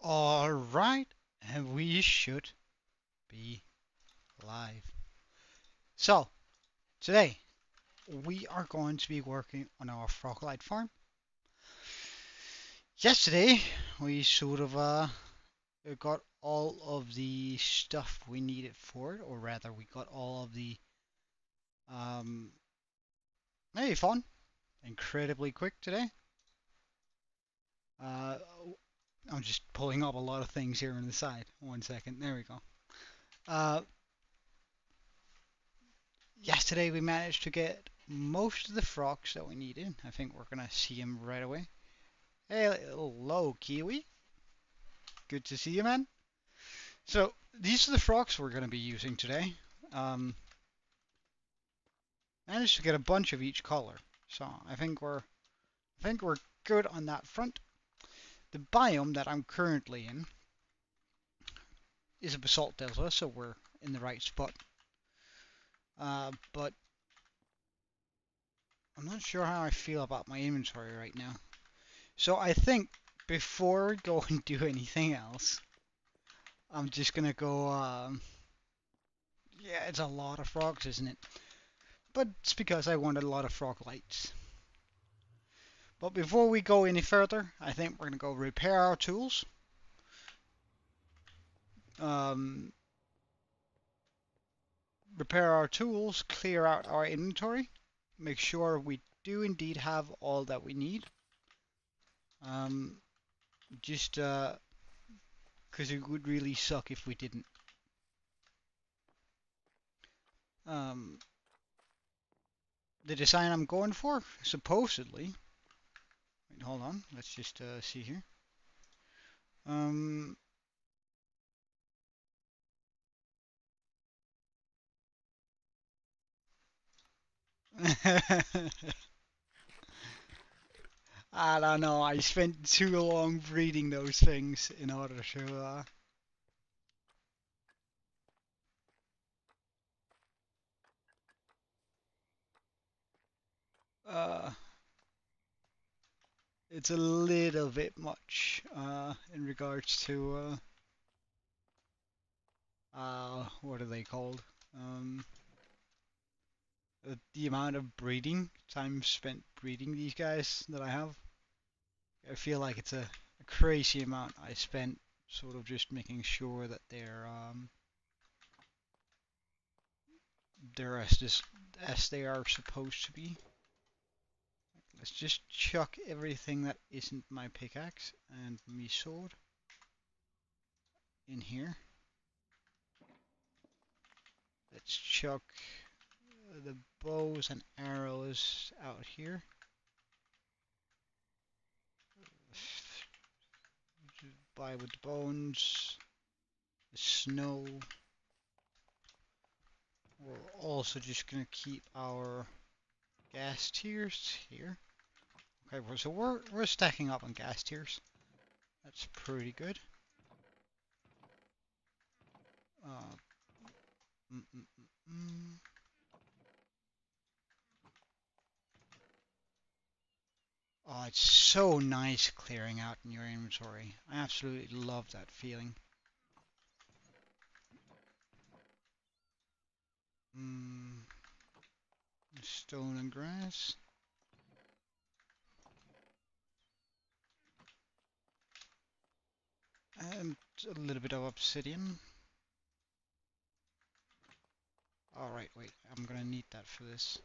Alright, and we should be live. So, today we are going to be working on our Froglight farm. Yesterday we sort of got all of the stuff we needed for it, or rather we got all of the maybe fun, incredibly quick today. Uh, I'm just pulling up a lot of things here on the side. 1 second, there we go. Uh, Yesterday we managed to get most of the frogs that we needed. I think we're gonna see him right away. Hey, hello, Kiwi. Good to see you, man. So these are the frogs we're gonna be using today. Um, Managed to get a bunch of each color, so I think we're good on that front. The biome that I'm currently in is a basalt delta, so we're in the right spot. But I'm not sure how I feel about my inventory right now. So I think before we go and do anything else, I'm just gonna go, yeah, it's a lot of frogs, isn't it? But it's because I wanted a lot of froglights. But before we go any further, I think we're gonna go repair our tools. Um, Repair our tools, clear out our inventory, make sure we do indeed have all that we need. Just because it would really suck if we didn't. Um, the design I'm going for, supposedly. Wait, hold on. Let's just see here. Um, I don't know. I spent too long reading those things in order to. Uh, it's a little bit much in regards to what are they called? Um, the amount of breeding time spent breeding these guys that I have. I feel like it's a crazy amount I spent sort of just making sure that they're as they are supposed to be. Let's just chuck everything that isn't my pickaxe and my sword in here. Let's chuck the bows and arrows out here. Buy with the bones, the snow. We're also just gonna keep our gas tiers here. Okay, so we're stacking up on gas tiers. That's pretty good. Uh, mm, mm, mm, mm. Oh, it's so nice clearing out in your inventory. I absolutely love that feeling. Mm, stone and grass. And a little bit of obsidian. Alright, wait, I'm gonna need that for this.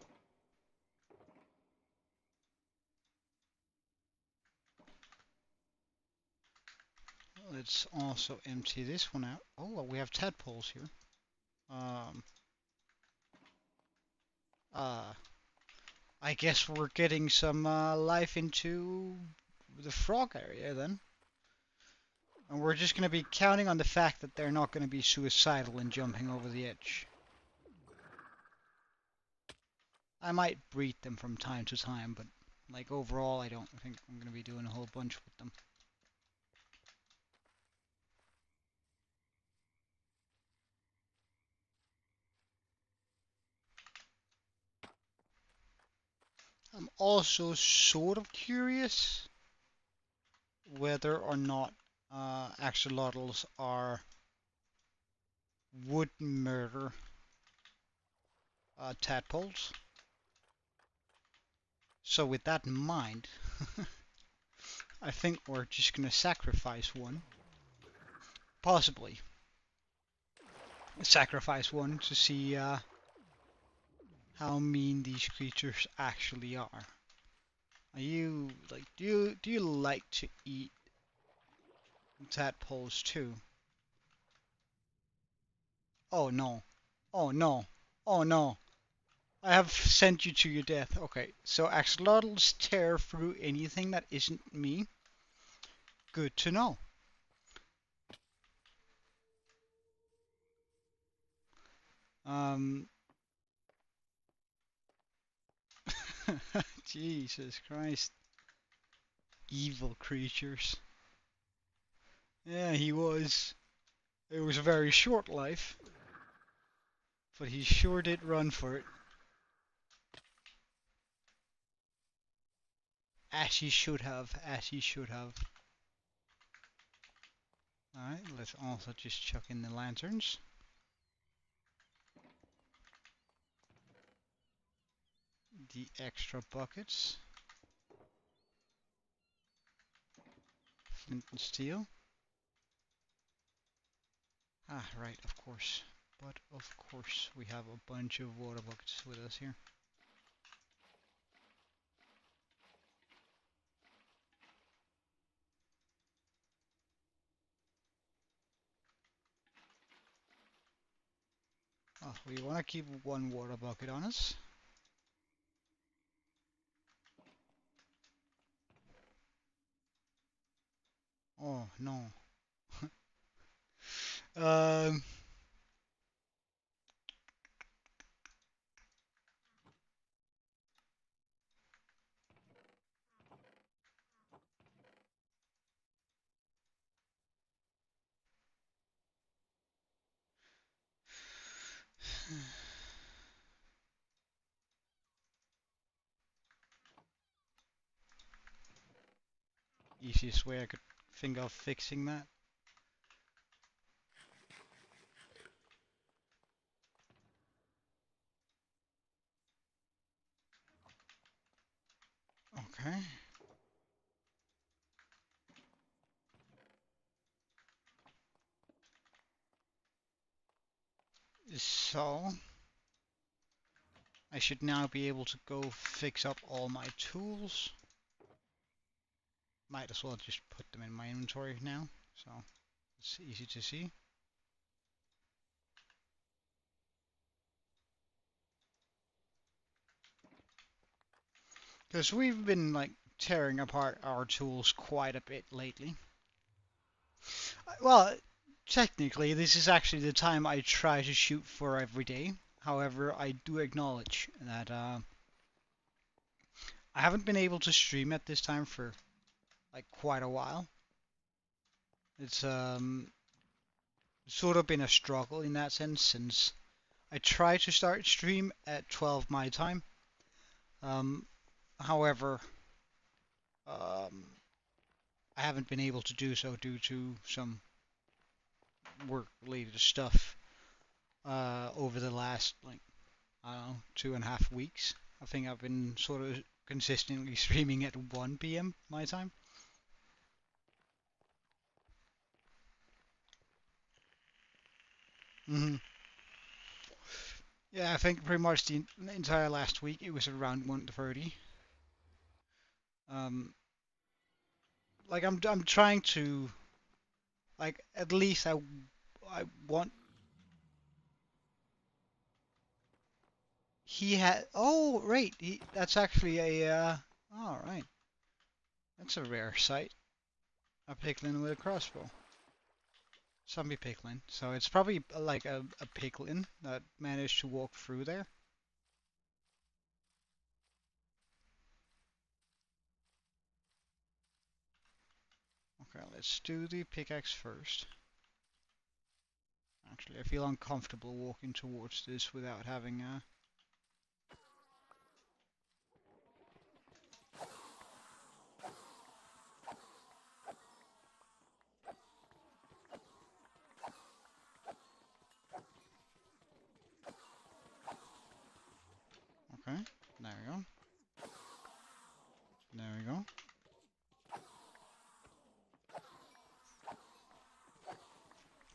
Let's also empty this one out. Oh, well, we have tadpoles here. Um, uh, I guess we're getting some life into the frog area then. And we're just going to be counting on the fact that they're not going to be suicidal and jumping over the edge. I might breed them from time to time, but like overall I don't think I'm going to be doing a whole bunch with them. I'm also sort of curious whether or not axolotls are would murder tadpoles. So with that in mind, I think we're just gonna sacrifice one. Possibly. Sacrifice one to see how mean these creatures actually are. Are you like do you like to eat tadpoles too? Oh no. Oh no. Oh no. I have sent you to your death. Okay, so axolotls tear through anything that isn't me. Good to know. Um, Jesus Christ. Evil creatures. Yeah, he was. It was a very short life, but he sure did run for it. As he should have, as he should have. Alright, let's also just chuck in the lanterns. The extra buckets. Flint and steel. Ah, right, of course. But of course, we have a bunch of water buckets with us here. Oh, we want to keep one water bucket on us. Oh, no. Um, easiest way I could think of fixing that. Okay. So, I should now be able to go fix up all my tools. Might as well just put them in my inventory now, so it's easy to see. Because we've been like tearing apart our tools quite a bit lately. Well, technically this is actually the time I try to shoot for every day. However, I do acknowledge that I haven't been able to stream at this time for like quite a while. It's sort of been a struggle in that sense since I tried to start stream at 12 my time. Um, however, um, I haven't been able to do so due to some work-related stuff over the last like I don't know 2.5 weeks. I think I've been sort of consistently streaming at 1 p.m. my time. Hmm. Yeah, I think pretty much the entire last week it was around 1:30. Um, like I'm trying to like at least I want he had oh right that's actually a all right that's a rare sight, a piglin with a crossbow, zombie piglin, so it's probably like a piglin that managed to walk through there. Okay, let's do the pickaxe first. Actually, I feel uncomfortable walking towards this without having a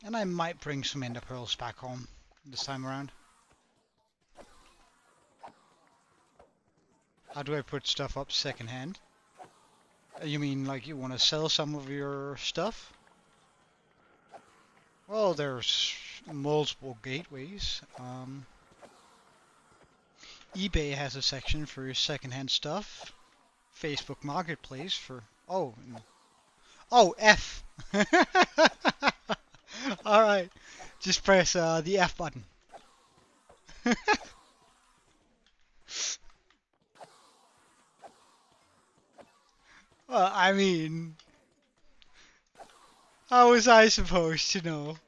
And I might bring some ender pearls back home this time around. How do I put stuff up secondhand? You mean like you want to sell some of your stuff? Well, there's multiple gateways. eBay has a section for secondhand stuff. Facebook Marketplace for... Oh, F! Alright, just press the F button. Well, I mean... How was I supposed to know?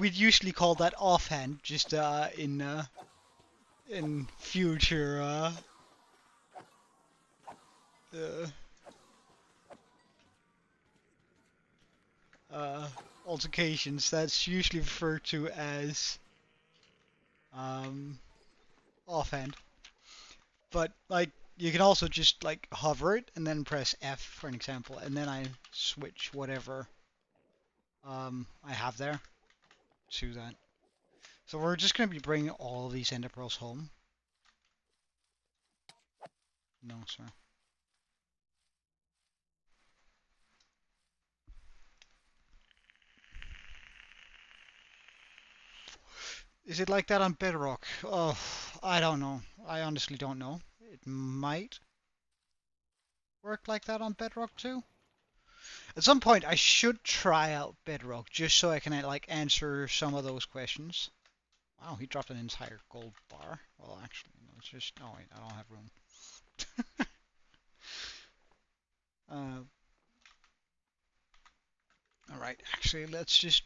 We'd usually call that offhand, just in future uh, altercations. That's usually referred to as offhand. But like you can also just like hover it and then press F for an example, and then I switch whatever I have there to that. So we're just gonna be bringing all of these ender pearls home. No, sir. Is it like that on Bedrock? Oh, I don't know. I honestly don't know. It might work like that on Bedrock too. At some point, I should try out Bedrock just so I can like answer some of those questions. Wow, he dropped an entire gold bar. Well, actually, no, it's just... Oh, wait, I don't have room. Alright, actually, let's just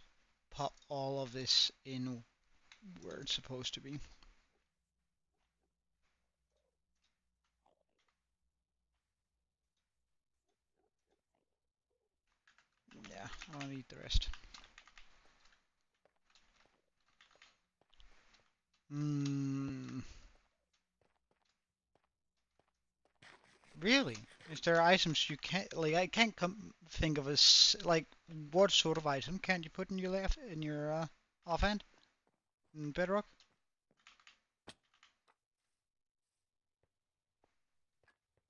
pop all of this in where it's supposed to be. Yeah, I don't need the rest. Really? Is there items you can't... Like, I can't think of like, what sort of item can't you put in your offhand? In Bedrock?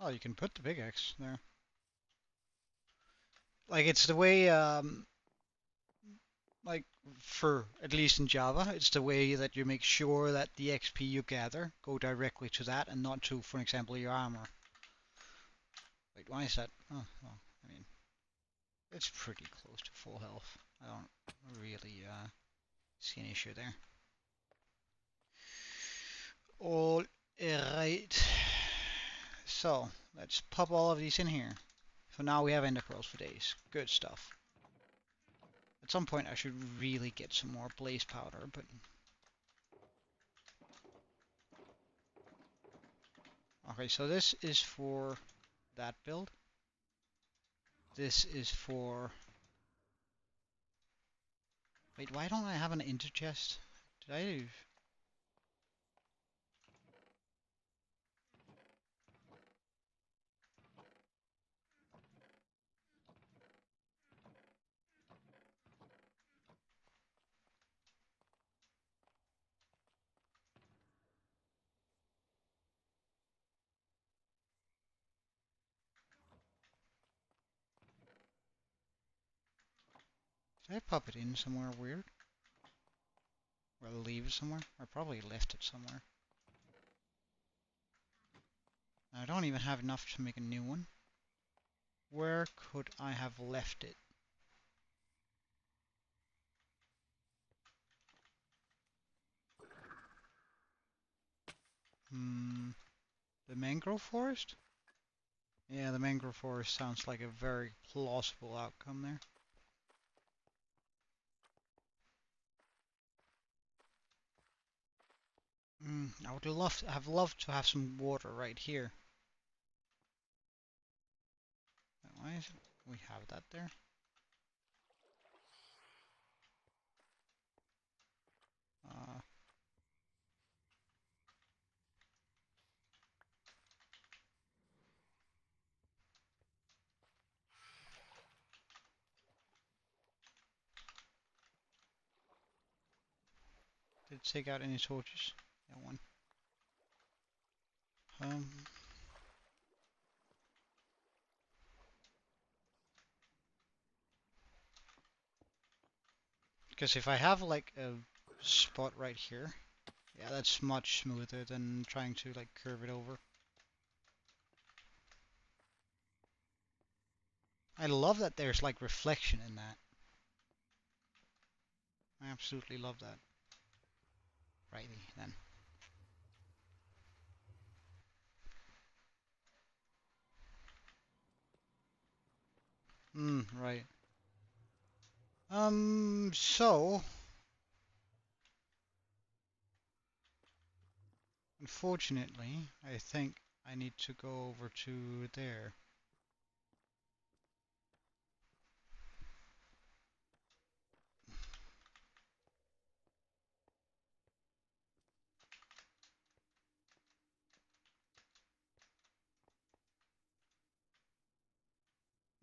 Oh, you can put the pickaxe there. Like, it's the way, like, for, at least in Java, it's the way that you make sure that the XP you gather go directly to that and not to, for example, your armor. Wait, why is that? Oh, well, I mean, it's pretty close to full health. I don't really, see an issue there. Alright. So, let's pop all of these in here. So now we have ender pearls for days. Good stuff. At some point I should really get some more blaze powder, but... Okay, so this is for that build. This is for... Wait, why don't I have an ender chest? Did I do... Did I pop it in somewhere weird? Or leave it somewhere? I probably left it somewhere. I don't even have enough to make a new one. Where could I have left it? The mangrove forest? Yeah, the mangrove forest sounds like a very plausible outcome there. I would have loved to have some water right here. Why is it? We have that there. Uh, Did it take out any torches? Yeah, one. Because if I have like a spot right here, yeah, that's much smoother than trying to like curve it over. I love that there's like reflection in that. I absolutely love that. Righty then. Right. So unfortunately, I think I need to go over to there.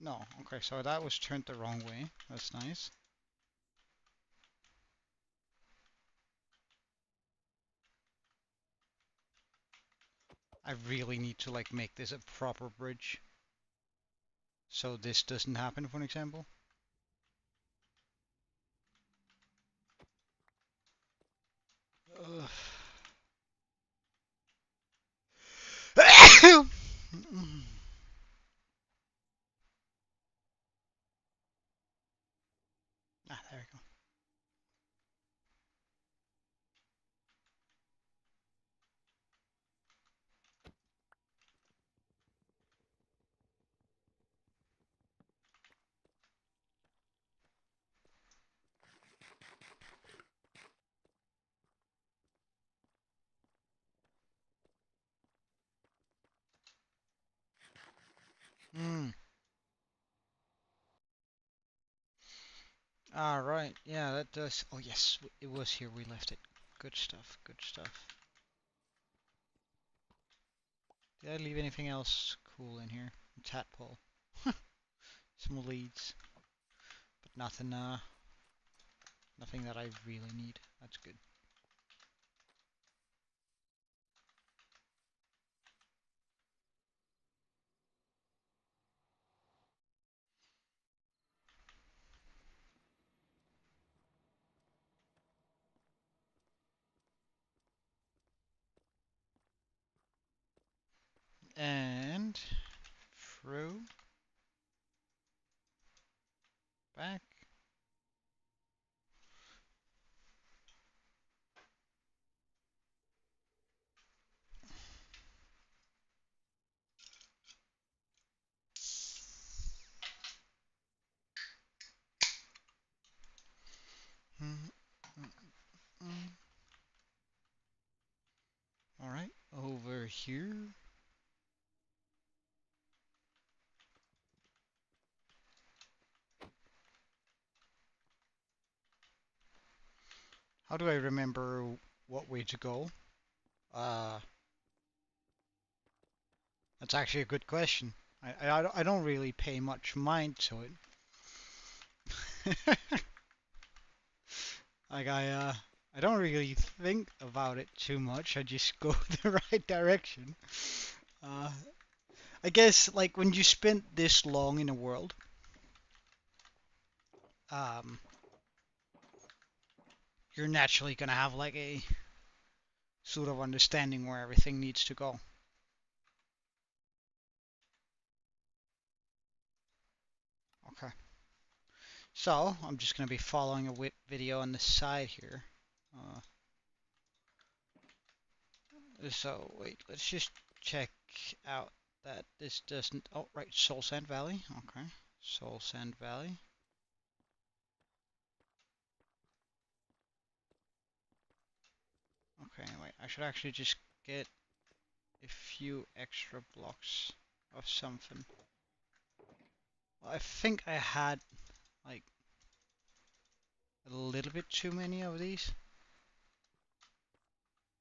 No, okay, so that was turned the wrong way. That's nice. I really need to like make this a proper bridge. So this doesn't happen, for an example. Ah, there we go. All right, yeah, that does. Oh yes, it was here. We left it. Good stuff. Good stuff. Did I leave anything else cool in here? Tadpole. Some leads, but nothing. Nothing that I really need. That's good. And through back. All right, over here. How do I remember what way to go? Uh, that's actually a good question. I don't really pay much mind to it. Like I don't really think about it too much. I just go the right direction. Uh, I guess like when you spend this long in a world, um, you're naturally gonna have like a sort of understanding where everything needs to go. Okay. So I'm just gonna be following a whip video on the side here. So wait, let's just check out that this doesn't. Oh, right, Soul Sand Valley. Okay, Soul Sand Valley. Okay, wait, I should actually just get a few extra blocks of something. Well, I think I had like a little bit too many of these.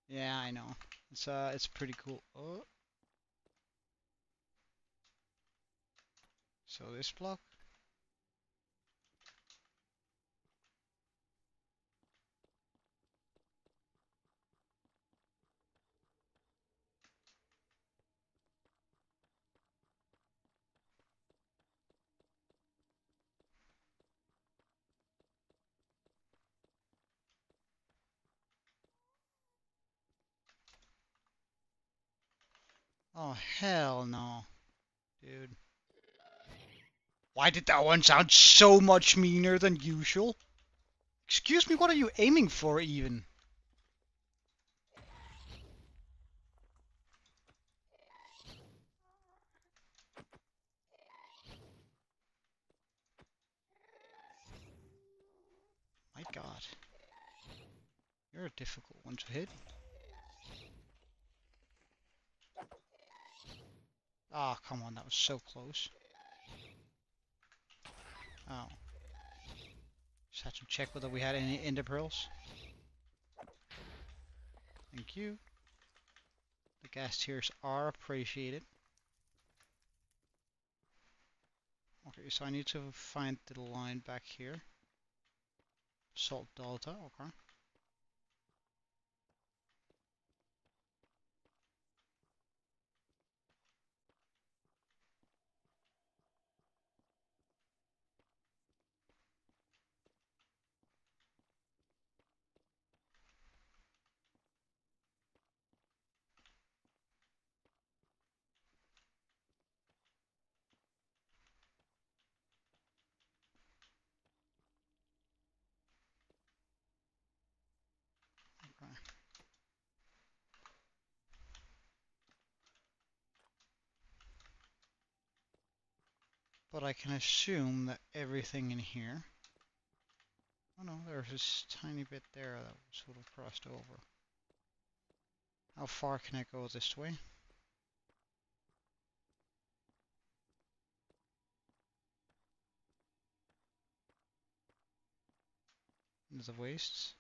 Yeah, I know. It's pretty cool. Oh, so this block. Oh, hell no, dude. Why did that one sound so much meaner than usual? Excuse me, what are you aiming for even? My god. You're a difficult one to hit. Ah, oh, come on, that was so close. Oh. Just had to check whether we had any ender pearls. Thank you. The gas tiers are appreciated. Okay, so I need to find the line back here. Salt Delta, okay. Okay. But I can assume that everything in here... Oh no, there's this tiny bit there that sort of crossed over. How far can I go this way? Into the wastes.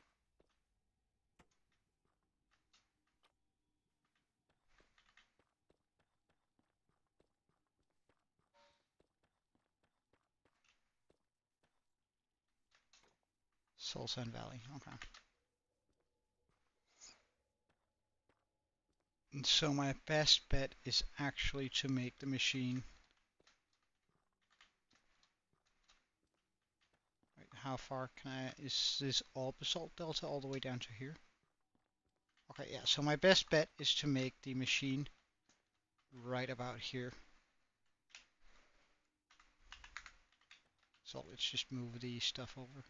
Soul Sand Valley, okay. And so my best bet is actually to make the machine. Wait, how far can I... Is this all Basalt Delta all the way down to here? Okay, yeah, so my best bet is to make the machine right about here. So let's just move the stuff over.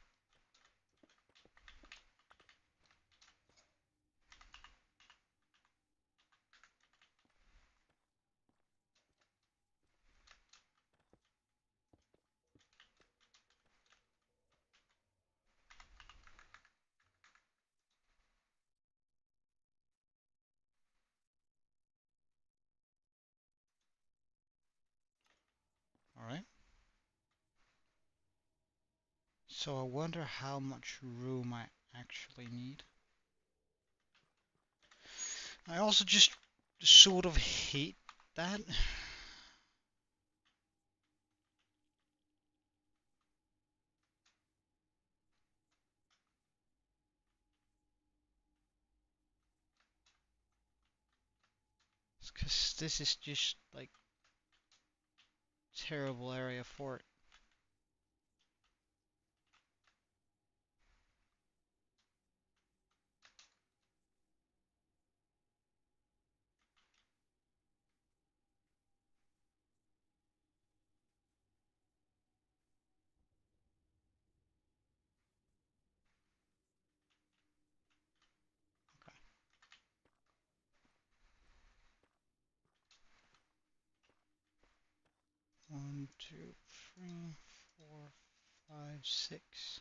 Alright. So I wonder how much room I actually need. I also just sort of hate that. Because this is just like terrible area for it. Okay. 1, 2, 3, 4, 5, 6.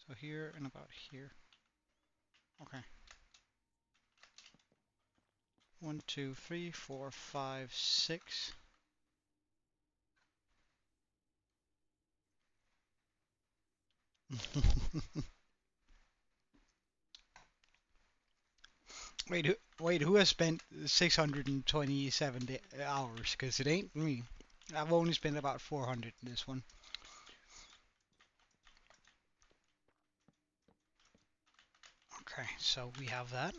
So here and about here. Okay. 1, 2, 3, 4, 5, 6. Wait, who has spent 627 hours? Because it ain't me. I've only spent about 400 in this one. Okay, so we have that.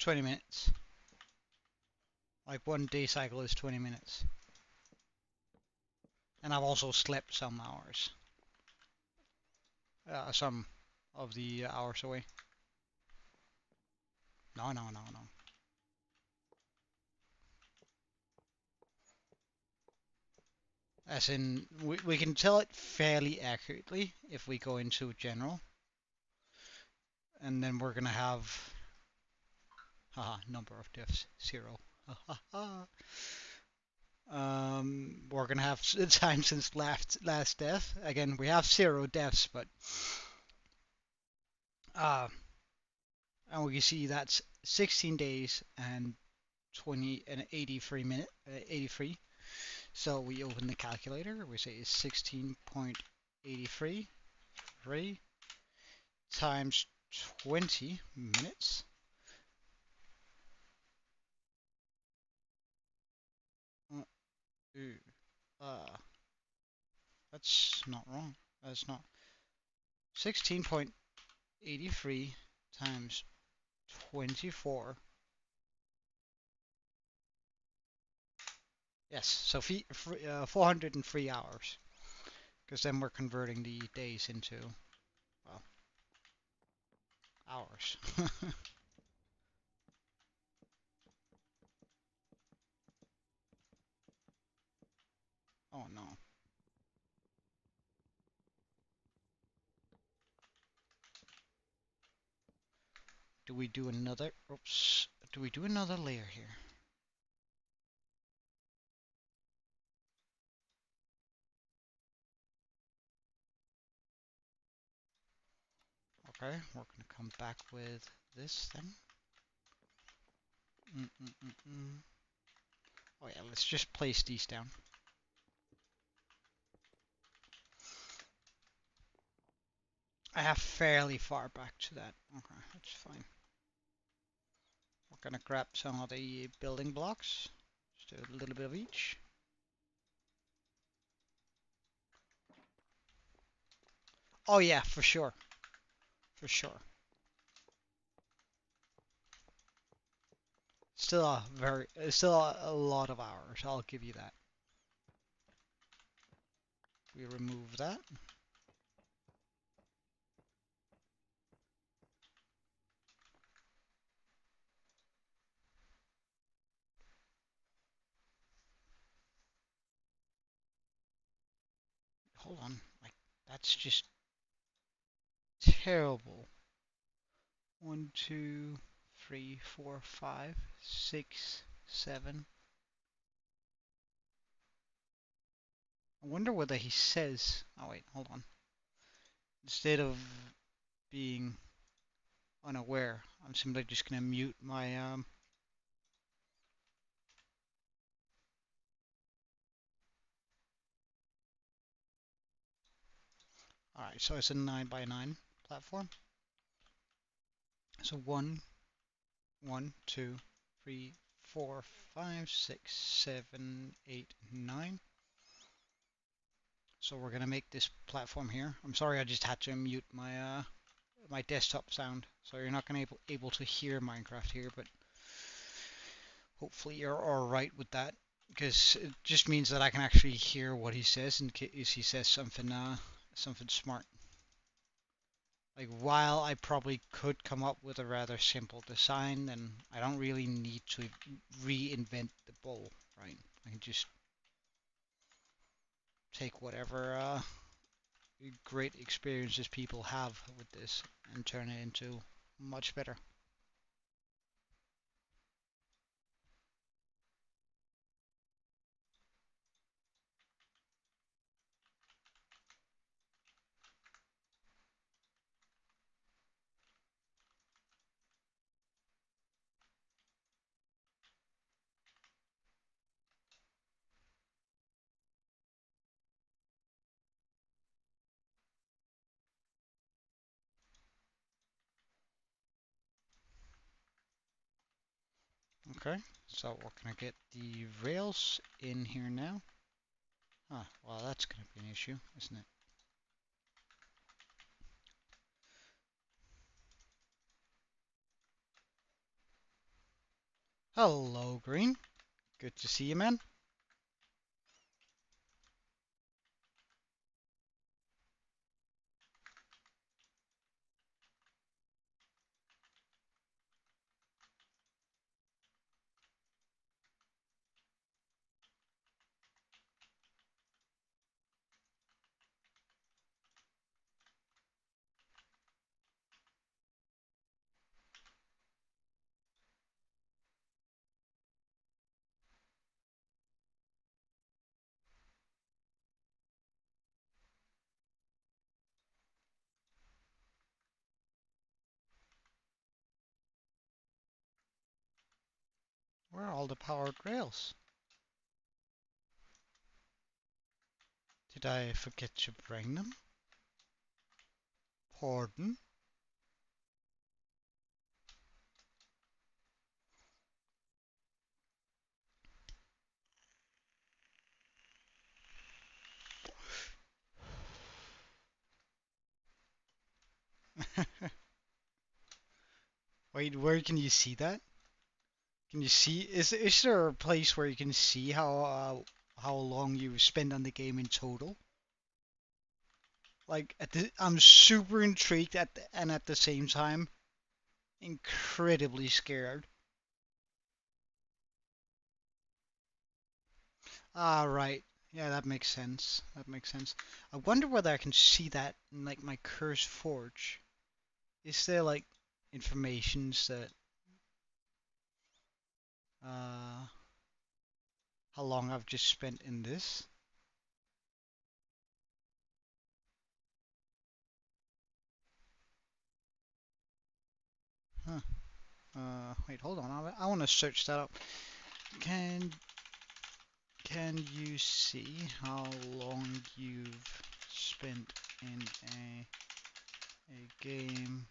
20 minutes. Like 1 day cycle is 20 minutes. And I've also slept some hours. Some of the hours away. No. As in, we can tell it fairly accurately if we go into general. And then we're gonna have, number of deaths, 0. We're gonna have time since last death. Again, we have 0 deaths, but and we can see that's 16 days and 83. So we open the calculator. We say it's 16.83 times 20 minutes. That's not wrong. That's not 16.83 times 24. Yes, so 403 hours. Because then we're converting the days into, well, hours. Oh no. Do we do another? Oops. Do we do another layer here? Okay, we're gonna come back with this thing. Oh yeah, let's just place these down. I have fairly far back to that. Okay, that's fine. We're gonna grab some of the building blocks. Just do a little bit of each. Oh yeah, for sure. For sure. Still a lot of hours, I'll give you that. We remove that. Hold on, like that's just terrible. 1, 2, 3, 4, 5, 6, 7. I wonder whether he says. Oh wait, hold on. Instead of being unaware, I'm simply just gonna mute my Alright, so it's a 9x9 platform. So 1, 2, 3, 4, 5, 6, 7, 8, 9. So we're gonna make this platform here. I'm sorry, I just had to mute my my desktop sound, so you're not gonna able to hear Minecraft here, but hopefully you're alright with that, because it just means that I can actually hear what he says in case he says something something smart. Like, while I probably could come up with a rather simple design, then I don't really need to reinvent the bowl, right? I can just take whatever great experiences people have with this and turn it into much better. Okay, so we're gonna get the rails in here now. Ah, well, that's gonna be an issue, isn't it? Hello, Green. Good to see you, man. Where are all the powered rails? Did I forget to bring them? Pardon? Wait, where can you see that? Can you see? Is there a place where you can see how long you spend on the game in total? Like I'm super intrigued and at the same time incredibly scared. Ah, right. Yeah, that makes sense. That makes sense. I wonder whether I can see that in like my Curse Forge. Is there like informations that uh how long I've just spent in this? Huh. Wait, hold on. I want to search that up. Can can you see how long you've spent in a game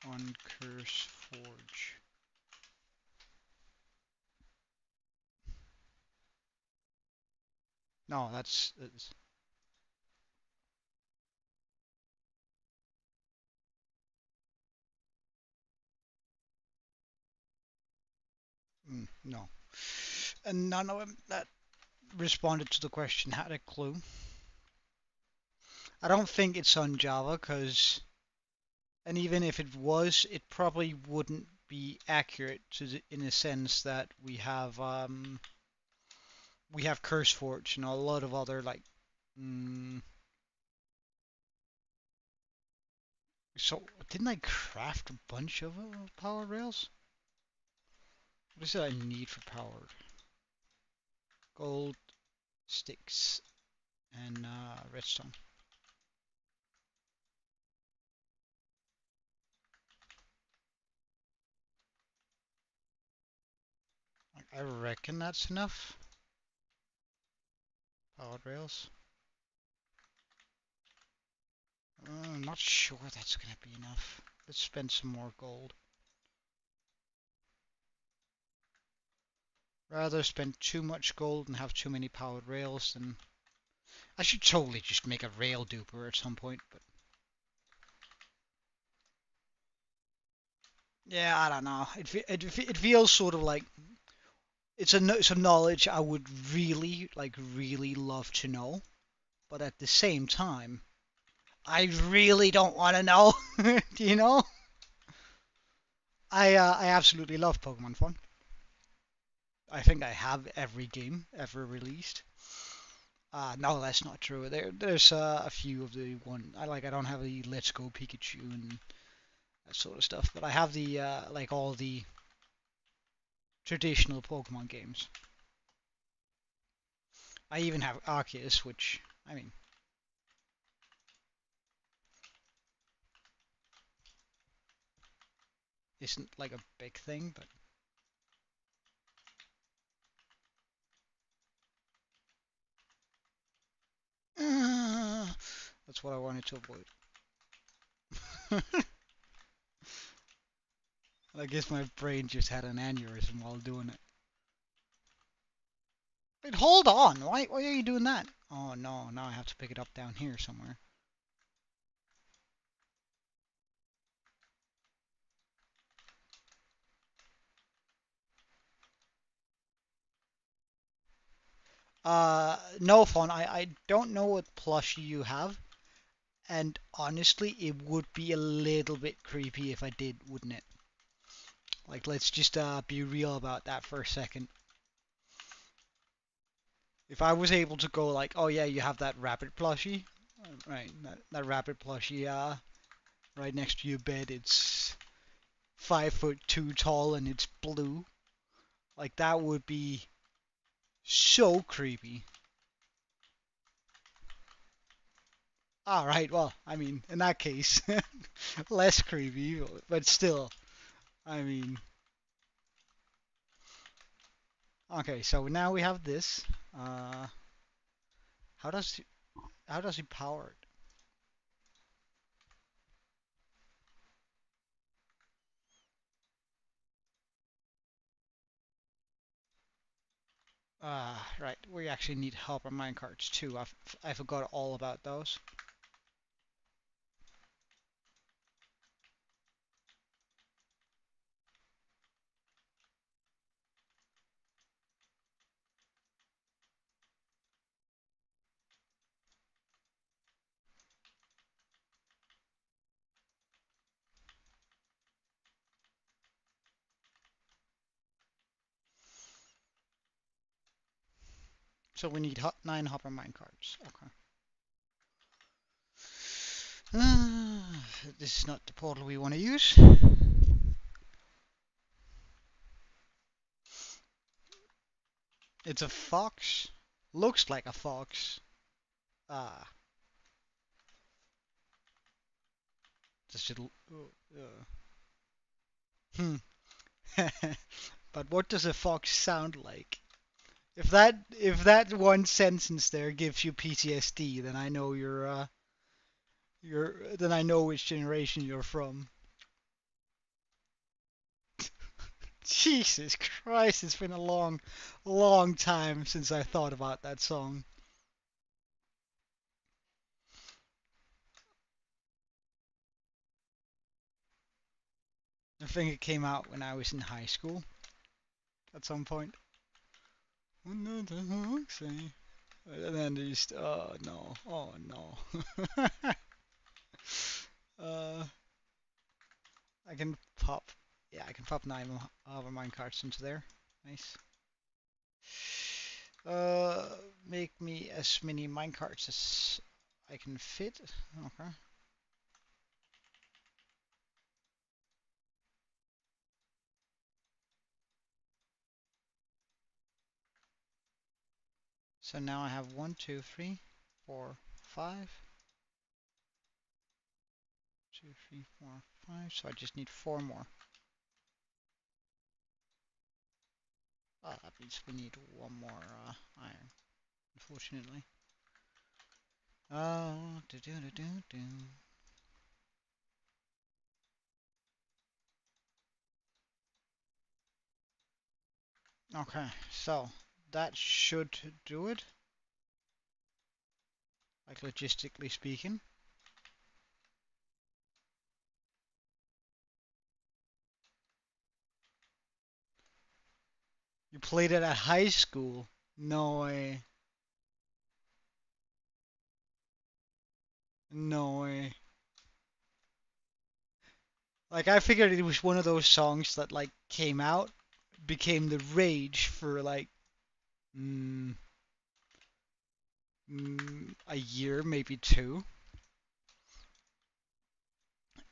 on Curse Forge? No, that's no. And none of them that responded to the question had a clue. I don't think it's on Java because, and even if it was, it probably wouldn't be accurate in a sense that we have CurseForge and a lot of other like mm, so didn't I craft a bunch of power rails? What is it I need for powered? Gold, sticks, and redstone. I reckon that's enough. Powered rails. I'm not sure that's gonna be enough. Let's spend some more gold. Rather spend too much gold and have too many powered rails than... I should totally just make a rail duper at some point, but... Yeah, I don't know. It feels sort of like... It's a knowledge I would really, like, really love to know. But at the same time, I really don't want to know. Do you know? I absolutely love Pokemon Fun. I think I have every game ever released. No, that's not true. There's a few of the one I don't have the Let's Go Pikachu and that sort of stuff, but I have the like all the traditional Pokemon games. I even have Arceus, which I mean isn't like a big thing, but that's what I wanted to avoid. I guess my brain just had an aneurysm while doing it. Wait, hold on. Why are you doing that? Oh no, now I have to pick it up down here somewhere. No fun. I don't know what plushie you have, and honestly, it would be a little bit creepy if I did, wouldn't it? Like, let's just be real about that for a second. If I was able to go like, oh yeah, you have that rabbit plushie, right? That rabbit plushie, right next to your bed. It's 5'2" tall and it's blue. Like that would be so creepy. Alright, well, I mean, in that case, less creepy, but still, I mean. Okay, so now we have this. Uh, how does he, how does he power it? Right, we actually need helper minecarts too. I forgot all about those. So we need 9 hopper minecarts. Okay. This is not the portal we want to use. It's a fox. Looks like a fox. Ah. Does it... Hmm. But what does a fox sound like? If that one sentence there gives you PTSD, then I know then I know which generation you're from. Jesus Christ, it's been a long, long time since I thought about that song. I think it came out when I was in high school at some point. And then just, oh no, oh no. uh, I can pop, yeah, I can pop 9 of mine cards into there. Nice. Uh, make me as many minecarts as I can fit. Okay. So now I have 1, 2, 3, 4, 5. 2, 3, 4, 5. So I just need 4 more. Oh, that means we need 1 more iron, unfortunately. Oh, do do do do do. Okay, so that should do it, like logistically speaking. You played it at high school? No way. No way. Like I figured it was one of those songs that like came out, became the rage for like mm, a year, maybe 2,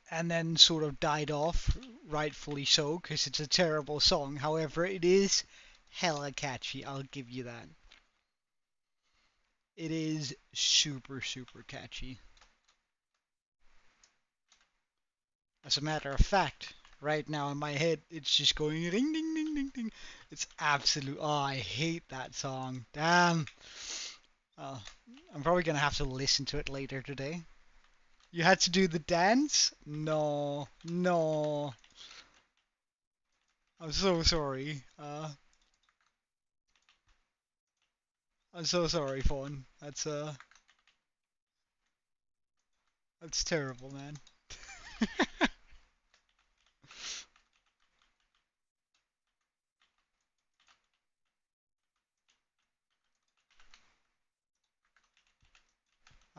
and then sort of died off, rightfully so, because it's a terrible song. However, it is hella catchy, I'll give you that. It is super, super catchy. As a matter of fact, right now in my head, it's just going ding, ding, ding, ding, ding. It's absolute. Oh, I hate that song. Damn. Oh, I'm probably gonna have to listen to it later today. You had to do the dance? No, no. I'm so sorry. I'm so sorry, Fawn. That's terrible, man.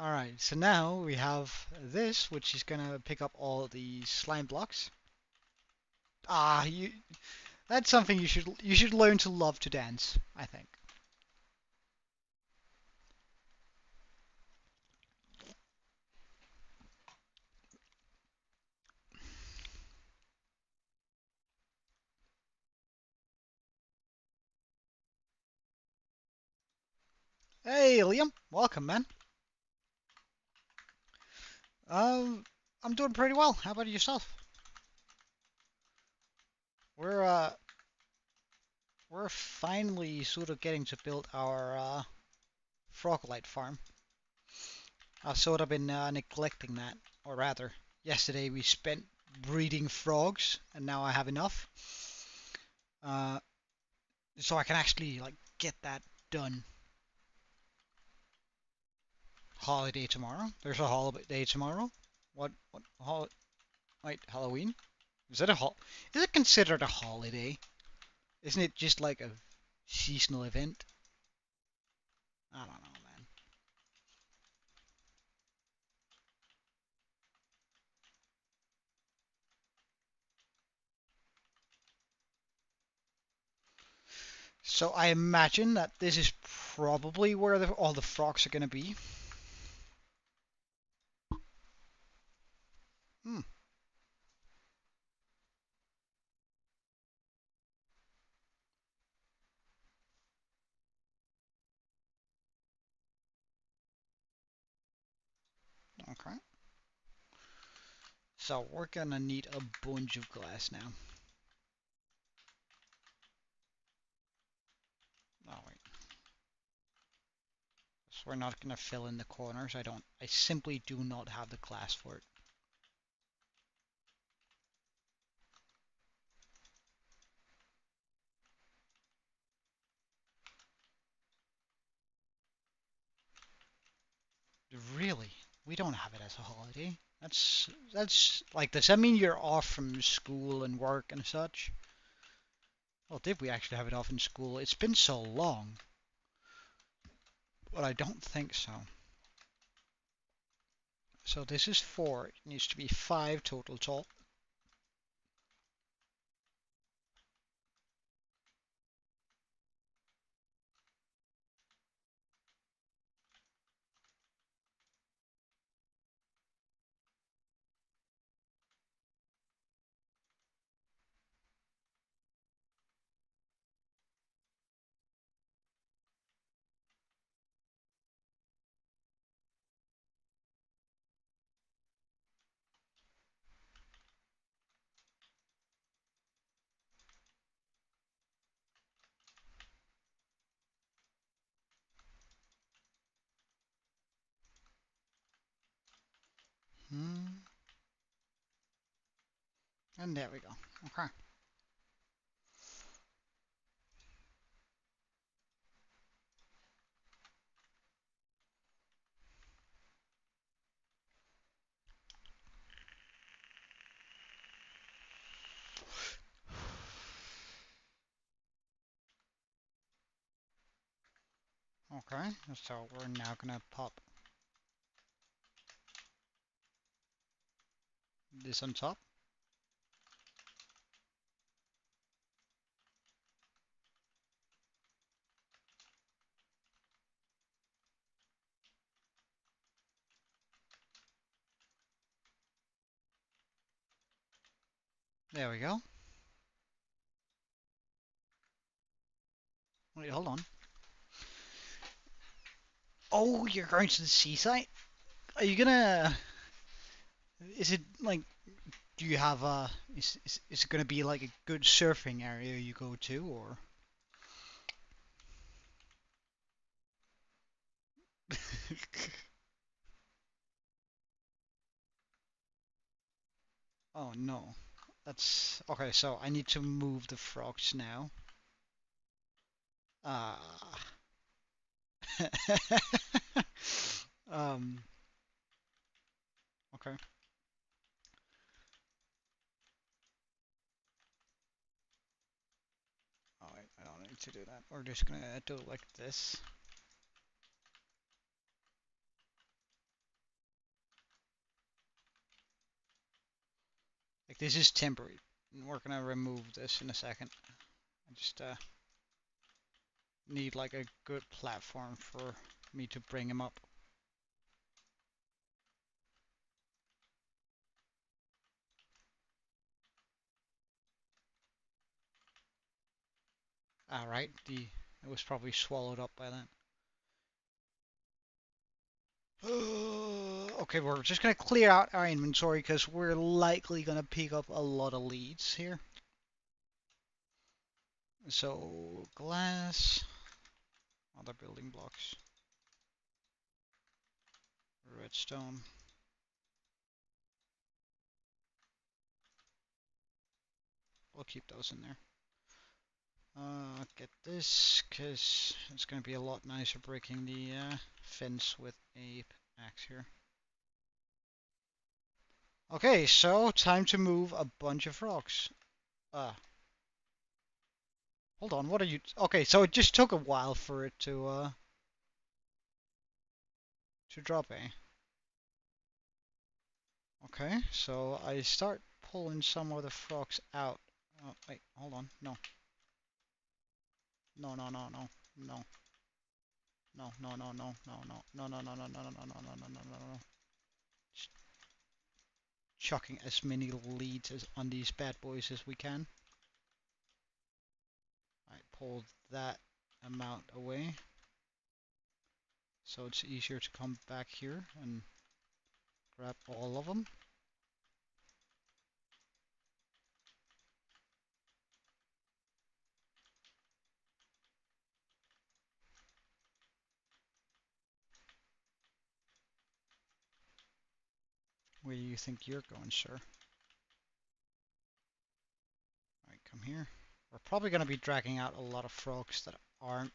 Alright, so now we have this, which is gonna pick up all the slime blocks. Ah, that's something you should learn to love to dance, I think. Hey, Liam, welcome, man. Um, I'm doing pretty well. How about yourself? We're uh, we're finally sort of getting to build our Froglight farm. I've sort of been neglecting that, or rather, yesterday we spent breeding frogs, and now I have enough. Uh, so I can actually like get that done. Holiday tomorrow. There's a holiday tomorrow. What wait, Halloween? Is it a hol? Is it considered a holiday? Isn't it just like a seasonal event? I don't know, man. So I imagine that this is probably where all the frogs are gonna be. Hmm. Okay. So we're gonna need a bunch of glass now. Oh wait. So we're not gonna fill in the corners. I simply do not have the glass for it. Really? We don't have it as a holiday. That's like, does that mean you're off from school and work and such? Well, did we actually have it off in school? It's been so long, but I don't think so. So this is 4. It needs to be 5 total tall. Hmm. And there we go. Okay. Okay. So we're now gonna pop this on top. There we go. Wait, hold on. Oh, you're going to the seaside? Are you gonna? Is it like? Do you have Is it gonna be like a good surfing area you go to, or? Oh no. That's okay. So I need to move the frogs now. Ah. um. Okay. Oh, I don't need to do that. We're just gonna do it like this. Like, this is temporary. We're gonna remove this in a second. I just need like a good platform for me to bring him up. Alright, it was probably swallowed up by that. Okay, we're just gonna clear out our inventory because we're likely gonna pick up a lot of leads here. So, glass, other building blocks, redstone. We'll keep those in there. Get this, because it's going to be a lot nicer breaking the fence with a axe here. Okay, so time to move a bunch of rocks. Hold on, what are you... Okay, so it just took a while for it to drop, eh? Okay, so I start pulling some of the frogs out. Oh, wait, hold on, no. No, no, no, no, no. No, no, no, no, no, no, no, no, no, no, no, no, no, no, no, no, no, no, no. Chucking as many leads as on these bad boys as we can. I pull that amount away, so it's easier to come back here and grab all of them. Where do you think you're going, sir? Alright, come here. We're probably going to be dragging out a lot of frogs that aren't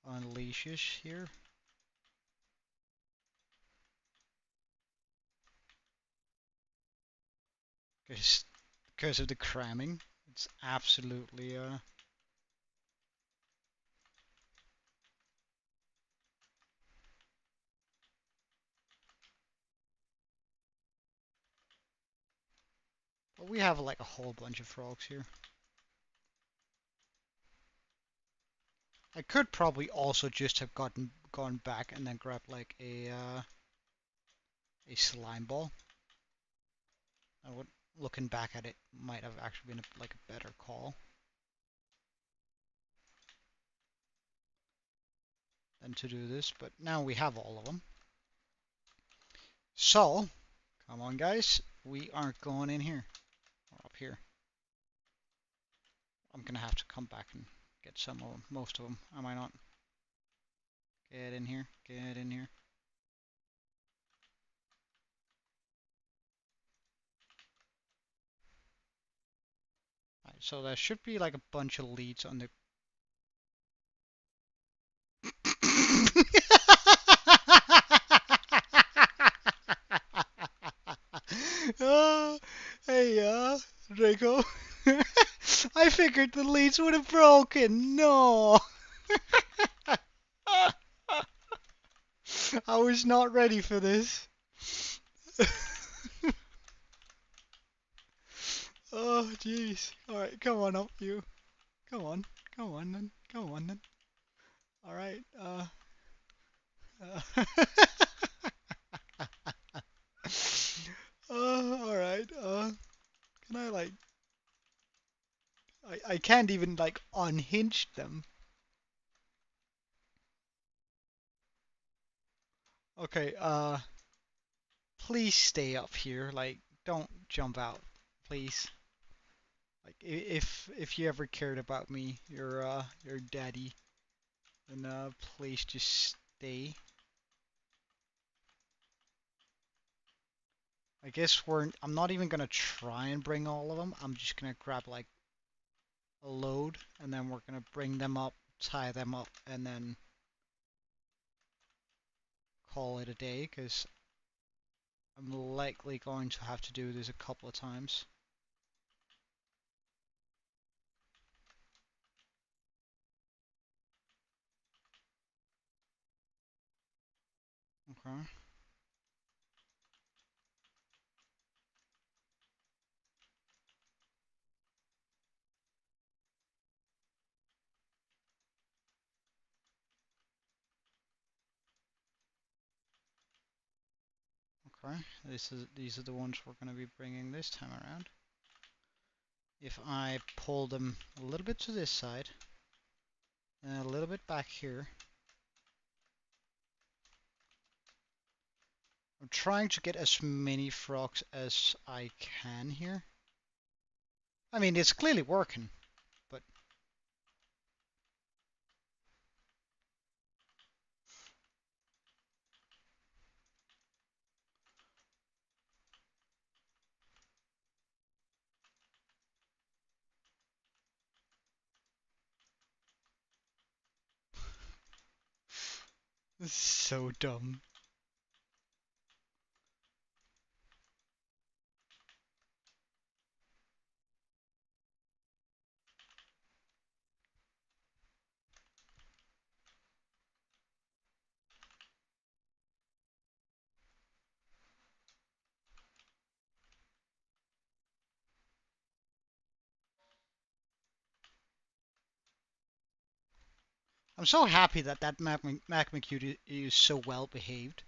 on leashes here. Because of the cramming. It's absolutely but we have like a whole bunch of frogs here. I could probably also just have gone back and then grabbed like a slime ball. Looking back at it, might have actually been like a better call than to do this, but now we have all of them. So, come on guys, we aren't going in here, or up here. I'm gonna have to come back and get some of them, most of them, am I not? Get in here, get in here. Right, so there should be like a bunch of leads on the... Hey, Draco. I figured the leads would have broken. No! I was not ready for this. Oh, jeez. Alright, come on up, you. Come on. Come on, then. Come on, then. Alright, alright, can I, like... I can't even, like, unhinge them. Okay, please stay up here. Like, don't jump out, please. Like, if you ever cared about me, your daddy, then please just stay. I guess I'm not even gonna try and bring all of them. I'm just gonna grab like a load, and then we're gonna bring them up, tie them up, and then call it a day, because I'm likely going to have to do this a couple of times. Okay. far. These are the ones we're going to be bringing this time around. If I pull them a little bit to this side and a little bit back here, I'm trying to get as many frogs as I can here. I mean, it's clearly working, but this is so dumb. I'm so happy that that magma cube is so well behaved.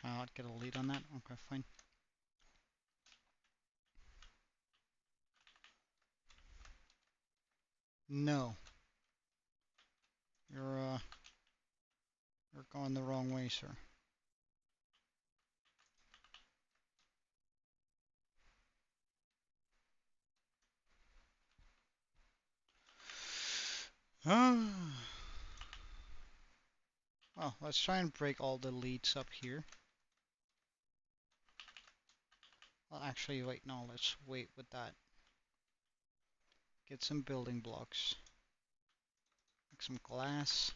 Can I not get a lead on that? Okay, fine. No. You're going the wrong way, sir. Well, let's try and break all the leads up here. Well, actually, wait, no, let's wait with that. Get some building blocks. Like some glass.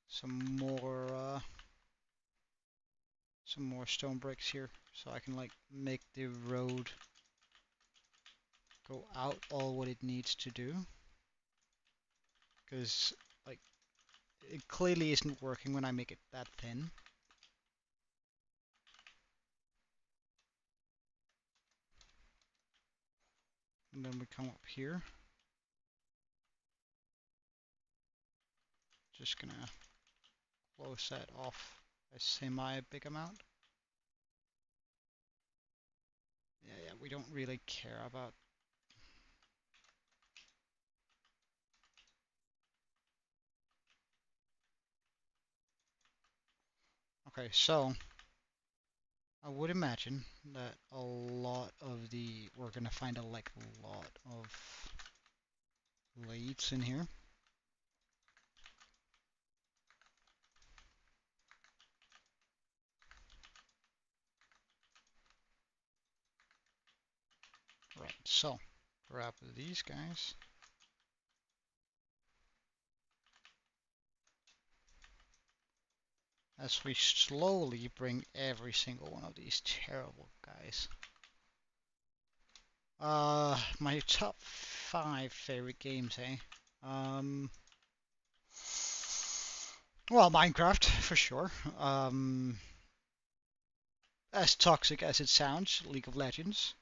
Some more stone bricks here, so I can like make the road go out all what it needs to do. Because like it clearly isn't working when I make it that thin. And then we come up here. Just gonna close that off a semi-big amount. Yeah, we don't really care about. Okay, so I would imagine that a lot of we're gonna find a lot of leads in here. Right, so grab these guys. As we slowly bring every single one of these terrible guys. My top 5 favorite games, eh? Well, Minecraft, for sure. As toxic as it sounds, League of Legends.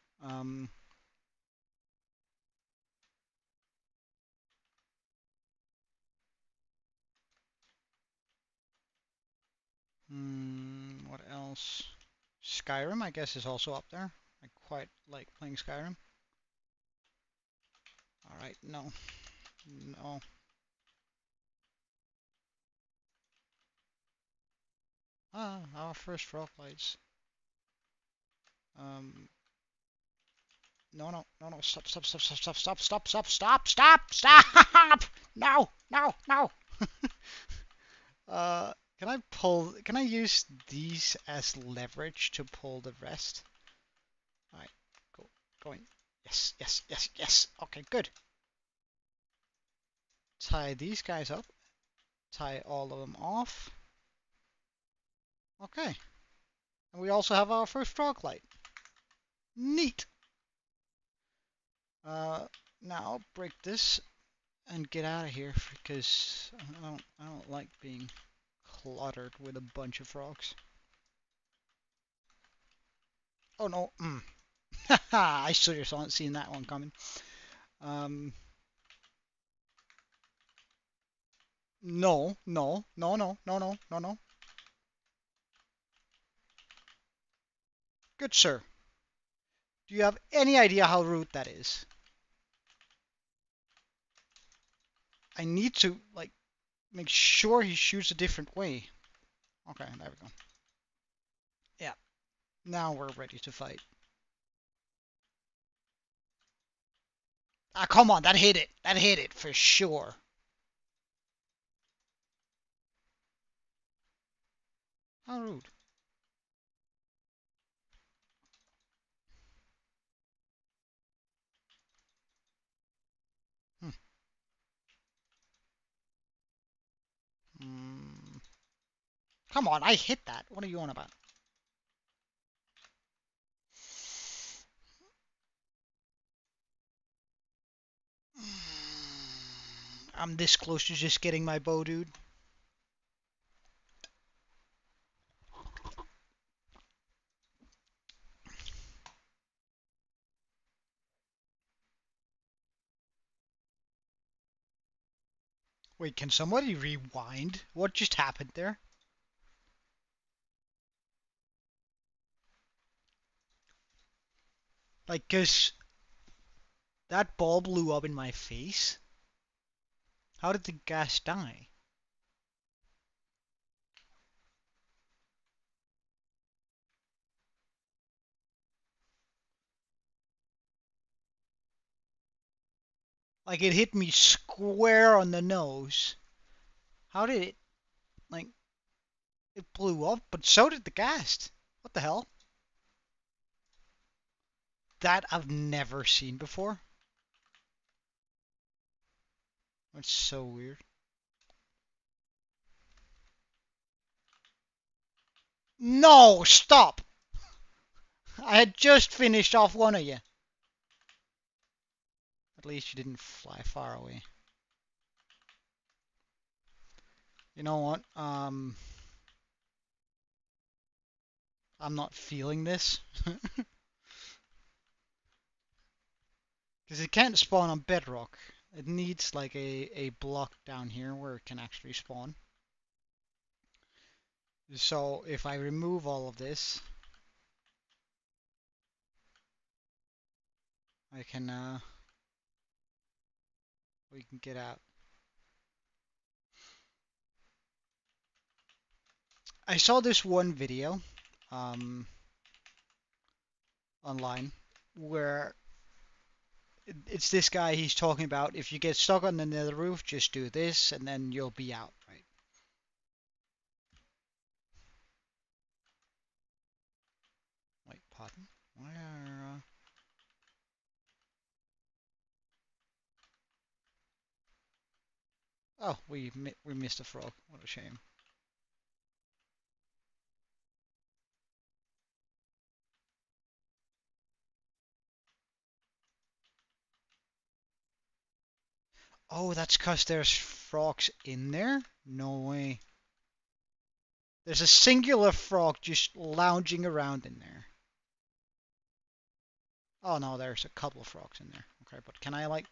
What else? Skyrim, I guess, is also up there. I quite like playing Skyrim. Alright, no. No. Our first FROGLIGHTS. No, stop, No, no, no. Can I use these as leverage to pull the rest? Alright, going. Yes. Okay, good. Tie these guys up. Tie all of them off. Okay. And we also have our first FROGLIGHT. Neat. Now break this and get out of here because I don't like being cluttered with a bunch of frogs. Oh no! I should have seen that one coming. No, no, no, no, no, no, no, no. Good sir. Do you have any idea how rude that is? I need to, like, make sure he shoots a different way. Okay, there we go. Yeah. Now we're ready to fight. Ah, come on, that hit it. That hit it for sure. How rude. Hmm. Mm. Come on, I hit that. What are you on about? I'm this close to just getting my bow, dude. Wait, can somebody rewind? What just happened there? Like, 'cause that ball blew up in my face. How did the gas die? Like, it hit me square on the nose. How did it, like, it blew up, but so did the gas. What the hell? That I've never seen before. That's so weird. No, stop! I had just finished off one of you. At least you didn't fly far away. You know what? I'm not feeling this. Because it can't spawn on Bedrock. It needs like a block down here where it can actually spawn. So if I remove all of this, I can we can get out. I saw this one video online where it's this guy, he's talking about if you get stuck on the nether roof, just do this and then you'll be out, right? Wait, pardon? Where? Oh, we missed a frog. What a shame. Oh, that's 'cause there's frogs in there? No way. There's a singular frog just lounging around in there. Oh no, there's a couple of frogs in there. Okay, but can I like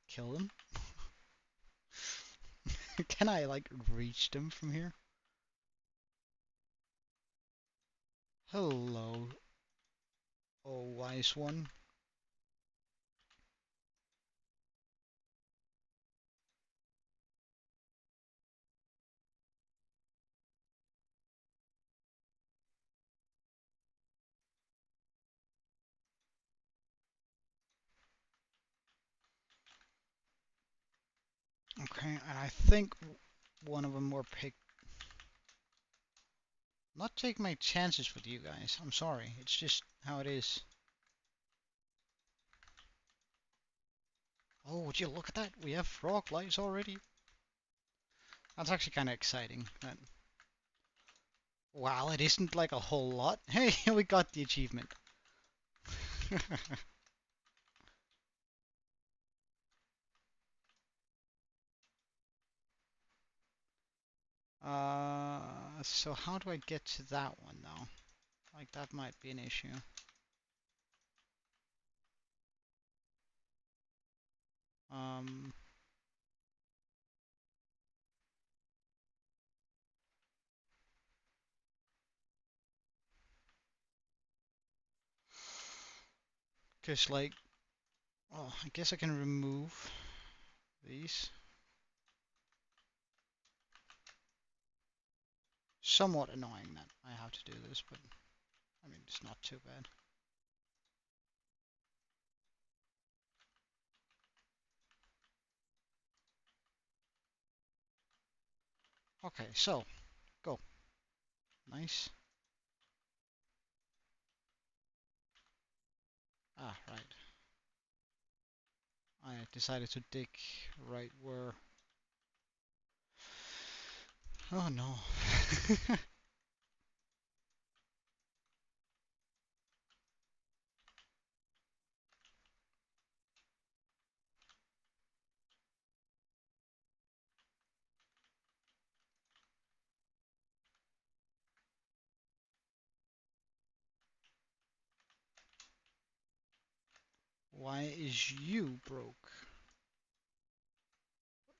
kill them? Can I like reach them from here? Hello, oh wise one. Okay, and I think one of them were picked. Not take my chances with you guys. I'm sorry. It's just how it is. Oh, would you look at that? We have frog lights already. That's actually kind of exciting. Wow, it isn't like a whole lot. Hey, we got the achievement. So how do I get to that one though? Like that might be an issue. Um, cause like, oh, I guess I can remove these. Somewhat annoying that I have to do this, but I mean, it's not too bad. Okay, so, go. Nice. Ah, right. I decided to dig right where... Oh no. Why is you broke?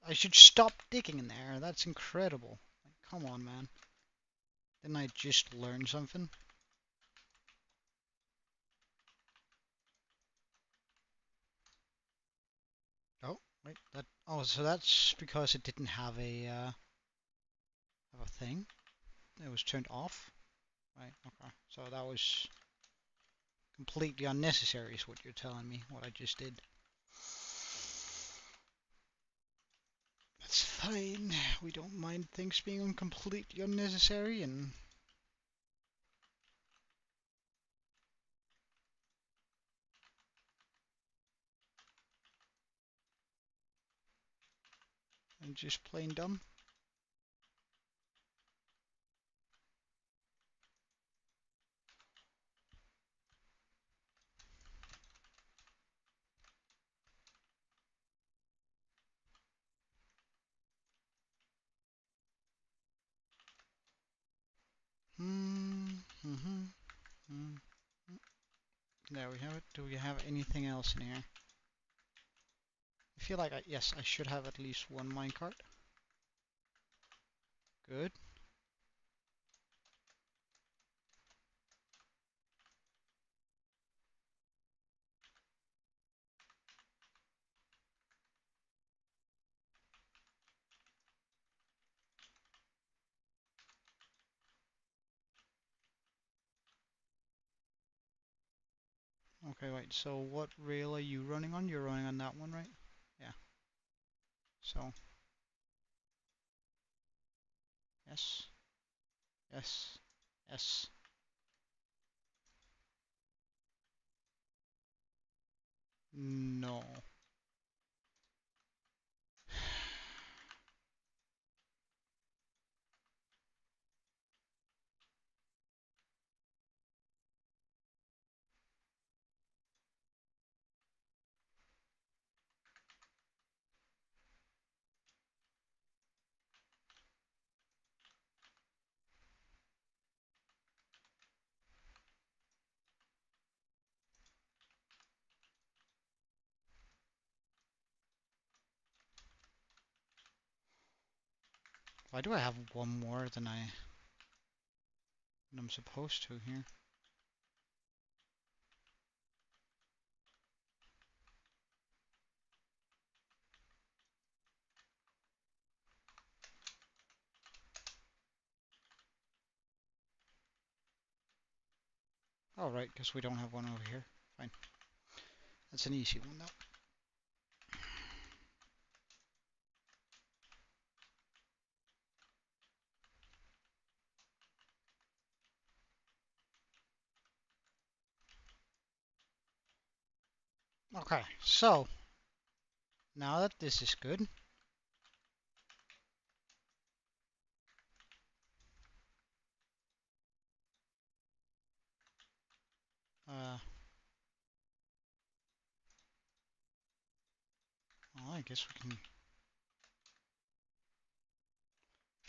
I should stop digging in there. That's incredible. Like, come on, man. Didn't I just learn something? Oh, wait. That. Oh, so that's because it didn't have a thing. It was turned off. Right. Okay. So that was completely unnecessary, is what you're telling me. What I just did. That's fine. We don't mind things being completely unnecessary and just plain dumb. Hmm. There we have it. Do we have anything else in here? I feel like yes, I should have at least one minecart. Good. Okay, wait. So what rail are you running on? You're running on that one, right? Yeah. So yes, yes, yes. No. Why do I have one more than I'm supposed to here? Oh, right, because we don't have one over here. Fine. That's an easy one, though. Okay, so now that this is good, well, I guess we can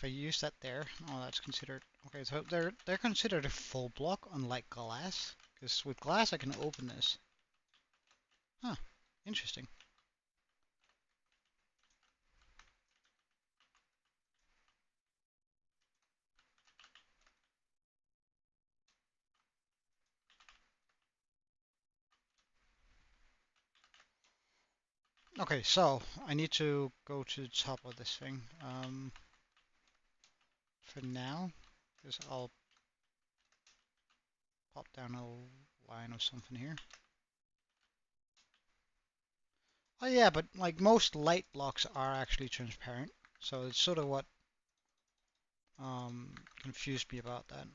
If I use that there, oh, that's considered okay. So they're considered a full block, unlike glass. Because with glass I can open this. Huh, interesting. Okay, so I need to go to the top of this thing for now, because I'll pop down a line of something here. Oh yeah, but like most light blocks are actually transparent, so it's sort of what confused me about that.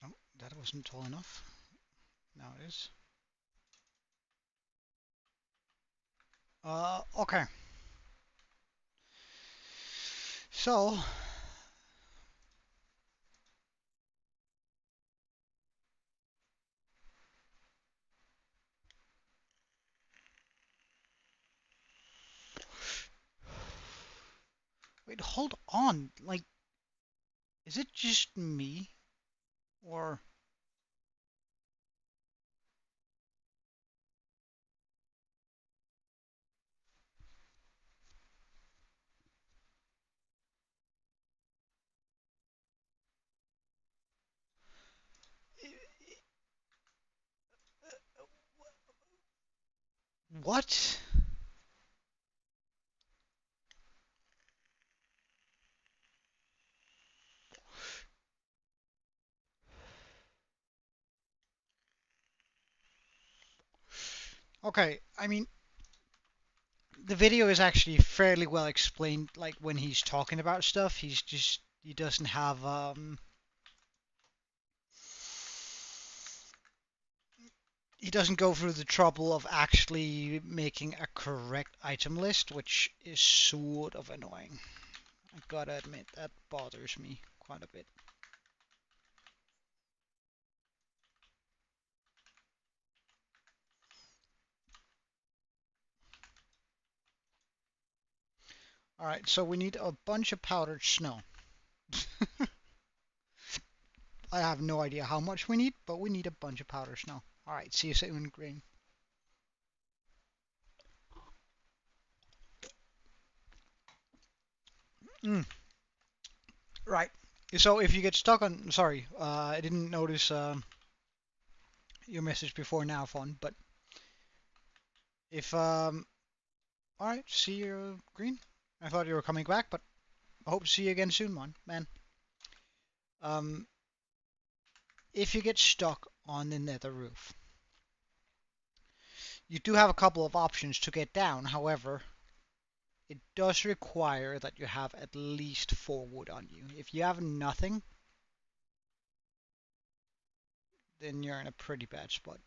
Oh, that wasn't tall enough. Now it is. Okay. So, wait, hold on. Like, is it just me? Or, what? Okay, I mean, the video is actually fairly well explained. Like, when he's talking about stuff, he doesn't have, he doesn't go through the trouble of actually making a correct item list, which is sort of annoying. I gotta admit, that bothers me quite a bit. Alright, so we need a bunch of powdered snow. I have no idea how much we need, but we need a bunch of powdered snow. Alright, see you soon, green. Mm. Right. So if you get stuck on, sorry, I didn't notice your message before now, Fawn, but if all right, see you, Green. I thought you were coming back, but I hope to see you again soon, man. Um, if you get stuck on the nether roof, you do have a couple of options to get down. However, it does require that you have at least 4 wood on you. If you have nothing, then you're in a pretty bad spot.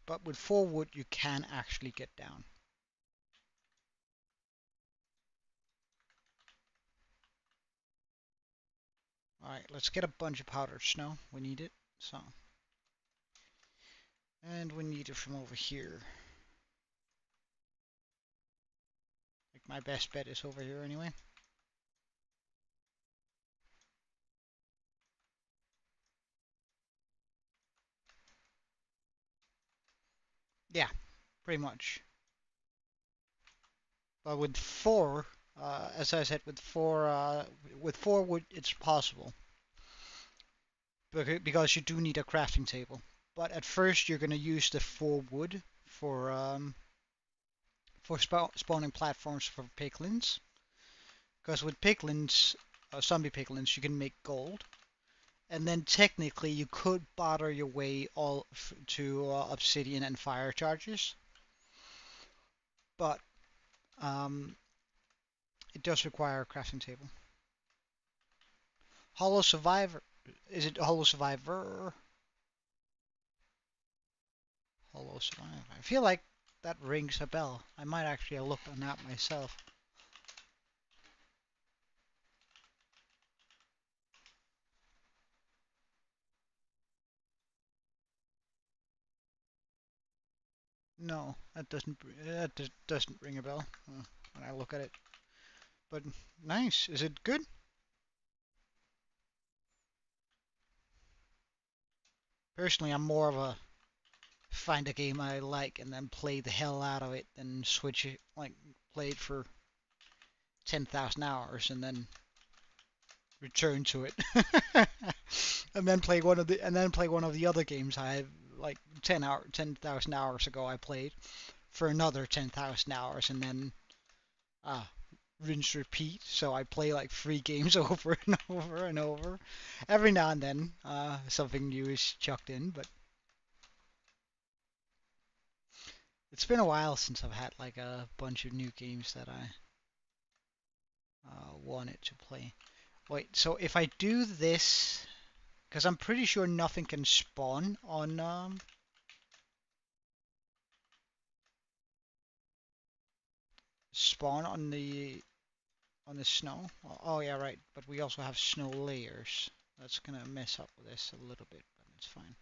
But with 4 wood, you can actually get down. Alright, let's get a bunch of powdered snow. We need it. So, and we need it from over here. Like, my best bet is over here anyway. Yeah, pretty much. But with 4, as I said, with 4 wood, it's possible. Because you do need a crafting table. But at first, you're going to use the 4 wood for spawning platforms for piglins. Because with piglins, zombie piglins, you can make gold. And then technically you could barter your way all to obsidian and fire charges. But it does require a crafting table. Hollow Survivor. Is it Hollow Survivor? Hollow Survivor. I feel like that rings a bell. I might actually look on that myself. No, that doesn't ring a bell when I look at it. But nice. Is it good? Personally, I'm more of a find a game I like and then play the hell out of it, and switch it, like play it for 10,000 hours and then return to it, and then play one of the other games I have like 10,000 hours ago I played for another 10,000 hours, and then uh, rinse repeat. So I play like 3 games over and over and over. Every now and then, something new is chucked in, but it's been a while since I've had like a bunch of new games that I wanted to play. Wait, so if I do this, because I'm pretty sure nothing can spawn on the snow. Oh yeah, right. But we also have snow layers. That's gonna mess up with this a little bit, but it's fine.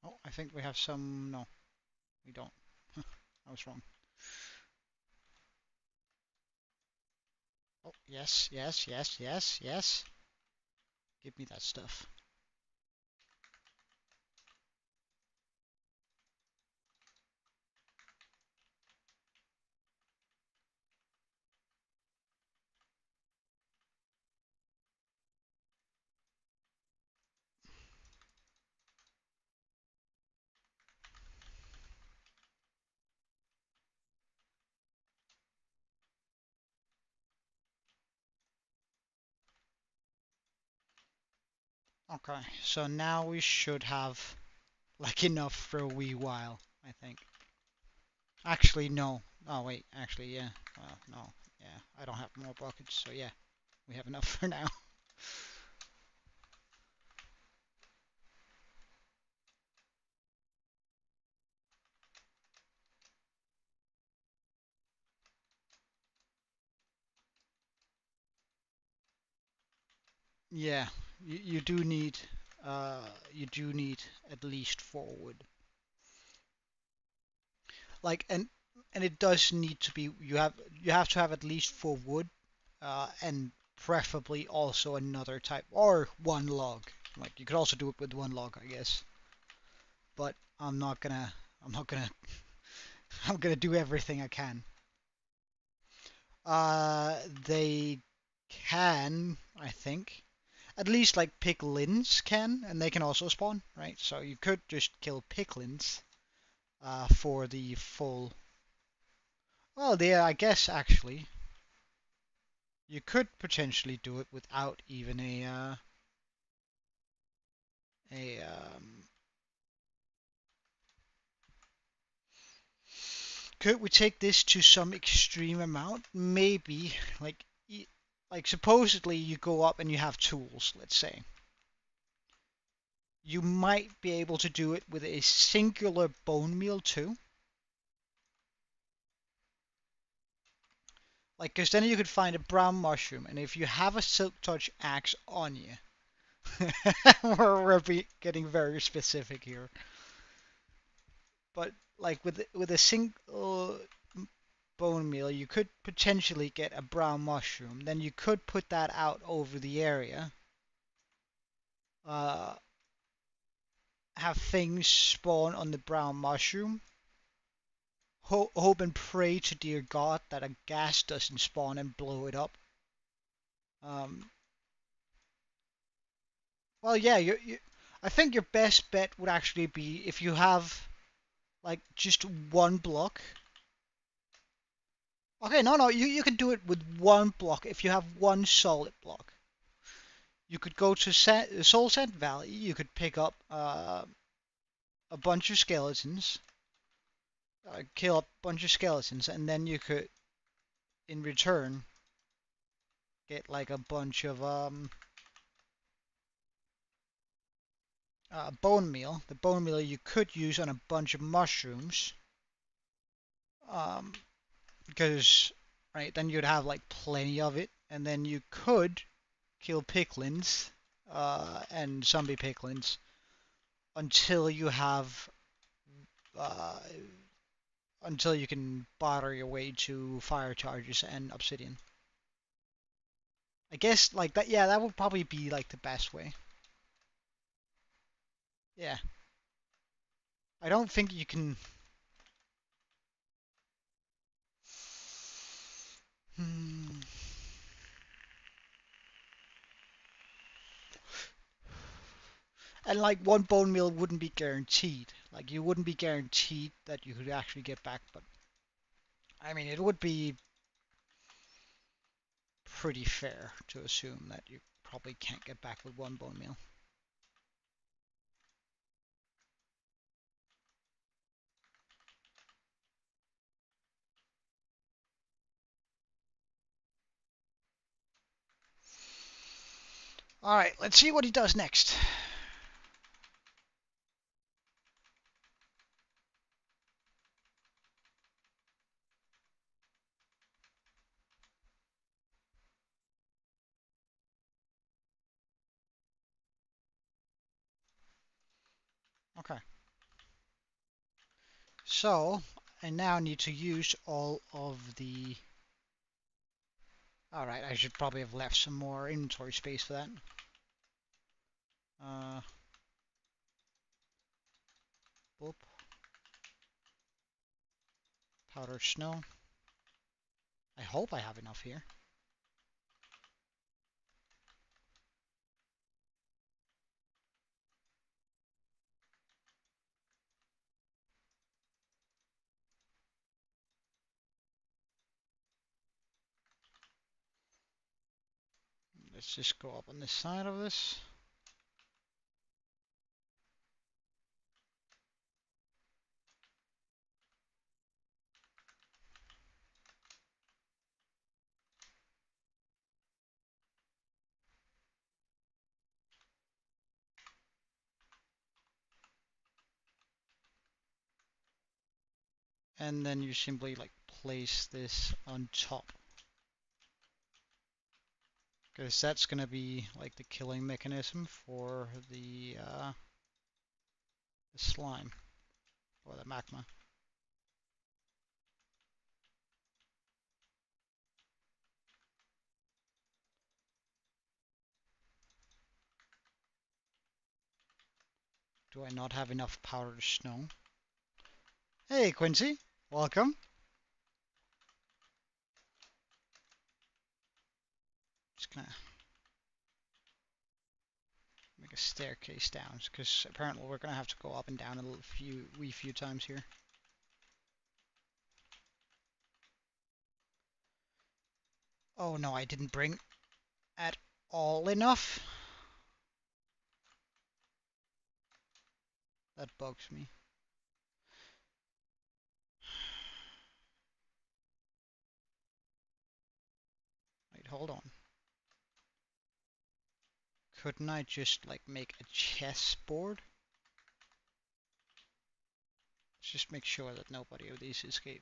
Oh, I think we have some. No, we don't. I was wrong. Oh, yes, yes, yes, yes, yes. Give me that stuff. Okay, so now we should have like enough for a wee while, I think. Actually, no. Oh, wait, actually, yeah. No, yeah. I don't have more buckets, so yeah. We have enough for now. Yeah, you do need at least 4 wood. Like, and it does need to be, you have to have at least 4 wood, and preferably also another type, or 1 log. Like, you could also do it with 1 log, I guess. But I'm not gonna, I'm gonna do everything I can. They can, I think. At least like piglins can, and they can also spawn, right? So you could just kill piglins for the full. Well, yeah, I guess actually you could potentially do it without even a. Could we take this to some extreme amount? Maybe, like, like supposedly you go up and you have tools. Let's say you might be able to do it with a singular bone meal too. Like, because then you could find a brown mushroom, and if you have a silk touch axe on you, we're getting very specific here. But like with a single bone meal, you could potentially get a brown mushroom. Then you could put that out over the area. Uh, have things spawn on the brown mushroom. Hope and pray to dear God that a gas doesn't spawn and blow it up. Um, well, yeah, I think your best bet would actually be if you have like just 1 block. Okay, no, you can do it with 1 block if you have 1 solid block. You could go to Soul Sand Valley. You could pick up a bunch of skeletons, kill a bunch of skeletons, and then you could, in return, get like a bunch of bone meal. The bone meal you could use on a bunch of mushrooms, um, because right then you'd have like plenty of it, and then you could kill picklins and zombie picklins until you have uh, until you can barter your way to fire charges and obsidian. I guess like that. Yeah, that would probably be like the best way. Yeah, I don't think you can. Hmm. And like one bone meal wouldn't be guaranteed. Like you wouldn't be guaranteed that you could actually get back, but I mean it would be pretty fair to assume that you probably can't get back with one bone meal. Alright, let's see what he does next. Okay. So, I now need to use all of the... Alright, I should probably have left some more inventory space for that. Uh, Boop. Powdered snow. I hope I have enough here. Let's just go up on this side of this. And then you simply like place this on top. Because that's gonna be like the killing mechanism for the slime or the magma. Do I not have enough powdered snow? Hey Quincy, welcome. Just gonna make a staircase down because apparently we're gonna have to go up and down a few times here. Oh no, I didn't bring at all enough. That bugs me. Wait, hold on. Couldn't I just like make a chessboard? Let's just make sure that nobody of these escape.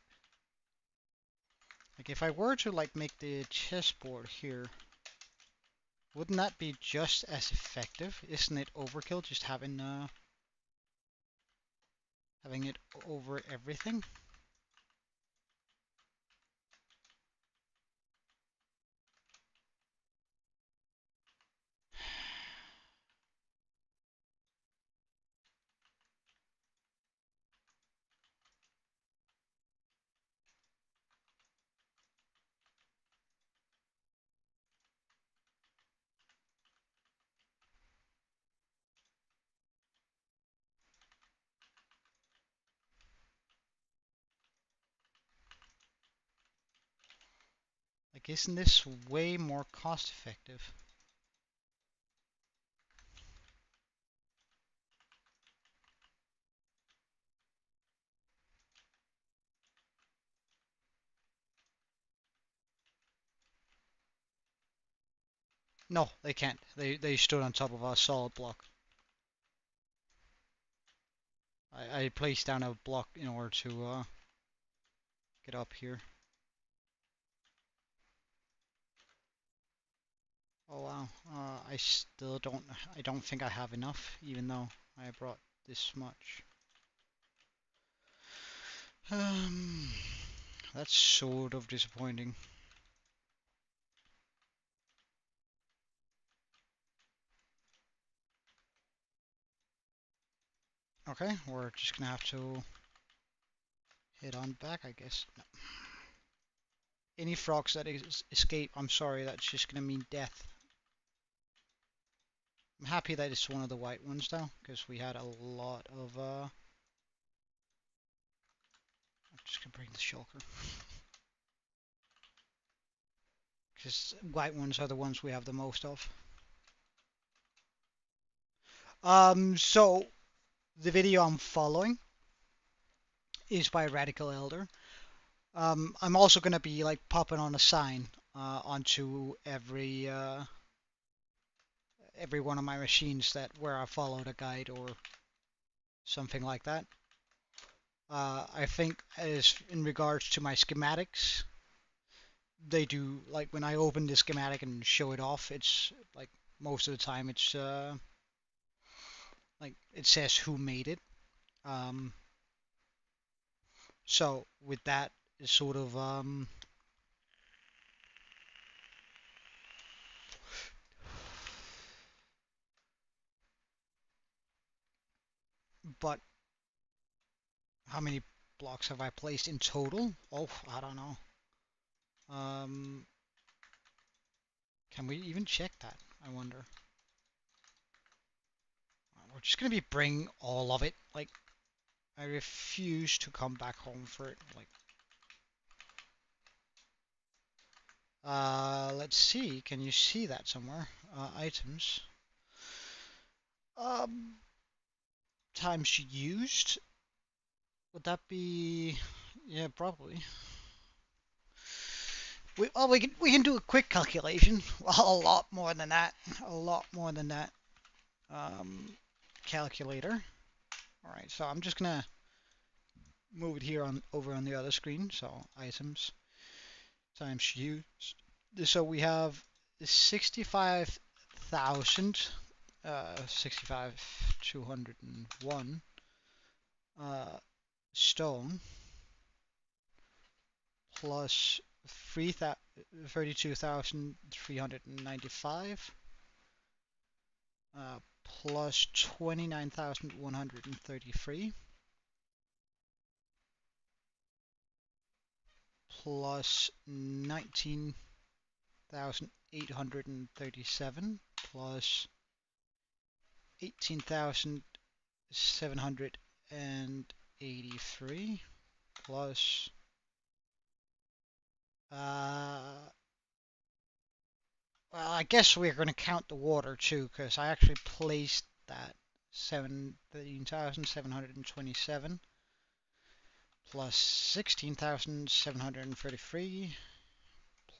Like if I were to like make the chessboard here, wouldn't that be just as effective? Isn't it overkill just having it over everything? Like isn't this way more cost effective? No, they can't. They stood on top of a solid block. I placed down a block in order to get up here. Oh wow, I don't think I have enough, even though I brought this much. Um, that's sort of disappointing. Okay, we're just gonna have to head on back, I guess. No. Any frogs that escape, I'm sorry, that's just gonna mean death. I'm happy that it's one of the white ones though, because we had a lot of I'm just gonna bring the shulker. Because white ones are the ones we have the most of. So the video I'm following is by Radical Elder. I'm also gonna be like popping on a sign onto every one of my machines that where I followed a guide or something like that. I think as in regards to my schematics, they do like when I open the schematic and show it off, it's like most of the time it's like it says who made it. Um, so with that, it's sort of but how many blocks have I placed in total? Oh, I don't know. Um, can we even check that? I wonder. We're just gonna be bringing all of it. Like, I refuse to come back home for it. Like, let's see. Can you see that somewhere? Items. Um, times used. Would that be? Yeah, probably. We can do a quick calculation. Well, a lot more than that. A lot more than that. Calculator. All right, so I'm just gonna move it here on over on the other screen. So items times used. So we have 65,000, 65,201 stone plus 32,395 plus 29,133 plus 19,837 plus 18,783 plus well, I guess we're going to count the water too, because I actually placed that 17,727 plus 16,733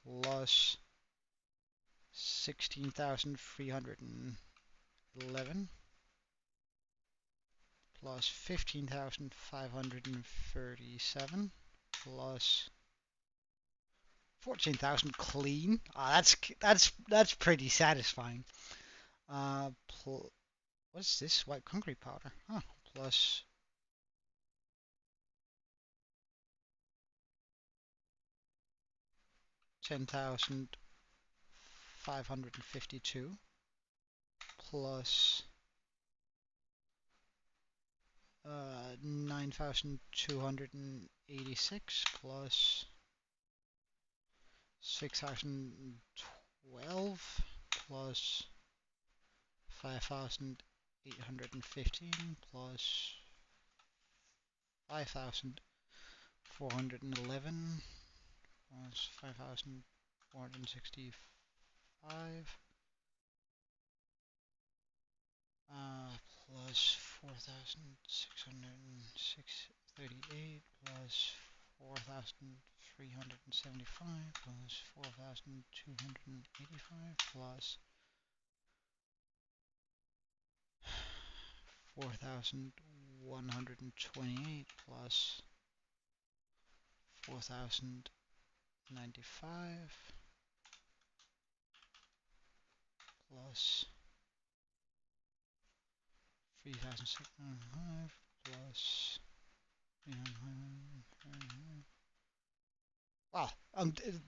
plus 16,311 plus 15,537 plus 14,000 clean. That's pretty satisfying. What's this? White concrete powder. Huh. Plus 10,552 plus 9,286 plus 6,012 plus 5,815 plus 5,411 plus 5,465 plus 4,638 plus 4,375 plus 4,285 plus 4,100 128 plus 4095 plus 3605 plus 300. Wow,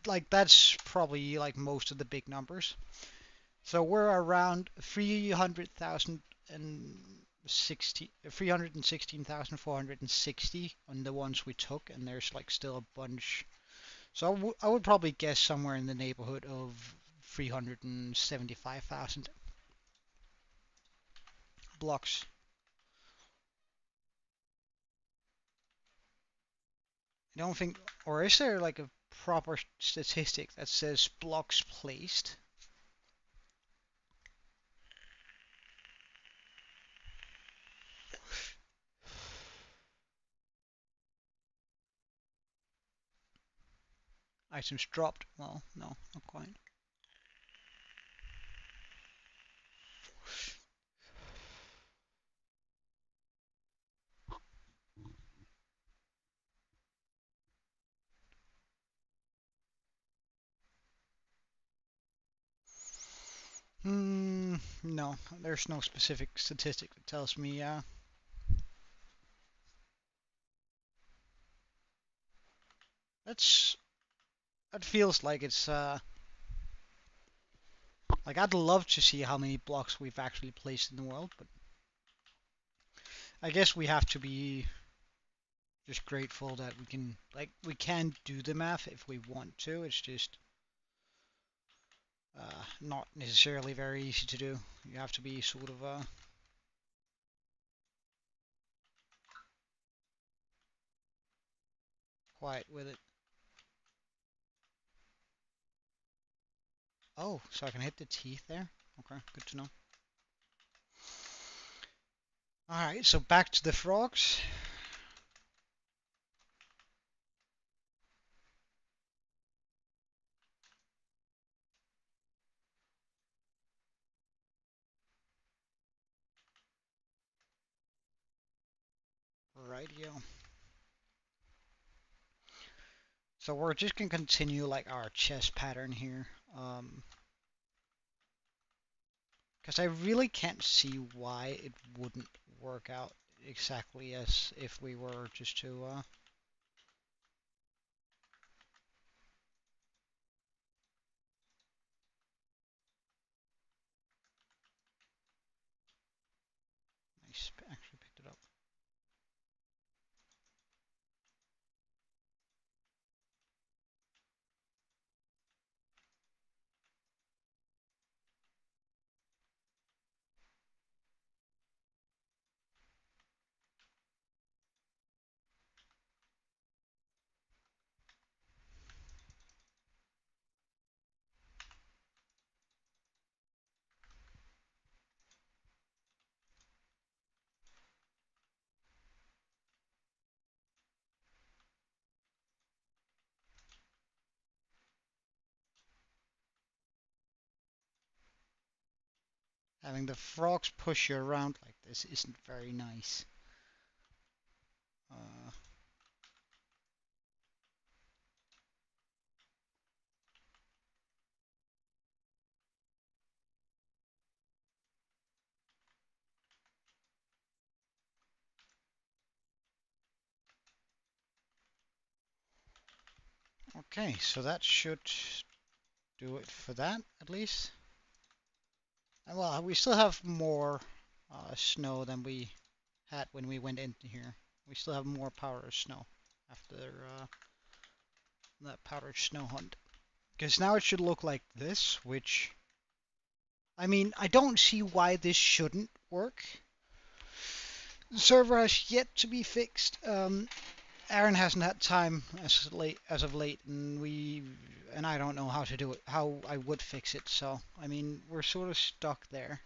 like that's probably like most of the big numbers. So we're around 316,460 on the ones we took, and there's like still a bunch. So I would probably guess somewhere in the neighborhood of 375,000 blocks. I don't think, or is there like a proper statistic that says blocks placed? Items dropped. Well, no, not quite. No, there's no specific statistic that tells me. That's that feels like it's like I'd love to see how many blocks we've actually placed in the world, but I guess we have to be just grateful that we can do the math if we want to. It's just not necessarily very easy to do. You have to be sort of quiet with it. Oh, so I can hit the teeth there? Okay, good to know. Alright, so back to the frogs. Rightio. So we're just gonna continue like our chess pattern here. Because I really can't see why it wouldn't work out exactly as if we were just to I actually picked it up. Having the frogs push you around like this isn't very nice. Uh, okay, so that should do it for that at least. And well, we still have more snow than we had when we went into here. We still have more powdered snow after that powdered snow hunt. Because now it should look like this, which, I mean, I don't see why this shouldn't work. The server has yet to be fixed. Aaron hasn't had time as of late, and I don't know how to do it, how I would fix it. So, I mean, we're sort of stuck there.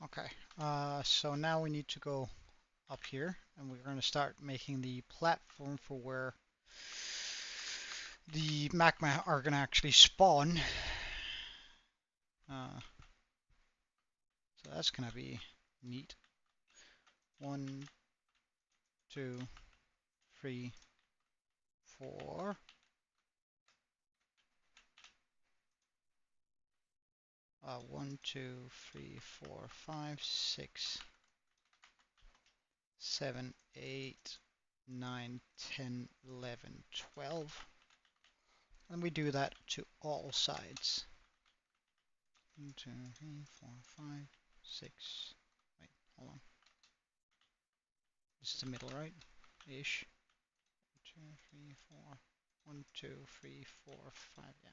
Okay, so now we need to go up here and we're going to start making the platform for where the magma are going to actually spawn. So that's going to be neat. 1, 2, 3, 4. 1, 2, 3, 4, 5, 6, 7, 8, 9, 10, 11, 12. And we do that to all sides. 1, 2, 3, 4, 5, 6. Wait, hold on. This is the middle, right? Ish. 1, 2, 3, 4. 1, 2, 3, 4, 5. Yeah.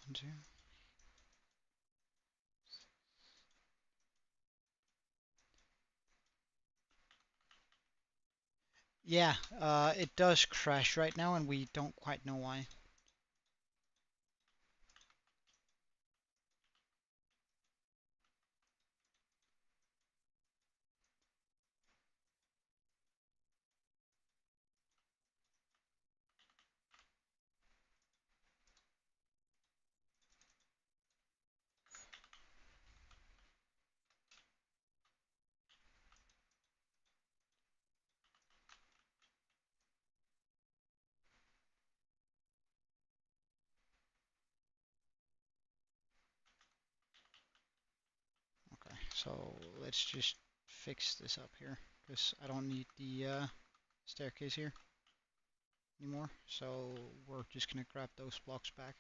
1, 2. Yeah, it does crash right now, and we don't quite know why. Okay, so let's just fix this up here, because I don't need the staircase here anymore. So we're just gonna grab those blocks back.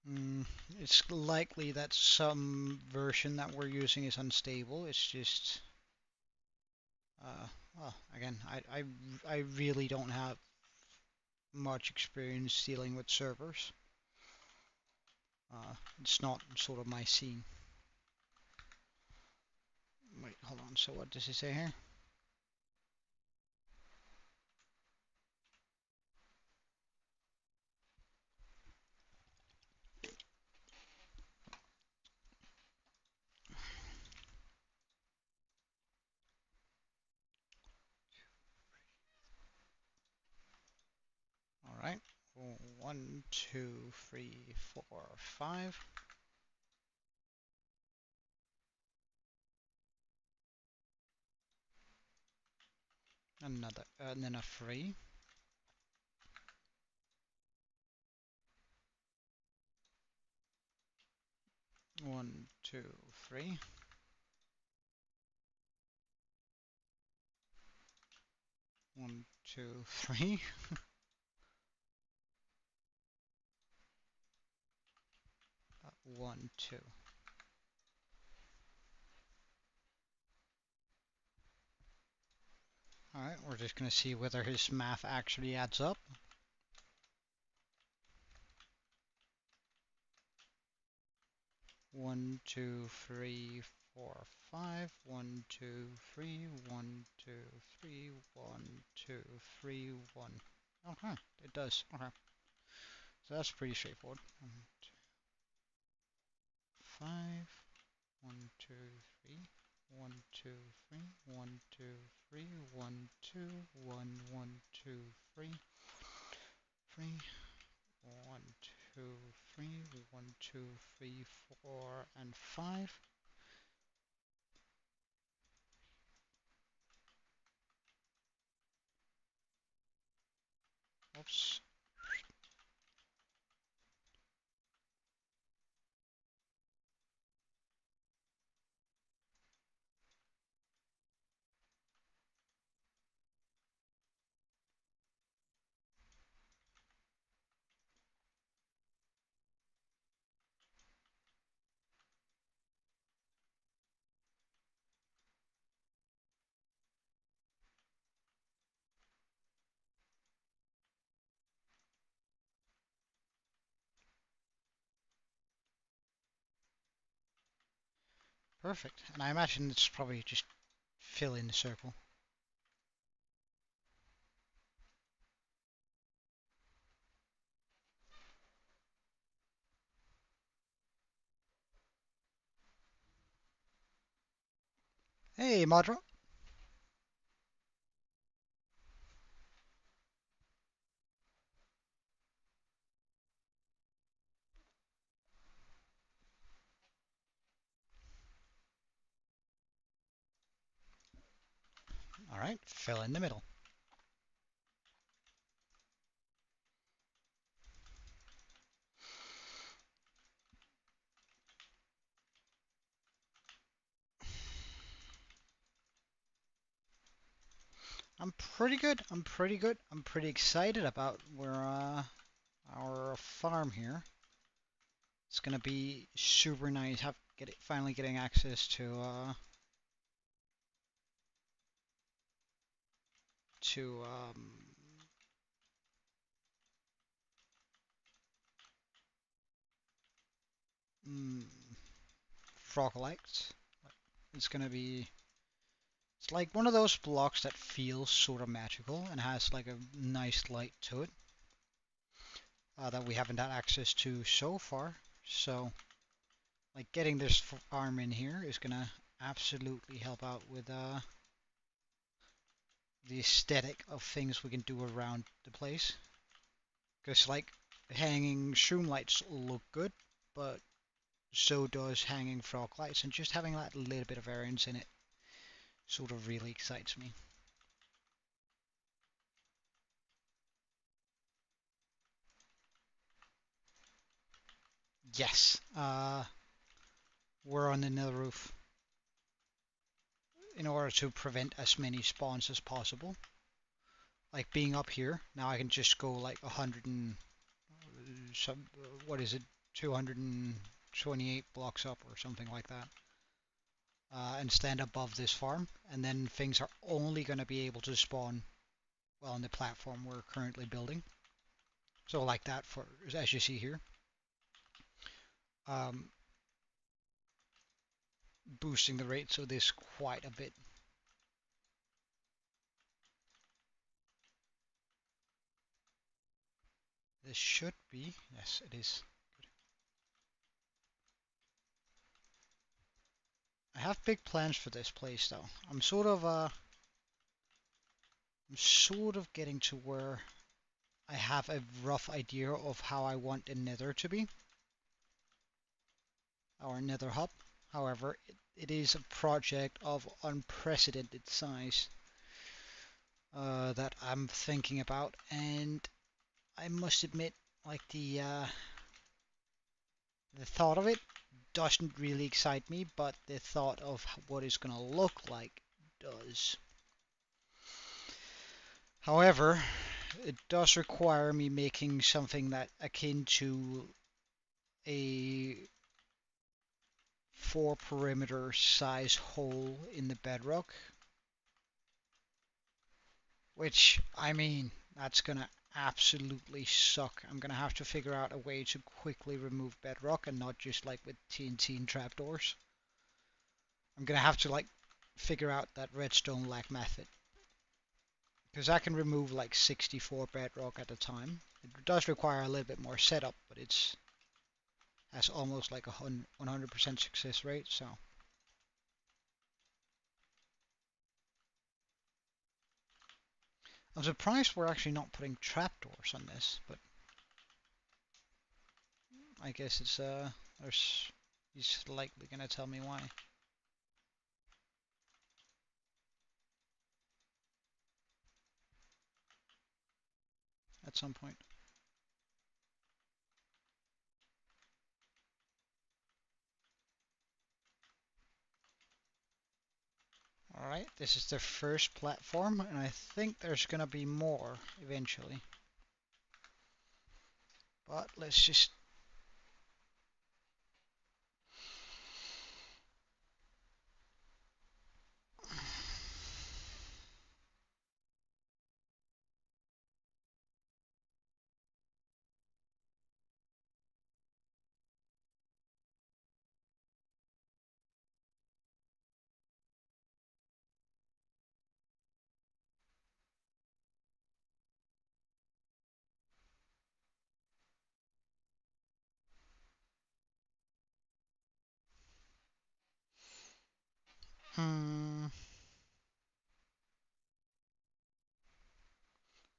Mm, it's likely that some version that we're using is unstable. It's just, well, again, I really don't have much experience dealing with servers. It's not sort of my scene. Wait, hold on. So what does it say here? All right. 1, 2, 3, 4, 5. Another, and then a 3. 1, 2, 3. 1, 2, 3. 1, 2. Alright, we're just going to see whether his math actually adds up. One, two, three, 4, 5. 1, 2, 3. 1, 2, 3. 1, 2, 3. 1. Okay, it does. Okay, so that's pretty straightforward. 1, 2, 5. 1, 2, 3. 1, 2, 3. 1, 2, 3. 1, 2. 1, 1, 2, 3. 3. 1, 2, 3, 1, 2, 3, 4, and 5. Oops. Perfect. And I imagine it's probably just fill in the circle. Hey, Modro. All right, fill in the middle. I'm pretty good. I'm pretty good. I'm pretty excited about where our farm here. It's gonna be super nice. Finally getting access to mm, FROGLIGHTS. It's gonna be. It's like one of those blocks that feels sort of magical and has like a nice light to it that we haven't had access to so far. So, like getting this farm in here is gonna absolutely help out with the aesthetic of things we can do around the place. Because like hanging shroom lights look good, but so does hanging frog lights, and just having that little bit of variance in it sort of really excites me. Yes, we're on another roof in order to prevent as many spawns as possible. Like being up here, now I can just go like 100 and some, what is it, 228 blocks up or something like that, and stand above this farm, and then things are only going to be able to spawn well on the platform we're currently building. So like that, for as you see here, um, boosting the rates of this quite a bit. This should be, yes, it is. Good. I have big plans for this place, though. I'm sort of getting to where I have a rough idea of how I want the Nether to be, our Nether hub. However, it is a project of unprecedented size that I'm thinking about, and I must admit, like the thought of it doesn't really excite me, but the thought of what it's gonna look like does. However, it does require me making something that akin to a 4 perimeter size hole in the bedrock, which, I mean, that's gonna absolutely suck. I'm gonna have to figure out a way to quickly remove bedrock and not just like with TNT and trapdoors. I'm gonna have to like figure out that redstone lag method, because I can remove like 64 bedrock at a time. It does require a little bit more setup, but it's has almost like a 100% success rate. So I'm surprised we're actually not putting trapdoors on this, but I guess it's there's he's likely gonna tell me why at some point. Alright, this is the first platform, and I think there's gonna be more eventually. But let's just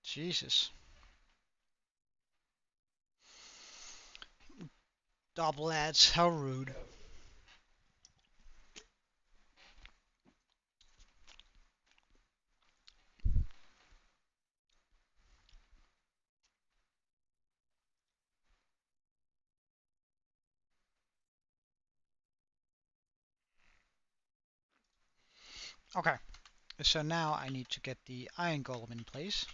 Jesus. Double ads, how rude. Okay, so now I need to get the iron golem in place.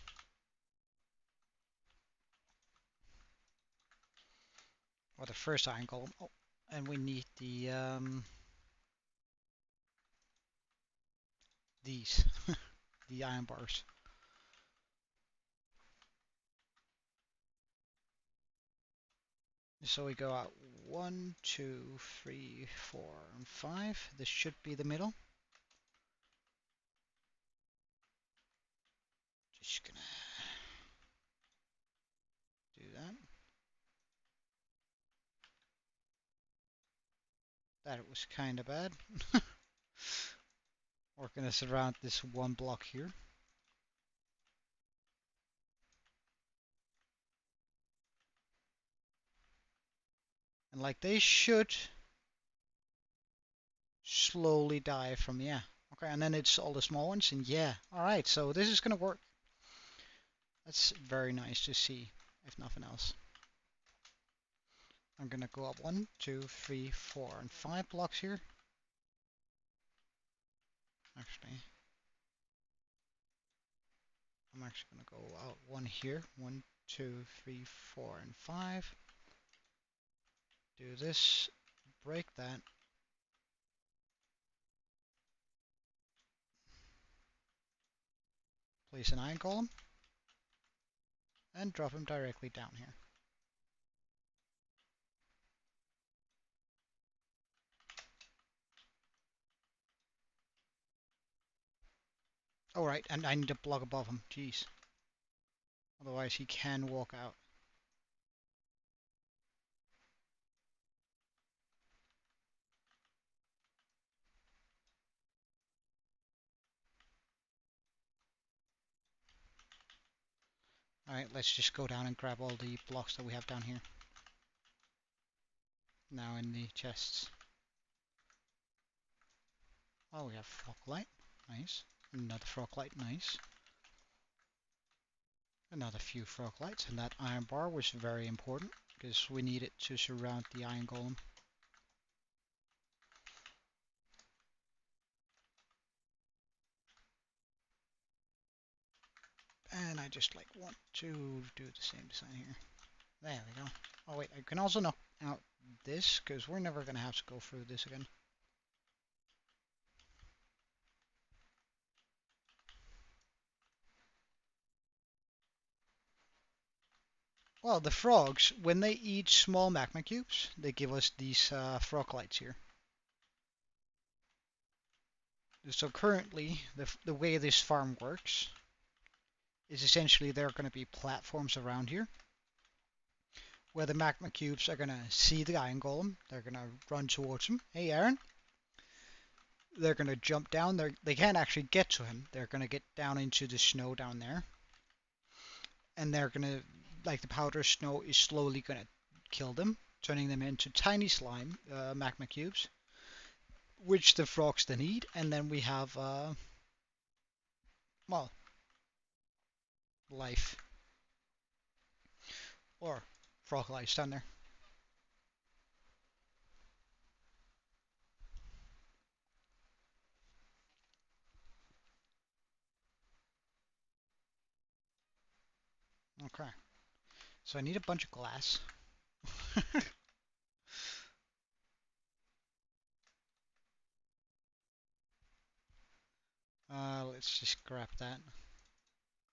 Or the first iron golem. Oh, and we need the these the iron bars. So we go out 1, 2, 3, 4, and 5. This should be the middle. Just gonna do that. That was kind of bad. We're gonna surround this one block here. And like they should slowly die from, yeah. Okay, and then it's all the small ones, and yeah. Alright, so this is gonna work. That's very nice to see, if nothing else. I'm gonna go up 1, 2, 3, 4, and 5 blocks here. Actually, I'm actually gonna go out 1 here. 1, 2, 3, 4, and 5. Do this, break that. Place an iron golem, and drop him directly down here. Alright, and I need a block above him. Jeez. Otherwise he can walk out. Alright, let's just go down and grab all the blocks that we have down here. Now in the chests. Oh, we have froglight. Nice. Another froglight. Nice. Another few froglights. And that iron bar was very important, because we need it to surround the iron golem. And I just like want to do the same design here. There we go. Oh wait, I can also knock out this, because we're never going to have to go through this again. Well, the frogs, when they eat small magma cubes, they give us these froglights here. So currently, the way this farm works is essentially there are going to be platforms around here where the magma cubes are going to see the iron golem. They're going to run towards him. Hey, Aaron. They're going to jump down. They can't actually get to him. They're going to get down into the snow down there. And they're going to, like the powder snow is slowly going to kill them, turning them into tiny slime magma cubes, which the frogs then eat. And then we have, well, life. Or frog life down there. Okay. So I need a bunch of glass. Let's just grab that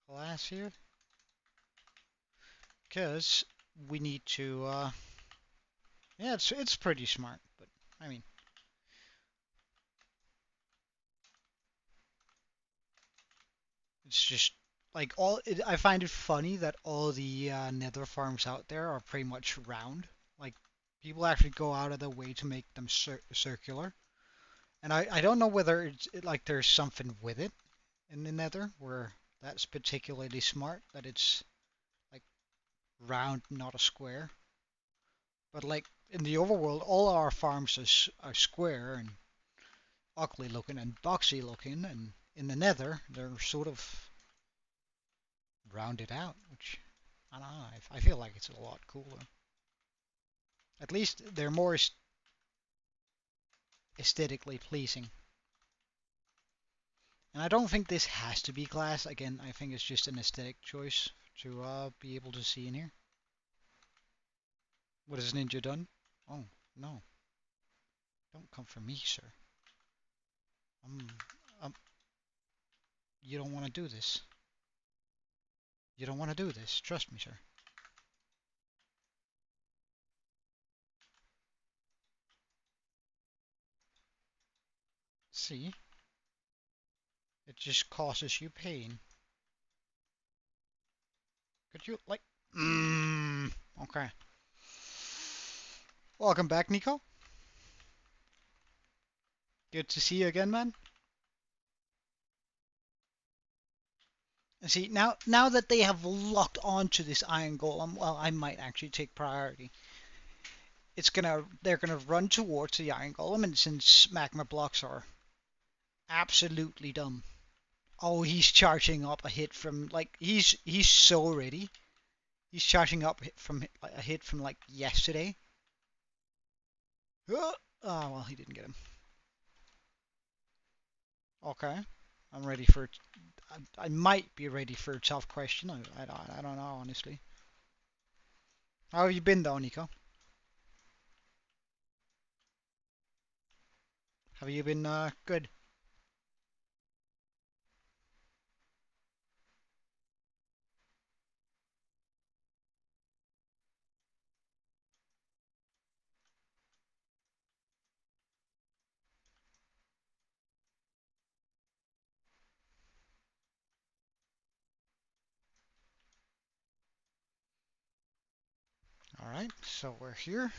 glass here. Because we need to, yeah, it's pretty smart, but, I mean. It's just, like, I find it funny that all the nether farms out there are pretty much round. Like, people actually go out of their way to make them circular. And I don't know whether it's like there's something with it in the Nether where that's particularly smart that it's like round, not a square. But like in the overworld, all our farms are square and ugly looking and boxy looking, and in the Nether they're sort of rounded out, which I don't know. I feel like it's a lot cooler. At least they're more aesthetically pleasing. And I don't think this has to be glass. Again, I think it's just an aesthetic choice to be able to see in here. What has Ninja done? Oh, no. Don't come for me, sir. Um, um, you don't want to do this. You don't want to do this. Trust me, sir. See? It just causes you pain. Could you, like... Okay. Welcome back, Nico. Good to see you again, man. And see, now that they have locked onto this iron golem, well, I might actually take priority. They're gonna run towards the iron golem, and since magma blocks are absolutely dumb. Oh, he's charging up a hit from like he's so ready. He's charging up from a hit from like yesterday. Oh well, he didn't get him. Okay, I'm ready for. I might be ready for a tough question. I don't know honestly. How have you been though, Nico? Have you been good? All right, so we're here.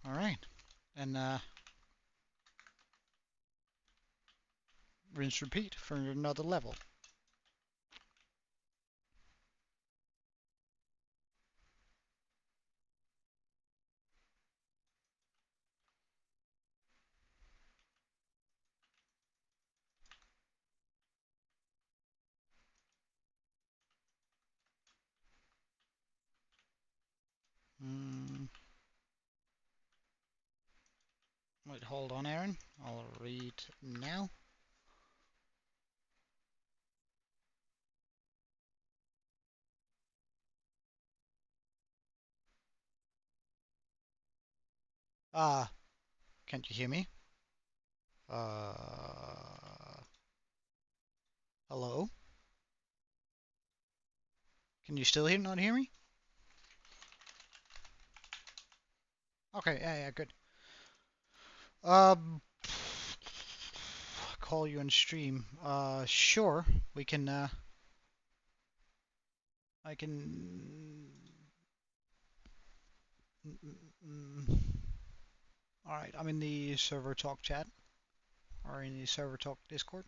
All right, and rinse repeat for another level. Mm, wait, hold on, Aaron. I'll read now. Can't you hear me? Hello? Can you still not hear me? Okay, yeah, good. Call you on stream. Sure. We can, I can... Alright, I'm in the server talk chat. Or in the server talk Discord.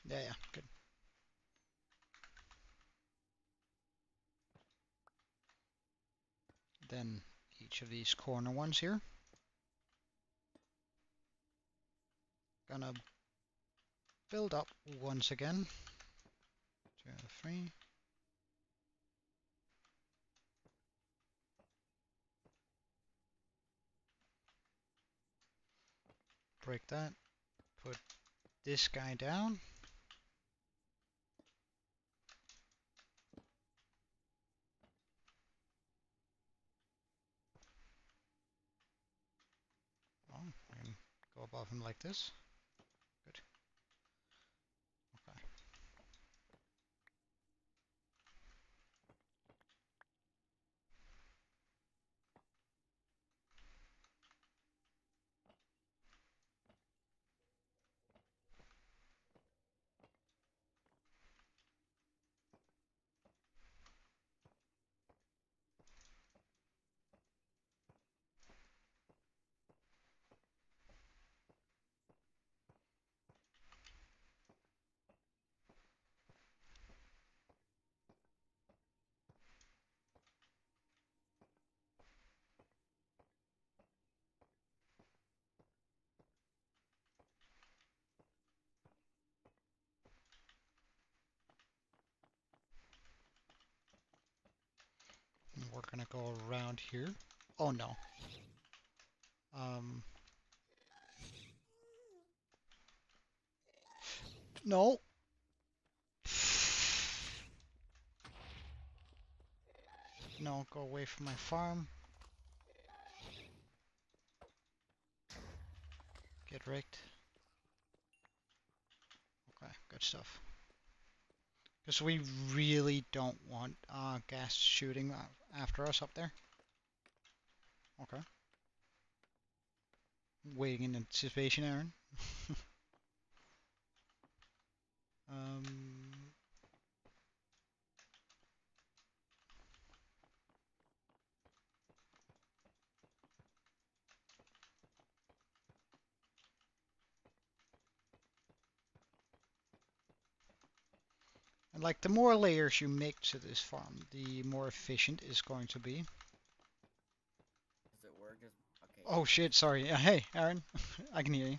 Yeah, good. Then each of these corner ones here. Gonna build up once again. 2, 3. Break that. Put this guy down. Oh, I can go above him like this. Good. Okay. And we're gonna go around here. Oh no. No. No, go away from my farm. Get wrecked. Okay, good stuff. Because we really don't want gas shooting after us up there. Okay. Waiting in anticipation, Aaron. um, and like the more layers you make to this farm, the more efficient it's going to be. Does it work? Okay. Oh shit, sorry. Hey, Aaron. I can hear you.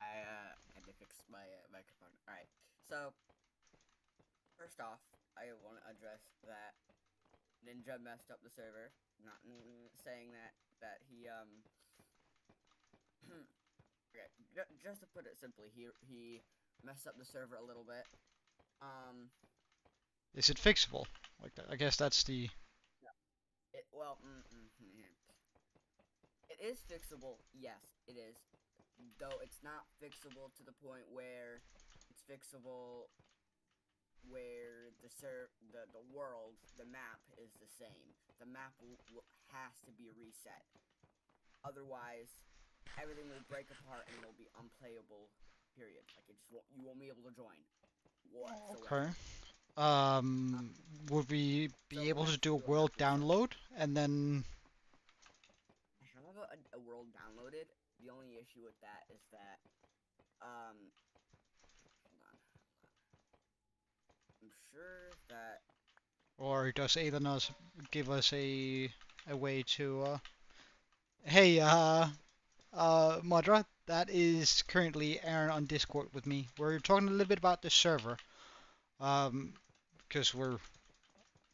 I had to fix my microphone. Alright, so, first off, I want to address that Ninja messed up the server. Not saying that he, okay, just to put it simply, he messed up the server a little bit. Is it fixable? Like, I guess that's the... Well, it is fixable, yes, it is. Though it's not fixable to the point where it's fixable where the world, the map is the same. The map has to be reset. Otherwise, everything will break apart and it'll be unplayable. Period. Like you won't be able to join whatsoever. Okay. Would we be able to do a world download and then... I have a world downloaded. The only issue with that is that, hold on. I'm sure that... Or does Aethernos give us a way to... Hey, Modra, that is currently Aaron on Discord with me. We're talking a little bit about the server. Because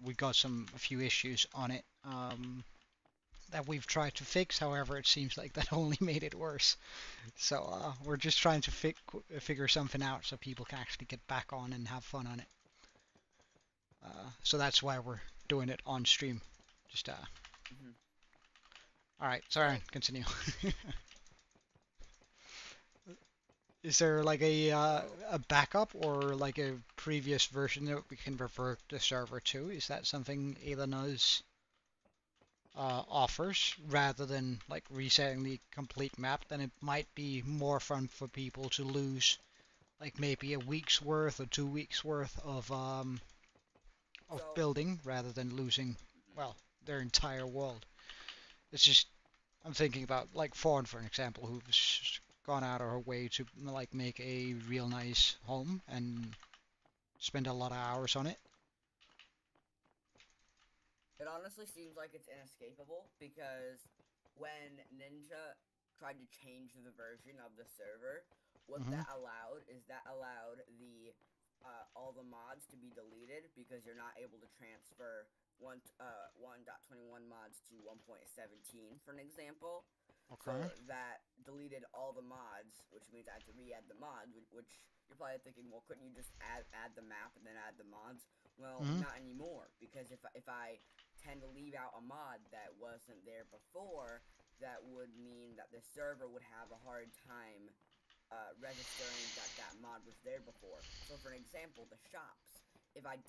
we got a few issues on it. That we've tried to fix. However, it seems like that only made it worse. So we're just trying to figure something out so people can actually get back on and have fun on it. So that's why we're doing it on stream. Just All right, sorry, continue. Is there like a backup or like a previous version that we can revert the server to? Is that something Elena's offers rather than like resetting the complete map? Then it might be more fun for people to lose like maybe a week's worth or 2 weeks worth of building rather than losing, well, their entire world. It's just I'm thinking about like Fawn for an example, who's gone out of her way to like make a real nice home and spend a lot of hours on it. It honestly seems like it's inescapable because when Ninja tried to change the version of the server, what Hmm. that allowed is that allowed the all the mods to be deleted because you're not able to transfer 1.21 mods to 1.17 for an example. So Okay. that deleted all the mods, which means I had to re-add the mods, which you're probably thinking, well, couldn't you just add the map and then add the mods? Well, Hmm. not anymore because if I tend to leave out a mod that wasn't there before, that would mean that the server would have a hard time registering that that mod was there before. So, for an example, the shops. If I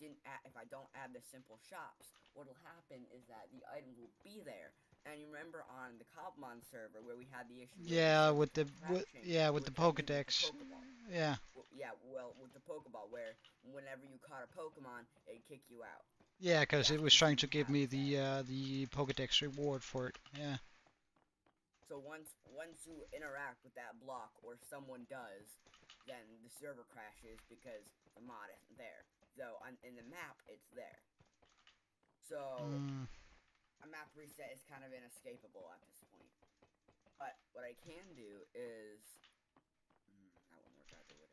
don't add the simple shops, what'll happen is that the items will be there. And you remember on the Cobblemon server where we had the issue where the Yeah, server with the kept crashing, with the kept leaving with the Pokedex. Pokeball. Yeah. Well, yeah, well, with the Pokeball, where whenever you caught a Pokemon, it'd kick you out. Yeah, because it That's was the trying reason to we give have me this added. the Pokedex reward for it. Yeah. So once you interact with that block or someone does, then the server crashes because the mod isn't there. So in the map, it's there. So Mm. a map reset is kind of inescapable at this point. But what I can do is that won't work out, would it?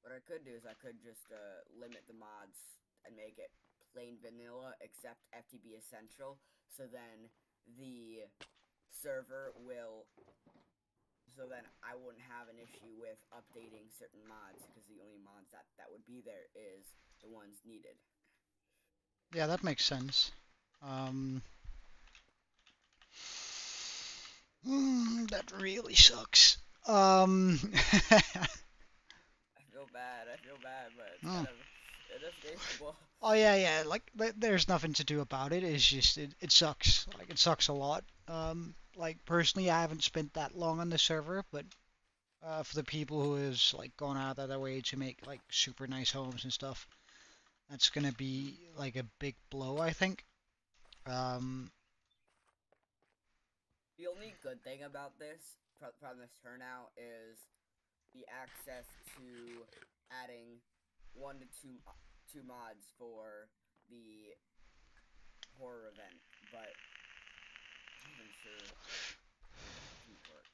What I could do is I could just limit the mods and make it plain vanilla except FTB Essential. So then the server will so then I wouldn't have an issue with updating certain mods because the only mods that would be there is the ones needed. Yeah, that makes sense. Um. That really sucks. Um. I feel bad, but it's Hmm. kind of inescapable. Oh yeah, yeah. Like there's nothing to do about it. It's just it sucks. Like it sucks a lot. Like personally, I haven't spent that long on the server, but for the people who is like gone out of their way to make like super nice homes and stuff, that's gonna Mm. be like a big blow, I think. Um. The only good thing about this from this turnout is the access to adding one to two mods for the horror event, but I'm not even sure how that can work.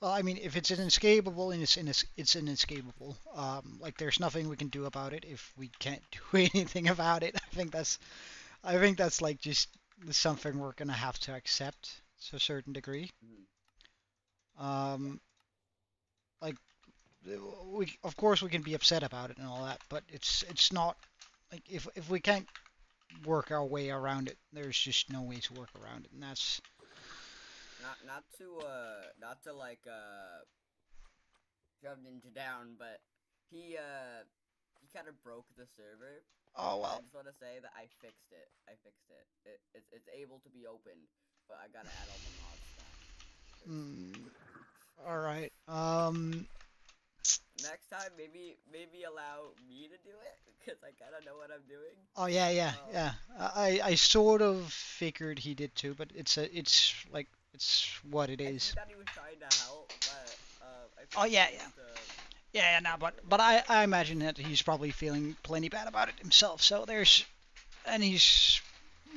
Well, I mean, if it's Let's see. inescapable and it's inescapable. Like there's nothing we can do about it if we can't do anything about it. I think that's like just something we're gonna have to accept to a certain degree. Mm-hmm. Yeah. Um, like we of course we can be upset about it and all that, but it's not like if we can't work our way around it, there's just no way to work around it, and that's Not to like shove Ninja down, but he kind of broke the server. oh And I well. just want to say that I fixed it. It's able to be opened, but I gotta add all the mods back. Cause Mm, all right. next time, maybe allow me to do it, cause I kind of know what I'm doing. Oh yeah, yeah, Um, yeah. I sort of figured he did too, but it's like it's what it I see is. that he was trying to help, but I Oh think he yeah, needs yeah, to yeah, yeah. No, fix it a but little bit. I imagine that he's probably feeling plenty bad about it himself. So there's and he's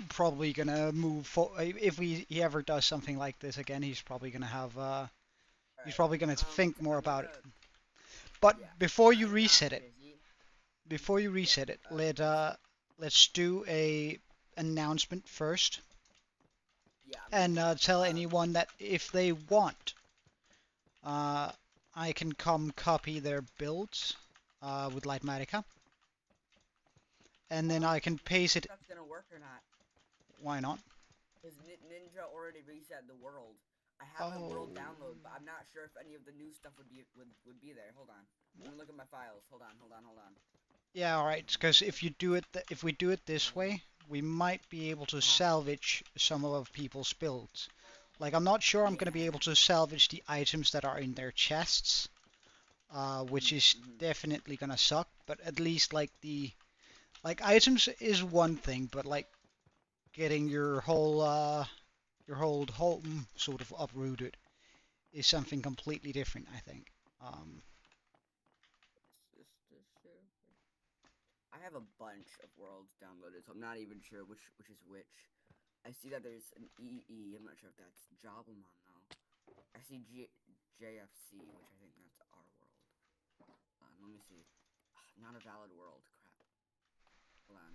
probably gonna move for if he ever does something like this again. He's probably gonna have All he's right. probably gonna think more I'm about it. gonna But yeah. before you I'm not reset it, busy. Yeah. Go ahead. let's do a announcement first Yeah, I'm and doing that. tell anyone that if they want, uh, I can come copy their builds with Lightmatica, and then I I can don't know paste if it. that's gonna work or not. Why not? Because Ninja already reset the world. I have a Oh, world download, but I'm not sure if any of the new stuff would be there. Hold on. Let me look at my files. Hold on. yeah, all right. Because if you do it, if we do it this Um, way, we might be able to uh-huh. salvage some of people's builds. Like I'm not sure I'm Yeah. gonna be able to salvage the items that are in their chests, which Mhm. is Mhm. definitely gonna suck. But at least like the like items is one thing, but like getting your whole home sort of uprooted is something completely different, I think. Um, Is this show? have a bunch of worlds downloaded, so I'm not even sure which is which. I see that there's an EE. I'm not sure if that's Cobblemon though. I see JFC, which I think that's our world. Let me see. Not a valid world. Crap. Hold on.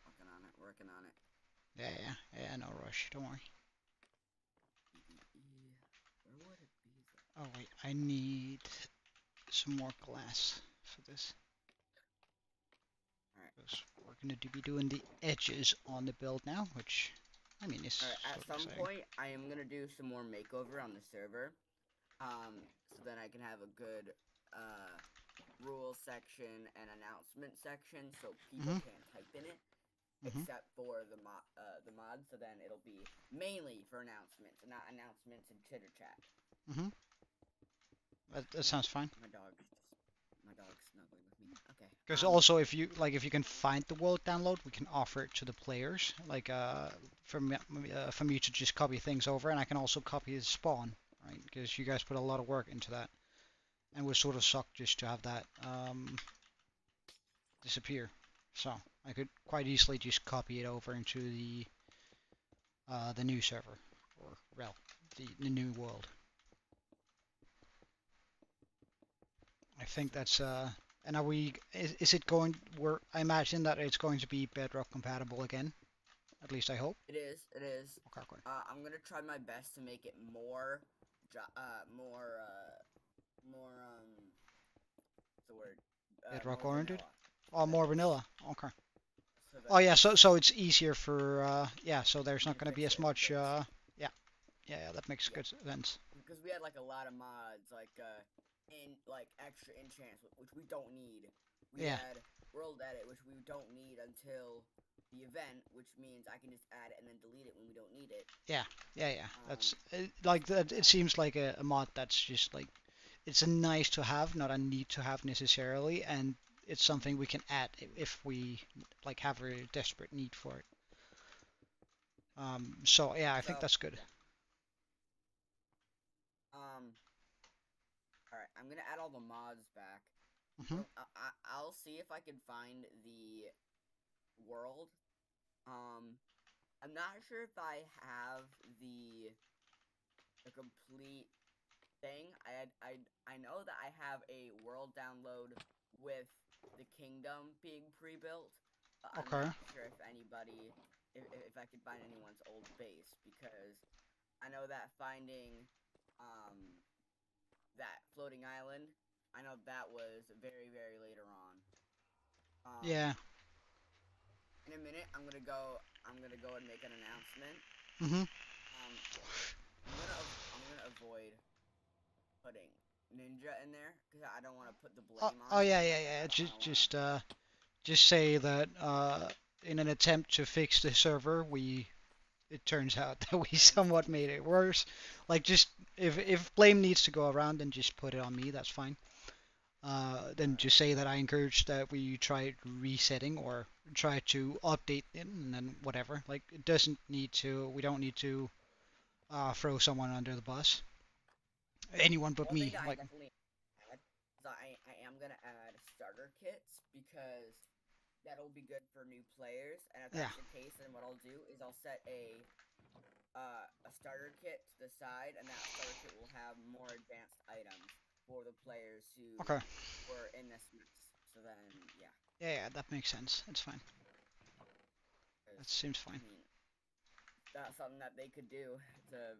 Working on it. Working on it. Yeah. No rush. Don't worry. EE. Where would it be? Oh wait, I need some more glass for this. Alright. Because we're going to be doing the edges on the build now, which, I mean, is Alright, at some exciting. point, I am going to do some more makeover on the server. So then I can have a good, rules section and announcement section so people can't type in it. Except for the mod, so then it'll be mainly for announcements, and not announcements and chitter chat. That sounds fine. My dog's snuggling with me. Okay. Because also, if you can find the world download, we can offer it to the players. Like for me to just copy things over, and I can also copy the spawn, right? Because you guys put a lot of work into that, and would sort of suck just to have that disappear. So I could quite easily just copy it over into the new server, or well, the new world. I think that's and are we? Is it going? I imagine that it's going to be Bedrock compatible again. At least I hope. It is. It is. Okay, okay. I'm gonna try my best to make it more, what's the word? Bedrock More oriented. vanilla. Oh, more vanilla. Okay. So Oh yeah, so it's easier for yeah. So there's not going to be as much. Yeah. That makes good sense. Because we had like a lot of mods, like extra enchants, which we don't need. We had world edit, which we don't need until the event, which means I can just add it and then delete it when we don't need it. Yeah. That's like that. It seems like a mod that's just like it's a nice to have, not a need to have necessarily, and it's something we can add if we like have a desperate need for it. So yeah, I think that's good. Yeah. Alright, I'm gonna add all the mods back. I'll see if I can find the world. I'm not sure if I have the complete thing. I know that I have a world download with the kingdom being pre-built. I'm not sure if anybody, if I could find anyone's old base, because I know that finding that floating island, I know that was very, very later on. Yeah. In a minute, I'm gonna go and make an announcement. I'm gonna avoid putting ninja in there because I don't want to put the blame on. Oh yeah. Just say that in an attempt to fix the server, it turns out that we somewhat made it worse. Like just if blame needs to go around, then just put it on me. That's fine. Then just say that I encourage that we try resetting or try to update it and then whatever. Like it doesn't need to. We don't need to throw someone under the bus. Anyone but me. One thing that Like I definitely add is I am gonna add starter kits because that'll be good for new players. And if that's the case, then what I'll do is I'll set a starter kit to the side, and that starter kit will have more advanced items for the players who were in this mess. So then, yeah. Yeah, that makes sense. It's fine. That seems fine. I mean, that's something that they could do to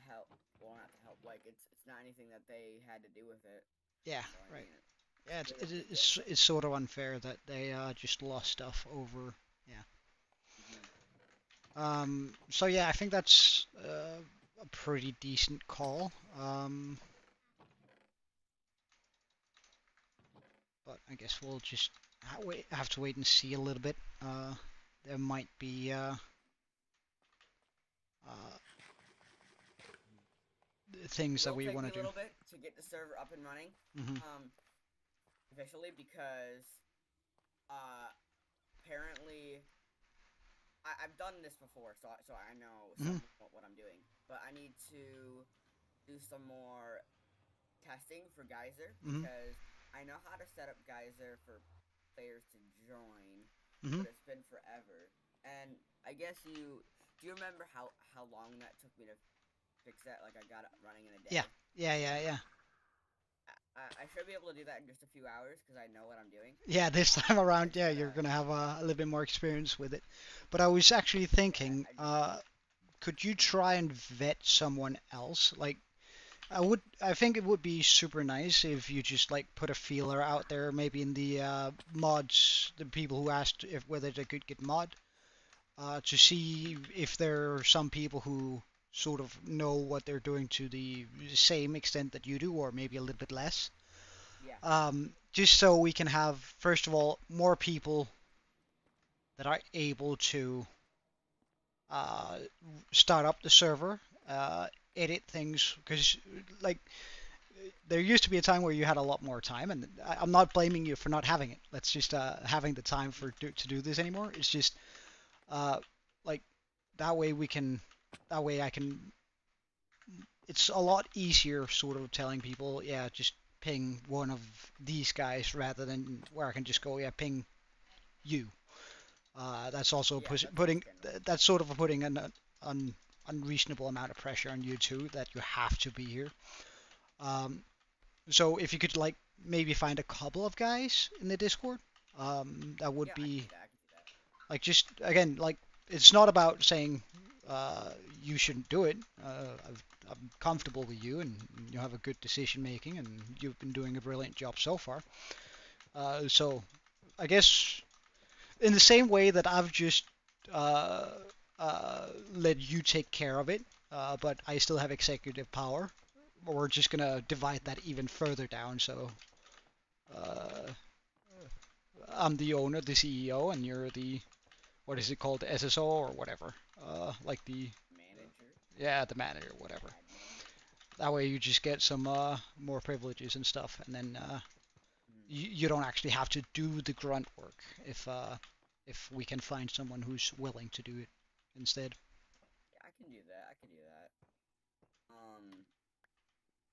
help. Well, not to help. Like it's not anything that they had to do with it. Yeah, so, right. Mean, It's sort of unfair that they just lost stuff over. Yeah. So yeah, I think that's a pretty decent call. But I guess we'll just have to wait and see a little bit. There might be things that we want to do. It will take me a little bit to get the server up and running. Officially, because apparently I've done this before, so I know what I'm doing. But I need to do some more testing for Geyser because I know how to set up Geyser for players to join, Hmm. but it's been forever. And I guess do you remember how long that took me to fix that? Like I got it running in a Yeah, day. yeah, yeah, yeah. I should be able to do that in just a few hours because I know what I'm doing. Yeah, this time I around, just yeah, gotta. you're gonna have a little bit more experience with it. But I was actually thinking, Yeah, I just. could you try and vet someone else? Like, I think it would be super nice if you just like put a feeler out there, maybe in the mods, the people who asked if whether they could get mod, to see if there are some people who sort of know what they're doing to the same extent that you do, or maybe a little bit less. Yeah, Just so we can have, first of all, more people that are able to uh, start up the server, edit things, because like there used to be a time where you had a lot more time, and I'm not blaming you for not having it. That's just having the time to do this anymore. It's just uh, like that way we can, that way I can. It's a lot easier, sort of telling people, yeah, just ping one of these guys rather than where I can just go, yeah, ping you. That's also yeah, that's putting understandable. that's sort of putting an unreasonable amount of pressure on you too, that you have to be here. Um, so if you could like maybe find a couple of guys in the Discord, that would Yeah, I can be do that. I can do that. like just again like it's not about saying you shouldn't do it. I'm comfortable with you, and you have a good decision making, and you've been doing a brilliant job so far. So I guess in the same way that I've just uh, let you take care of it, but I still have executive power. We're just gonna divide that even further down. So uh, I'm the owner, the CEO, and you're the what is it called, the SSO or whatever. Like the Manager, yeah, the manager, whatever. admin. That way you just get some more privileges and stuff, and then Mm. you don't actually have to do the grunt work if we can find someone who's willing to do it instead. Yeah, I can do that. I can do that.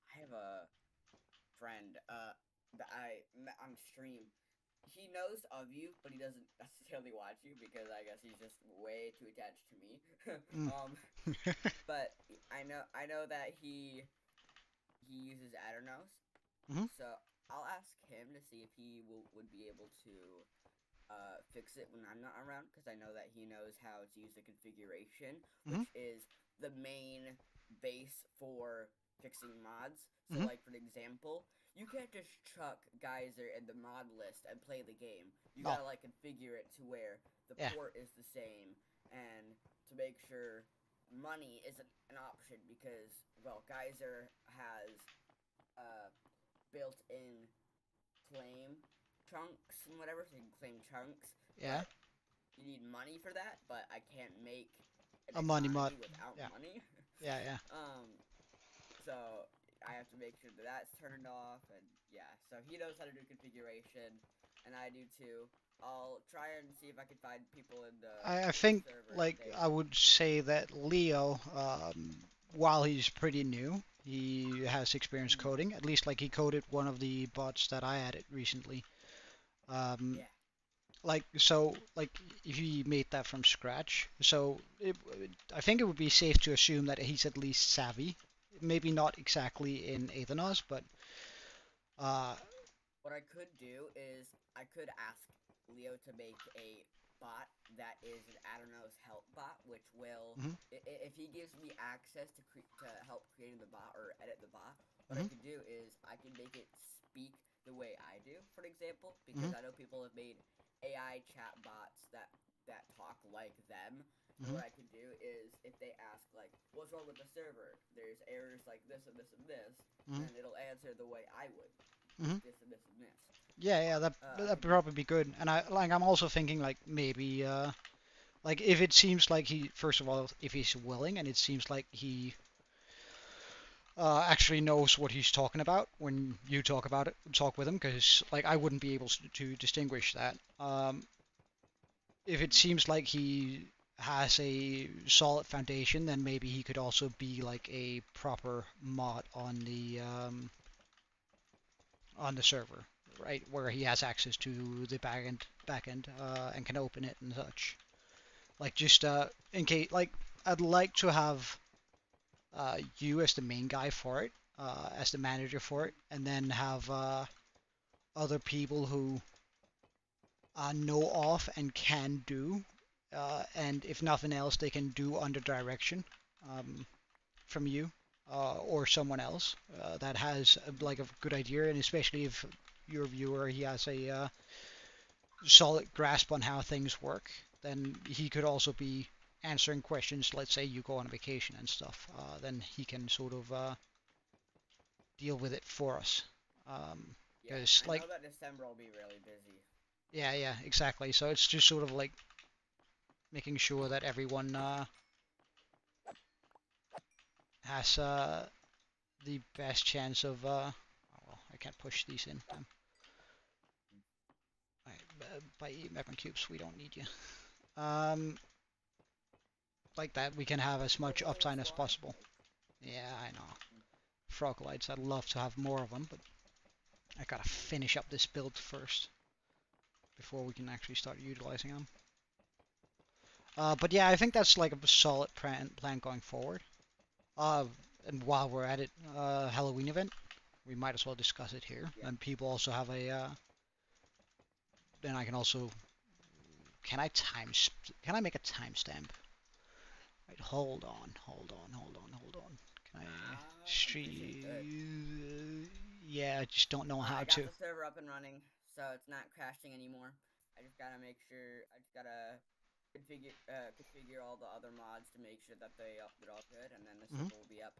I have a friend that I met on stream. He knows of you, but he doesn't necessarily watch you because I guess he's just way too attached to me. Mm. um, but I know that he uses Aternos, Hmm. so I'll ask him to see if he would be able to fix it when I'm not around because I know that he knows how to use the configuration, Hmm. which is the main base for fixing mods. So, Hmm. like for example, you can't just chuck Geyser in the mod list and play the game. You Oh, gotta like configure it to where the yeah. port is the same and to make sure money isn't an option because well, Geyser has uh, built-in claim chunks and whatever, so you can claim chunks, Yeah. but you need money for that, but I can't make an A money mod. economy without Yeah. money. Yeah. Yeah. So I have to make sure that that's turned off, and yeah, so he knows how to do configuration, and I do too. I'll try and see if I can find people in I the think server if like they. I would say that Leo, while he's pretty new, he has experience Mm, coding. At least like he coded one of the bots that I added recently. Um, yeah. like so like if he made that from scratch, so I think it would be safe to assume that he's at least savvy. Maybe not exactly in Athenos, but uh, What I could do is I could ask Leo to make a bot that is an Aternos help bot, which will, mhm, if he gives me access to help creating the bot or edit the bot, what I mhm, could do is I can make it speak the way I do, for example, because mhm, I know people have made AI chat bots that talk like them. And mhm, what I could do is if they ask like, "What's wrong with the server?" There's errors like this and this and this, mhm, and it'll answer the way I would mhm. this and this and this. Yeah, yeah, that I that'd could do probably that. be good. And I'm also thinking like maybe like if it seems like he, first of all, if he's willing, and it seems like he actually knows what he's talking about when you talk about it, talk with him, because like I wouldn't be able to distinguish that. If it Mm. seems like he has a solid foundation, then maybe he could also be like a proper mod on the server. right, where he has access to the backend and can open it and such. Like just in case, like I'd like to have you as the main guy for it, as the manager for it, and then have other people who know of and can do, and if nothing else, they can do under direction from you or someone else that has like a good idea, and especially if your viewer he has a solid grasp on how things work, then he could also be answering questions. Let's say you go on a vacation and stuff, then he can sort of deal with it for us. Yeah, Because I like, know that December will be really busy. yeah, exactly. So it's just sort of like making sure that everyone has the best chance of. Oh, well, I can't push these in. Damn. Alright, by Mega Cubes, we don't need you. Um, like that, we can have as much uptime as possible. Yeah, I know. FROGLIGHTS, I'd love to have more of them, but I gotta finish up this build first before we can actually start utilizing them. But yeah, I think that's like a solid plan going forward. Uh, and while we're at it, Halloween event, we might as well discuss it here. Yeah. And people also have a. Then I can also. Can I make a timestamp? Right, hold on. Can I Appreciate that. Yeah, I just don't know how I got to. the server up and running, so it's not crashing anymore. I just gotta make sure. I just gotta configure all the other mods to make sure that they're all good, and then the Mhm. server will be up.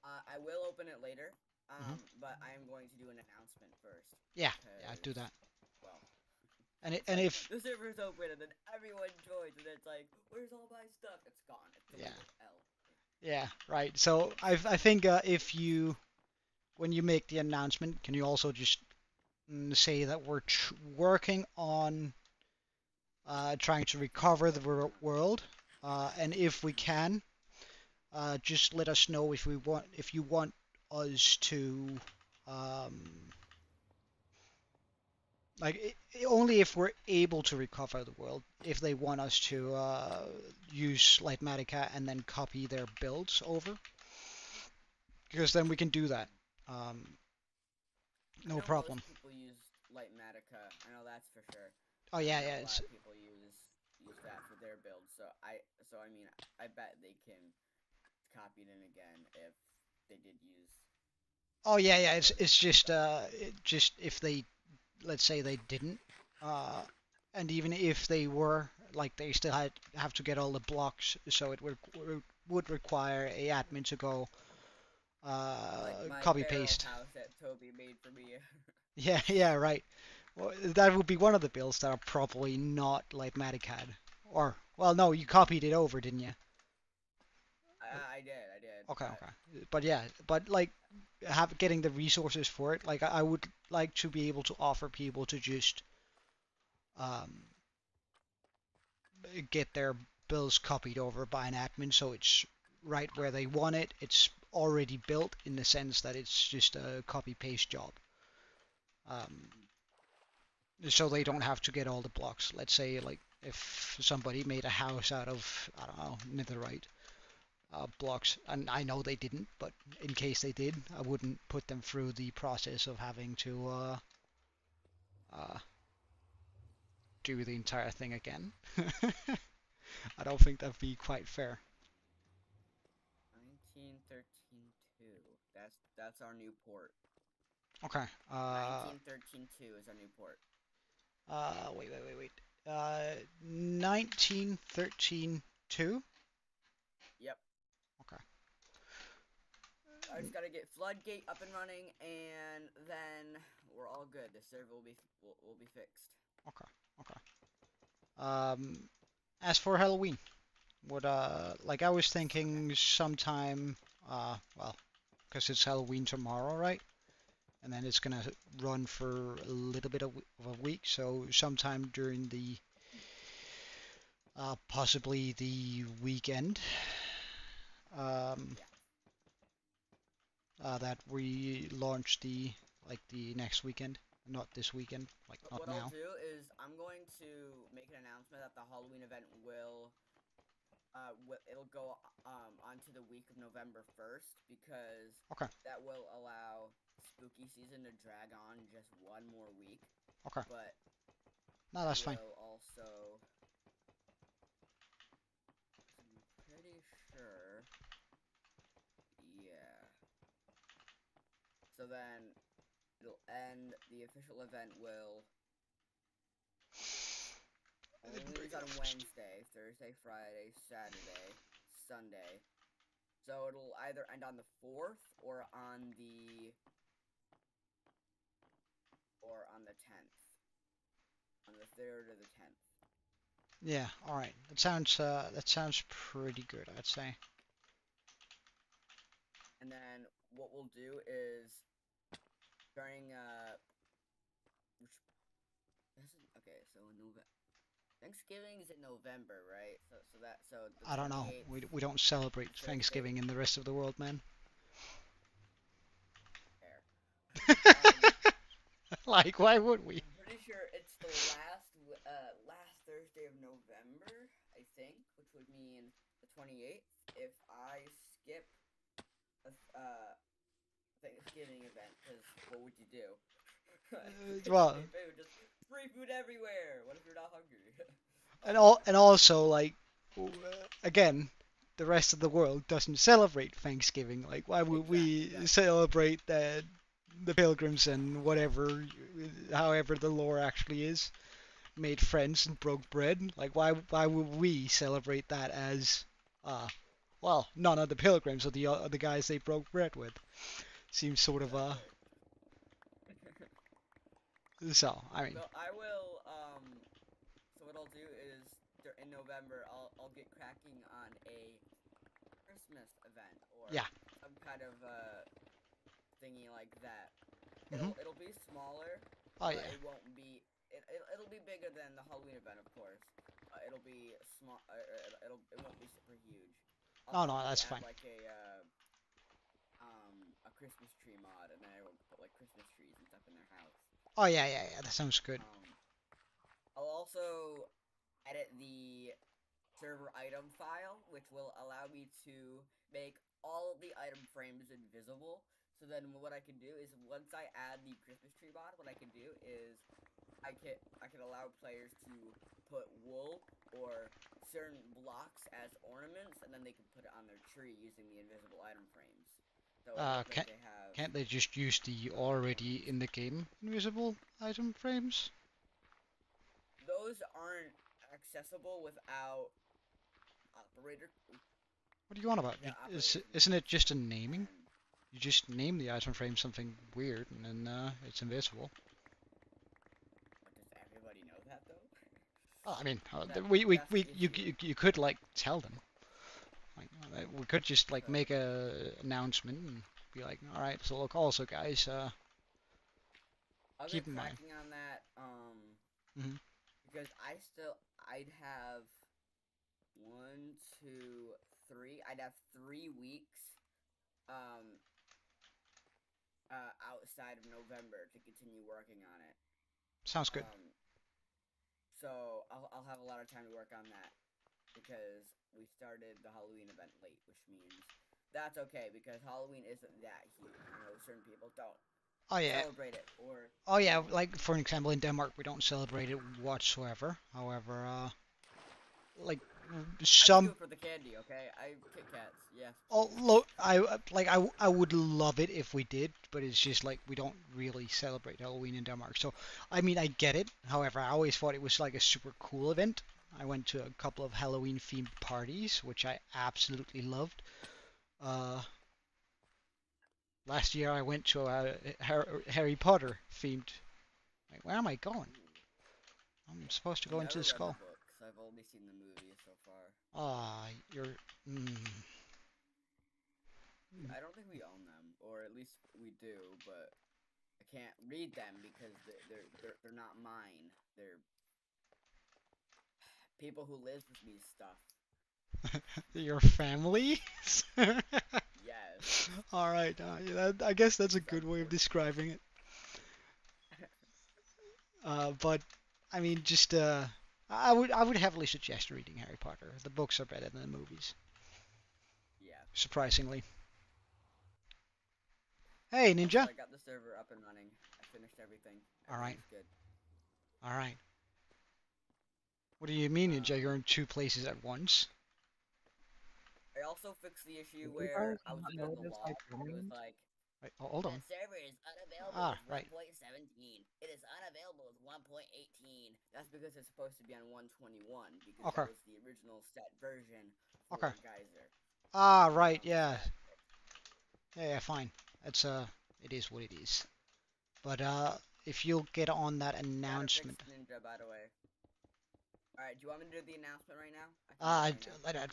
I will open it later, Mhm. but I am going to do an announcement first. Yeah, do Because, that. well, And it's like if the server's open, and then everyone joins, and it's like, where's all my stuff? It's gone. It's yeah, deleted. L. yeah, right. So I think if you when you make the announcement, can you also just say that we're working on trying to recover the world, and if we can, just let us know if you want us to, um, only if we're able to recover the world. If they want us to use Lightmatica and then copy their builds over, because then we can do that. Um, I no know problem. most people use Lightmatica. I know that's for sure. Oh And I yeah, know yeah. a lot of people use that for their builds. So I mean, I bet they can copy it in again if they did use. Oh yeah, yeah. It's just if they, let's say they didn't, uh, and even if they were, like they still have to get all the blocks, so it would require a admin to go Like my copy barrel paste. house that Toby made for me. Yeah, yeah, right. Well, that would be one of the builds that are probably not like Maticad. Or, well, no, you copied it over, didn't you? I did, Okay, but okay. But yeah, but like getting the resources for it, like I would like to be able to offer people to just um, get their bills copied over by an admin, so it's right where they want it. It's already built in the sense that it's just a copy paste job. Um, so they don't have to get all the blocks. Let's say like if somebody made a house out of, I don't know, netherite blocks, and I know they didn't, but in case they did, I wouldn't put them through the process of having to uh, do the entire thing again. I don't think that'd be quite fair. 1913-2. That's our new port. Okay. 1913-2 is our new port. Wait. 1913 2? Yep. Okay. I just gotta get Floodgate up and running, and then we're all good. The server will be fixed. Okay. Okay. As for Halloween, what like I was thinking sometime well, because it's Halloween tomorrow, right? And then it's gonna run for a little bit of a week, so sometime during the possibly the weekend um, Yeah. that we launch the like the next weekend, not this weekend, like not What I'll now. do is I'm going to make an announcement that the Halloween event it'll go onto the week of November 1st because Okay, that will allow spooky season to drag on just one more week. okay. But No, I that's fine. will also. I'm pretty sure. Yeah. So then it'll end. The official event will. Halloween's on Wednesday, Thursday, Friday, Saturday, Sunday. So it'll either end on the 4th or on the 10th. On the 3rd or the 10th. Yeah, all right. That sounds pretty good, I'd say. And then what we'll do is during which okay, so in November Thanksgiving is in November, right? So the I don't know. 28th We don't celebrate Thursday Thanksgiving in the rest of the world, man. there. um Like, why would we? I'm pretty sure it's the last Thursday of November, I think, which would mean the 28th. If I skip a Thanksgiving event, because what would you do? Well, Food, just free food everywhere. What if you're not hungry? and also like again, the rest of the world doesn't celebrate Thanksgiving. Like, why would we Exactly. celebrate the pilgrims and whatever, however the lore actually is, made friends and broke bread? Like, why would we celebrate that as, uh, well, none of the pilgrims or the guys they broke bread with? Seems sort of Exactly. so. I mean, So I will so what I'll do is in November I'll get cracking on a Christmas event or yeah. some kind of thingy like that. Hmm. It'll be smaller, Oh but yeah. it'll be bigger than the Halloween event, of course. It'll be small. It won't be super huge. I'll Oh no, probably that's add fine. like a Christmas tree mod, and then everyone can put like Christmas trees and stuff in their house. Oh yeah, yeah, yeah. That sounds good. I'll also edit the server item file, which will allow me to make all of the item frames invisible. So then what I can do is once I add the Christmas tree mod, what I can do is I can allow players to put wool or certain blocks as ornaments, and then they can put it on their tree using the invisible item frames. So it looks like Can't they have can't they just use the already ornaments. in the game invisible item frames? Those aren't accessible operator What do you want about? without Isn't it operator just a naming? and You just name the item frame something weird, and then it's invisible. but does everybody know that though? Oh, I mean, That that's we the issue. you could like tell them. Like, we could just like make Could. a announcement and be like, all right, so look, also guys, I'll keep get in mind. cracking on that, Hmm. because I'd have 1, 2, 3. I'd have 3 weeks, um, outside of November to continue working on it. Sounds good. Um, so I'll have a lot of time to work on that because we started the Halloween event late, which means that's okay because Halloween isn't that huge. You know, certain people don't Oh yeah, celebrate it, or oh yeah. Like for an example, in Denmark, we don't celebrate it whatsoever. However, like I just do some it for the candy, okay? I Kit Kats, yes, Oh, please. I would love it if we did, but it's just like we don't really celebrate Halloween in Denmark. So, I mean, I get it. However, I always thought it was like a super cool event. I went to a couple of Halloween themed parties, which I absolutely loved. Uh, Last year I went to a Harry Potter themed. Like, where am I going? Ooh. I'm supposed to I've go into never the read the skull. books. I've only seen the movies so far. Ah, you're. Mm, I don't think we own them, or at least we do, but I can't read them because they're not mine. They're people who lives with me stuff. your family? Yes, All right, I guess that's a it's good way of unfortunate. describing it. But I mean, I would heavily suggest reading Harry Potter. The books are better than the movies, Yeah. surprisingly. Hey, Also, Ninja. I got the server up and running. I finished everything. All right, Everything's good. all right. What do you mean, Ninja? Um, You're in two places at once? I also fixed the issue Did you where guys I was not looking at the notice I log. It was joined? like, Wait, hold the on. server is unavailable Ah, with right. 1.17. It is unavailable with 1.18. That's because it's supposed to be on 121 because Okay, that was the original set version okay. for Geyser. Ah, right. So Yeah, that yeah. Fine. It's it is what it is. But if you'll get on that got it fixed, announcement. Ninja, by the way. All right, do you want me to do the announcement right now? I can do it right now. Let it,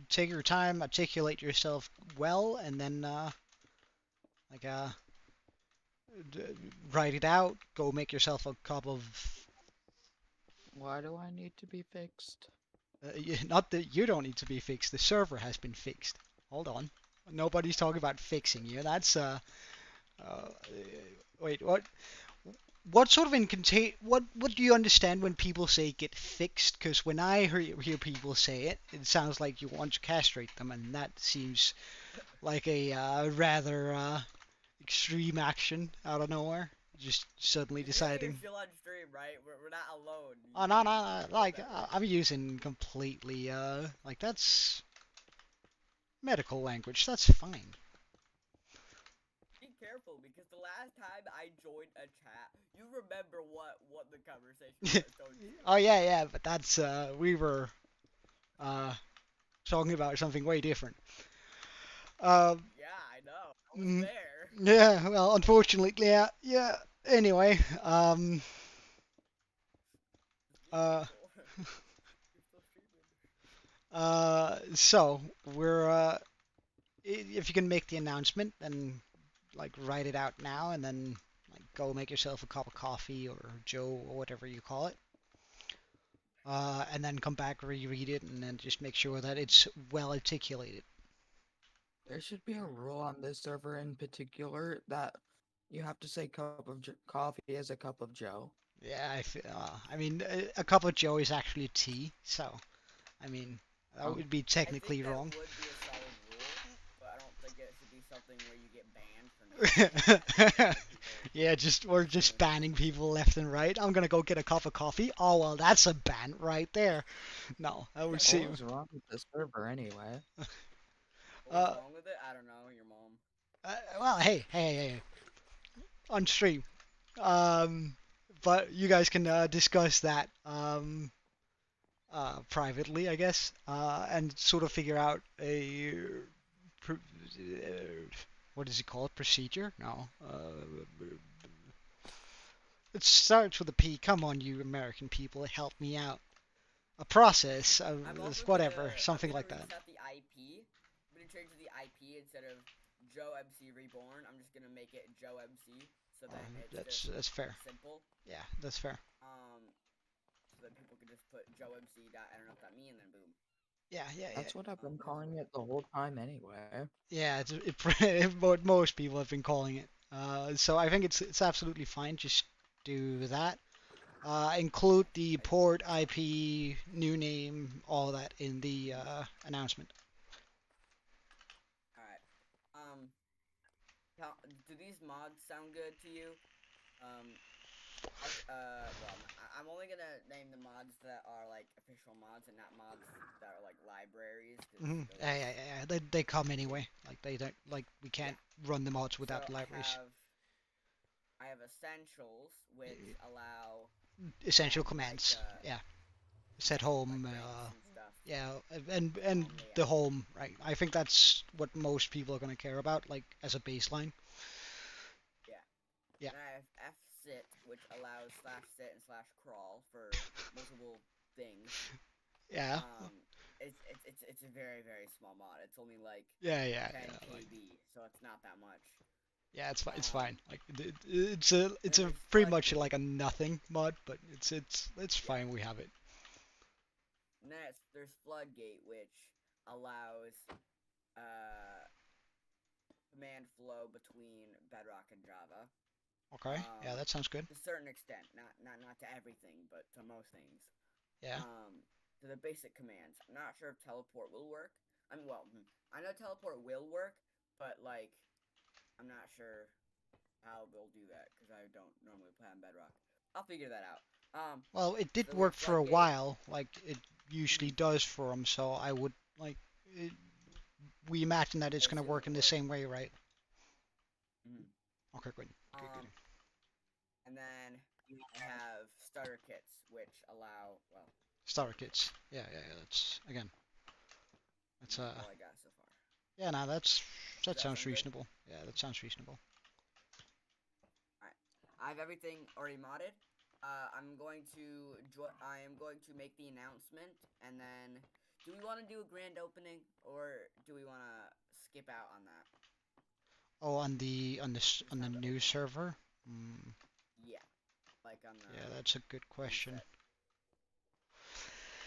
take your time, articulate yourself well, and then like write it out. Go make yourself a cup of. Why do I need to be fixed? Not that you don't need to be fixed. The server has been fixed. Hold on. Nobody's talking about fixing you. That's uh wait, what? What sort of what do you understand when people say get fixed? Because when I hear people say it, it sounds like you want to castrate them, and that seems like a rather extreme action out of nowhere. Just suddenly You know you're deciding. still on stream, right? We're not alone. Oh no, no, no, You know like that, right? I'm using completely like that's medical language. That's fine. Be careful because the last time I joined a chat, you remember what the conversation was, don't you? Oh yeah, yeah, but that's we were uh talking about something way different. Um, Yeah, I know. I was mm, there. yeah, well, unfortunately, yeah, yeah. Anyway, Just be uh, careful. You're still streaming. so we're if you can make the announcement, then like write it out now, and then like go make yourself a cup of coffee or Joe or whatever you call it. And then come back, reread it, and then just make sure that it's well articulated. There should be a rule on this server in particular that you have to say cup of coffee as a cup of Joe. Yeah, I mean, a cup of Joe is actually tea, so I mean, that Oh, would be I think technically that wrong. would be a solid rule, but I don't think it should be something where you get banned for not saying it. Like people Yeah, we're just streaming. banning people left and right. I'm gonna go get a cup of coffee. Oh well, that's a ban right there. No, I would what see. was wrong with the server anyway? What was Uh, wrong with it? I don't know. Your mom. well, hey, on stream. Um, but you guys can discuss that privately, I guess, and sort of figure out a what is it called? Procedure? No. It starts with a P. Come on, you American people, help me out. A process, I'm also whatever, gonna something like that. reset the IP. I'm gonna change the IP instead of Joe MC Reborn. I'm just gonna make it Joe MC so that it's just That's fair. simple. Yeah, that's fair. Um, so that people can just put Joe MC dot I don't know what that mean and then boom. Yeah, yeah, yeah. That's what I've been Because calling it the whole time anyway. Yeah, what most people have been calling it. So I think it's absolutely fine. Just do that. Include the I port, IP, new name, all that in the announcement. all right. Um, do these mods sound good to you? Um, well, I'm only gonna name the mods that are like official mods and not mods that are like libraries, because Yeah, those, yeah, yeah. They come anyway. Like they don't like we can't yeah. run the mods So without libraries. I have essentials which allow Essential like commands. Yeah. Set home. ranks and stuff Yeah, and the layout. home. Right. I think that's what most people are gonna care about, like as a baseline. Yeah. Yeah. And I have fsit, which allows /sit and /crawl for multiple things. Yeah. It's a very small mod. It's only like Yeah, yeah, 10 yeah. Like, KB, so it's not that much. yeah, it's fine. It's fine. Um, Like and it's then a there's pretty much like Floodgate. a nothing mod, but it's Yeah. fine. We have it. And then there's Floodgate, which allows uh command flow between Bedrock and Java. Okay. Yeah, that sounds good. To a certain extent, not to everything, but to most things. Yeah. To the basic commands. I'm not sure if teleport will work. I mean, well, I know teleport will work, but like, I'm not sure how they'll do that because I don't normally play on Bedrock. I'll figure that out. Well, it did So work it's for like a a while, like it usually does for them. So I would like. It, we imagine that it's I gonna assume work in it'll the work. same way, right? Mhm. Okay, good. Good, good. And then I have starter kits, which allow well, Starter kits. Yeah, yeah, yeah. That's again. That's that's all I got so far. Yeah, no, Does that that sounds sound good? reasonable. Yeah, that sounds reasonable. Alright. I have everything already modded. I am going to make the announcement, and then do we want to do a grand opening, or do we want to skip out on that? Oh, Just on the have it new open. server. Mm, Yeah, like on yeah, the that's a good question. reset.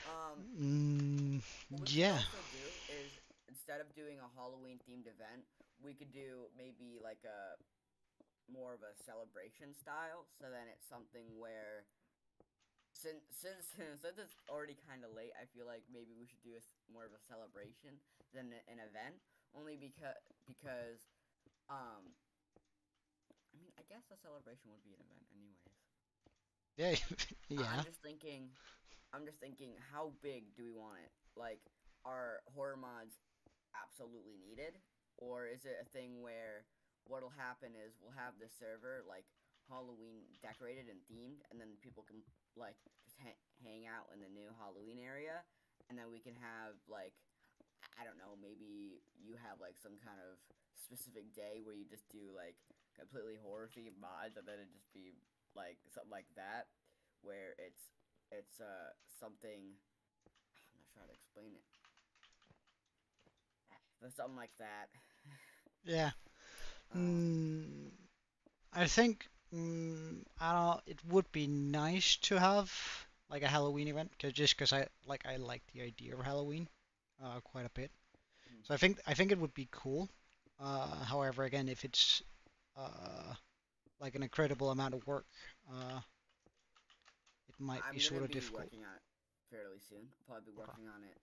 Um, Mm, what we could yeah. also do is instead of doing a Halloween themed event, we could do maybe like a more of a celebration style. So then it's something where since it's already kind of late, I feel like maybe we should do more of a celebration than an event. Only because um I mean I guess a celebration would be an event anyways. Yeah, I'm yeah. just thinking how big do we want it? Like, are horror mods absolutely needed, or is it a thing where what'll happen is we'll have the server like Halloween decorated and themed, and then people can like just hang out in the new Halloween area, and then we can have like I don't know, maybe you have like some kind of specific day where you just do like completely horror themed mods, and then it just be like something like that, where it's something I'm not sure how to explain it, but something like that. Yeah. Um, I think I don't know, it would be nice to have like a Halloween event, cause I like the idea of Halloween quite a bit. So I think it would be cool. However, again, if it's uh like an incredible amount of work, uh it might be I'm sort gonna of be difficult. working on it fairly soon. I'll probably be Okay. working on it.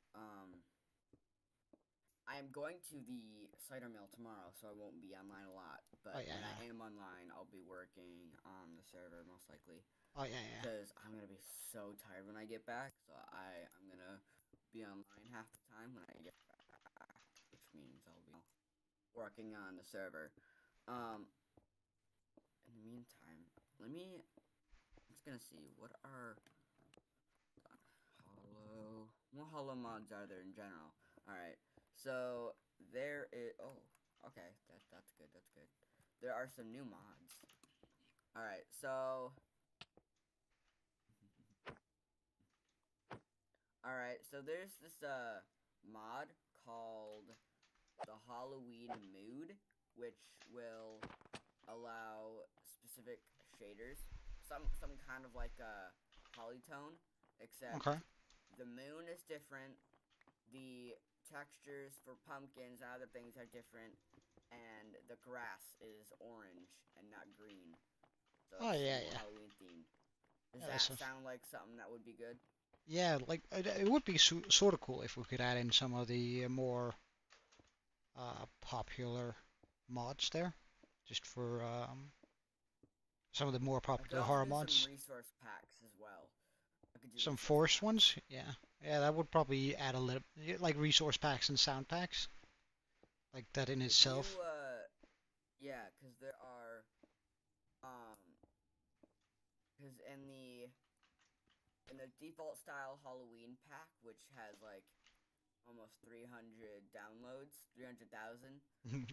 I am going to the cider mill tomorrow, so I won't be online a lot. Oh But yeah, when I yeah. am online, I'll be working on the server most likely, Oh yeah, yeah. because I'm gonna be so tired when I get back. So I'm gonna be online half the time when I get back, which means I'll be working on the server. Um, in the meantime, let me. I'm just gonna see what are hollow. What hollow mods are there in general? All right, so there is. Oh, okay, that's good. That's good. There are some new mods. All right, so there's this mod called the Halloween Mood, which will allow specific shaders, some kind of like a polytone, except Okay. the moon is different, the textures for pumpkins and other things are different, and the grass is orange and not green. So Oh it's yeah, more yeah. Halloween themed. Does Yeah, that that sounds. sound like something that would be good? Yeah, like it would be sort of cool if we could add in some of the more popular mods there, just for some of the more I could popular also horror do some mods. resource packs as well. I could do Some resource forced packs. ones, yeah. Yeah, that would probably add a little, like resource packs and sound packs, like that in If you itself. yeah, because there are um because in the default style Halloween pack, which has like almost 300 downloads, 300,000.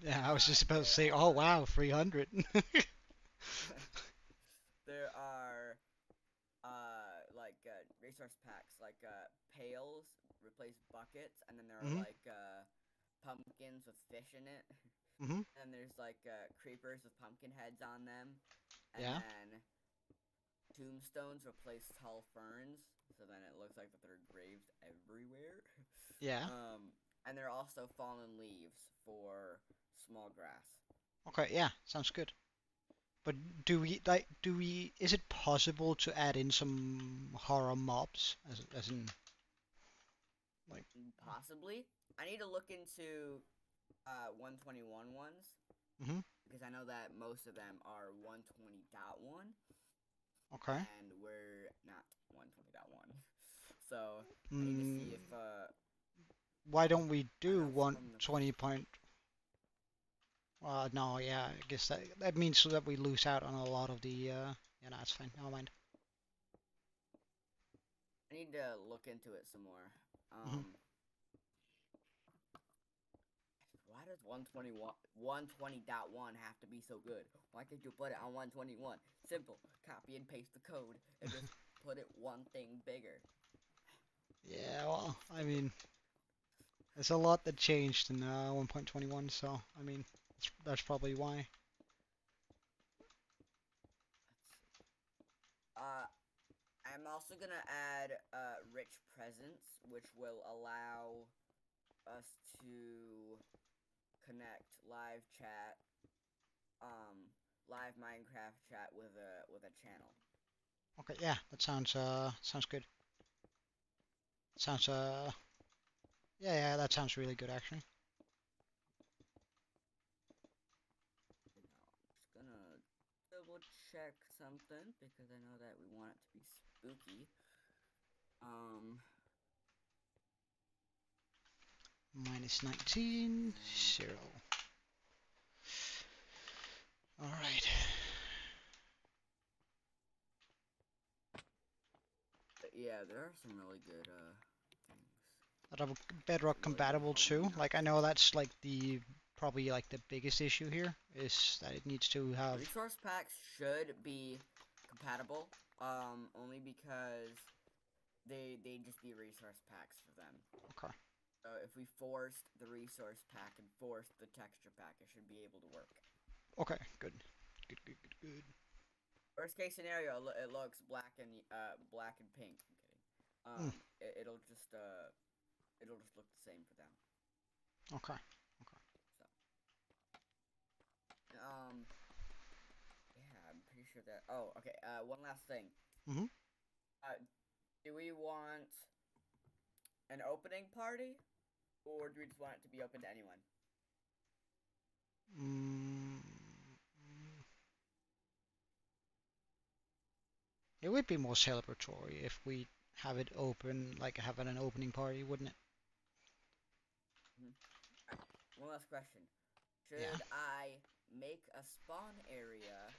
Yeah, I was just about to There say, oh are wow, 300. there are like resource packs like pails replace buckets, and then there are hmm like pumpkins with fish in it, hmm and there's like creepers with pumpkin heads on them, and Yeah, then tombstones replace tall ferns, so then it looks like that there are graves everywhere. yeah. And there are also fallen leaves for small grass. Okay, yeah, sounds good. But is it possible to add in some horror mobs, as in, like, Possibly. I need to look into 121 ones hmm because I know that most of them are 120.1 okay. and we're not 120.1. So I need to Mm, see if why don't we do enough from the 120 point? No, yeah, I guess that means so that we lose out on a lot of the. Yeah, no, it's fine. Never mind. I need to look into it some more. hmm Why does 120.1 have to be so good? Why can't you put it on 121? Simple. Copy and paste the code and just put it one thing bigger. Yeah, well, I Stupid. mean, there's a lot that changed in 1.21, so I mean, that's probably why. Uh, I'm also gonna add rich presence, which will allow us to connect live chat, live Minecraft chat with a channel. Okay, yeah, that sounds good. Sounds yeah, that sounds really good actually. You know, I'm just gonna double check something because I know that we want it to be spooky. Um, Minus 19, 0. All right. but yeah, there are some really good things. That are Bedrock Some really good compatible too. Halloween Like I options. know that's like the probably like the biggest issue here is that it needs to have. Resource packs should be compatible, only because they just be resource packs for them. Okay. So if we forced the resource pack and forced the texture pack, it should be able to work. Okay. Good. Good. Good. Good. Good. Worst case scenario, it looks black and pink. I'm kidding. Mm, It'll just look the same for them. okay. Okay. So yeah, I'm pretty sure that. Oh, okay. One last thing. Mhm. Do we want an opening party, or do we just want it to be open to anyone? Mm, it would be more celebratory if we have it open, like having an opening party, wouldn't it? Mm-hmm. Right. One last question. Yeah. Should I make a spawn area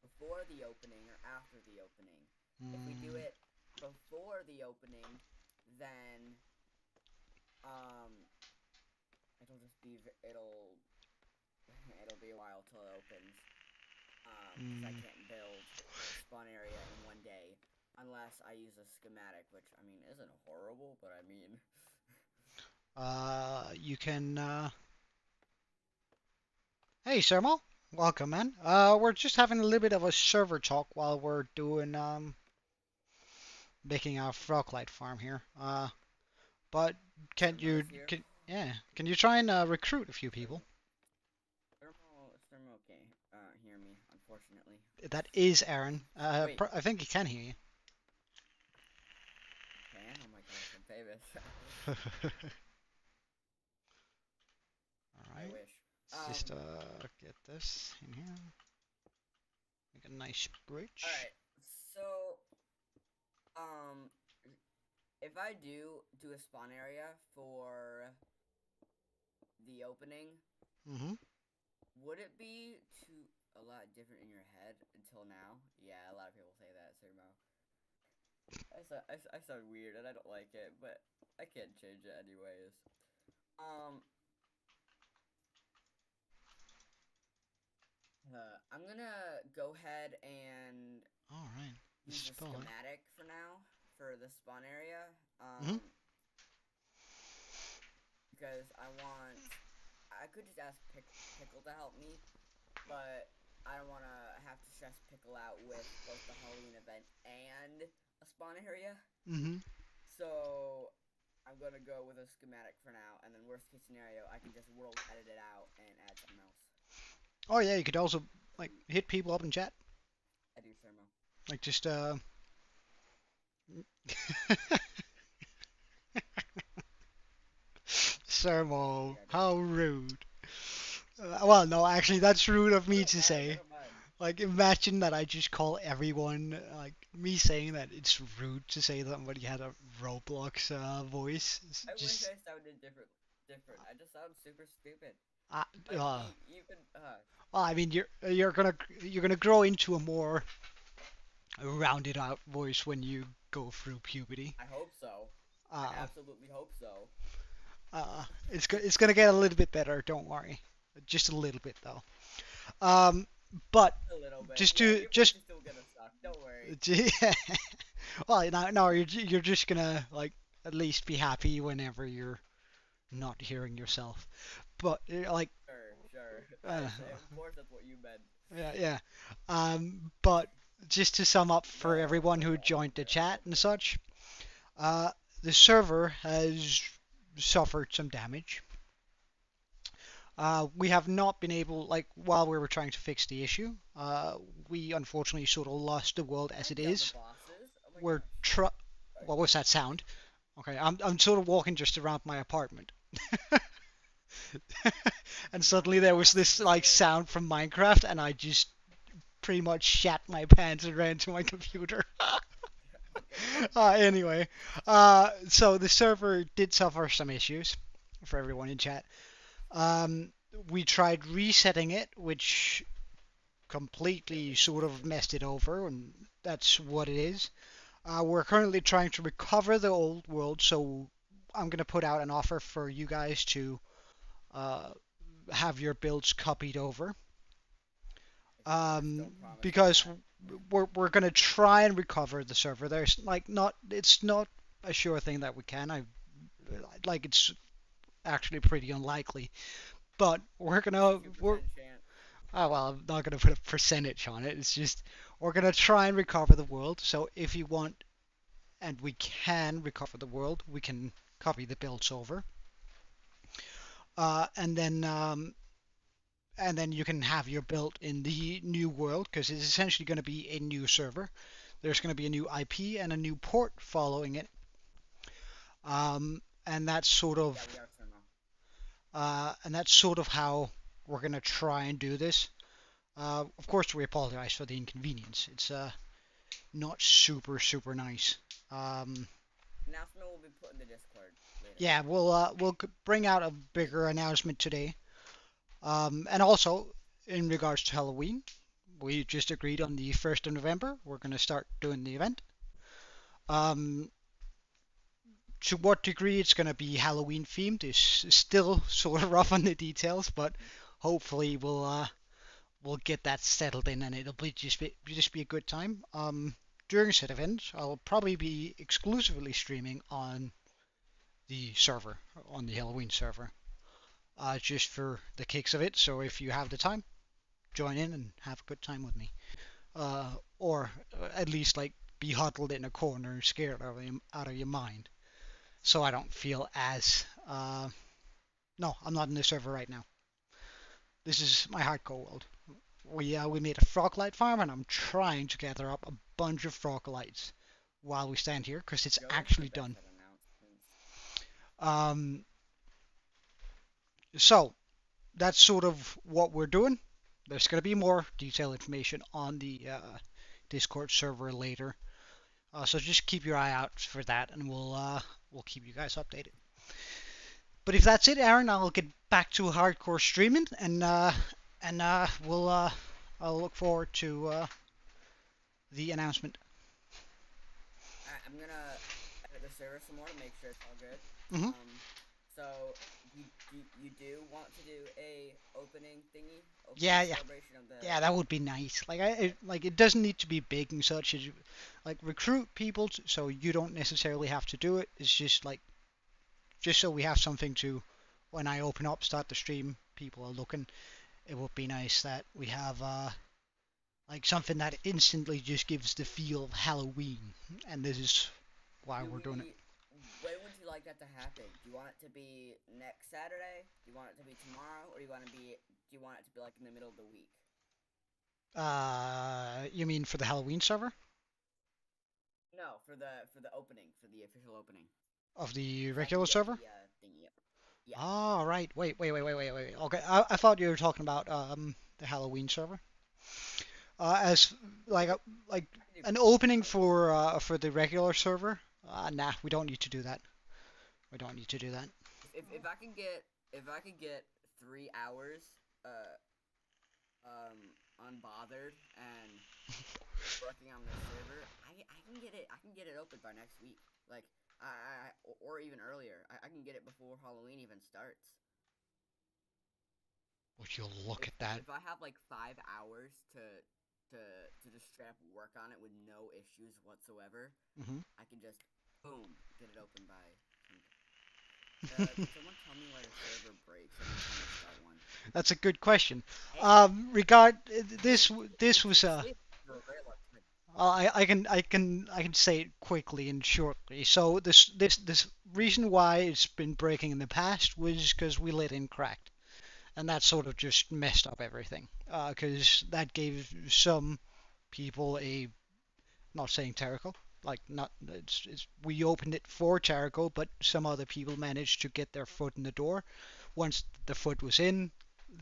before the opening or after the opening? If we do Mm, it before the opening, then um, it'll just be it'll be a while till it opens. Because I mm. can't build a spawn area in one day unless I use a schematic, which I mean isn't horrible, but I mean. You can. Hey, Sermo. Welcome, man. We're just having a little bit of a server talk while we're doing making our froglight farm here. But can you Thermo's here. can you try and recruit a few people? Thermo, Thermo can't hear me, unfortunately. That is Aaron. Wait, I think he can hear can? Oh my gosh, I'm famous. you. I Alright, wish. let's just get this in here. Make a nice bridge. Alright, so, um, if I do a spawn area for the opening, Mm-hmm. would it be a lot different in your head until now? Yeah, a lot of people say that, Sermo. I sound weird and I don't like it, but I can't change it anyways. Um, I'm gonna go ahead and Alright, let's use a spell it. schematic for now for the spawn area. Mm-hmm. Because I could just ask Pickle to help me, but I don't want to have to stress Pickle out with both the Halloween event and a spawn area. Mm-hmm. So I'm gonna go with a schematic for now, and then worst case scenario, I can just world edit it out and add something else. Oh yeah, you could also like hit people up in chat, I do Sermo. like just Sermo, Yeah, I do. how rude. Well, no, actually, that's rude of me Never to mind. say. Never mind. Like, imagine that I just call everyone, like, me saying that it's rude to say that somebody had a Roblox voice. It's I wish just, I sounded different. Different. I just sound super stupid. uh, Like uh, even well, I mean, you're gonna grow into a more rounded out voice when you go through puberty. I hope so. I Uh, absolutely hope so. it's gonna get a little bit better. Don't worry, just a little bit though. Um, but A little bit. just Yeah, to your voice just is still gonna suck. Don't worry. well, no, you're just gonna like at least be happy whenever you're not hearing yourself. But like, Sure, sure. uh, Of course, that's what you meant. yeah, yeah. But just to sum up for No, everyone no, who a little joined the bit, a chat little and bit. such, uh, the server has suffered some damage. We have not been able, like, while we were trying to fix the issue, we unfortunately sort of lost the world Can as I it be on the is. bosses? Oh my We're gosh. Sorry. What was that sound? Okay, I'm sort of walking just around my apartment. And Be on suddenly the there was bosses this is like good. sound from Minecraft, and I just pretty much shat my pants and ran to my computer. Okay, good. Anyway, so the server did suffer some issues for everyone in chat. Um, we tried resetting it, which completely Really sort of stupid. messed it over, and that's what it is. We're currently trying to recover the old world, so I'm going to put out an offer for you guys to uh, have your builds copied over. Just Um, don't promise me because that. we're going to try and recover the server. There's like not it's not a sure thing that we can. I like it's actually pretty unlikely, but we're 50% chance. oh, well, I'm not going to put a percentage on it. It's just we're going to try and recover the world. So if you want and we can recover the world, we can copy the builds over, uh, and then um, and then you can have your build in the new world because it's essentially going to be a new server. There's going to be a new IP and a new port following it, and that's sort Yeah, we of are Sermo. how we're going to try and do this. Of course, we apologize for the inconvenience. It's not super nice. Um, Announcement will be put in the Discord later. yeah, we'll bring out a bigger announcement today. And also, in regards to Halloween, we just agreed on the 1st of November. We're going to start doing the event. Um, to what degree it's going to be Halloween themed is still sort of rough on the details, but hopefully we'll get that settled in and it'll be a good time. During said event, I'll probably be exclusively streaming on the server, on the Halloween server, just for the kicks of it. So if you have the time, join in and have a good time with me. Or at least like be huddled in a corner, scared out of your mind, so I don't feel as no, I'm not in the server right now. This is my hardcore world. We made a froglight farm, and I'm trying to gather up a bunch of froglights while we stand here because it's Go into the actually done. Bedchat announcements. Um, so that's sort of what we're doing. There's going to be more detailed information on the Discord server later. So just keep your eye out for that, and we'll keep you guys updated. But if that's it, Aaron, I'll get back to hardcore streaming, and we'll I'll look forward to the announcement. I'm gonna edit the server some more to make sure it's all good. Hmm. So you do want to do a opening thingy, opening Yeah, yeah, celebration of the. yeah. That would be nice. Like it doesn't need to be big and such. It's, like recruit people so you don't necessarily have to do it. It's just like just so we have something to when I open up, start the stream, people are looking. It would be nice that we have like something that instantly just gives the feel of Halloween, and this is why Do we're doing it. we? When would you like that to happen? Do you want it to be next Saturday? Do you want it to be tomorrow? Or do you want it to be like in the middle of the week? You mean for the Halloween server No, for the opening, for the official opening. of the So I can regular get server? the thingy up. Yeah. Oh, right. Wait. Okay, I thought you were talking about the Halloween server. As like a, like I can do an opening both. for the regular server. Nah, we don't need to do that. We don't need to do that. If I can get 3 hours uh unbothered and working on this server, I can get it open by next week. Like or even earlier. I can get it before Halloween even starts. Would you look at that? If I have like 5 hours to just straight up work on it with no issues whatsoever, Hmm. I can just boom get it open by. Can someone tell me why the server breaks every time I start one? That's a good question. Hey, Regard this hey, this it's was been sleeping for a very long time. I can say it quickly and shortly. So this reason why it's been breaking in the past was because we let in cracked, and that sort of just messed up everything. Because that gave some people a, not saying Terrical, like not it's we opened it for Terrical, but some other people managed to get their foot in the door. Once the foot was in,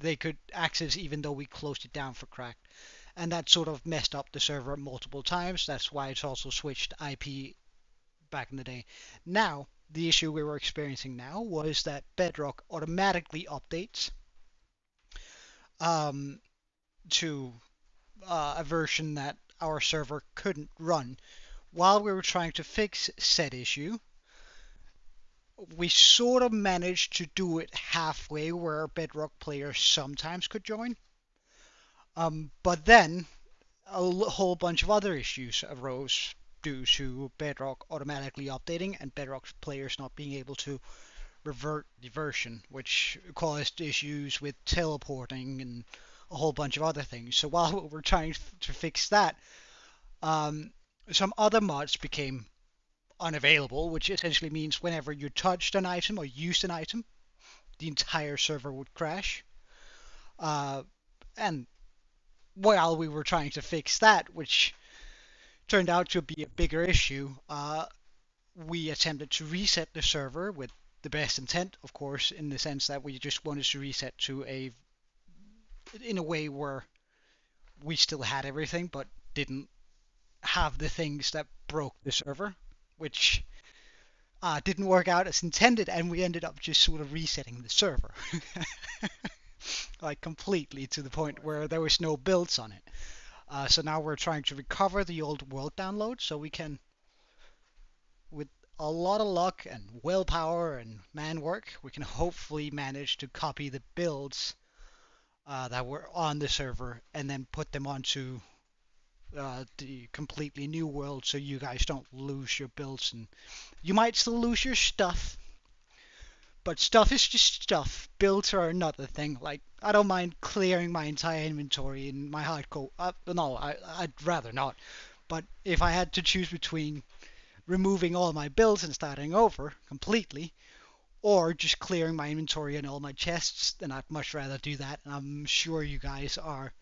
they could access even though we closed it down for cracked, and that sort of messed up the server multiple times. That's why it's also switched IP back in the day. Now, the issue we were experiencing now was that Bedrock automatically updates um, to a version that our server couldn't run. While we were trying to fix said issue, we sort of managed to do it halfway where Bedrock players sometimes could join. But then whole bunch of other issues arose due to Bedrock automatically updating and Bedrock players not being able to revert the version, which caused issues with teleporting and a whole bunch of other things. So while we're trying to fix that, um, some other mods became unavailable, which essentially means whenever you touched an item or used an item, the entire server would crash. Uh, and while we were trying to fix that, which turned out to be a bigger issue, we attempted to reset the server with the best intent, of course, in the sense that we just wanted to reset to in a way where we still had everything, but didn't have the things that broke the server, which didn't work out as intended, and we ended up just sort of resetting the server, like completely to the Of point course. where there was no builds on it. So now we're trying to recover the old world download so we can, with a lot of luck and willpower and man work, we can hopefully manage to copy the builds that were on the server and then put them onto the completely new world so you guys don't lose your builds. And you might still lose your stuff, but stuff is just stuff. Builds are another thing. Like, I don't mind clearing my entire inventory in my hardcore. No, I'd rather not. But if I had to choose between removing all my builds and starting over completely, or just clearing my inventory and all my chests, then I'd much rather do that. And I'm sure you guys are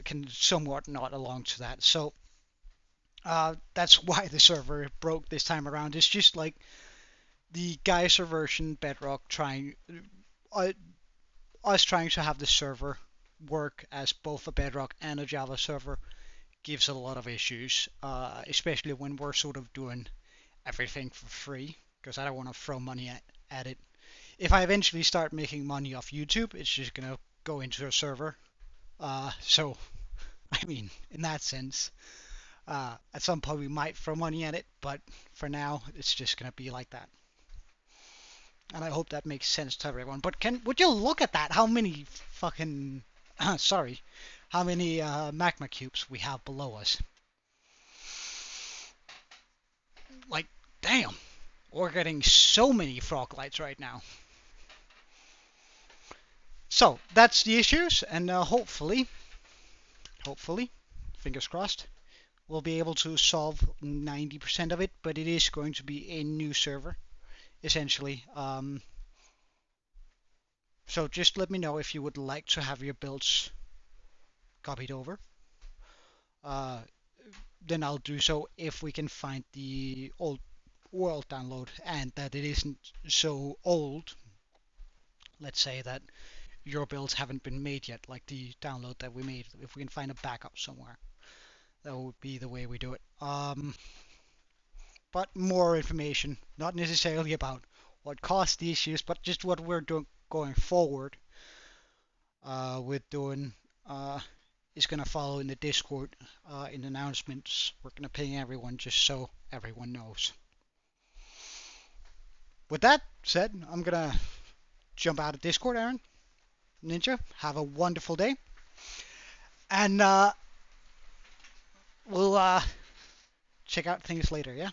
can somewhat nod along to that. So that's why the server broke this time around. It's just like the Geyser version Bedrock trying uh, us trying to have the server work as both a Bedrock and a Java server gives a lot of issues, especially when we're sort of doing everything for free, because I don't want to throw money at it. If I eventually start making money off YouTube, it's just gonna go into a server. So I mean, in that sense, at some point we might throw money at it, but for now it's just gonna be like that. And I hope that makes sense to everyone. But would you look at that? How many fucking sorry, how many magma cubes we have below us? Like, damn, we're getting so many froglights right now. So that's the issues, and hopefully, fingers crossed, we'll be able to solve 90% of it. But it is going to be a new server. essentially. So just let me know if you would like to have your builds copied over. Then I'll do so if we can find the old world download and that it isn't so old. Let's say that your builds haven't been made yet, like the download that we made. If we can find a backup somewhere, that would be the way we do it. But more information, not necessarily about what caused the issues, but just what we're doing going forward with doing is going to follow in the Discord in announcements. We're going to ping everyone just so everyone knows. With that said, I'm going to jump out of Discord, Aaron. Ninja, have a wonderful day. And we'll check out things later, yeah?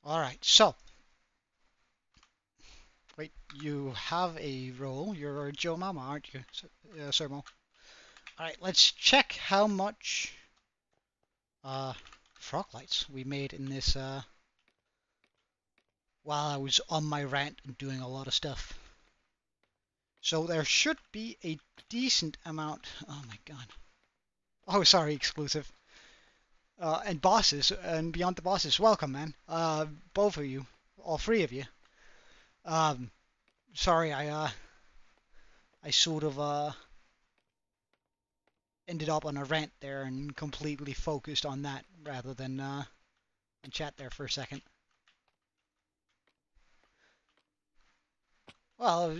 Alright, so. Wait, you have a role. You're a Joe Mama, aren't you, Sermo? Alright, let's check how much FROGLIGHTS we made in this while I was on my rant and doing a lot of stuff. So there should be a decent amount. Oh my god. Oh, sorry, exclusive. And bosses, and beyond the bosses, welcome, man. Both of you, all three of you. Sorry, I sort of ended up on a rant there and completely focused on that rather than in chat there for a second. Well,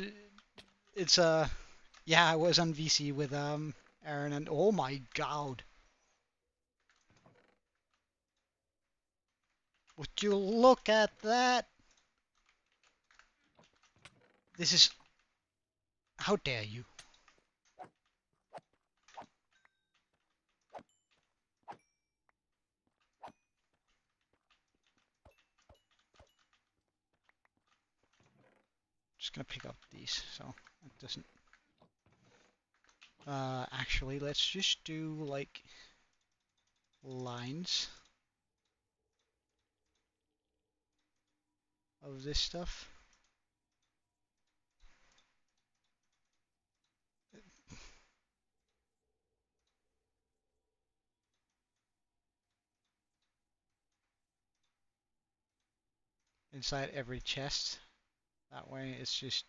it's yeah, I was on VC with Aaron, and oh my god. Would you look at that? This is... How dare you? Just gonna pick up these so it doesn't... actually, let's just do, like, lines of this stuff. Inside every chest. That way it's just...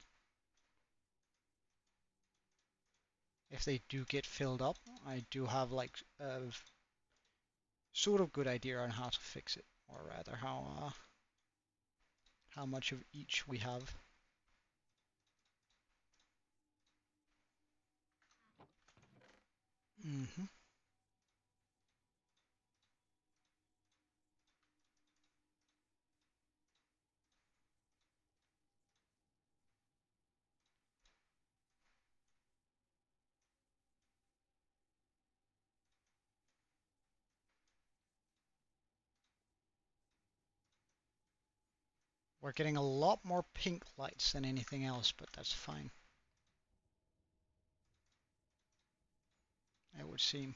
If they do get filled up, I do have, like, a sort of good idea on how to fix it. Or rather, how much of each we have. Mm-hmm. We're getting a lot more pink lights than anything else, but that's fine. It would seem.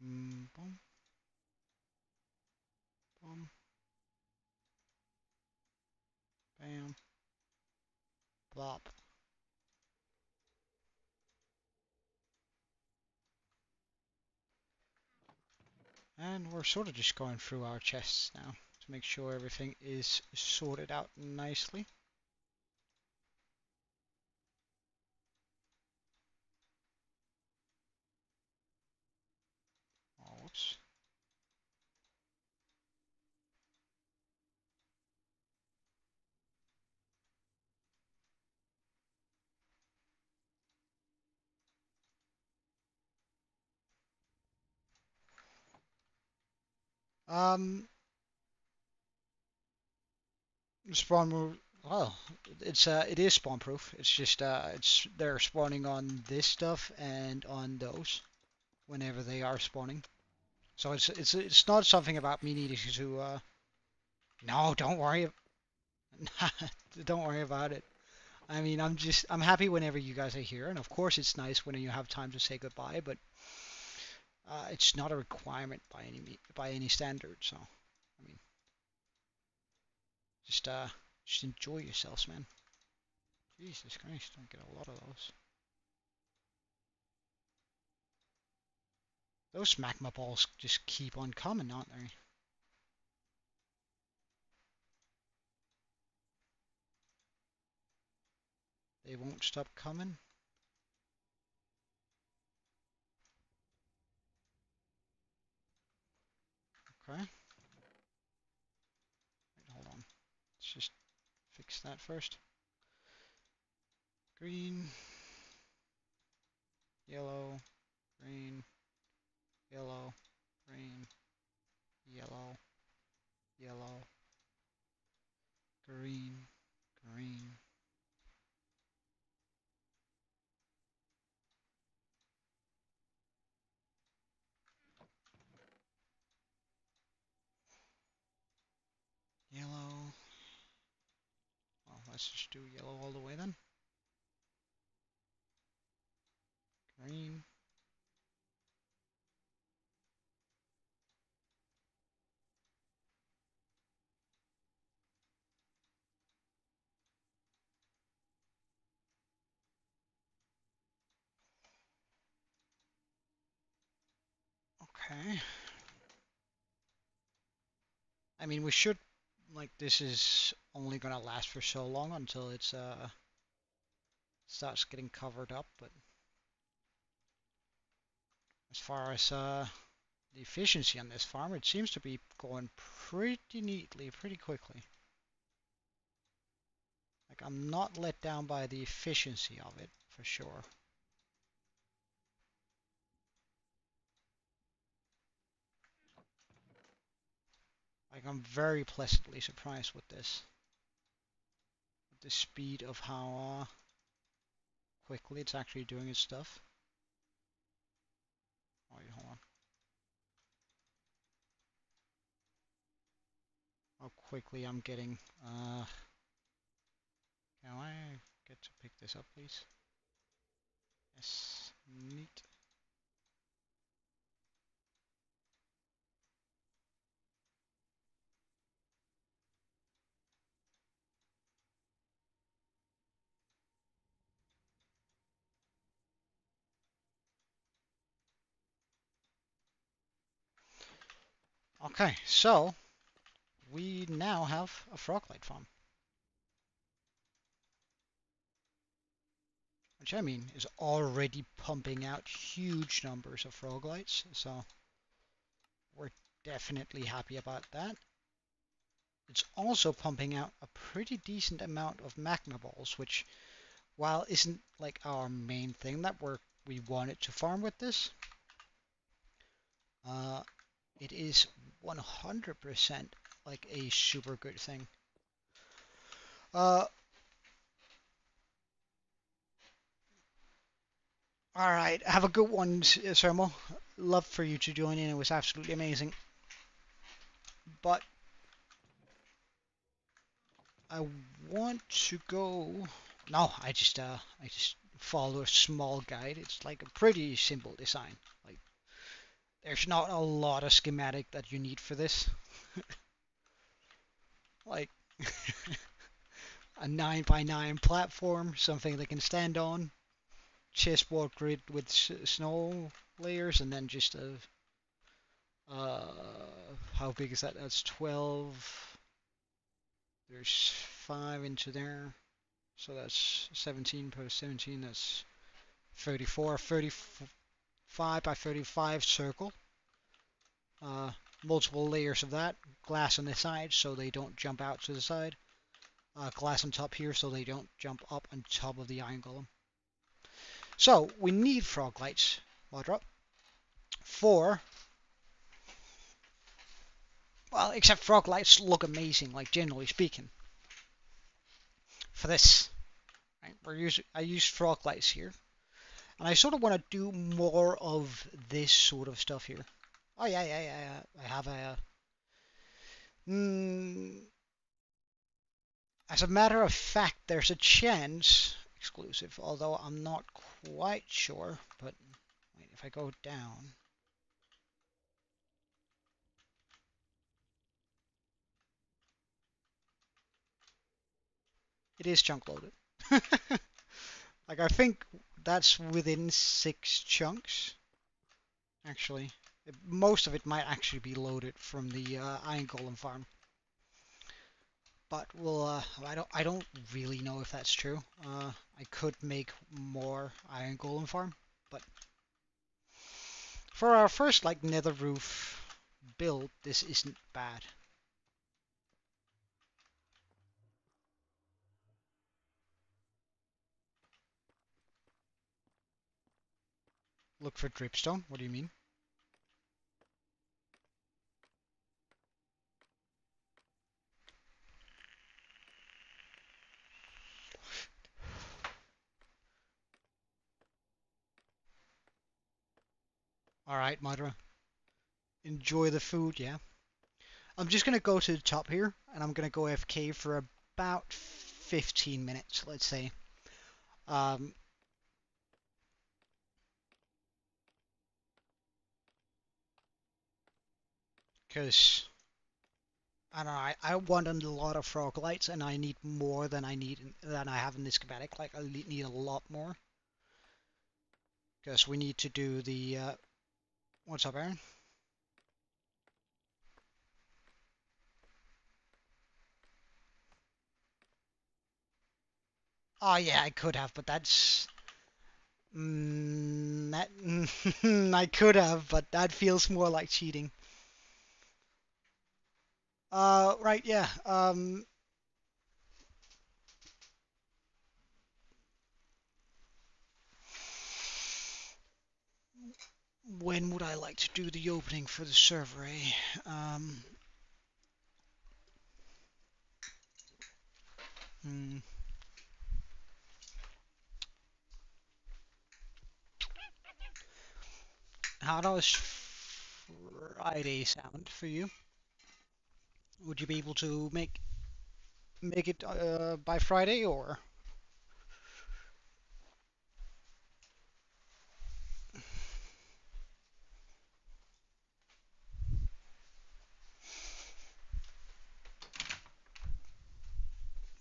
Boom, boom, bam, blop. And we're sort of just going through our chests now to make sure everything is sorted out nicely. Oh, whoops. Um, spawn move. Well, it is spawn proof. It's just they're spawning on this stuff and on those whenever they are spawning. So it's not something about me needing to no, don't worry. Don't worry about it. I mean, I'm happy whenever you guys are here, and of course it's nice when you have time to say goodbye, but it's not a requirement by any standard. So, I mean, just uh just enjoy yourselves, man. Jesus Christ, I get a lot of those. Those magma balls just keep on coming, aren't they? They won't stop coming. Okay. Wait, hold on. Let's just fix that first. Green, yellow, green, yellow, green, yellow, yellow, green, green. Yellow. Well, let's just do yellow all the way then. Green. Okay. I mean, we should, like, this is only gonna last for so long until it's starts getting covered up, but as far as the efficiency on this farm, it seems to be going pretty neatly, pretty quickly. Like, I'm not let down by the efficiency of it, for sure. Like, I'm very pleasantly surprised with this. With the speed of how quickly it's actually doing its stuff. Oh, wait, hold on. How quickly I'm getting. Can I get to pick this up, please? Yes, neat. Okay, so we now have a froglight farm. Which I mean is already pumping out huge numbers of froglights, so we're definitely happy about that. It's also pumping out a pretty decent amount of magma balls, which, while isn't like our main thing that we wanted to farm with this, it is 100% like a super good thing. All right, have a good one, Sermo. Love for you to join in. It was absolutely amazing. But I want to go. No, I just follow a small guide. It's like a pretty simple design. Like there's not a lot of schematic that you need for this. Like a 9x9 platform, something they can stand on, chessboard grid with snow layers, and then just a how big is that? That's 12. There's 5 into there. So that's 17 per 17. That's 34, 35 by 35 circle. Multiple layers of that. Glass on the side so they don't jump out to the side. Glass on top here so they don't jump up on top of the iron golem. So we need froglights, Modra, for, well, except froglights look amazing, like generally speaking. for this. Right? I use FROGLIGHTS here, and I sort of want to do more of this sort of stuff here. Oh yeah. I have a. As a matter of fact, there's a chance exclusive, although I'm not quite sure. But wait, if I go down. It is chunk loaded. Like, I think that's within 6 chunks. Actually, most of it might actually be loaded from the Iron Golem farm. But we'll, I don't really know if that's true. I could make more Iron Golem farm, but for our first, like, nether roof build, this isn't bad. Look for dripstone? What do you mean? Alright, Madra. Enjoy the food, yeah. I'm just gonna go to the top here, and I'm gonna go AFK for about 15 minutes, let's say. Because I don't know, I want a lot of FROGLIGHTS, and I need more than than I have in this schematic. Like, I need a lot more. Because we need to do the what's up, Aaron? Oh yeah, I could have, but that's that I could have, but that feels more like cheating. Right, yeah. When would I like to do the opening for the server, eh? Hmm. How does Friday sound for you? Would you be able to make it by Friday, or?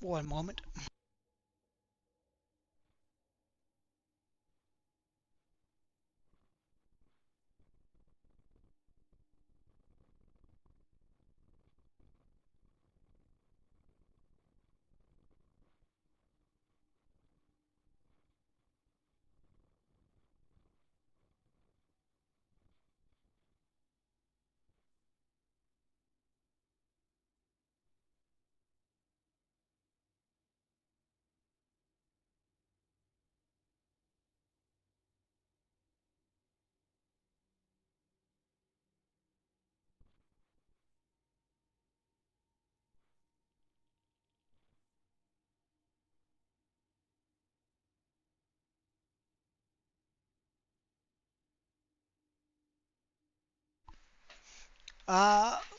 One moment.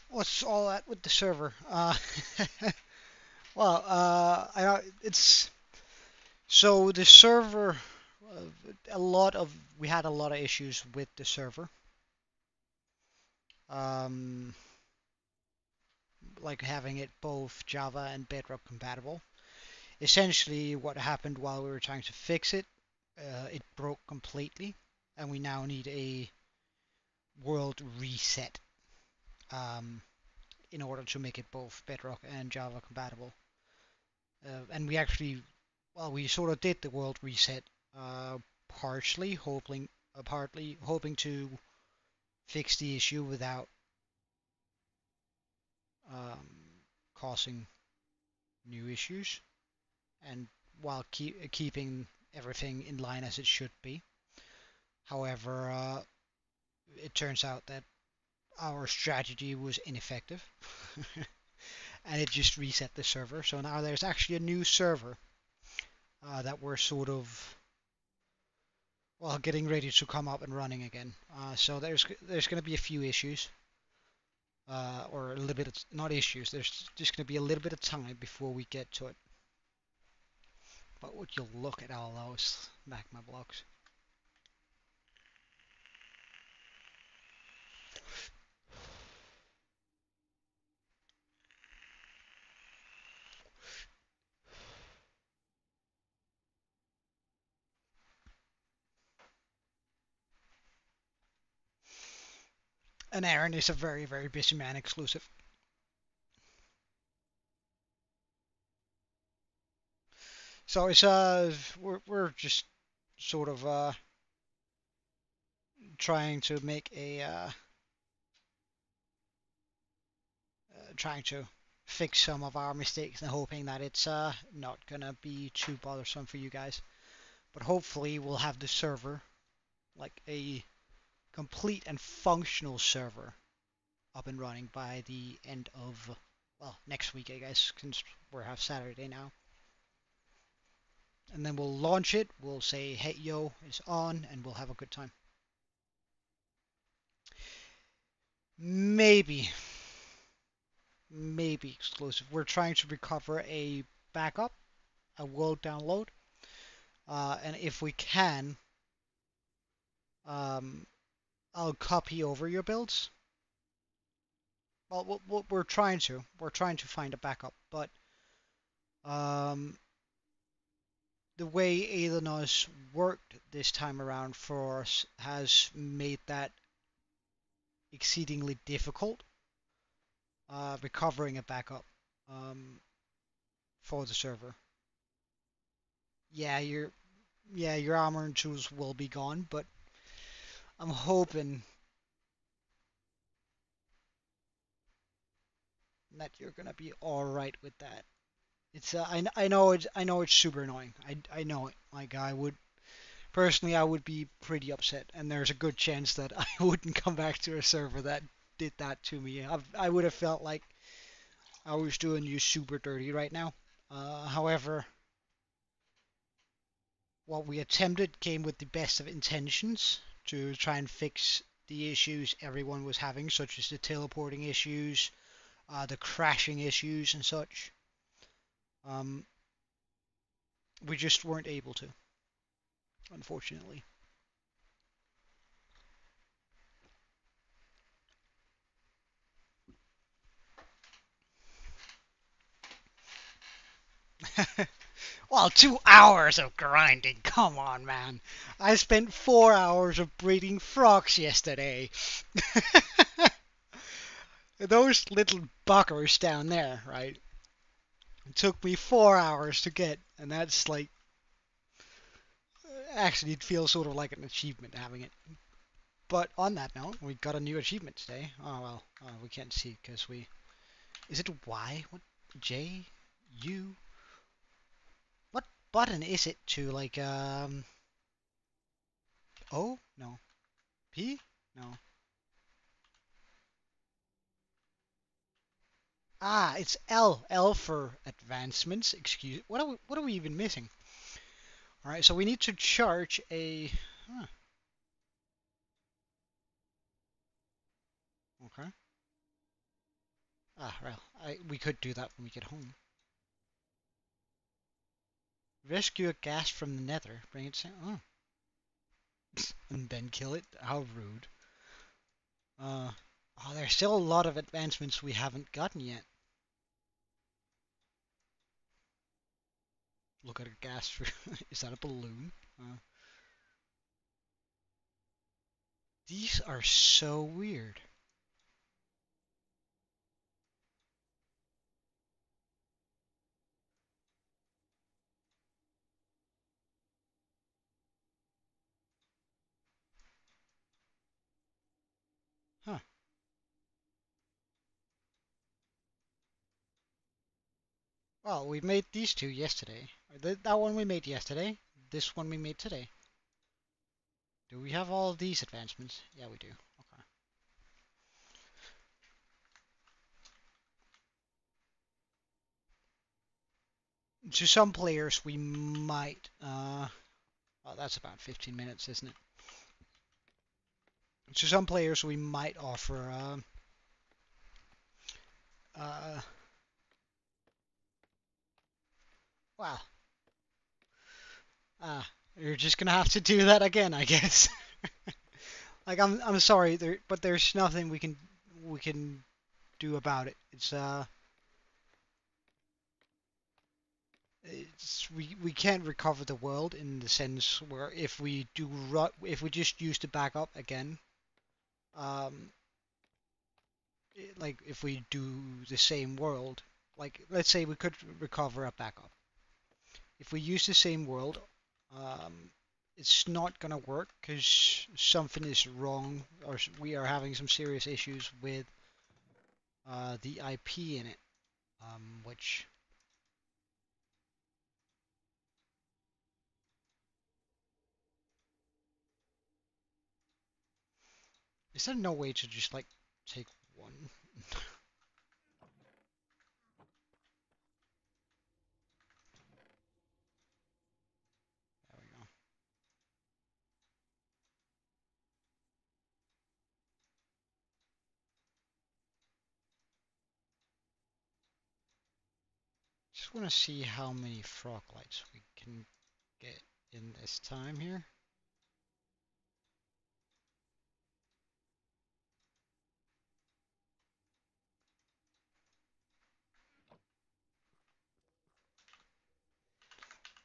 What's all that with the server? Well, it's so the server. We had a lot of issues with the server. Um, like having it both Java and Bedrock compatible. Essentially, what happened while we were trying to fix it, it broke completely, and we now need a world reset in order to make it both Bedrock and Java compatible. And we actually, well, we sort of did the world reset, partially hoping to fix the issue without um, causing new issues, and while keeping everything in line as it should be. However, it turns out that our strategy was ineffective, and it just reset the server. So now there's actually a new server that we're sort of, well, getting ready to come up and running again. So there's going to be a few issues, or a little bit of, not issues. There's just going to be a little bit of time before we get to it. But would you look at all those magma blocks? And Aaron is a very, very busy man exclusive. So it's we're just sort of trying to make a trying to fix some of our mistakes and hoping that it's not gonna be too bothersome for you guys. But hopefully we'll have the server, like a complete and functional server, up and running by the end of, well, next week I guess, since we have Saturday now. And then we'll launch it, we'll say, hey yo, it's on, and we'll have a good time. Maybe exclusive. We're trying to recover a backup, a world download, and if we can, um, I'll copy over your builds. Well, we're trying to find a backup, but the way Aelonos worked this time around for us has made that exceedingly difficult, recovering a backup for the server. Yeah, your armor and tools will be gone, but I'm hoping that you're gonna be all right with that. It's I know it's super annoying. I know it. Like I would personally I would be pretty upset, and there's a good chance that I wouldn't come back to a server that did that to me. I would have felt like I was doing you super dirty right now. However, what we attempted came with the best of intentions to try and fix the issues everyone was having, such as the teleporting issues, the crashing issues, and such. Um, we just weren't able to, unfortunately. Well, 2 hours of grinding. Come on, man. I spent 4 hours of breeding frogs yesterday. Those little buggers down there, right? It took me 4 hours to get, and that's like, actually, it feels sort of like an achievement having it. But on that note, we got a new achievement today. Oh well, we can't see because we. Is it Y? What? J? U? What button is it to like O? No. P? No. Ah, it's L. L for advancements. Excuse. What are we even missing? All right, so we need to charge a. Huh, okay. Ah, well, we could do that when we get home. Rescue a gas from the nether. Bring it. Oh, and then kill it. How rude. Uh, oh, there's still a lot of advancements we haven't gotten yet. Look at a gas. Is that a balloon? These are so weird. Huh. Well, we made these two yesterday. That one we made yesterday. This one we made today. Do we have all of these advancements? Yeah, we do. Okay. to some players we might, well, that's about 15 minutes, isn't it? To some players we might offer, uh, well, you're just gonna have to do that again, I guess. Like I'm sorry, but there's nothing we can do about it. We can't recover the world in the sense where if we just use the backup again, um, like if we do the same world, like let's say we could recover a backup. If we use the same world, um, it's not gonna work because something is wrong, or we are having some serious issues with the IP in it, which is there no way to just like take one? There we go. Just want to see how many frog lights we can get in this time here.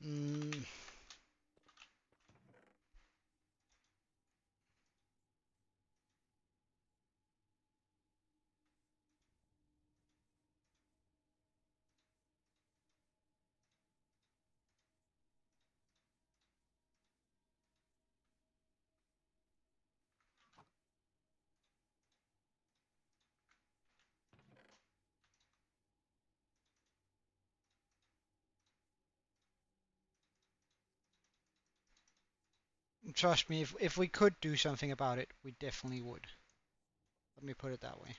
Mm, trust me, if we could do something about it, we definitely would. Let me put it that way.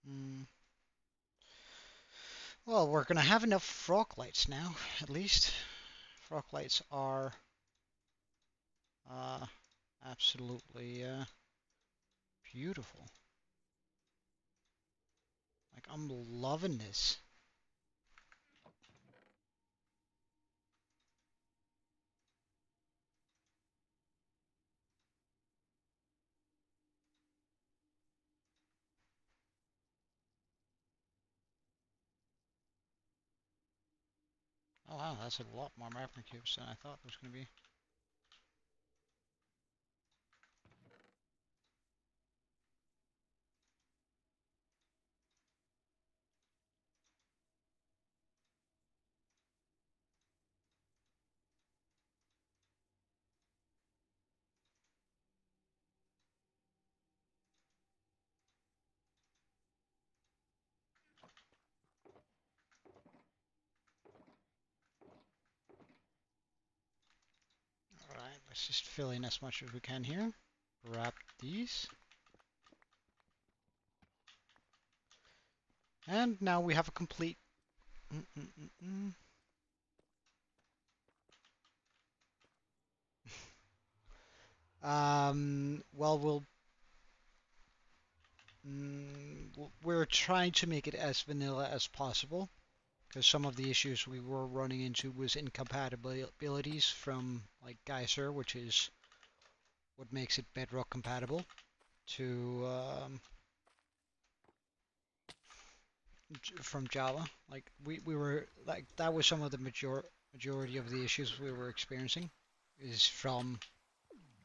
Mm. Well, we're gonna have enough frog lights now, at least. Frog lights are uh, absolutely beautiful. Like I'm loving this. Oh wow, that's a lot more magma cubes than I thought it was gonna be. Alright, let's just fill in as much as we can here. Grab these. And now we have a complete... Mm -mm -mm -mm. Well, we're trying to make it as vanilla as possible, because some of the issues we were running into was incompatibilities from like Geyser, which is what makes it Bedrock compatible, to from Java. Like we were like that was some of the majority of the issues we were experiencing is from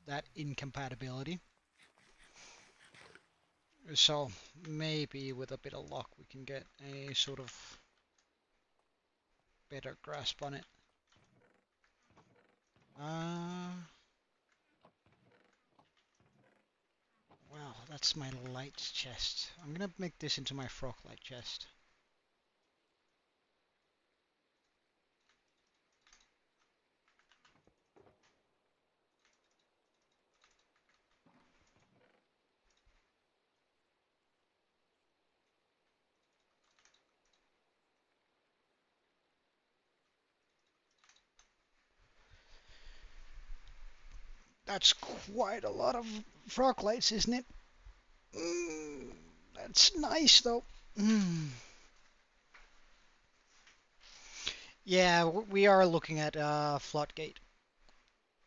that incompatibility. So maybe with a bit of luck we can get a sort of better grasp on it. Uh, Well, that's my lights chest. I'm gonna make this into my frog light chest. That's quite a lot of frog lights, isn't it? That's nice though. Yeah, we are looking at Floodgate.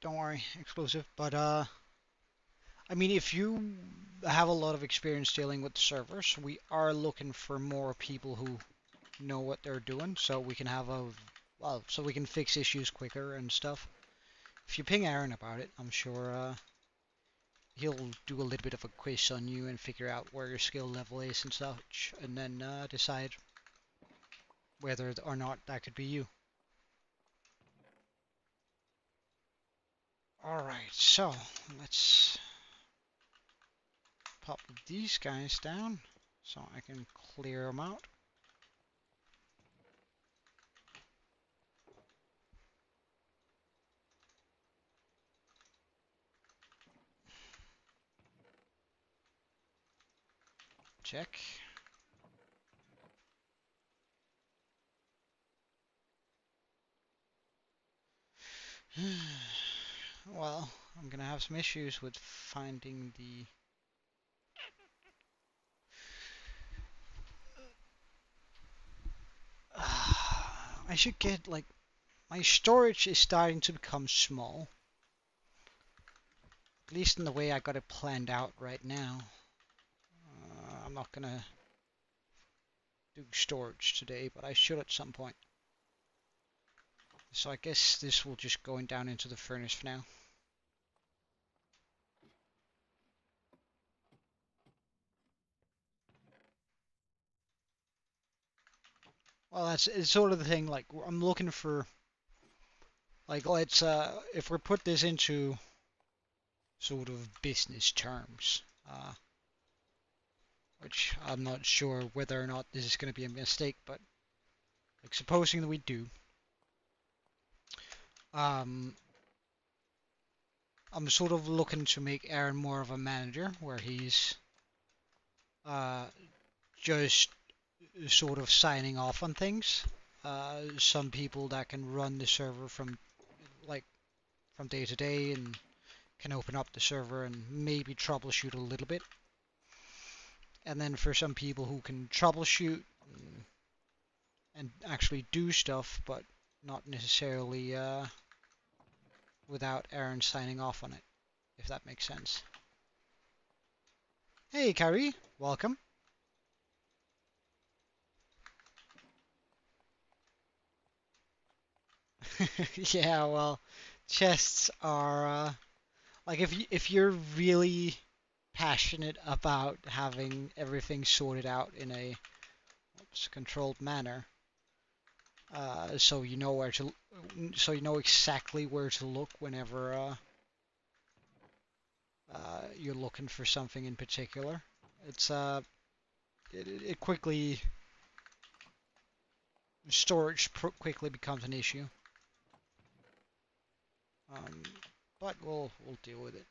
Don't worry, exclusive. But I mean, if you have a lot of experience dealing with servers, we are looking for more people who know what they're doing, so we can have a well, so we can fix issues quicker and stuff. If you ping Aaron about it, I'm sure he'll do a little bit of a quiz on you and figure out where your skill level is and such, and then decide whether or not that could be you. Alright, so let's pop these guys down so I can clear them out. Check. Well, I'm gonna have some issues with finding the... I should get, like, my storage is starting to become small. At least in the way I got it planned out right now. I'm not gonna do storage today, but I should at some point. So I guess this will just go down into the furnace for now. Well, it's sort of the thing, like, I'm looking for, like, let's, if we put this into sort of business terms, which I'm not sure whether or not this is going to be a mistake, but, like, supposing that we do, I'm sort of looking to make Aaron more of a manager, where he's, just sort of signing off on things. Some people that can run the server from, like, from day to day and can open up the server and maybe troubleshoot a little bit. And then for some people who can troubleshoot and actually do stuff, but not necessarily without Aaron signing off on it, if that makes sense. Hey, Kyrie, welcome. Yeah, well, chests are like if you're really passionate about having everything sorted out in a controlled manner, so you know so you know exactly where to look whenever you're looking for something in particular. It's it quickly storage quickly becomes an issue. But we'll deal with it.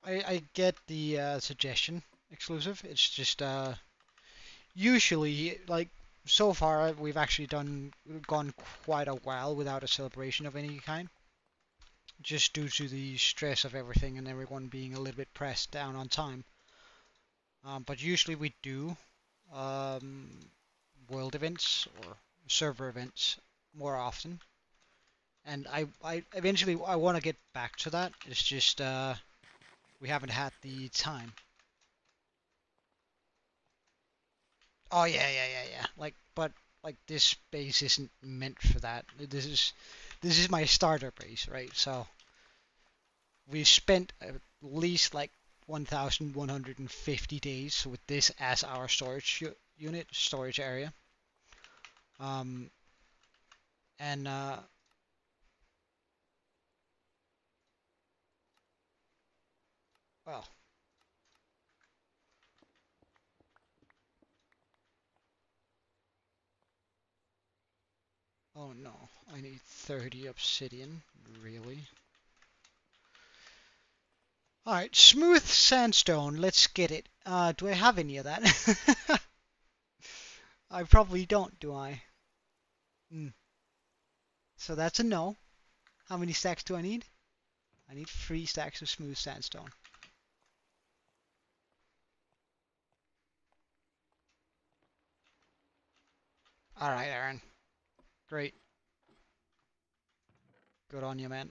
I get the suggestion exclusive. It's just usually, like, so far we've actually gone quite a while without a celebration of any kind, just due to the stress of everything and everyone being a little bit pressed down on time. But usually we do world events or server events more often, and I eventually I want to get back to that. It's just we haven't had the time. Oh yeah. Like, but like this base isn't meant for that. This is my starter base, right? So we spent at least like 1,150 days with this as our storage unit, storage area. Um, and well, oh no, I need 30 obsidian, really? Alright, smooth sandstone, let's get it. Do I have any of that? I probably don't, do I? So that's a no. How many stacks do I need? I need 3 stacks of smooth sandstone. Alright, Aaron. Great. Good on you, man.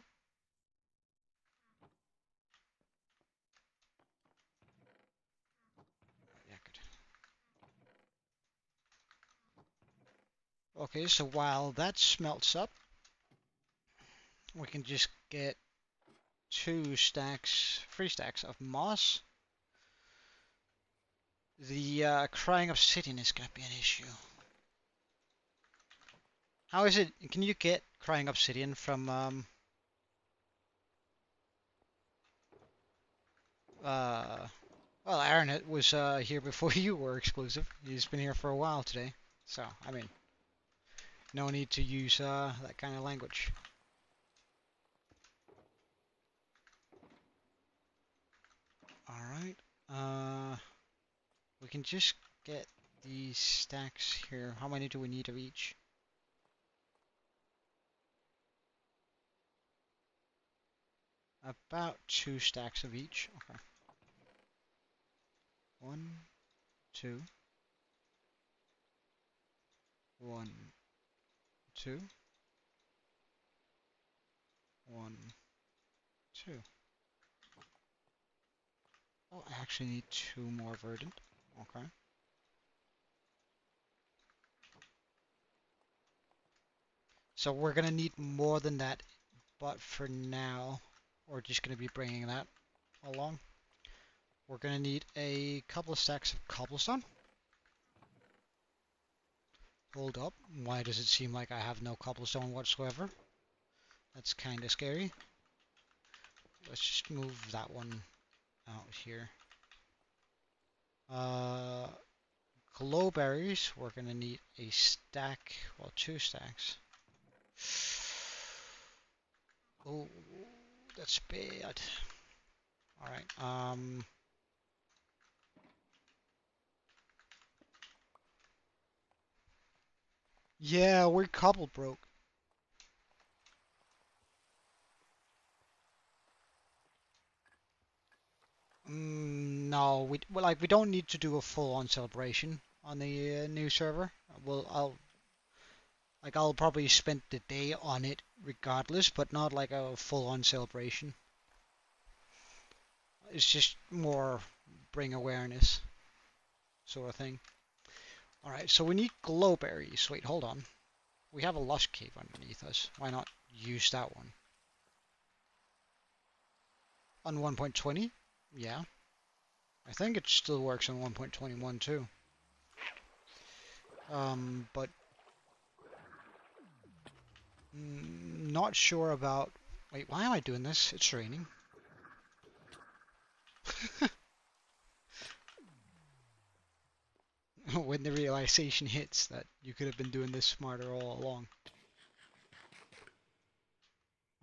Yeah, good. Okay, so while that smelts up, we can just get 3 stacks of moss. The crying obsidian is gonna be an issue. How is it? Can you get crying obsidian from well, Aaron was here before you were exclusive. He's been here for a while today. So, I mean, no need to use that kind of language. Alright. We can just get these stacks here. How many do we need of each? About 2 stacks of each. Okay. 1, 2. 1, 2. 1, 2. Oh, I actually need 2 more verdant. Okay. So we're gonna need more than that, but for now, we're just gonna be bringing that along. We're gonna need a couple of stacks of cobblestone. Hold up. Why does it seem like I have no cobblestone whatsoever? That's kind of scary. Let's just move that one out here. Glowberries, we're gonna need a stack, well, 2 stacks. Oh, that's bad. Alright, yeah, we're cobble broke. No, we don't need to do a full-on celebration on the new server. I'll probably spend the day on it regardless, but not like a full-on celebration. It's just more bring awareness sort of thing. Alright, so we need glowberries. Wait, hold on. We have a lush cave underneath us. Why not use that one? On 1.20? Yeah. I think it still works on 1.21 too. But not sure about... Wait, why am I doing this? It's raining. When the realization hits that you could have been doing this smarter all along.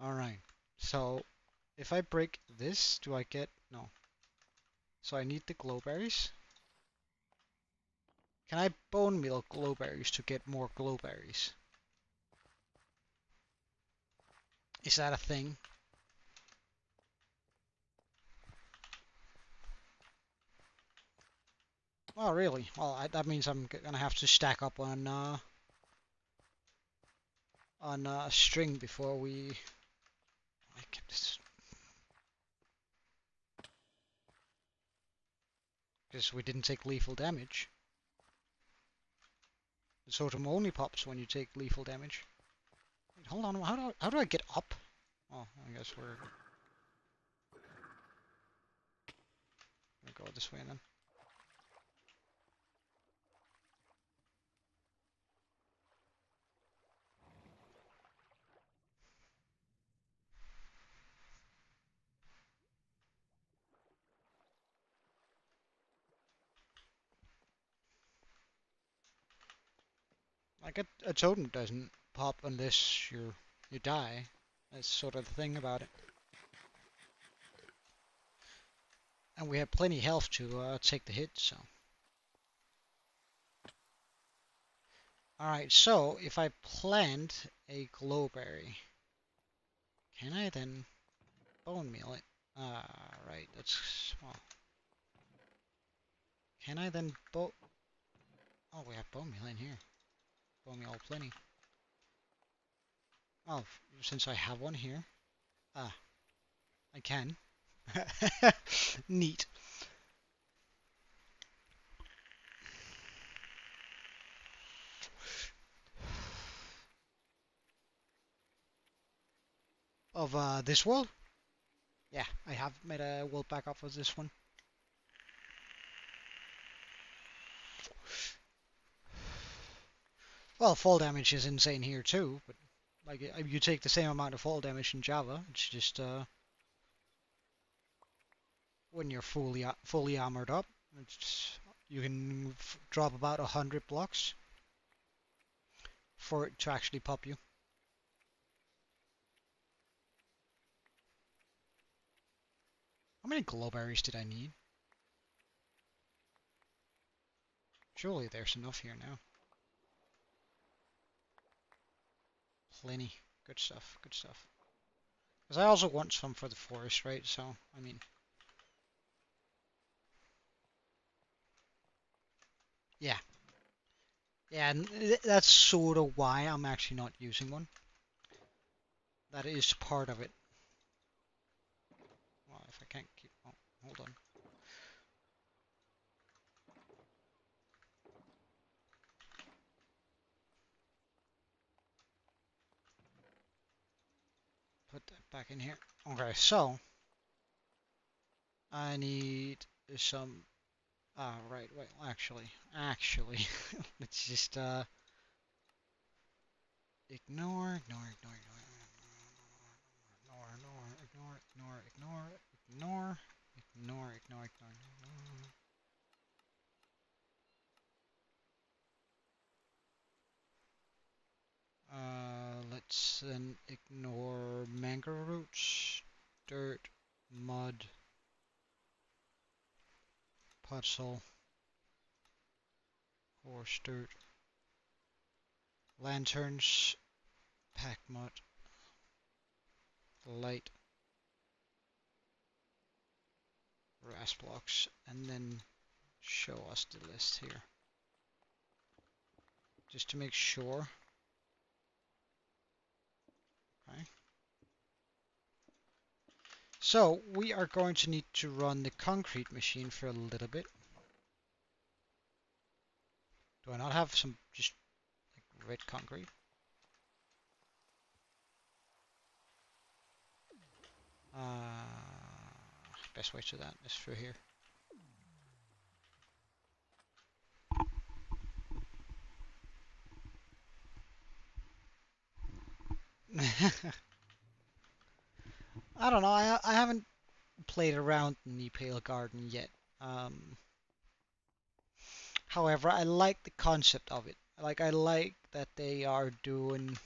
Alright, so if I break this, do I get... No. So I need the glowberries. Can I bone meal glowberries to get more glowberries? Is that a thing? Oh, really? Well, that means I'm gonna have to stack up on a string before we... I kept this... Because we didn't take lethal damage. The totem only pops when you take lethal damage. Wait, hold on, how do I get up? Oh, I guess we're... I'll go this way then. Like a totem doesn't pop unless you die. That's sort of the thing about it. And we have plenty health to take the hit, so. Alright, so if I plant a glowberry, can I then bone meal it? Right, that's, well. Can I then Oh, we have bone meal in here. Bone meal plenty. Oh, since I have one here. Ah, I can. Neat. Of this world? Yeah, I have made a world backup of this one. Well, fall damage is insane here too, but like you take the same amount of fall damage in Java. It's just when you're fully armored up, you can drop about 100 blocks for it to actually pop you. How many glowberries did I need? Surely there's enough here now. Plenty. Good stuff, good stuff. Because I also want some for the forest, right? So, I mean... Yeah. Yeah, and that's sort of why I'm actually not using one. That is part of it. Well, if I can't keep... Oh, hold on. Put that back in here. Okay, so... I need some... right, wait, actually, let's just, ignore, ignore. Let's then ignore mango roots, dirt, mud, puzzle, horse dirt, lanterns, pack mud, light, grass blocks, and then show us the list here. Just to make sure. Okay. So we are going to need to run the concrete machine for a little bit. Do I not have some just like red concrete? Best way to that is through here. I don't know. I haven't played around in the Pale Garden yet. However, I like the concept of it. Like I like that they are doing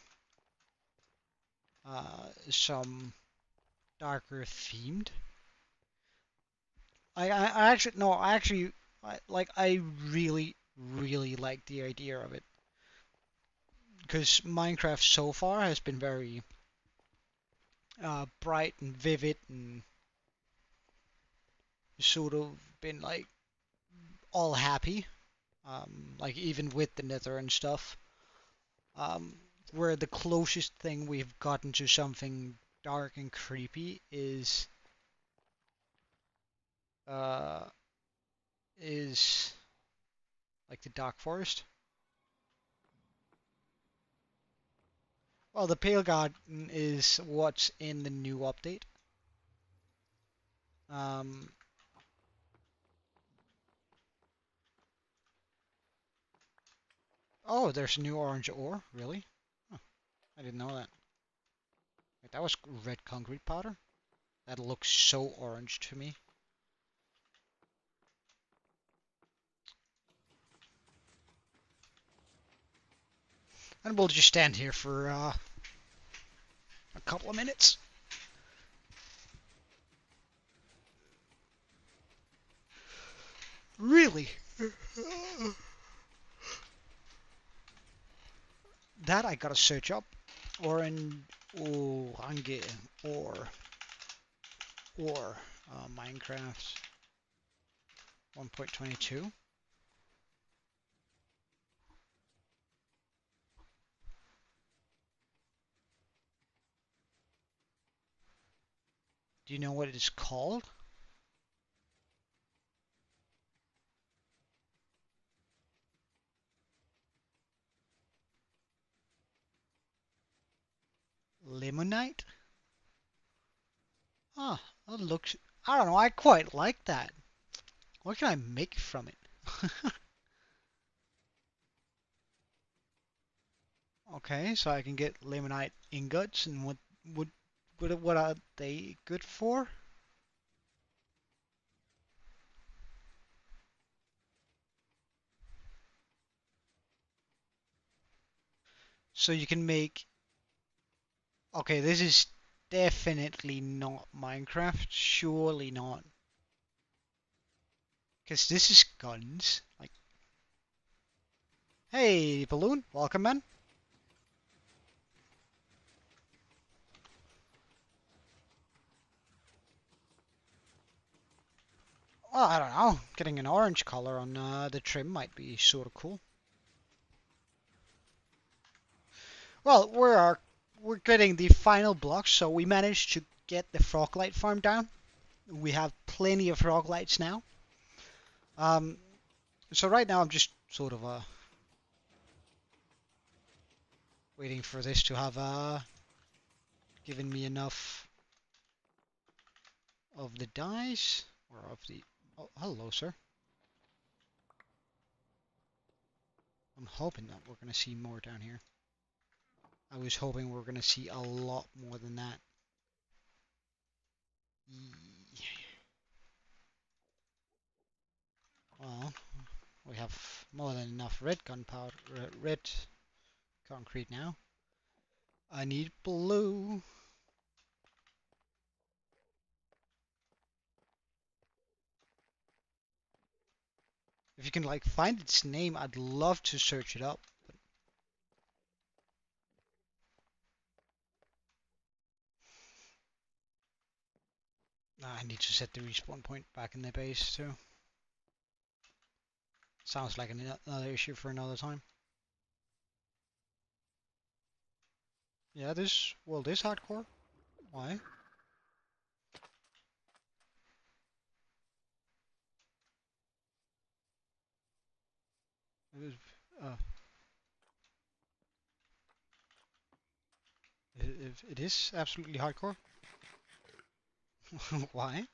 some darker themed. I actually no, I really like the idea of it because Minecraft so far has been very bright and vivid and sort of been like all happy, like even with the Nether and stuff. Um, where the closest thing we've gotten to something dark and creepy uh, is like the Dark Forest. Well, the Pale Garden is what's in the new update. Um, Oh, there's a new orange ore. Really? Huh, I didn't know that. Wait, that was red concrete powder? That looks so orange to me. And we'll just stand here for a couple of minutes. Really? That I gotta search up. Oh, I'm getting or Minecraft 1.22. Do you know what it is called? Limonite? Ah, that looks. I don't know. I quite like that. What can I make from it? Okay, so I can get limonite ingots, and would what are they good for? So you can make. Okay, this is definitely not Minecraft. Surely not. Because this is guns. Like, hey, balloon, welcome, man. Well, I don't know. Getting an orange color on the trim might be sort of cool. Well, we're getting the final blocks, so we managed to get the froglight farm down. We have plenty of froglights now. Um, so right now I'm just sort of waiting for this to have given me enough of the dyes or of the. Oh, hello, sir. I'm hoping that we're gonna see more down here. I was hoping we were gonna see a lot more than that. Well, we have more than enough red gunpowder, red concrete now. I need blue. If you can like find its name, I'd love to search it up. I need to set the respawn point back in the base too. Sounds like another issue for another time. Yeah, this world is hardcore. Why? It is, uh, it is absolutely hardcore. Why?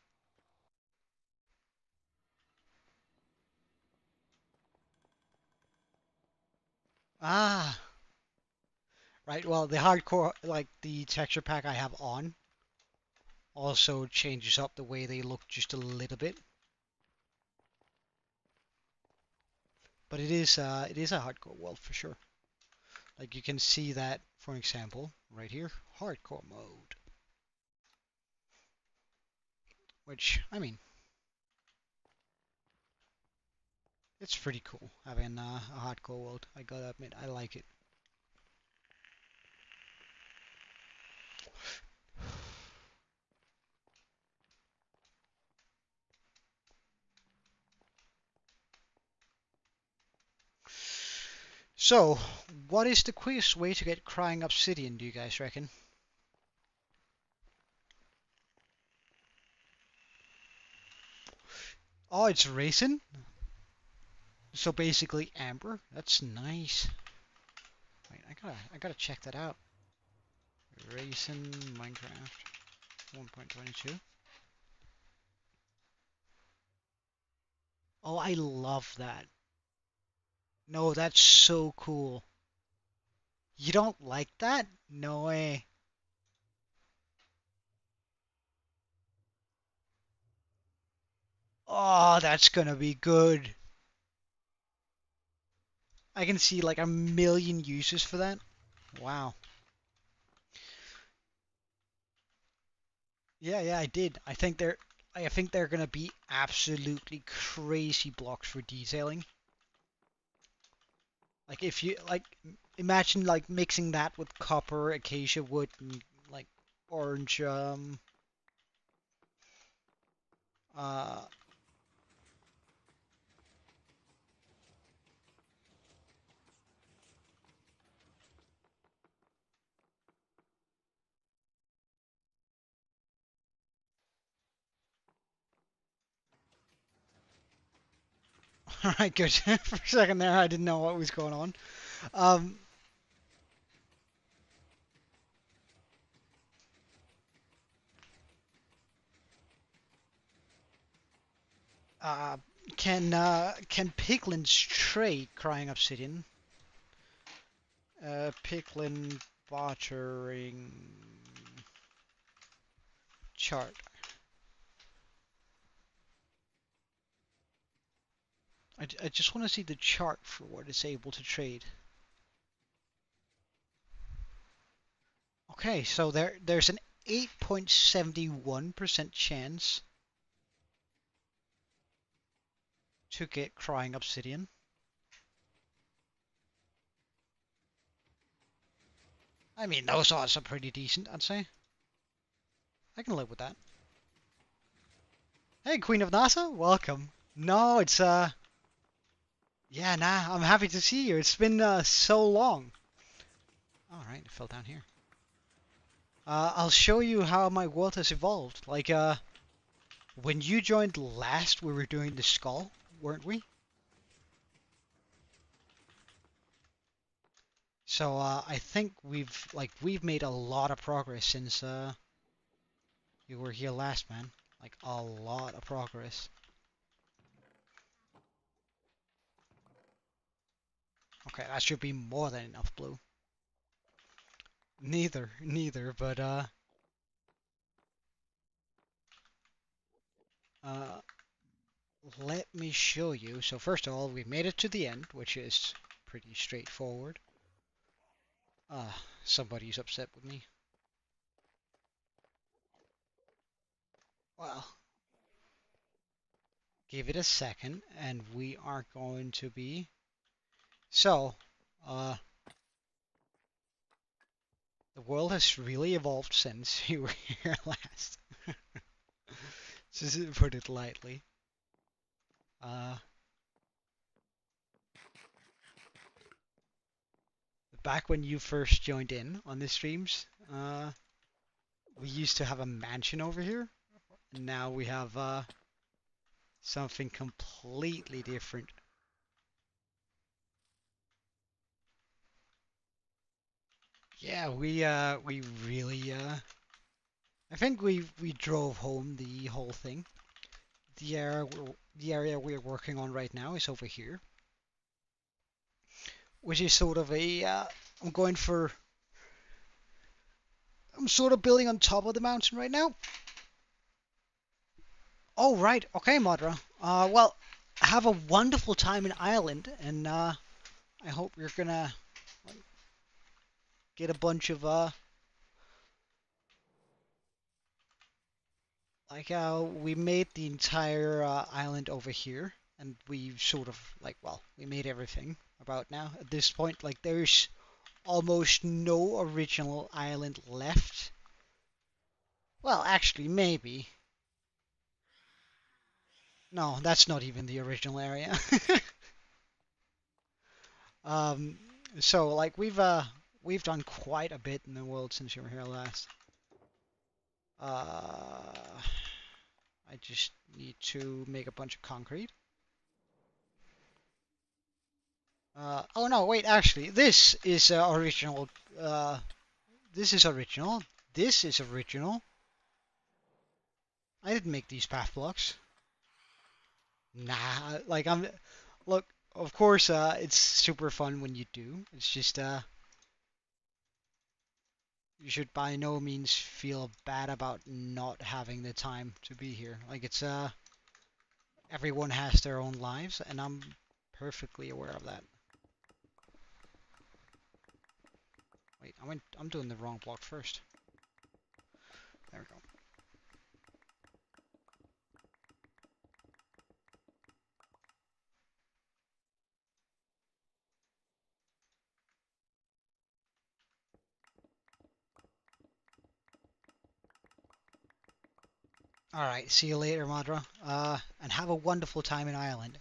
Ah, right. Well, the hardcore, like the texture pack I have on, also changes up the way they look just a little bit. But it is a hardcore world for sure. Like you can see that, for example, right here, hardcore mode. Which, I mean, it's pretty cool having a hardcore world. I gotta admit, I like it. So, what is the quickest way to get crying obsidian, do you guys reckon? Oh, it's racing? So basically amber? That's nice. Wait, I gotta check that out. Racing Minecraft 1.22. Oh, I love that. No, that's so cool. You don't like that? No way. Oh, that's gonna be good. I can see like a million uses for that. Wow. Yeah, yeah, I did. I think they're gonna be absolutely crazy blocks for detailing. Like if you like imagine like mixing that with copper, acacia wood, and like orange uh Alright, good. For a second there I didn't know what was going on. Um uh can piglins trade crying obsidian? Piglin bartering chart. I just want to see the chart for what it's able to trade. Okay, so there's an 8.71% chance to get crying obsidian. I mean, those odds are pretty decent, I'd say. I can live with that. Hey, Queen of NASA, welcome. No, it's yeah, nah, I'm happy to see you. It's been so long. All right, it fell down here. I'll show you how my world has evolved. Like, when you joined last, we were doing the skull, weren't we? So, I think we've made a lot of progress since you were here last, man. Like, a lot of progress. Okay, that should be more than enough blue. Neither, but uh, let me show you. So first of all, we made it to the end, which is pretty straightforward. Somebody's upset with me. Well, give it a second, and we are going to be. So, uh, the world has really evolved since you were here last. Just to put it lightly. Uh, Back when you first joined in on the streams, we used to have a mansion over here. Now we have something completely different. Yeah, we really I think we drove home the whole thing. The area we're working on right now is over here, which is sort of a I'm going for I'm sort of building on top of the mountain right now. Oh right, okay, Madra. Well, have a wonderful time in Ireland, and I hope you're gonna get a bunch of we made the entire island over here, and we sort of well, we made everything about now. At this point, like there's almost no original island left. Well, actually, maybe. No, that's not even the original area. um, so like we've done quite a bit in the world since you were here last. Uh, I just need to make a bunch of concrete. Oh no, wait, actually, this is original. This is original. This is original. I didn't make these path blocks. Nah, like look, Of course, it's super fun when you do. It's just you should by no means feel bad about not having the time to be here. Like it's everyone has their own lives, and I'm perfectly aware of that. Wait, I'm doing the wrong block first. There we go. All right, see you later, Madra. And have a wonderful time in Ireland.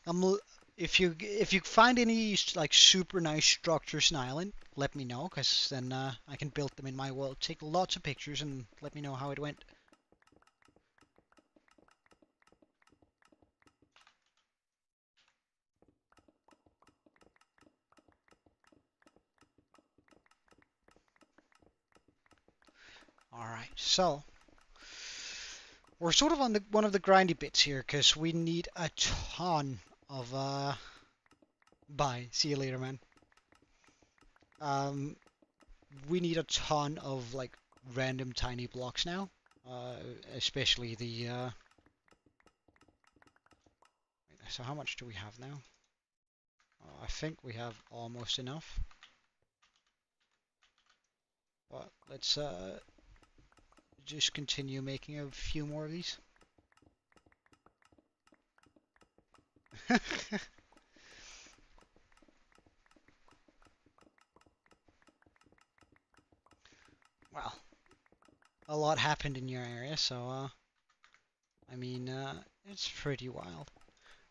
Um, if you find any like super nice structures in Ireland, let me know, cause then I can build them in my world. Take lots of pictures and let me know how it went. All right, so we're sort of on the one of the grindy bits here, cause we need a ton of Bye. See you later, man. Um, we need a ton of like random tiny blocks now, uh, especially the. So how much do we have now? I think we have almost enough. But let's just continue making a few more of these. Well, a lot happened in your area, so I mean, it's pretty wild.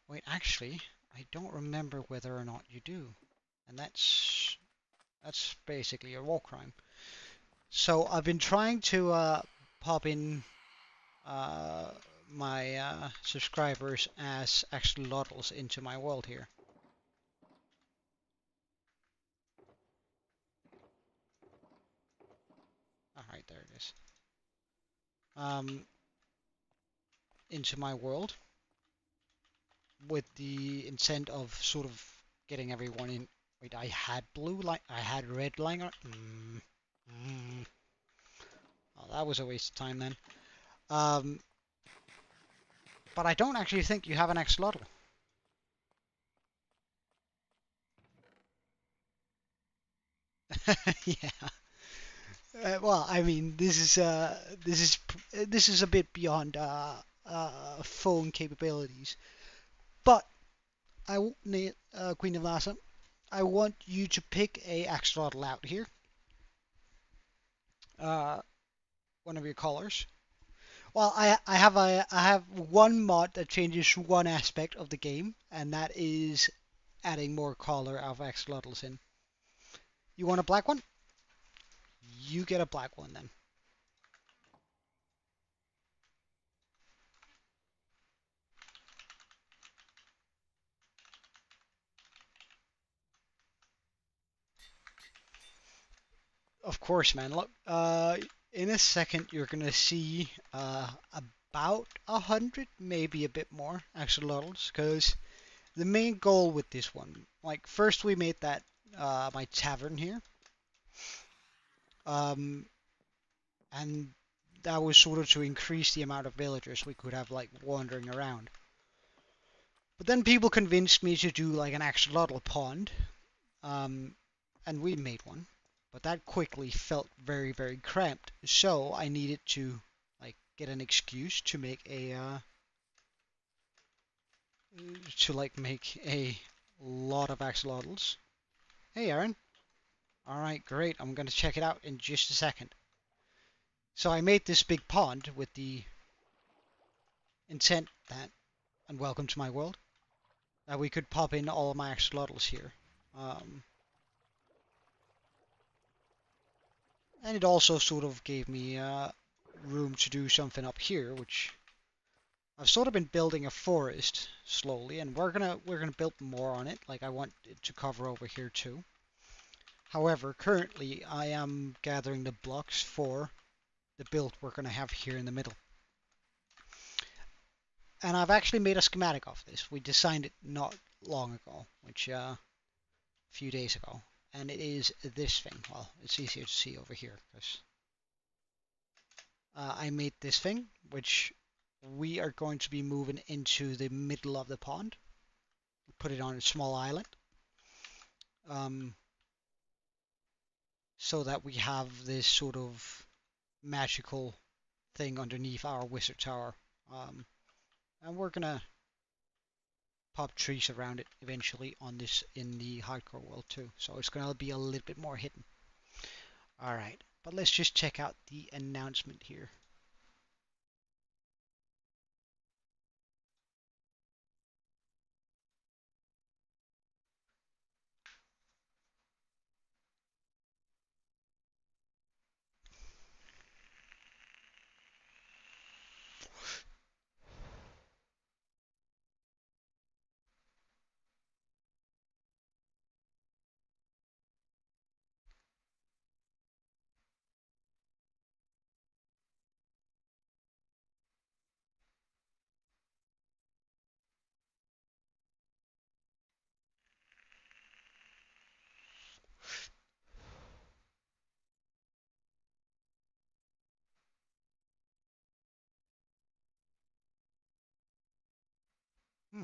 Wait, actually, I don't remember whether or not you do, and that's basically a war crime. So I've been trying to pop in uh, my subscribers as axolotls into my world here. All right, there it is. Um, into my world with the intent of sort of getting everyone in. Wait, I had blue line. I had red line. Oh, that was a waste of time then. Um, but I don't actually think you have an axolotl. Yeah. Well, I mean, this is a bit beyond phone capabilities. But Queen of Lhasa, I want you to pick a axolotl out here. Uh, one of your colors. Well, I have one mod that changes one aspect of the game, and that is adding more color of axolotls in. You want a black one? You get a black one then. Of course, man. Look, in a second you're gonna see about 100, maybe a bit more axolotls, because the main goal with this one, like first we made that my tavern here, um, and that was sort of to increase the amount of villagers we could have like wandering around. But then people convinced me to do like an axolotl pond, um, and we made one. But that quickly felt very, very cramped, so I needed to like get an excuse to make a lot of axolotls. Hey, Aaron. All right, great. I'm gonna check it out in just a second. So I made this big pond with the intent that, and welcome to my world, that we could pop in all of my axolotls here. Um, and it also sort of gave me room to do something up here, which I've sort of been building a forest slowly, and we're gonna build more on it. Like I want it to cover over here too. However, currently I am gathering the blocks for the build we're gonna have here in the middle. And I've actually made a schematic of this. We designed it not long ago, which a few days ago, and it is this thing. Well, it's easier to see over here because I made this thing, which we are going to be moving into the middle of the pond. Put it on a small island, so that we have this sort of magical thing underneath our wizard tower, and we're gonna pop trees around it eventually on this in the hardcore world too. So it's gonna be a little bit more hidden. All right, but let's just check out the announcement here. Hmm.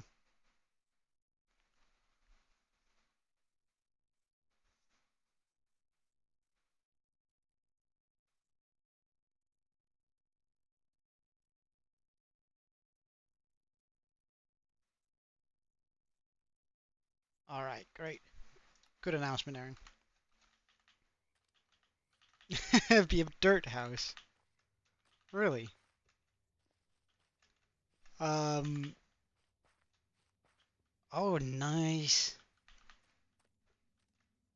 All right, great. Good announcement, Aaron. Be a dirt house. Really? Um. Oh, nice.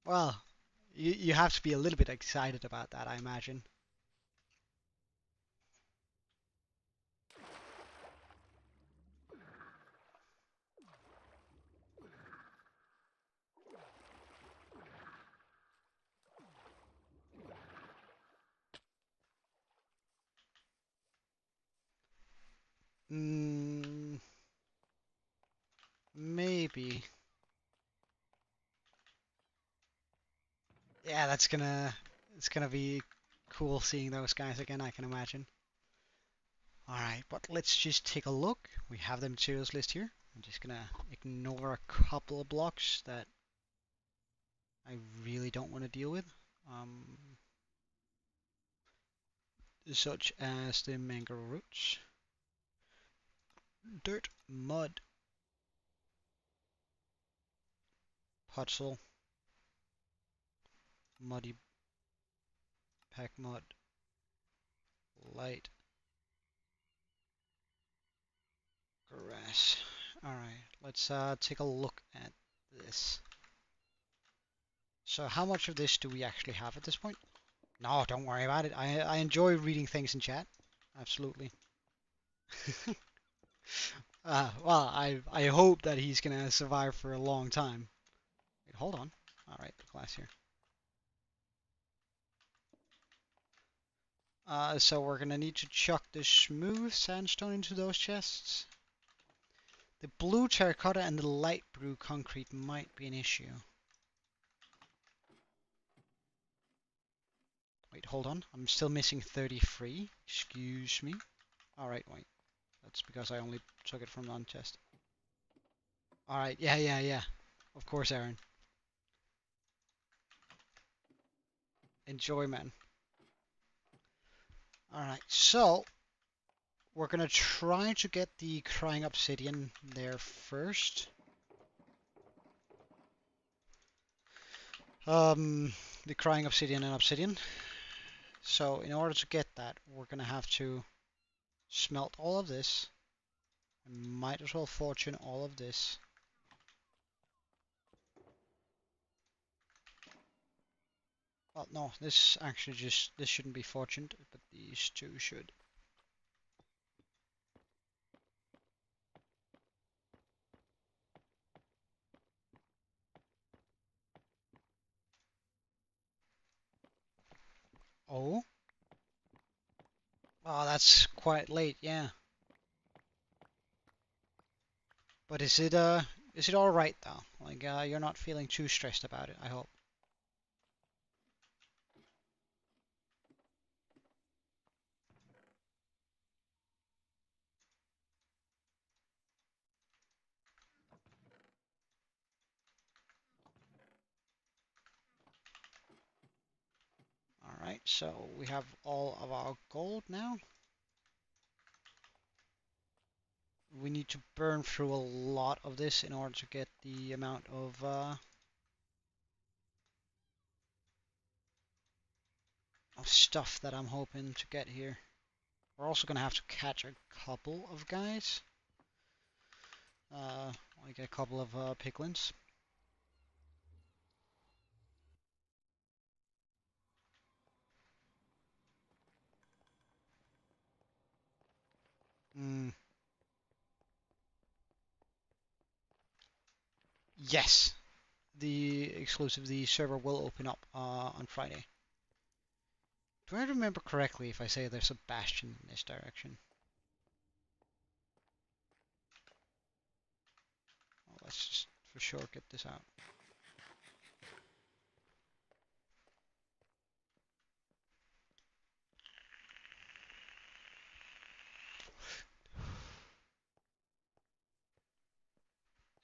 Well, you have to be a little bit excited about that, I imagine. Mm, maybe. Yeah, it's gonna be cool seeing those guys again, I can imagine. Alright, but let's just take a look. We have the materials list here. I'm just gonna ignore a couple of blocks that I really don't want to deal with. Um, Such as the mango roots, dirt, mud, puzzle, muddy pack mud, light, grass. Alright, let's take a look at this. So how much of this do we actually have at this point? No, don't worry about it. I enjoy reading things in chat. Absolutely. Well, I hope that he's gonna survive for a long time. Wait, hold on. All right, the glass here. So we're gonna need to chuck the smooth sandstone into those chests. The blue terracotta and the light blue concrete might be an issue. Wait, hold on. I'm still missing 33. Excuse me. All right, wait. That's because I only took it from one chest. All right, yeah. Of course, Aaron. Enjoy, man. Alright, so we're gonna try to get the crying obsidian there first. The crying obsidian and obsidian. So in order to get that, we're gonna have to smelt all of this. And might as well fortune all of this. Well, no, this actually this shouldn't be fortuned, but these two should. Oh? Oh, that's quite late, yeah. But is it Is it alright though? Like, you're not feeling too stressed about it, I hope. Alright, so we have all of our gold now. We need to burn through a lot of this in order to get the amount of stuff that I'm hoping to get here. We're also gonna have to catch a couple of guys. Like a couple of piglins. Mm. Yes, the server will open up on Friday. Do I remember correctly if I say there's a bastion in this direction? Well, let's just for sure get this out.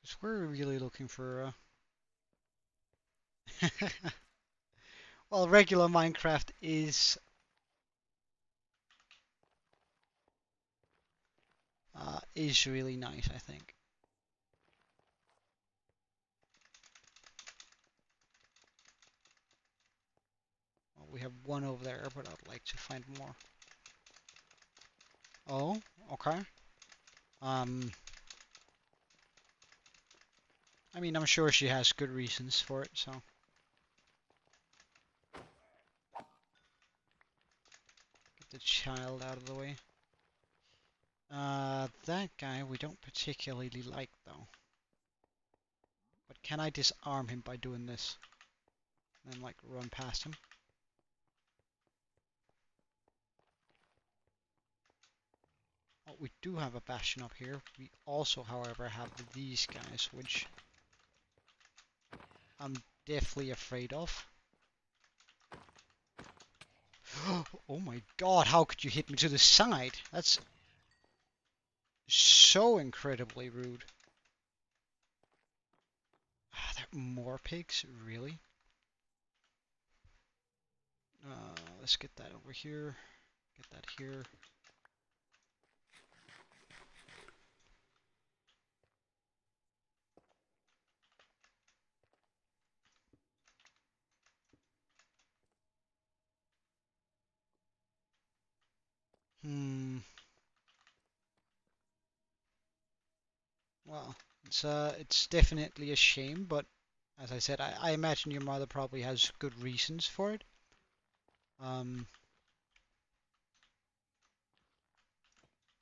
Because we're really looking for well, regular Minecraft is really nice, I think. Well, we have one over there, but I'd like to find more. Oh, okay. I mean, I'm sure she has good reasons for it, so. Get the child out of the way. That guy we don't particularly like, though. But can I disarm him by doing this? And then, like, run past him? Oh, we do have a bastion up here. We also, however, have these guys, which I'm deathly afraid of. Oh my god, how could you hit me to the side? That's so incredibly rude. Ah, there are more pigs? Really? Let's get that over here. Get that here. Well, it's definitely a shame, but as I said, I imagine your mother probably has good reasons for it.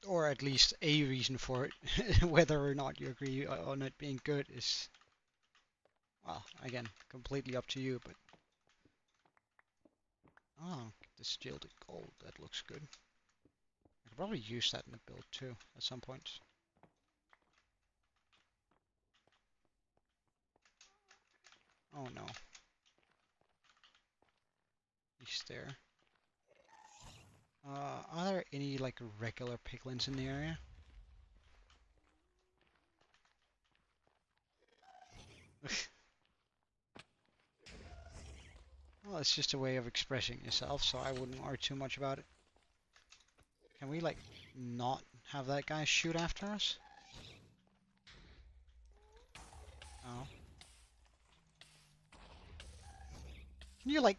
Or at least a reason for it. Whether or not you agree on it being good is, well, again, completely up to you, but... Oh, distilled gold, that looks good. I could probably use that in the build too, at some point. Oh no. He's there. Are there any, like, regular piglins in the area? Well, it's just a way of expressing yourself, so I wouldn't worry too much about it. Can we, like, not have that guy shoot after us? Oh. Can you, like,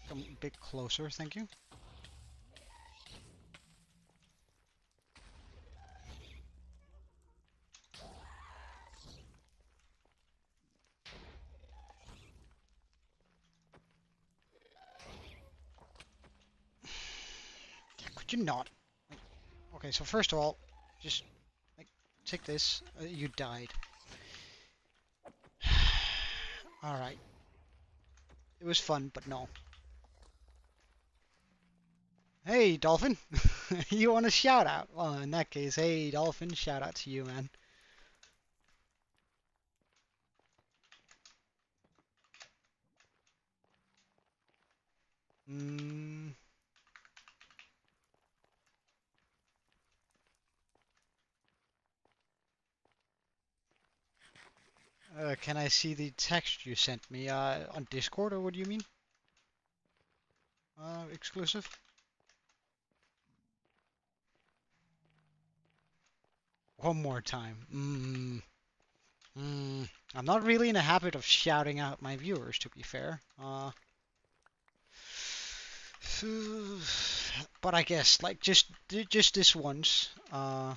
come a bit closer, thank you? Could you not? Like, okay, so first of all, just, like, take this. You died. Alright. It was fun, but no. Hey, Dolphin! You want a shout out? Well, in that case, hey, Dolphin, shout out to you, man. Mm, can I see the text you sent me on Discord, or what do you mean? Exclusive? One more time. I'm not really in a habit of shouting out my viewers, to be fair. But I guess like just this once. Oh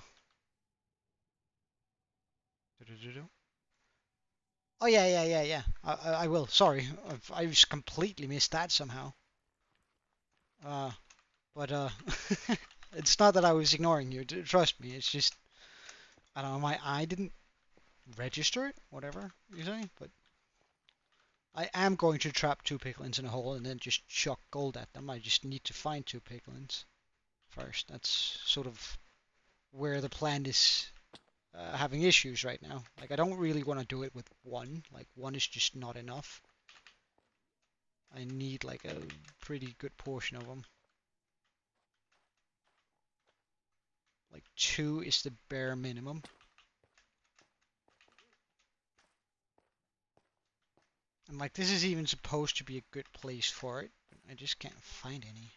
yeah. I will. Sorry, I just completely missed that somehow. Uh, but it's not that I was ignoring you. Trust me. It's just I don't know. My eye didn't register it. Whatever you say, but I am going to trap two piglins in a hole and then just chuck gold at them. I just need to find two piglins first. That's sort of where the plan is having issues right now. Like, I don't really want to do it with one. Like, one is just not enough. I need, like, a pretty good portion of them. Like, two is the bare minimum. And, like, this is even supposed to be a good place for it, but I just can't find any.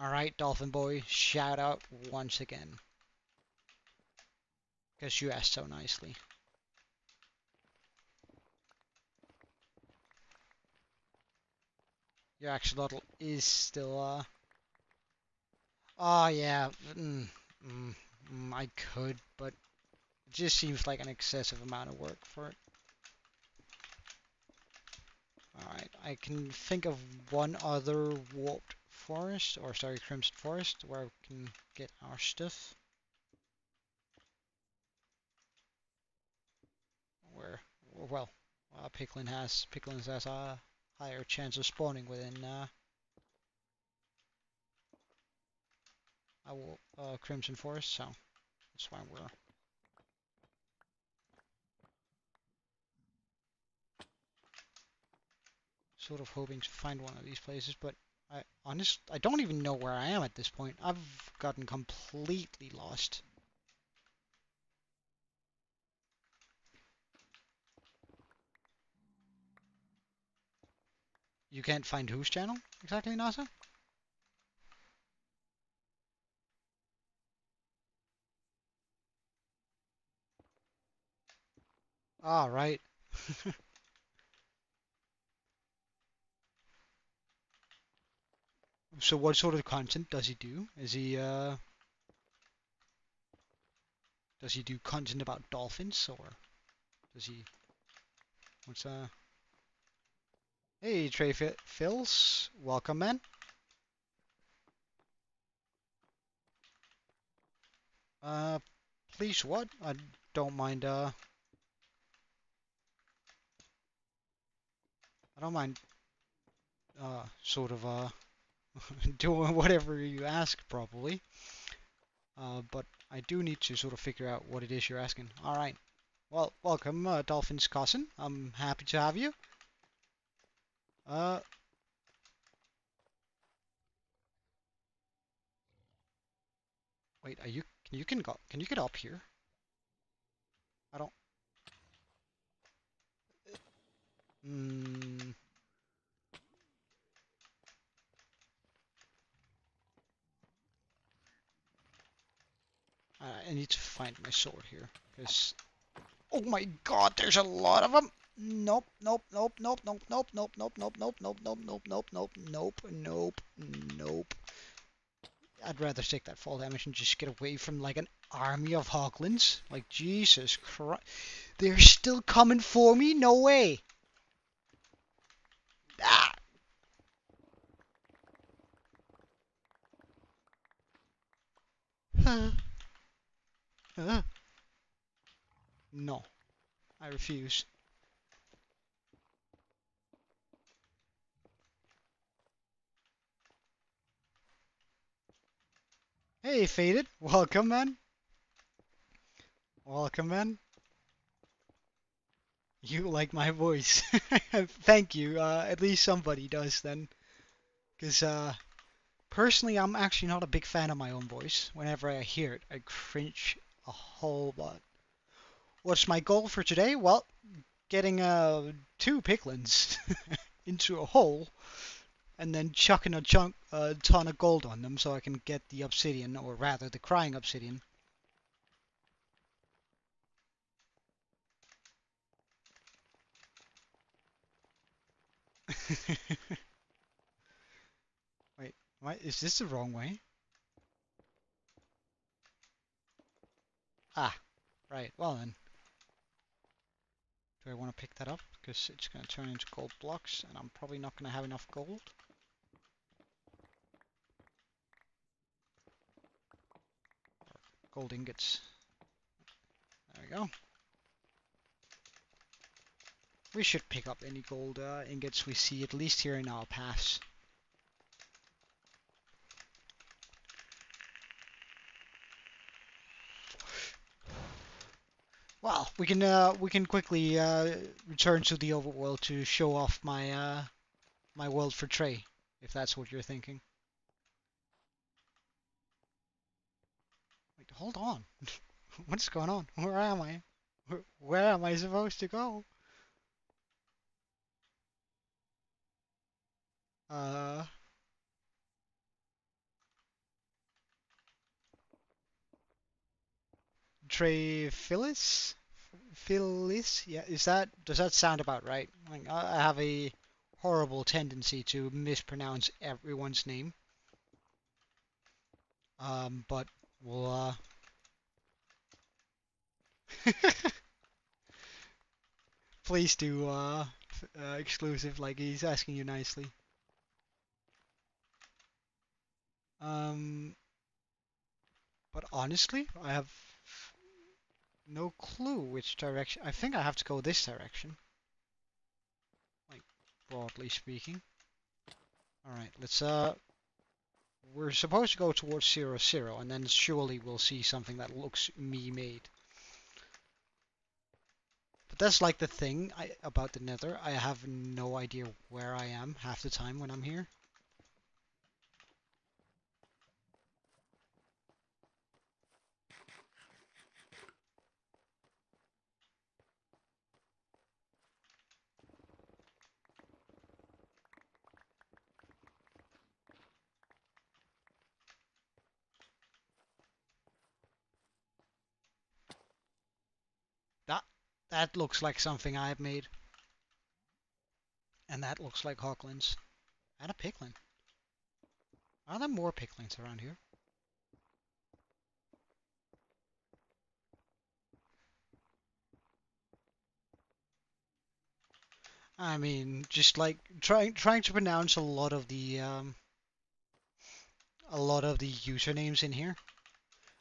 Alright, Dolphin Boy, shout out once again. Because you asked so nicely. Your axolotl is still, oh, yeah. I could, but it just seems like an excessive amount of work for it. Alright, I can think of one other warped forest, or sorry, crimson forest, where we can get our stuff. Where, well, Piglins has a higher chance of spawning within a crimson forest, so that's why we're sort of hoping to find one of these places, but I don't even know where I am at this point. I've gotten completely lost. You can't find whose channel exactly, NASA? Ah, right. So what sort of content does he do? Does he do content about dolphins, or does he what's Hey Trey Phils, welcome man. Uh please what? I don't mind I don't mind sort of doing whatever you ask probably. But I do need to sort of figure out what it is you're asking. Alright. Well, welcome, Dolphins cousin. I'm happy to have you. Uh, wait, are you? Can you get up here? I don't. Hmm. I need to find my sword here, because. Oh my God! There's a lot of them. Nope. Nope. Nope. Nope. Nope. Nope. Nope. Nope. Nope. Nope. Nope. Nope. Nope. Nope. Nope. Nope. Nope. Nope. I'd rather take that fall damage and just get away from like an army of hoglins. Like Jesus Christ, they're still coming for me? No way. Ah. No, I refuse. Hey, Faded. Welcome, man. Welcome, man. You like my voice. Thank you. At least somebody does then. Because personally, I'm actually not a big fan of my own voice. Whenever I hear it, I cringe a whole lot. What's my goal for today? Well, getting 2 piglins into a hole and then chucking a ton of gold on them so I can get the obsidian, or rather the crying obsidian. Wait, is this the wrong way? Ah, right. Well then, do I want to pick that up? Because it's going to turn into gold blocks, and I'm probably not going to have enough gold. Gold ingots. There we go. We should pick up any gold ingots we see, at least here in our pass. Well, we can quickly return to the overworld to show off my my world for Trey, if that's what you're thinking. Wait, hold on. What's going on? Where am I? Where am I supposed to go? Uh, Trey Phyllis? Phyllis? Yeah, does that sound about right? Like, I have a horrible tendency to mispronounce everyone's name. But we'll please do exclusive, like he's asking you nicely. Um, but honestly, I have no clue which direction. I think I have to go this direction, like broadly speaking. All right, let's we're supposed to go towards 0, 0, and then surely we'll see something that looks me-made. But that's like the thing about the Nether. I have no idea where I am half the time when I'm here. That that looks like something I've made, and that looks like Hoglins and a piglin. Are there more piglins around here? I mean, just like trying to pronounce a lot of the usernames in here.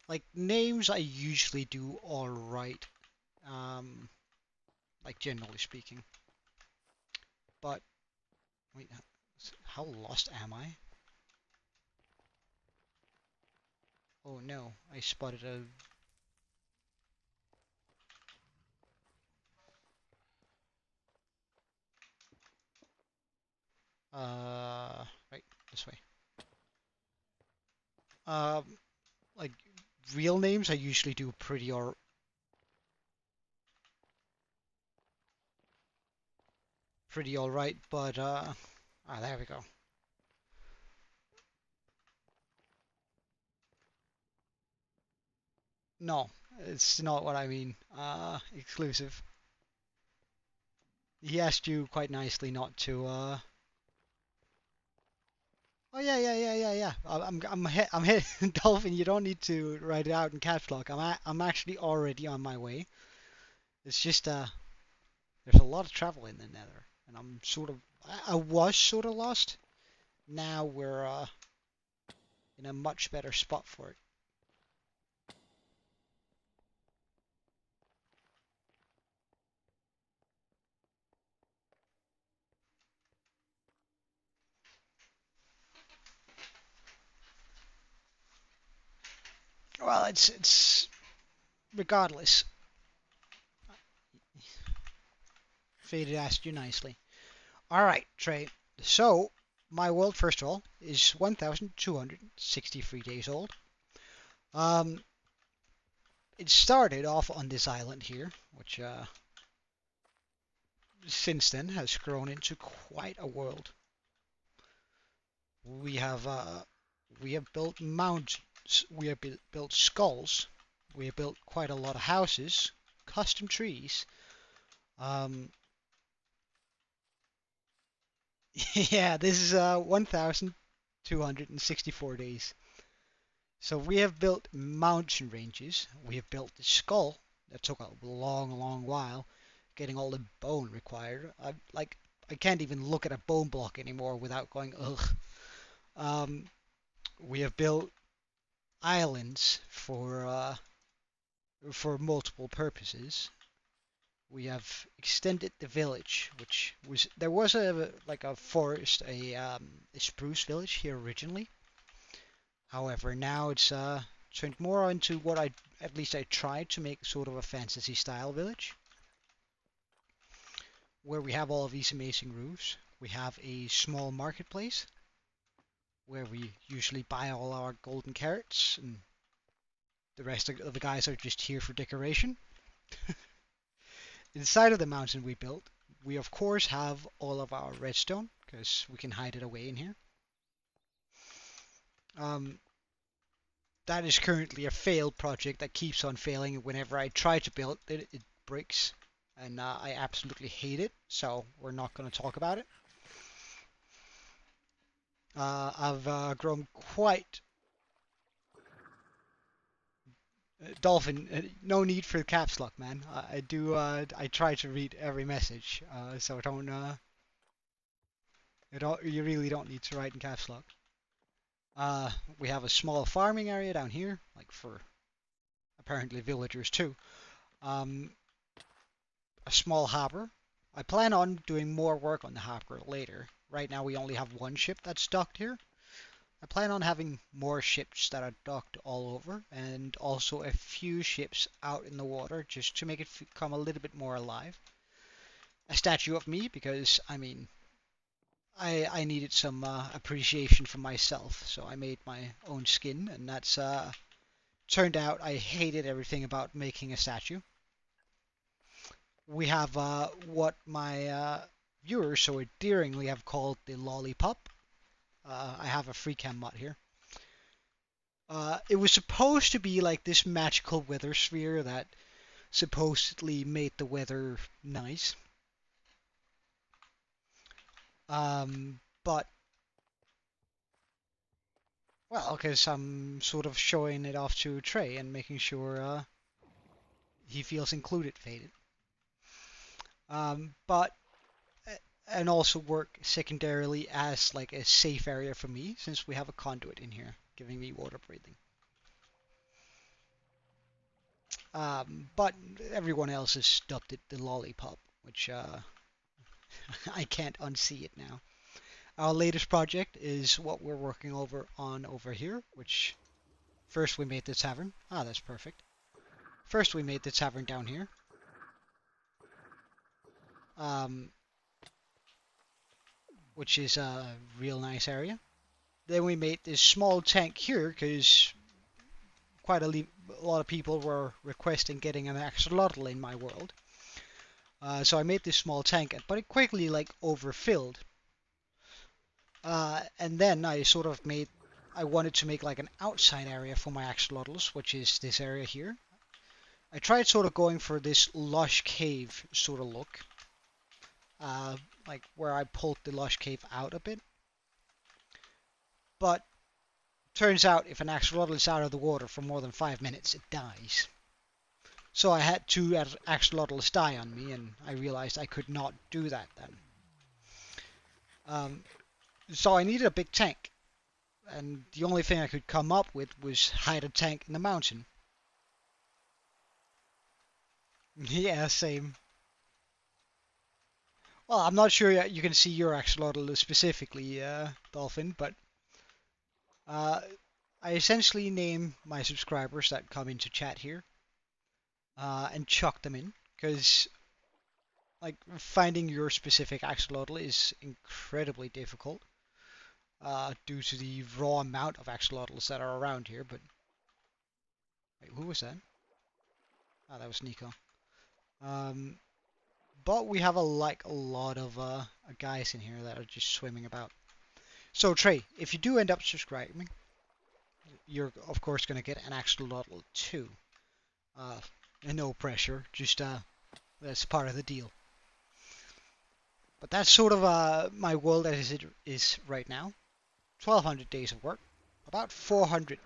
Like names, I usually do all right, um, like generally speaking. But wait, how lost am I? Oh no, I spotted a. Right, this way. Like real names, I usually do pretty all right, but there we go. No, it's not what I mean. Exclusive. He asked you quite nicely not to. Oh yeah, yeah, yeah, yeah, yeah. I'm hit, Dolphin. You don't need to write it out in caps lock. I'm actually already on my way. It's just there's a lot of travel in the Nether, and I'm sort of I was sort of lost. Now we're in a much better spot for it. Well, it's regardless. Faded asked you nicely. All right, Trey. So my world, first of all, is 1,263 days old. Um, it started off on this island here, which since then has grown into quite a world. We have built mountains, we have built skulls, we have built quite a lot of houses, custom trees. Um, yeah, this is 1,264 days. So we have built mountain ranges. We have built the skull. That took a long, long while, getting all the bone required. I can't even look at a bone block anymore without going ugh. Um, we have built islands for multiple purposes. We have extended the village, which was there was a forest, a spruce village here originally. However, now it's turned more into what at least I tried to make sort of a fantasy style village, where we have all of these amazing roofs. We have a small marketplace where we usually buy all our golden carrots, and the rest of the guys are just here for decoration. Inside of the mountain we built, we of course have all of our redstone because we can hide it away in here. Um, that is currently a failed project that keeps on failing. Whenever I try to build it, it breaks, and I absolutely hate it. So we're not going to talk about it. I've grown quite Dolphin. No need for caps lock, man. I do. I try to read every message, so you really don't need to write in caps lock. We have a small farming area down here, like for apparently villagers too. Um, a small harbor. I plan on doing more work on the harbor later. Right now we only have one ship that's docked here. I plan on having more ships that are docked all over, and also a few ships out in the water just to make it come a little bit more alive. A statue of me because, I mean, I needed some appreciation for myself, so I made my own skin, and that's turned out I hated everything about making a statue. We have what my viewers so endearingly have called the lollipop. I have a free cam mod here. It was supposed to be like this magical weather sphere that supposedly made the weather nice. But well, because I'm sort of showing it off to Trey and making sure he feels included, faded. But and also work secondarily as like a safe area for me since we have a conduit in here giving me water breathing. But everyone else has dubbed it the lollipop, which I can't unsee it now. Our latest project is what we're working over here, which first we made the tavern. Ah, that's perfect. First we made the tavern down here. Um, which is a real nice area. Then we made this small tank here because quite a lot of people were requesting getting an axolotl in my world. So I made this small tank, but it quickly like overfilled. And then I wanted to make like an outside area for my axolotls, which is this area here. I tried sort of going for this lush cave sort of look, like where I pulled the lush cave out a bit. But turns out if an axolotl is out of the water for more than 5 minutes, it dies. So I had two axolotls die on me, and I realized I could not do that then. So I needed a big tank, and the only thing I could come up with was hide a tank in the mountain. Yeah, same. Well, I'm not sure you can see your axolotl specifically, Dolphin, but I essentially name my subscribers that come into chat here and chuck them in, because like finding your specific axolotl is incredibly difficult. due to the raw amount of axolotls that are around here. But wait, who was that? Ah, that was Nico. Um, but we have a lot of guys in here that are just swimming about. So Trey, if you do end up subscribing, you're of course gonna get an axolotl too. And no pressure, just that's part of the deal. But that's sort of my world as it is right now. 1,200 days of work, about 400.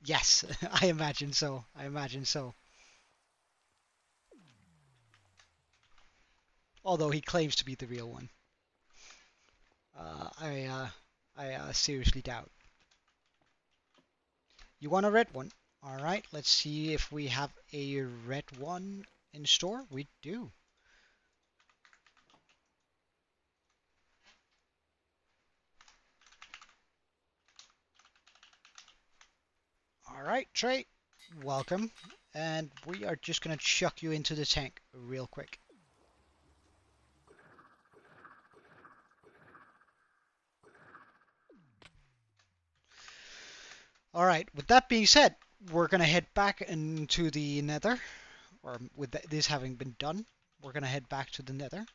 Yes, I imagine so. I imagine so. Although he claims to be the real one. Uh, I uh, I seriously doubt. You want a red one? All right, let's see if we have a red one in store. We do. All right, Trey, welcome. And we are just gonna chuck you into the tank real quick. All right, with that being said, we're gonna head back into the nether, or with this having been done, we're gonna head back to the nether.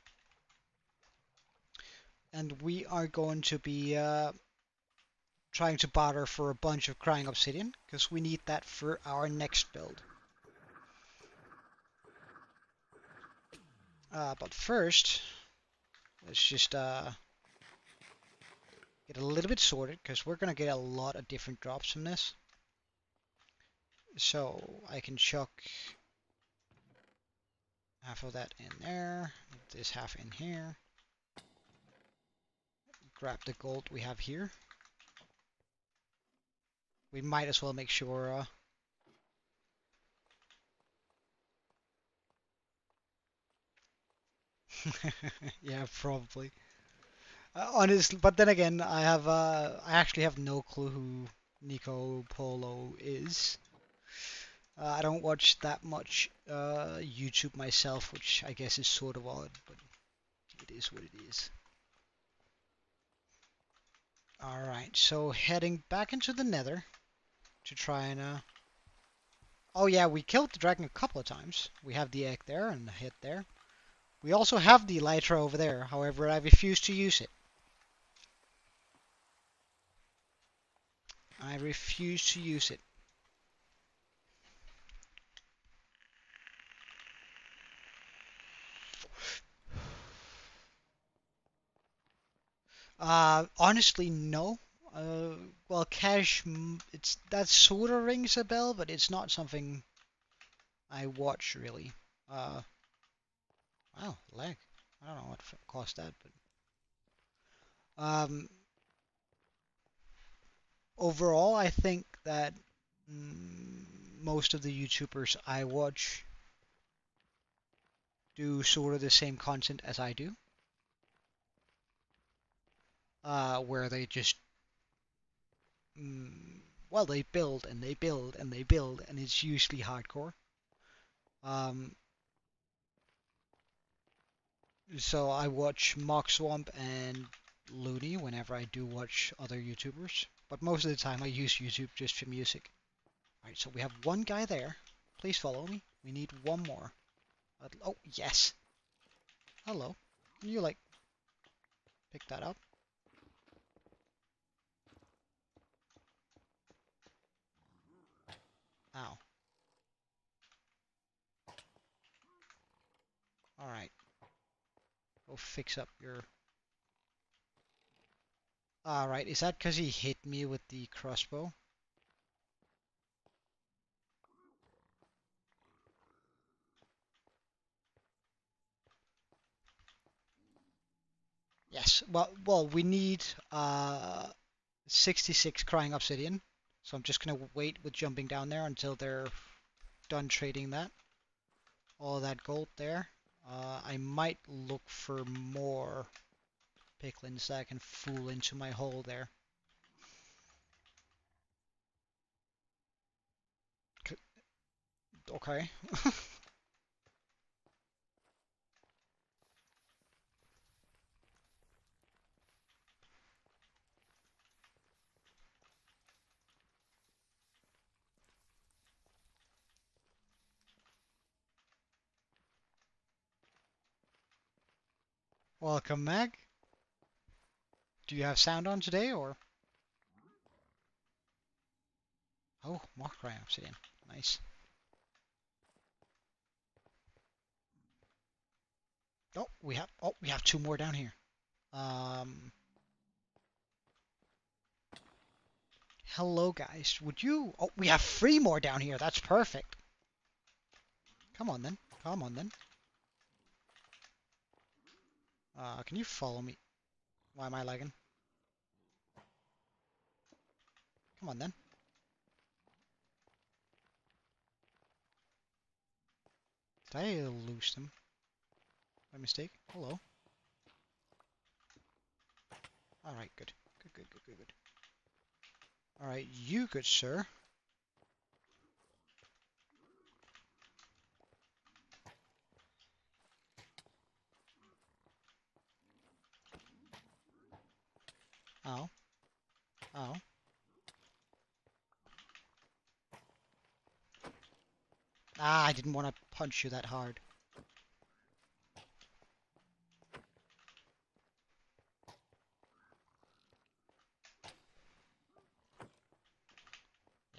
And we are going to be trying to barter for a bunch of crying obsidian, because we need that for our next build. But first, let's just get a little bit sorted, because we're going to get a lot of different drops from this. So I can chuck half of that in there, this half in here. Grab the gold we have here. We might as well make sure yeah, probably. Honestly, but then again, I actually have no clue who Nico Polo is. I don't watch that much YouTube myself, which I guess is sort of odd, but it is what it is. Alright, so heading back into the nether to try and oh yeah, we killed the dragon a couple of times. We have the egg there and the head there. We also have the elytra over there, however I refuse to use it. I refuse to use it. Honestly, no. Well, cash, that sort of rings a bell, but it's not something I watch really. Uh, wow, lag. I don't know what caused that, but overall, I think that most of the YouTubers I watch do sort of the same content as I do, where they just well, they build and they build and they build, and it's usually hardcore. Um, so I watch Mock Swamp and Looney whenever I do watch other YouTubers, but most of the time I use YouTube just for music. Alright, so we have one guy there. Please follow me. We need one more. Oh, yes. Hello. Can you, like, pick that up? Ow. Alright. Go fix up your... Alright, is that because he hit me with the crossbow? Yes. Well, we need 66 crying obsidian. So I'm just gonna wait with jumping down there until they're done trading that. All that gold there. I might look for more piglins that I can fool into my hole there. Okay. Welcome, Meg. Do you have sound on today, or? Oh, Mockery Obsidian. Nice. Oh, we have two more down here. Um, hello, guys. Would you? Oh, we have three more down here. That's perfect. Come on, then. Come on, then. Can you follow me? Why am I lagging? Come on, then. Did I lose them by mistake? Hello. Alright, good. Good. Alright, you good, sir. Ow. Ow. Ah, I didn't want to punch you that hard.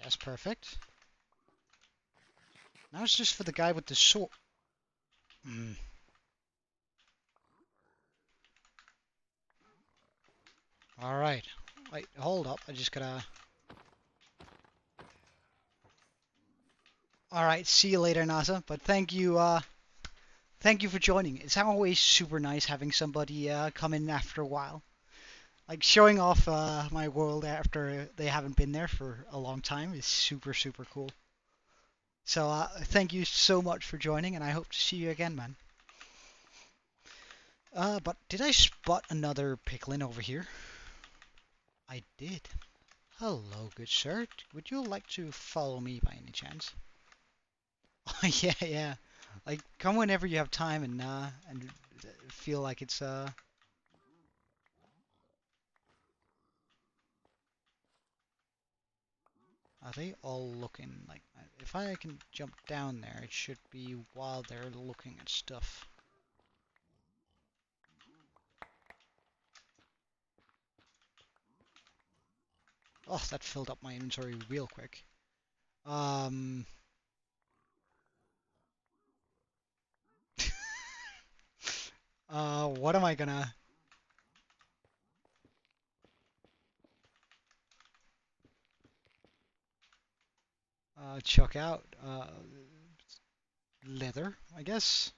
Yes, perfect. Now it's just for the guy with the sword. Hmm. Alright. Wait, hold up. I just gotta... Alright, see you later, NASA. But thank you for joining. It's always super nice having somebody come in after a while. Like, showing off my world after they haven't been there for a long time is super, super cool. So, thank you so much for joining, and I hope to see you again, man. But did I spot another picklin over here? I did. Hello, good sir. Would you like to follow me by any chance? Oh, yeah. Like, come whenever you have time and feel like it's Are they all looking like? If I can jump down there, it should be while they're looking at stuff. Oh, that filled up my inventory real quick. What am I gonna chuck out? Leather, I guess.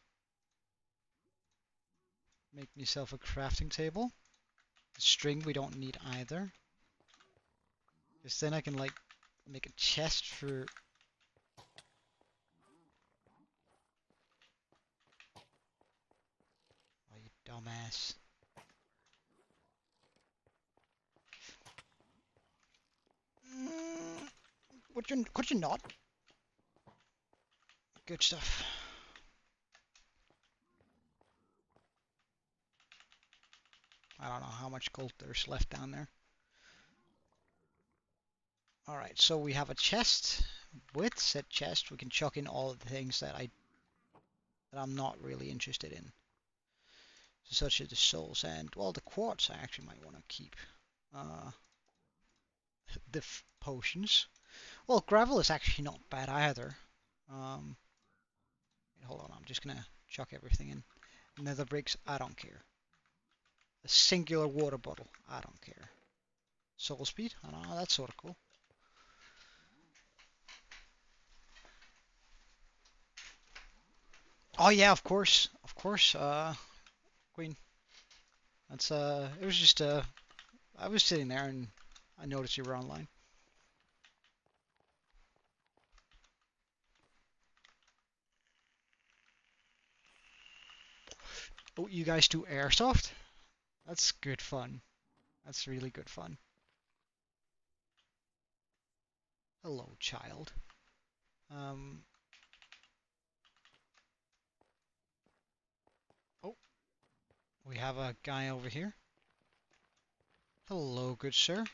Make myself a crafting table. String we don't need either. Because then I can like make a chest for... Oh, you dumbass. Could you not? Good stuff. I don't know how much gold there's left down there. Alright, so we have a chest. With said chest, we can chuck in all of the things that I'm not really interested in. Such as the souls and, well, the quartz I actually might want to keep. The potions. Well, gravel is actually not bad either. Hold on, I'm just gonna chuck everything in. Nether bricks, I don't care. A singular water bottle, I don't care. Soul speed, I don't know, that's sort of cool. Oh yeah, of course, Queen. That's it was just I was sitting there and I noticed you were online. Oh, you guys do airsoft? That's good fun. That's really good fun. Hello, child. Oh, we have a guy over here. Hello, good sir.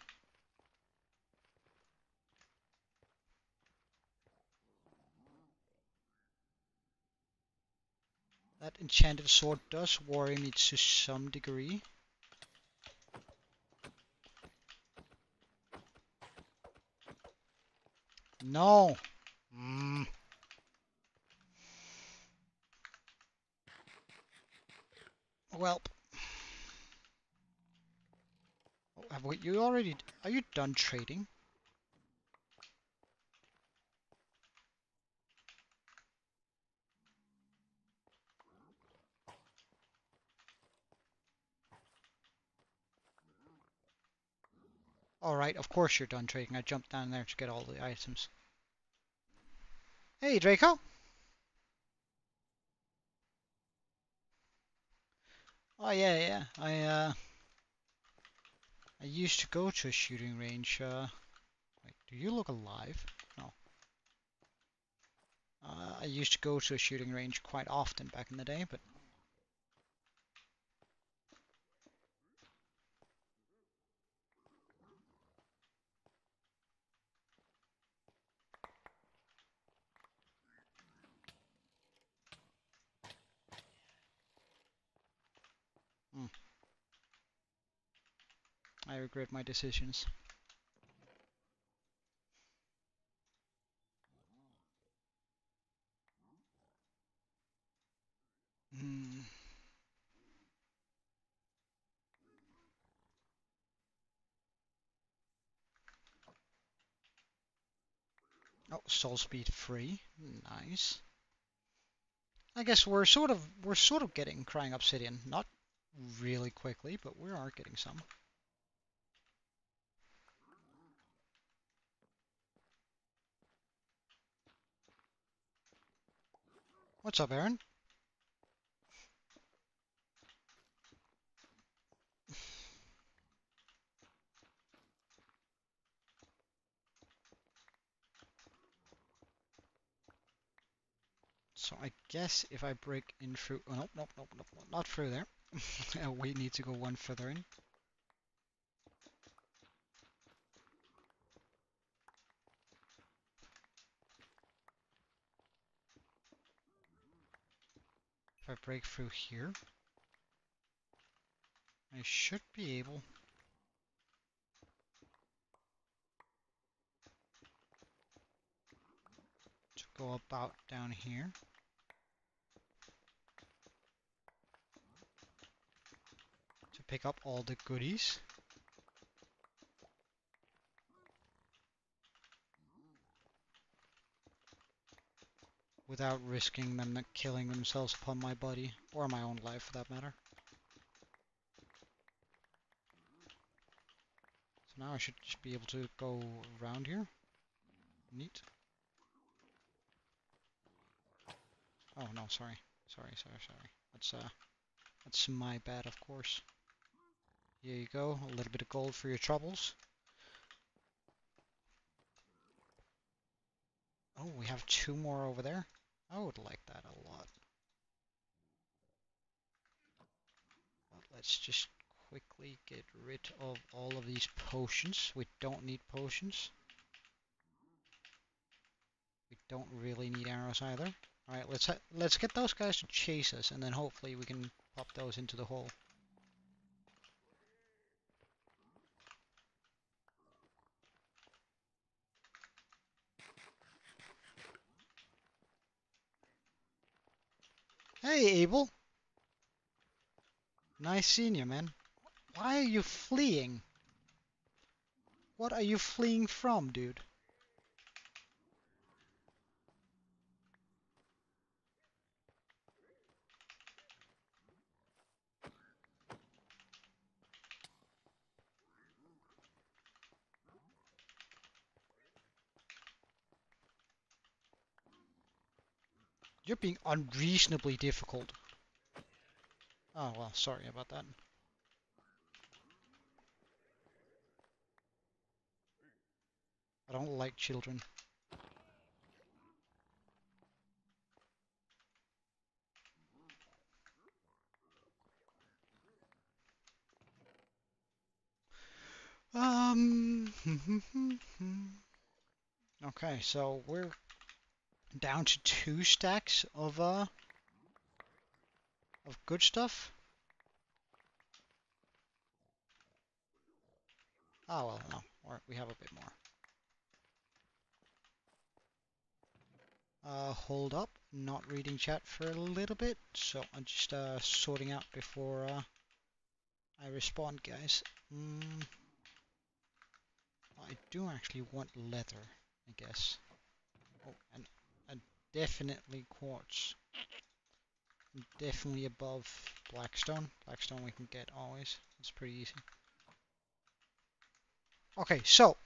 That enchanted sword does worry me to some degree. No! Mm. Well, you already... Are you done trading? Alright, of course you're done trading. I jumped down there to get all the items. Hey, Draco! Oh, yeah. I used to go to a shooting range. Wait, do you look alive? No. I used to go to a shooting range quite often back in the day, but... I regret my decisions. Hmm. Oh, soul speed free. Nice. I guess we're sort of getting crying obsidian. Not really quickly, but we are getting some. What's up, Aaron? So I guess if I break in through... Oh, nope, not through there. We need to go one further in. If I break through here, I should be able to go about down here. To pick up all the goodies. Without risking them killing themselves upon my body, or my own life for that matter. So now I should just be able to go around here. Neat. Oh no, sorry. Sorry. That's my bad, of course. Here you go, a little bit of gold for your troubles. Oh, we have 2 more over there. I would like that a lot. But let's just quickly get rid of all of these potions. We don't need potions. We don't really need arrows either. Alright, let's get those guys to chase us, and then hopefully we can pop those into the hole. Hey, Abel! Nice seeing you, man. Why are you fleeing? What are you fleeing from, dude? You're being unreasonably difficult. Oh, well, sorry about that. I don't like children. Okay, so we're down to 2 stacks of of good stuff. Oh well, no, we have a bit more. Hold up, not reading chat for a little bit, so I'm just sorting out before I respond, guys. I do actually want leather, I guess. Oh, and definitely quartz. Definitely above blackstone. Blackstone we can get always. It's pretty easy. Okay, so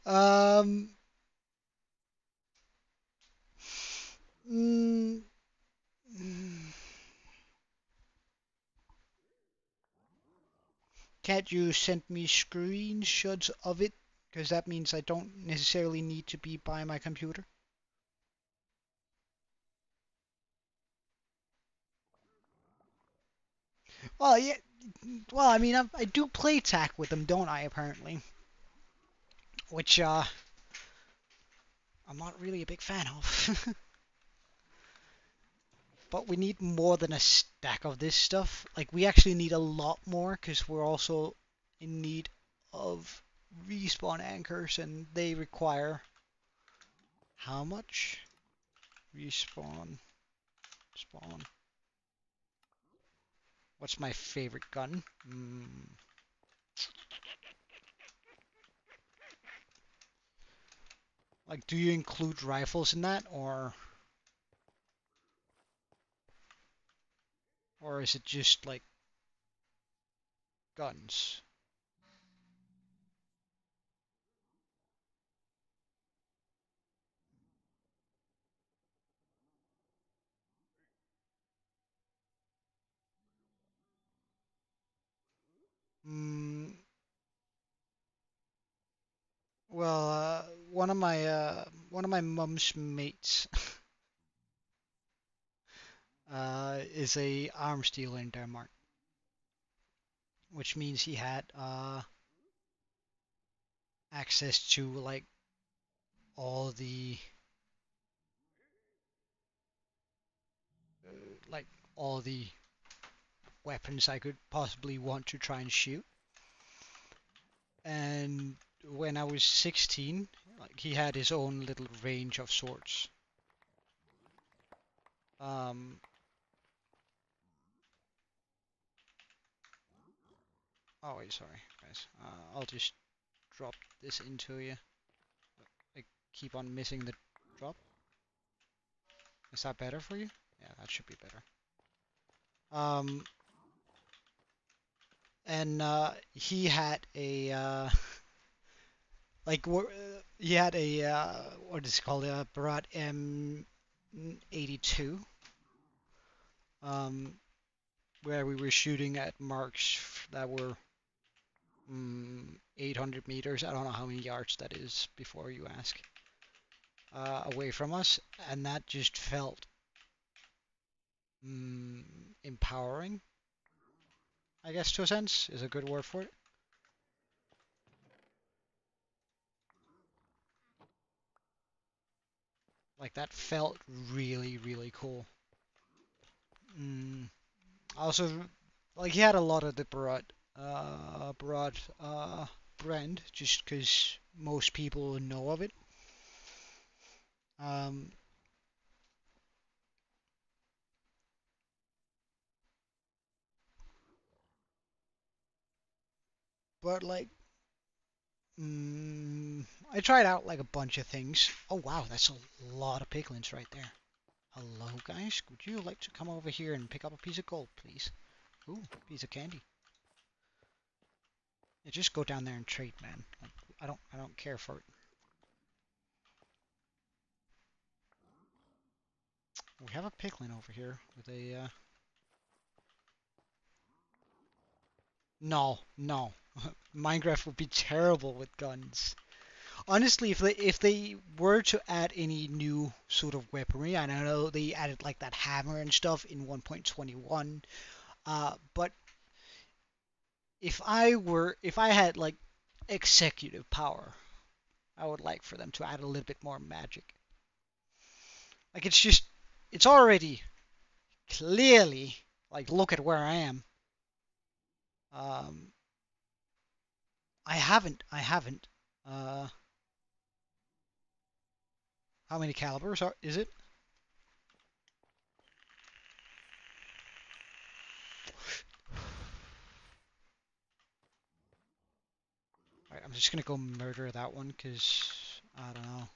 um, mm, can't you send me screenshots of it? Because that means I don't necessarily need to be by my computer. Well, yeah. Well, I mean, I do play tag with them, don't I? Apparently, which I'm not really a big fan of. But we need more than a stack of this stuff. Like, we actually need a lot more because we're also in need of respawn anchors, and they require how much? Respawn, spawn. What's my favorite gun? Like, do you include rifles in that, or is it just like guns? Mm, well, one of my mum's mates is a arms dealer in Denmark, which means he had access to all the like all the weapons I could possibly want to try and shoot. And when I was 16, like he had his own little range of swords. Um, oh wait, sorry guys. I'll just drop this into you. I keep on missing the drop. Is that better for you? Yeah, that should be better. And he had a he had a what is it called, a Berat M82, um, where we were shooting at marks that were 800 meters. I don't know how many yards that is before you ask. Away from us, and that just felt empowering. I guess to a sense is a good word for it. Like that felt really, really cool. Also, like he had a lot of the broad brand, just because most people know of it. Um, but like, I tried out like a bunch of things. Oh wow, that's a lot of piglins right there. Hello guys, would you like to come over here and pick up a piece of gold, please? Ooh, piece of candy. Yeah, just go down there and trade, man. Like, I don't care for it. We have a piglin over here with a no, no. Minecraft would be terrible with guns. Honestly, if they were to add any new sort of weaponry, and I know they added like that hammer and stuff in 1.21, but if I had like executive power, I would like for them to add a little bit more magic. Like it's already clearly, like, look at where I am. Um, I haven't. How many calibers is it? Alright, I'm just gonna go murder that one because I don't know.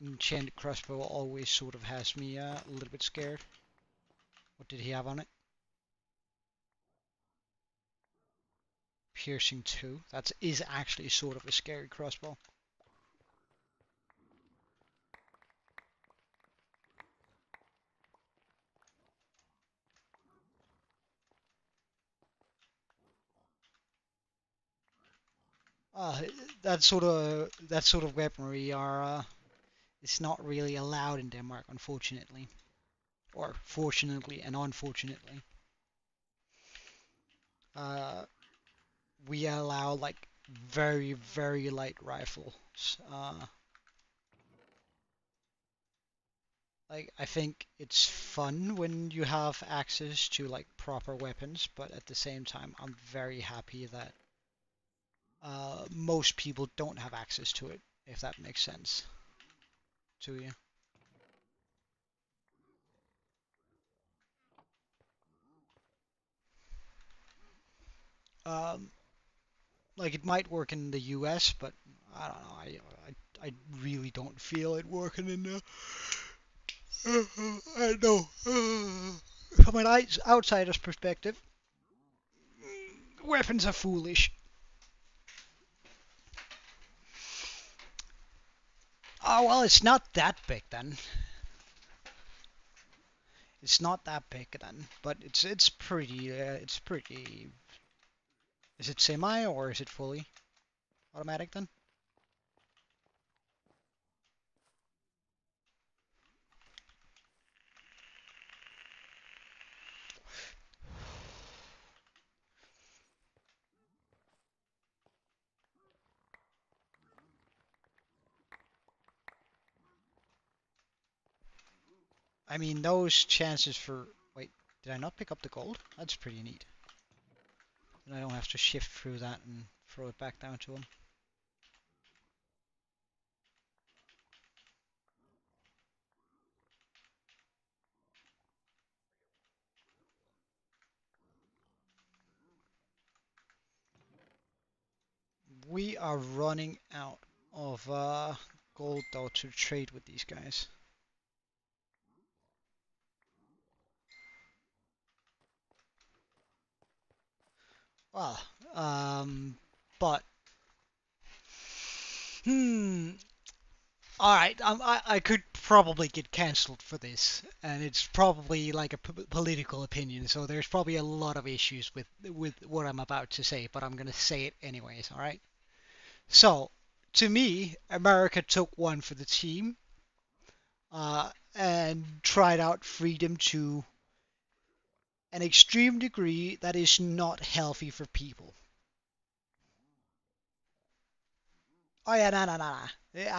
Enchanted crossbow always sort of has me a little bit scared. What did he have on it? Piercing 2. That is actually sort of a scary crossbow. Uh, that sort of weaponry it's not really allowed in Denmark, unfortunately, or fortunately and unfortunately. Uh, we allow like very very light rifles. Like I think it's fun when you have access to like proper weapons, but at the same time, I'm very happy that most people don't have access to it, if that makes sense to you. Um, like it might work in the US, but I don't know. I really don't feel it working in the. I know. From an outsider's perspective, weapons are foolish. Oh well, it's not that big then. It's not that big then, but it's pretty. It's pretty. Is it semi or is it fully automatic then? I mean, those chances for... Wait, did I not pick up the gold? That's pretty neat. And I don't have to shift through that and throw it back down to him. We are running out of gold, though, to trade with these guys. Well, but... Hmm... Alright, I could probably get cancelled for this, and it's probably like a political opinion, so there's probably a lot of issues with what I'm about to say, but I'm gonna say it anyways, alright? So, to me, America took one for the team, and tried out freedom to an extreme degree that is not healthy for people. Oh yeah, no, no, no,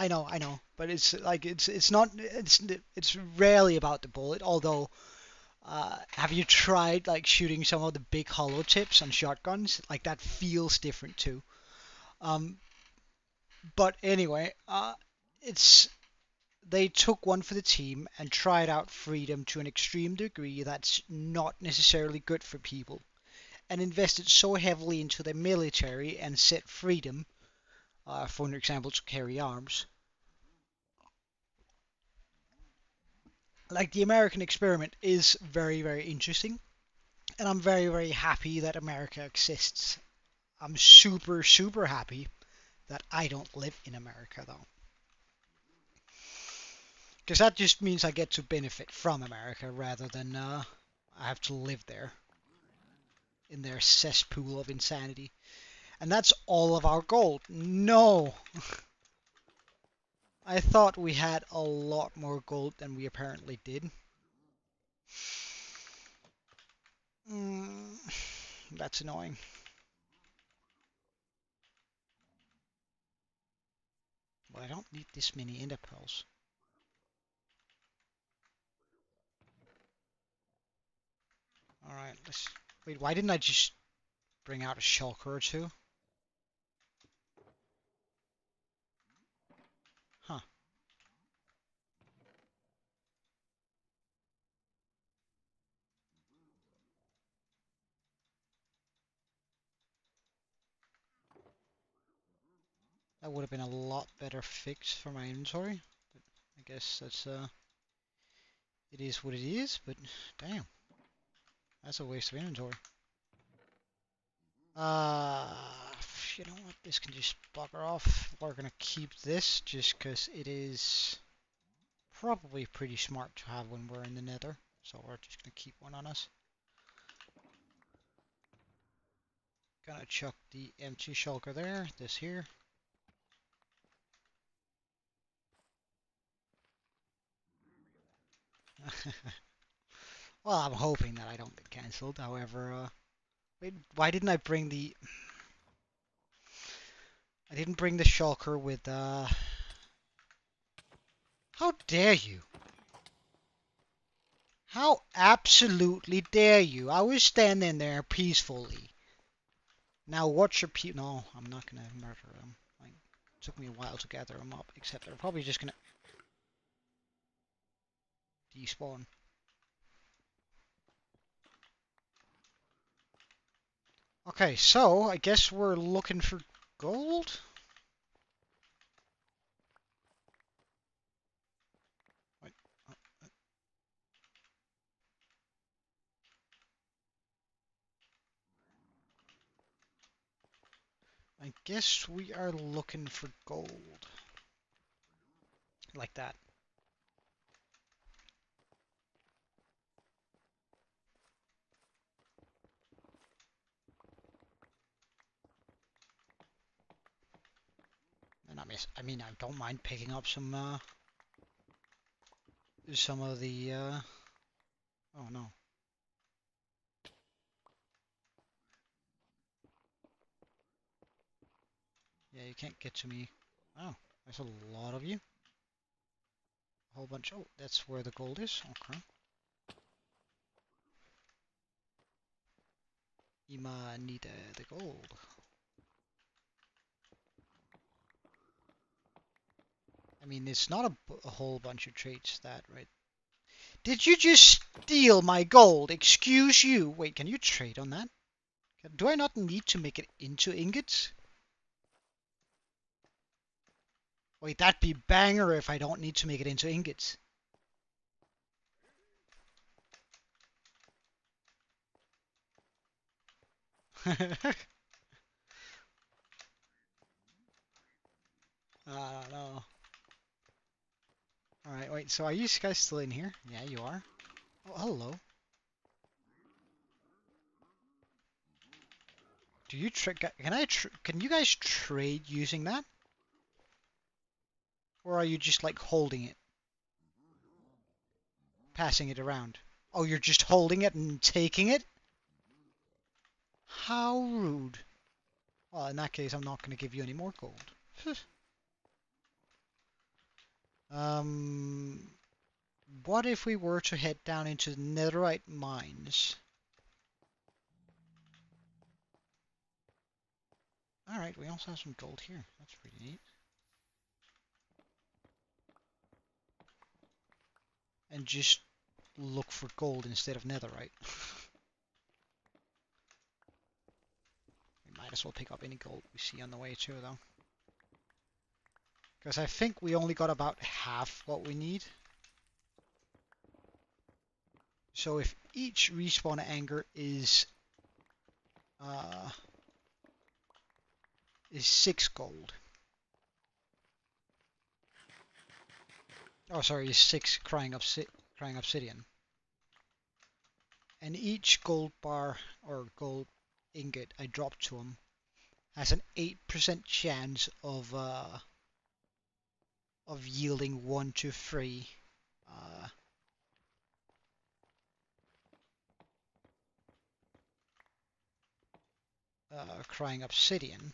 no. I know, but it's like it's not it's rarely about the bullet. Although, have you tried like shooting some of the big hollow tips on shotguns? Like that feels different too. Um, but anyway, it's they took one for the team and tried out freedom to an extreme degree that's not necessarily good for people, and invested so heavily into the military and set freedom, for an example, to carry arms. Like the American experiment is very, very interesting, and I'm very, very happy that America exists. I'm super, super happy that I don't live in America though, because that just means I get to benefit from America rather than I have to live there in their cesspool of insanity. And that's all of our gold. No! I thought we had a lot more gold than we apparently did. Mm, that's annoying. Well, I don't need this many ender pearls. Alright, let's... Wait, why didn't I just bring out a shulker or two? Huh. That would have been a lot better fix for my inventory. But I guess that's, it is what it is, but damn. That's a waste of inventory. You know what? This can just bugger off. We're gonna keep this just because it is probably pretty smart to have when we're in the nether. So we're just gonna keep one on us. Gonna chuck the empty shulker there, this here. Well, I'm hoping that I don't get cancelled. However, wait, why didn't I bring the... I didn't bring the shulker with, How dare you? How absolutely dare you? I was standing there peacefully. Now watch your No, I'm not gonna murder them. Like, it took me a while to gather them up, except they're probably just gonna despawn. Okay, so I guess we're looking for gold? Wait, I guess we are looking for gold. Like that. And I mean, I don't mind picking up some of the, oh no. Yeah, you can't get to me. Oh, there's a lot of you. A whole bunch. Oh, that's where the gold is. Okay. Ima need the gold. I mean, it's not a whole bunch of traits that, right? Did you just steal my gold? Excuse you. Wait, can you trade on that? Do I not need to make it into ingots? Wait, that'd be banger if I don't need to make it into ingots. I don't know. Alright, wait, so are you guys still in here? Yeah, you are. Oh, hello. Do you can you guys trade using that? Or are you just like holding it? Passing it around? Oh, you're just holding it and taking it? How rude. Well, in that case, I'm not going to give you any more gold. What if we were to head down into the netherite mines? Alright, we also have some gold here. That's pretty neat. And just look for gold instead of netherite. We might as well pick up any gold we see on the way too, though. Because I think we only got about half what we need. So if each respawn anger is 6 gold. Oh, sorry, is 6 crying obsidian. And each gold bar or gold ingot I drop to him has an 8% chance of yielding 1 to 3 crying obsidian.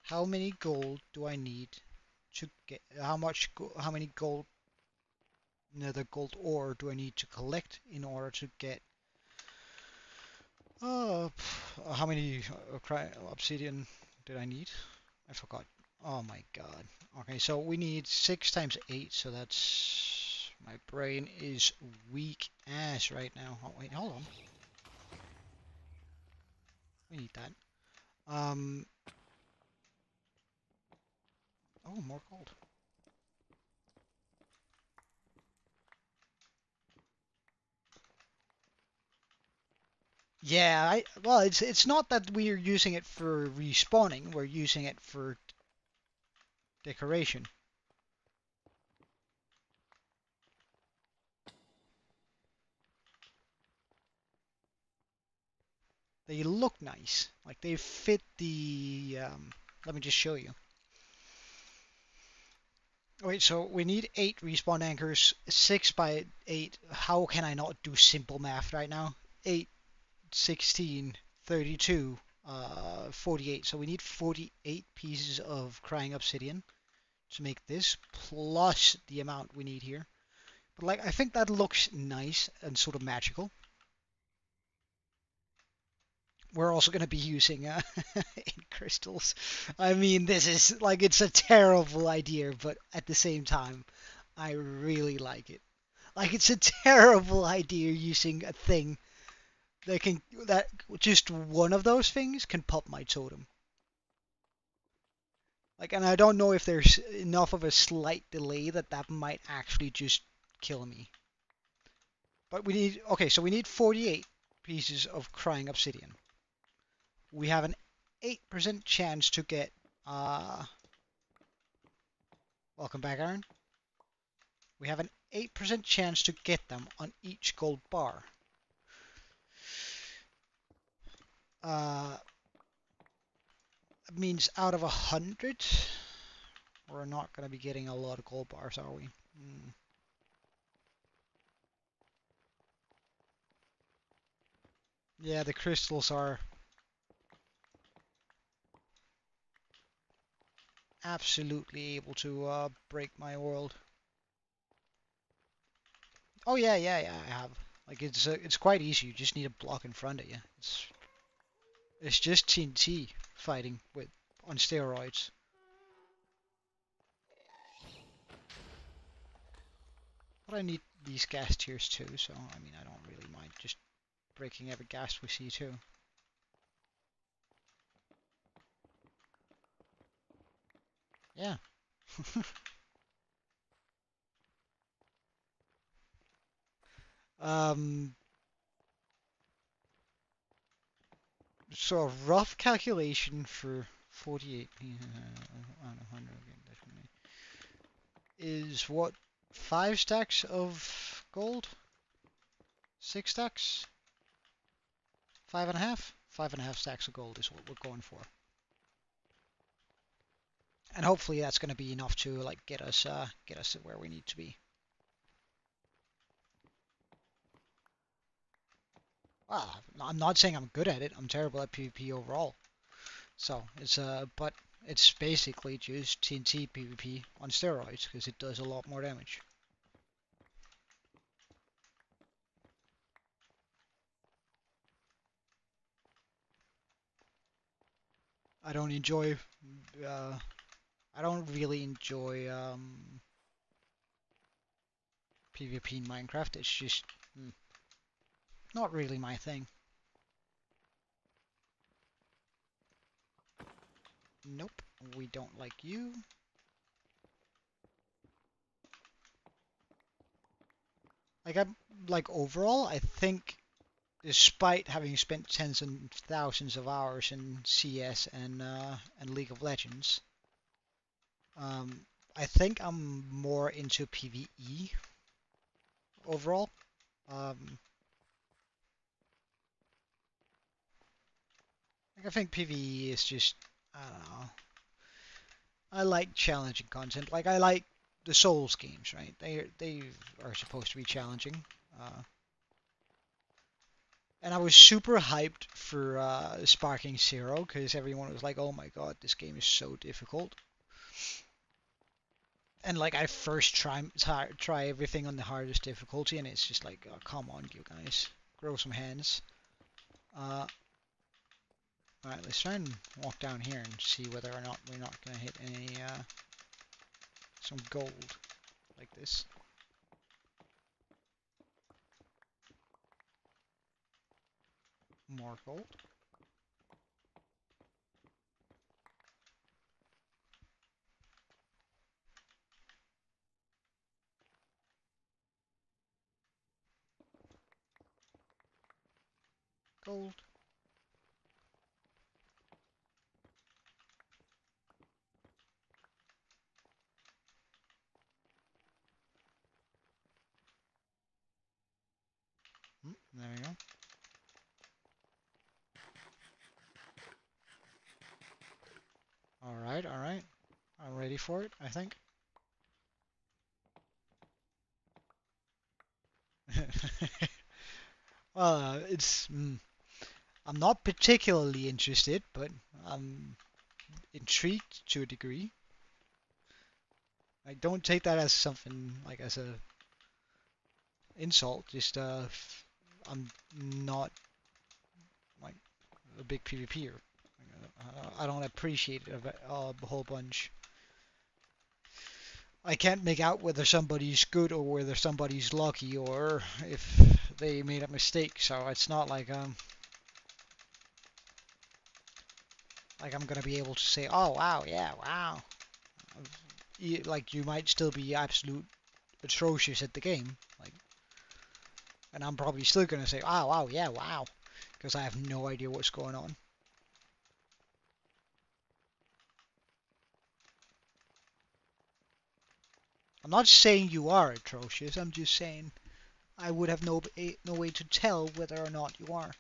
How many gold do I need to get? How many nether gold ore do I need to collect in order to get How many obsidian did I need? I forgot. Oh my god. Okay, so we need 6 times 8, so that's... My brain is weak ass right now. Oh wait, hold on. We need that. Oh, more gold. Yeah, well, it's not that we're using it for respawning, we're using it for decoration. They look nice. Like they fit the let me just show you. Wait, so we need 8 respawn anchors, 6 by 8. How can I not do simple math right now? 8, 16, 32, 48. So we need 48 pieces of crying obsidian to make this, plus the amount we need here. But like, I think that looks nice and sort of magical. We're also going to be using ink crystals. I mean, this is like, it's a terrible idea, but at the same time, I really like it. Like, it's a terrible idea using a thing that just one of those things can pop my totem. Like, and I don't know if there's enough of a slight delay that might actually just kill me. But we need, okay, so we need 48 pieces of crying obsidian. We have an 8% chance to get, welcome back, Aaron. We have an 8% chance to get them on each gold bar. It means out of 100, we're not going to be getting a lot of gold bars, are we? Yeah, the crystals are absolutely able to break my world. Oh yeah, I have. Like it's quite easy. You just need a block in front of you. It's just TNT fighting with on steroids. But I need these gas tiers too, so I mean I don't really mind just breaking every gas we see too. Yeah. um. So a rough calculation for 48 on 100 is what, 5 stacks of gold? 6 stacks? 5.5? 5.5 stacks of gold is what we're going for. And hopefully that's going to be enough to like get us to where we need to be. Well, I'm not saying I'm good at it. I'm terrible at PvP overall. So it's but it's basically just TNT PvP on steroids because it does a lot more damage. I don't enjoy I don't really enjoy PvP in Minecraft. It's just not really my thing. Nope, we don't like you. Like overall, I think despite having spent tens and thousands of hours in CS and League of Legends, I think I'm more into PvE overall. Like I think PvE is just, I don't know. I like challenging content. Like I like the Souls games, right? They are supposed to be challenging. And I was super hyped for Sparking Zero because everyone was like, "Oh my god, this game is so difficult." And like I first try everything on the hardest difficulty, and it's just like, oh, come on, you guys, grow some hands. Uh, Alright, let's try and walk down here and see whether or not we're not gonna hit any, some gold like this. More gold. Gold. There we go. Alright, alright. I'm ready for it, I think. Well, I'm not particularly interested, but I'm intrigued to a degree. Like, don't take that as something, like, as a insult. Just, I'm not, like, a big PvPer. I don't appreciate it a whole bunch. I can't make out whether somebody's good or whether somebody's lucky or if they made a mistake. So it's not like I'm gonna be able to say, oh wow, yeah, wow. Like you might still be absolute atrocious at the game, like, and I'm probably still gonna say, oh wow, yeah, wow, because I have no idea what's going on. I'm not saying you are atrocious. I'm just saying I would have no way to tell whether or not you are.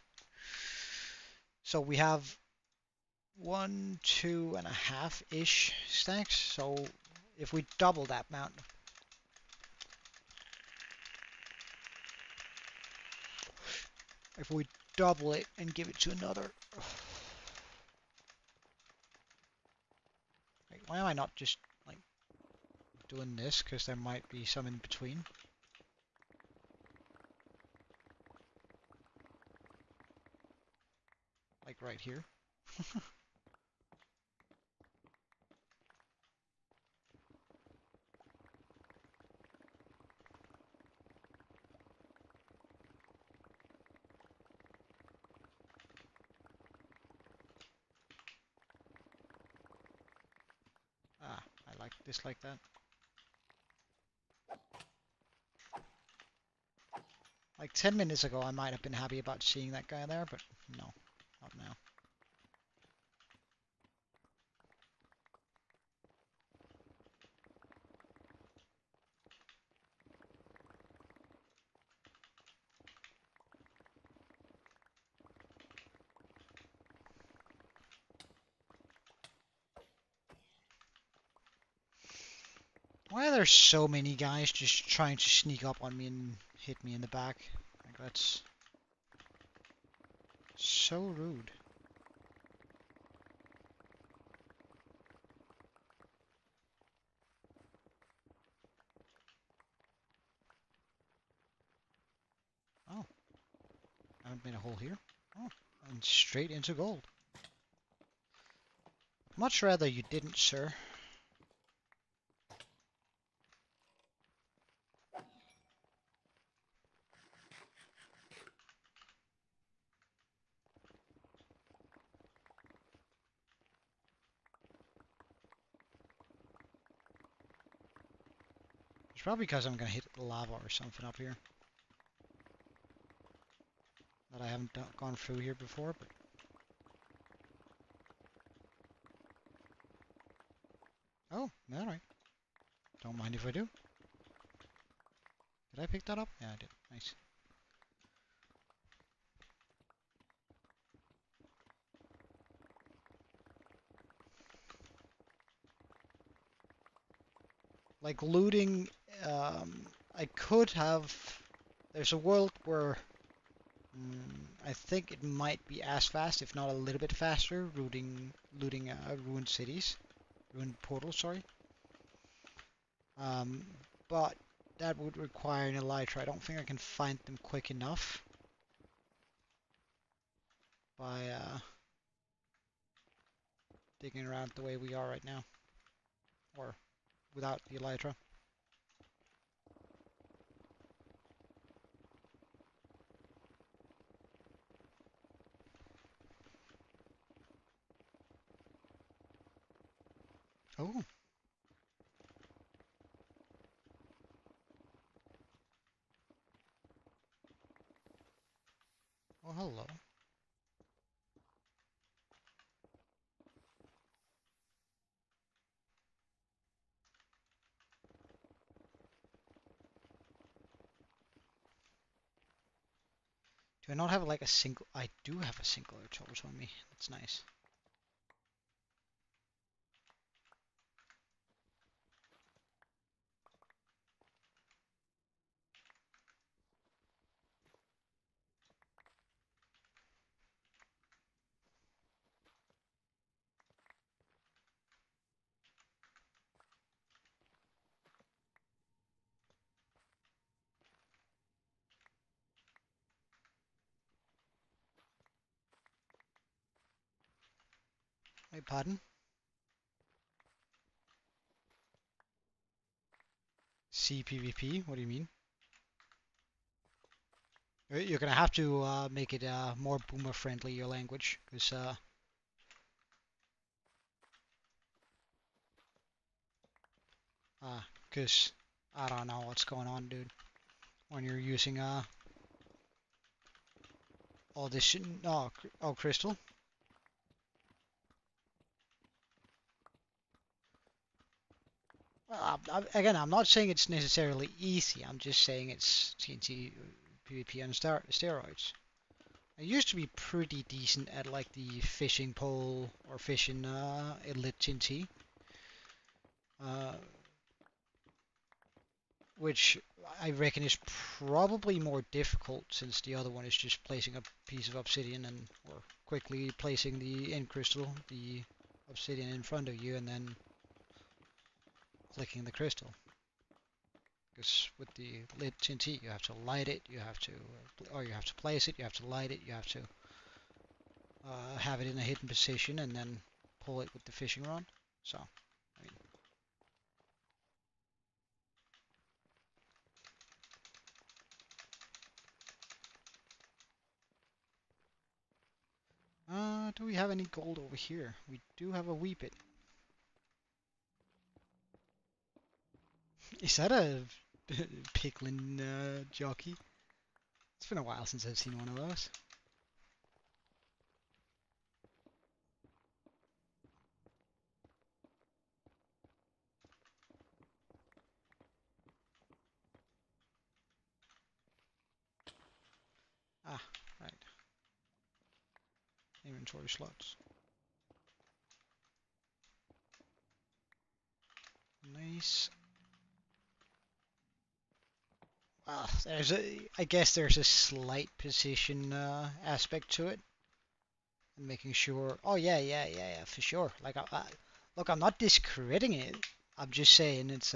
So we have 1, 2.5-ish stacks. So if we double that amount, if we double it and give it to another, like, why am I not just like doing this? Because there might be some in between. Like right here. Ah, I like this like that. Like 10 minutes ago, I might have been happy about seeing that guy there, but no, not now. Why are there so many guys just trying to sneak up on me and hit me in the back? Like, that's so rude. Oh, I haven't made a hole here. Oh, and straight into gold. Much rather you didn't, sir. It's probably because I'm gonna hit lava or something up here that I haven't gone through here before, but oh, alright. Don't mind if I do. Did I pick that up? Yeah, I did. Nice. Like looting, I could have. There's a world where I think it might be as fast, if not a little bit faster, looting ruined cities, ruined portals. Sorry. Um, but that would require an elytra. I don't think I can find them quick enough. by digging around the way we are right now, or without the elytra. Oh. Oh, hello. Do I not have like a single? I do have a singular torch on me. That's nice. Wait, pardon? CPVP? What do you mean? You're gonna have to make it more boomer friendly, your language, because because I don't know what's going on, dude. When you're using all this shit. Oh, crystal. Again, I'm not saying it's necessarily easy. I'm just saying it's TNT PvP on steroids. I used to be pretty decent at like the fishing pole or fishing elite TNT, uh, which I reckon is probably more difficult since the other one is just placing a piece of obsidian and or quickly placing the end crystal, the obsidian in front of you, and then clicking the crystal. Because with the lit TNT, you have to light it, you have to, or you have to place it, you have to light it, you have to have it in a hidden position, and then pull it with the fishing rod. So, I mean, do we have any gold over here? We do have a wee bit. Is that a piglin jockey? It's been a while since I've seen one of those. Ah, right. Inventory slots. Nice. I guess there's a slight position aspect to it. And making sure. Oh yeah, for sure. Like, look, I'm not discrediting it. I'm just saying it's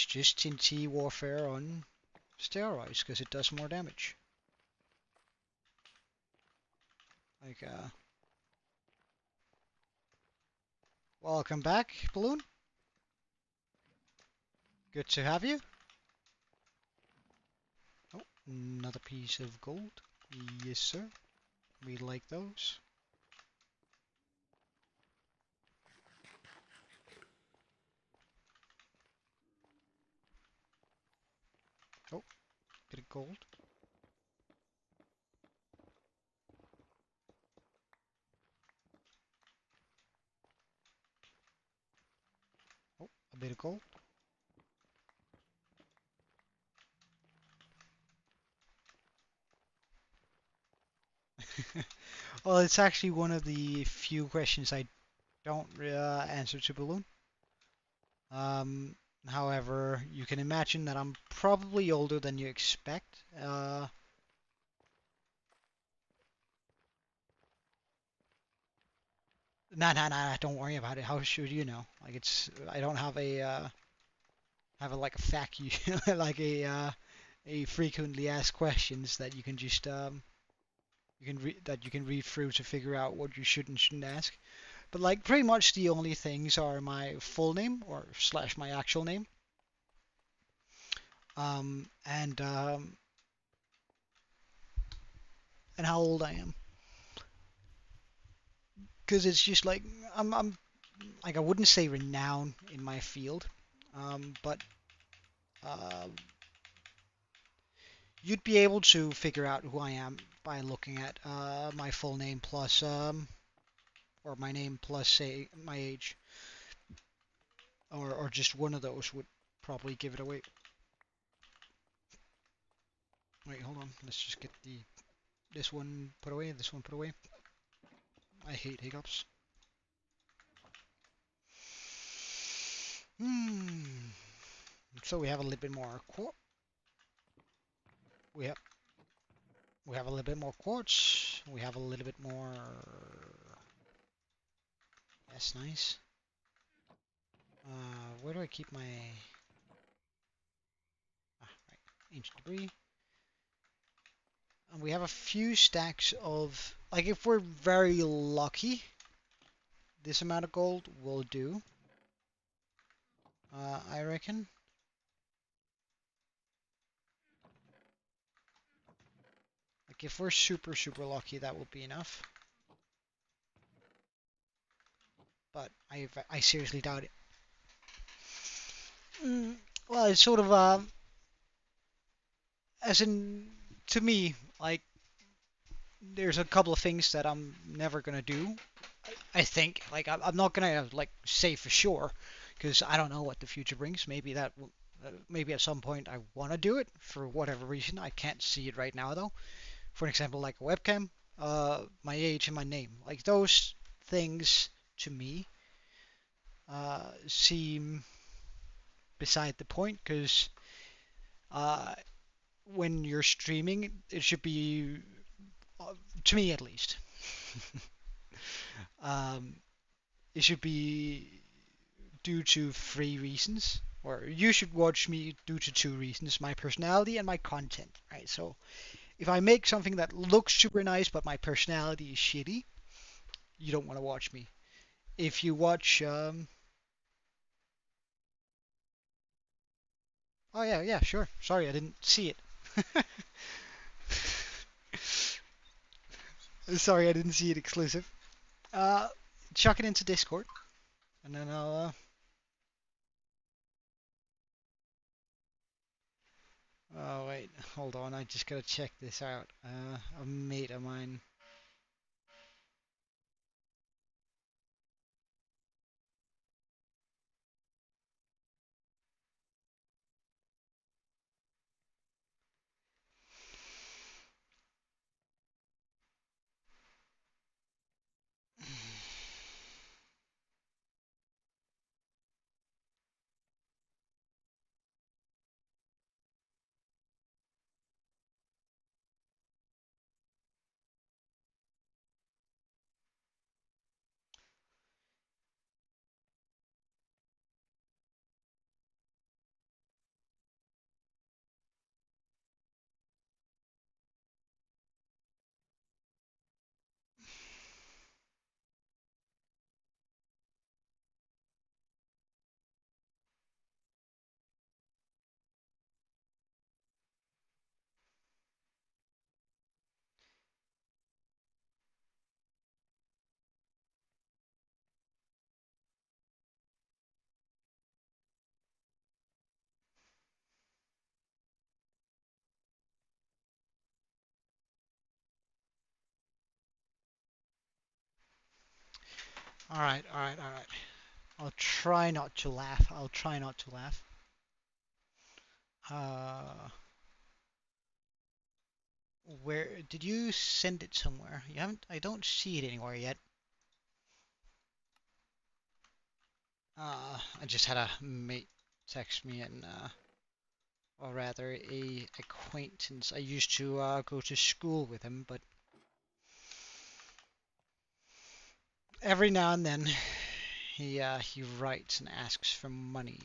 just TNT warfare on steroids because it does more damage. Like, welcome back, Balloon. Good to have you. Oh, another piece of gold. Yes, sir. We like those. Oh, bit of gold. Oh, a bit of gold. Well, it's actually one of the few questions I don't answer to Balloon. However, you can imagine that I'm probably older than you expect. Nah, don't worry about it. How should you know? Like I don't have a like a fact you like a frequently asked questions that you can just you can read through to figure out what you should and shouldn't ask. But like pretty much the only things are my full name or slash my actual name, and and how old I am. Because it's just like I'm like I wouldn't say renowned in my field, but uh, you'd be able to figure out who I am by looking at my full name plus or my name plus say my age, or just one of those would probably give it away. Wait, hold on. Let's just get this one put away. This one put away. I hate hiccups. Hmm. So we have a little bit more we have we have a little bit more quartz. We have a little bit more. That's nice. Where do I keep my right, ancient debris? And we have a few stacks of like if we're very lucky, this amount of gold will do. I reckon. Like if we're super lucky, that will be enough. But I seriously doubt it. Well, it's sort of as in to me, like there's a couple of things that I'm never gonna do. I think like I'm not gonna like say for sure because I don't know what the future brings. Maybe maybe at some point I want to do it for whatever reason. I can't see it right now though. For example, like a webcam, my age and my name, like those things to me seem beside the point because uh, when you're streaming, it should be, to me at least, um, it should be due to three reasons. Or you should watch me due to two reasons: my personality and my content, right? So if I make something that looks super nice but my personality is shitty, you don't want to watch me. If you watch, oh yeah, yeah, sure. Sorry, I didn't see it. Sorry, I didn't see it exclusive. Uh, Chuck it into Discord, and then I'll. Oh wait, hold on. I just gotta check this out. A mate of mine. All right, all right, all right. I'll try not to laugh. I'll try not to laugh. Uh, where did you send it somewhere? You haven't. I don't see it anywhere yet. I just had a mate text me and or rather a acquaintance. I used to go to school with him, but every now and then he writes and asks for money.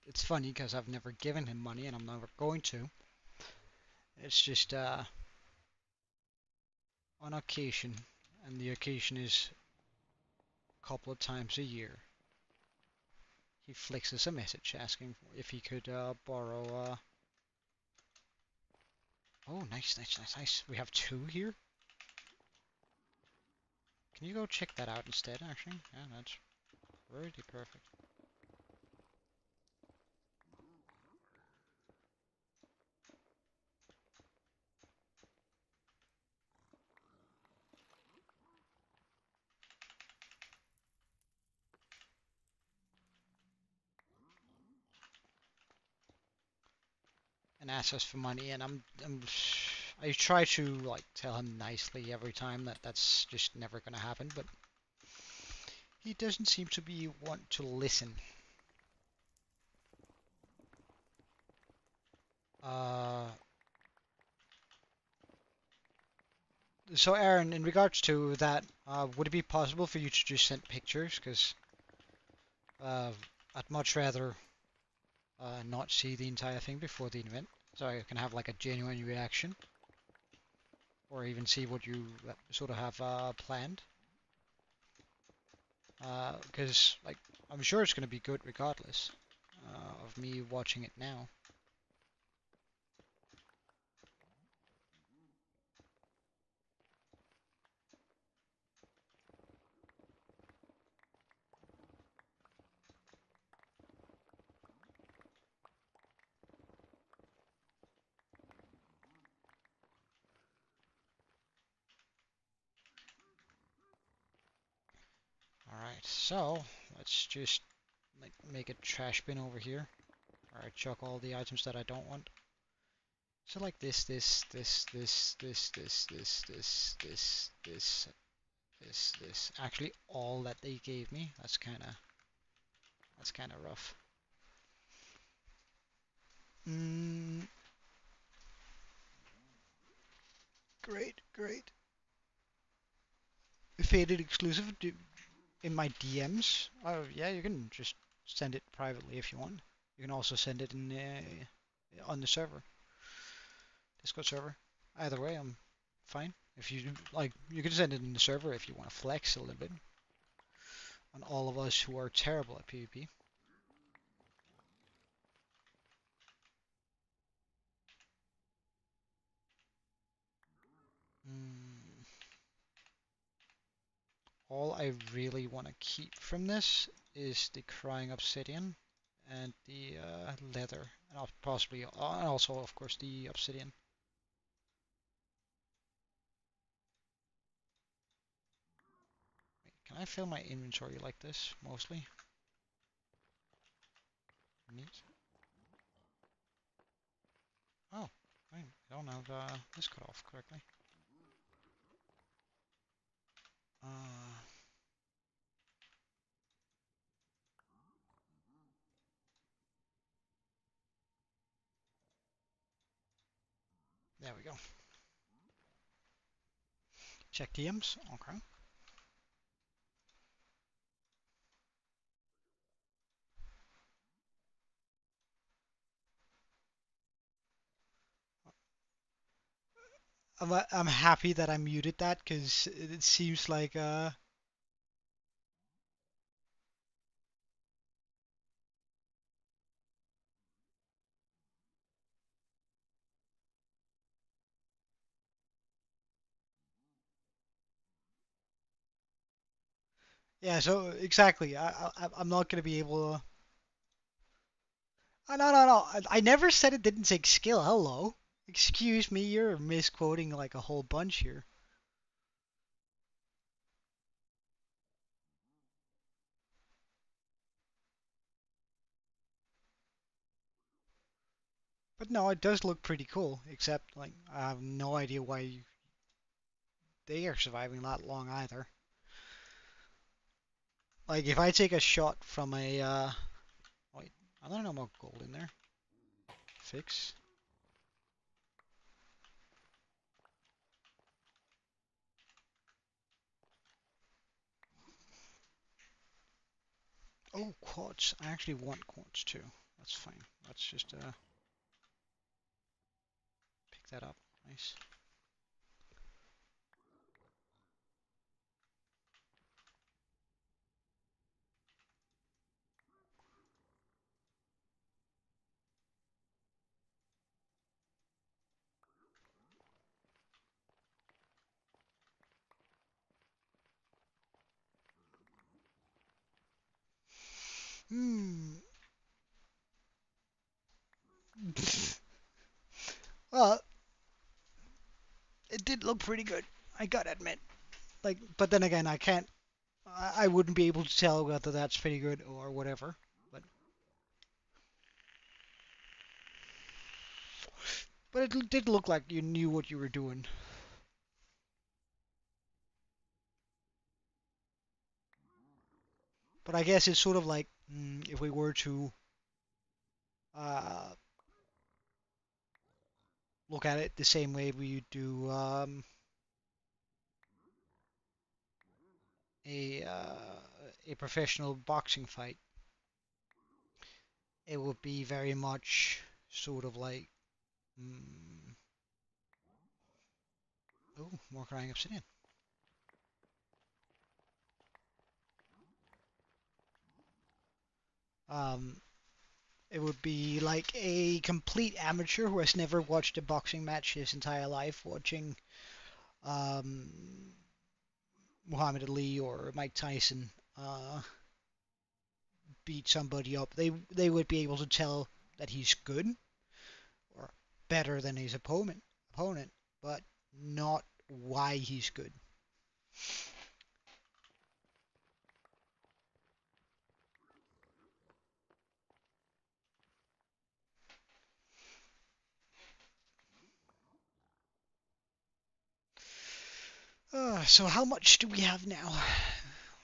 It's funny because I've never given him money and I'm never going to. It's just on occasion, and the occasion is a couple of times a year, he flicks us a message asking if he could borrow. Oh, nice, nice, nice, nice. We have two here. Can you go check that out instead, actually? Yeah, that's really perfect. And asks us for money, and I try to like tell him nicely every time that that's just never gonna happen, but he doesn't seem to be want to listen. Uh, so Aaron, in regards to that, would it be possible for you to just send pictures? Because I'd much rather not see the entire thing before the event, so I can have like a genuine reaction, or even see what you sort of have planned. Because like I'm sure it's going to be good regardless of me watching it now. Alright, so let's just like make a trash bin over here. Alright, chuck all the items that I don't want. So like this. Actually, all that they gave me. That's kind of rough. Great, great. Faded exclusive in my DMs. Oh yeah, you can just send it privately if you want. You can also send it in on the server, Discord server. Either way, I'm fine. If you like, you can send it in the server if you want to flex a little bit on all of us who are terrible at PvP. All I really want to keep from this is the crying obsidian and the leather, and possibly, and also of course the obsidian. Wait, can I fill my inventory like this mostly? Neat. Oh, I don't have this cut off correctly. Uh, there we go. Check DMs. Okay. I'm happy that I muted that because it seems like yeah. So exactly, I'm not gonna be able to. No, no, no. I never said it didn't take skill. Hello. Excuse me, you're misquoting like a whole bunch here. But no, it does look pretty cool, except like I have no idea why they are surviving that long either. Like if I take a shot from a wait, I don't know about gold in there. Fix. Oh, quartz. I actually want quartz too. That's fine. Let's just pick that up. Nice. Well, it did look pretty good. I gotta admit. Like, but then again, I can't. I wouldn't be able to tell whether that's pretty good or whatever. But it did look like you knew what you were doing. But I guess it's sort of like if we were to uh, look at it the same way we do a a professional boxing fight, it would be very much sort of like oh, more crying obsidian. Um, it would be like a complete amateur who has never watched a boxing match his entire life, watching um, Muhammad Ali or Mike Tyson beat somebody up. They would be able to tell that he's good or better than his opponent, but not why he's good. So how much do we have now?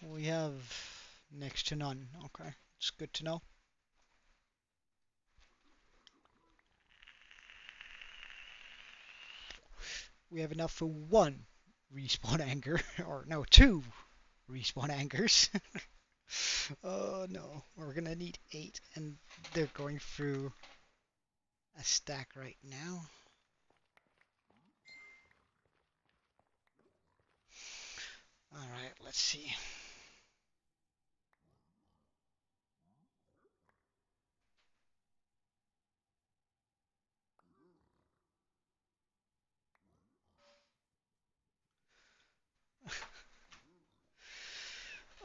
We have next to none. Okay, it's good to know. We have enough for one respawn anchor, or no, two respawn anchors. Oh no, we're gonna need 8, and they're going through a stack right now. Alright, let's see.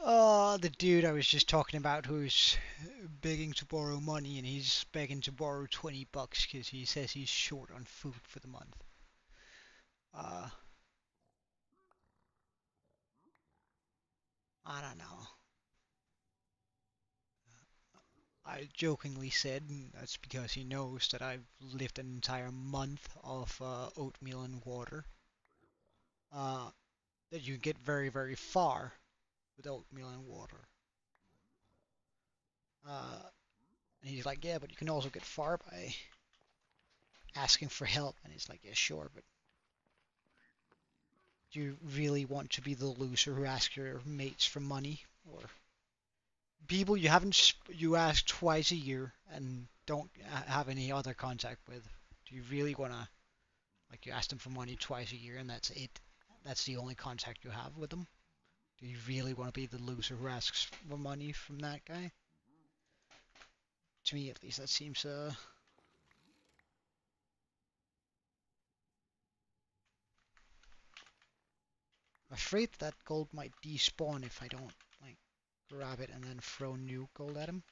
Oh, the dude I was just talking about who's begging to borrow money, and he's begging to borrow 20 bucks because he says he's short on food for the month. Uh, I don't know. I jokingly said that's because he knows that I've lived an entire month of oatmeal and water. Uh, that you get very, very far with oatmeal and water. Uh, and he's like, yeah, but you can also get far by asking for help. And he's like, yeah, sure, but do you really want to be the loser who asks your mates for money? Or people you ask twice a year and don't have any other contact with? Do you really want to, like, you ask them for money twice a year and that's it? That's the only contact you have with them? Do you really want to be the loser who asks for money from that guy? To me, at least, that seems I'm afraid that gold might despawn if I don't, like, grab it and then throw new gold at him.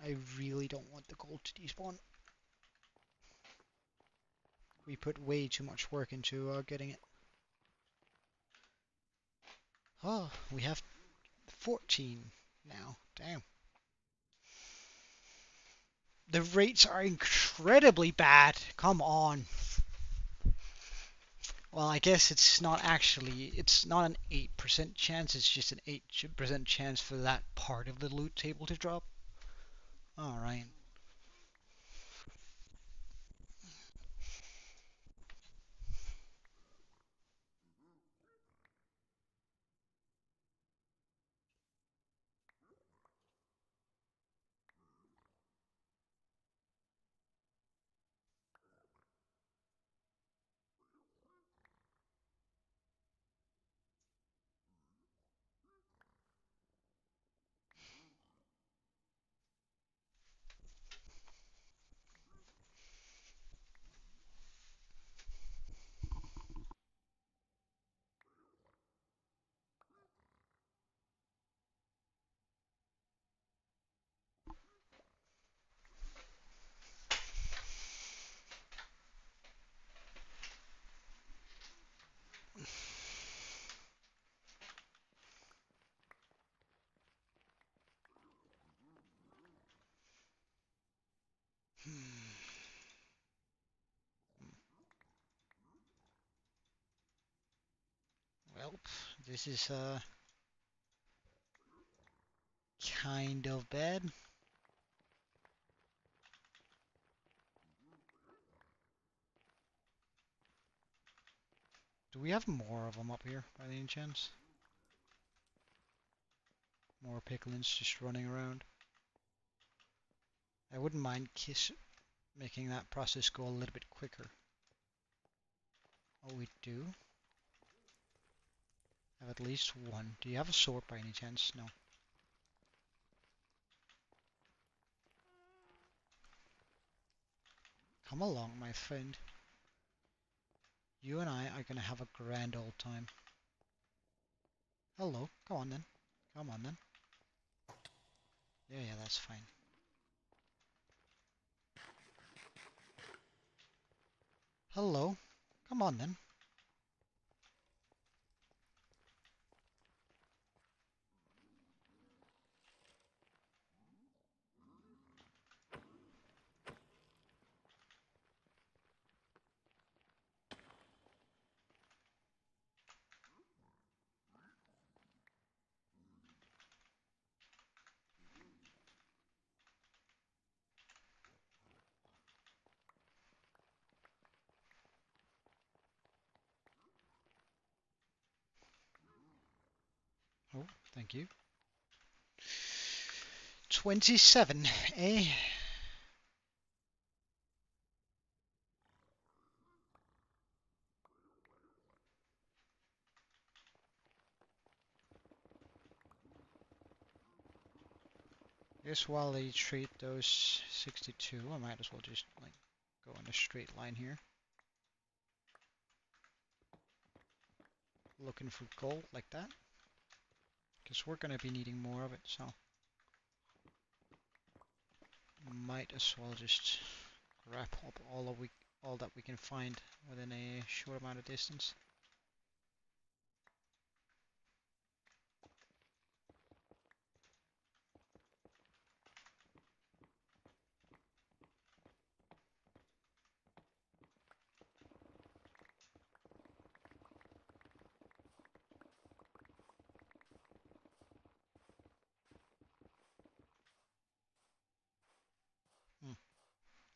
I really don't want the gold to despawn. We put way too much work into getting it. Oh, we have 14 now. Damn. The rates are incredibly bad. Come on. Well, I guess it's not an 8% chance, it's just an 8% chance for that part of the loot table to drop. Alright. This is kind of bad. Do we have more of them up here by any chance? More piglins just running around. I wouldn't mind making that process go a little bit quicker. Oh, we do have at least one. Do you have a sword by any chance? No. Come along, my friend. You and I are gonna have a grand old time. Hello. Come on then. Come on then. Yeah, that's fine. Hello. Come on then. Oh, thank you. 27, eh? Guess while they treat those 62, I might as well just like go in a straight line here. Looking for gold like that. Because we're gonna be needing more of it, so might as well just grab up all that we can find within a short amount of distance.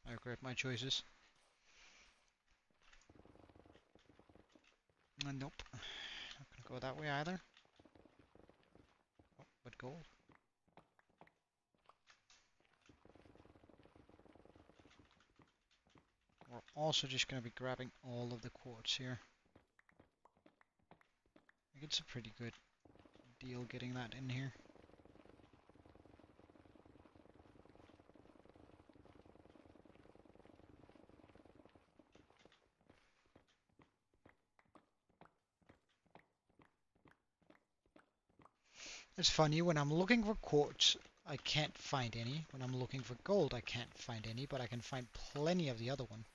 I regret my choices. Nope, not gonna go that way either. Oh, but gold. We're also just gonna be grabbing all of the quartz here. I think it's a pretty good deal getting that in here. It's funny, when I'm looking for quartz, I can't find any. When I'm looking for gold, I can't find any, but I can find plenty of the other one.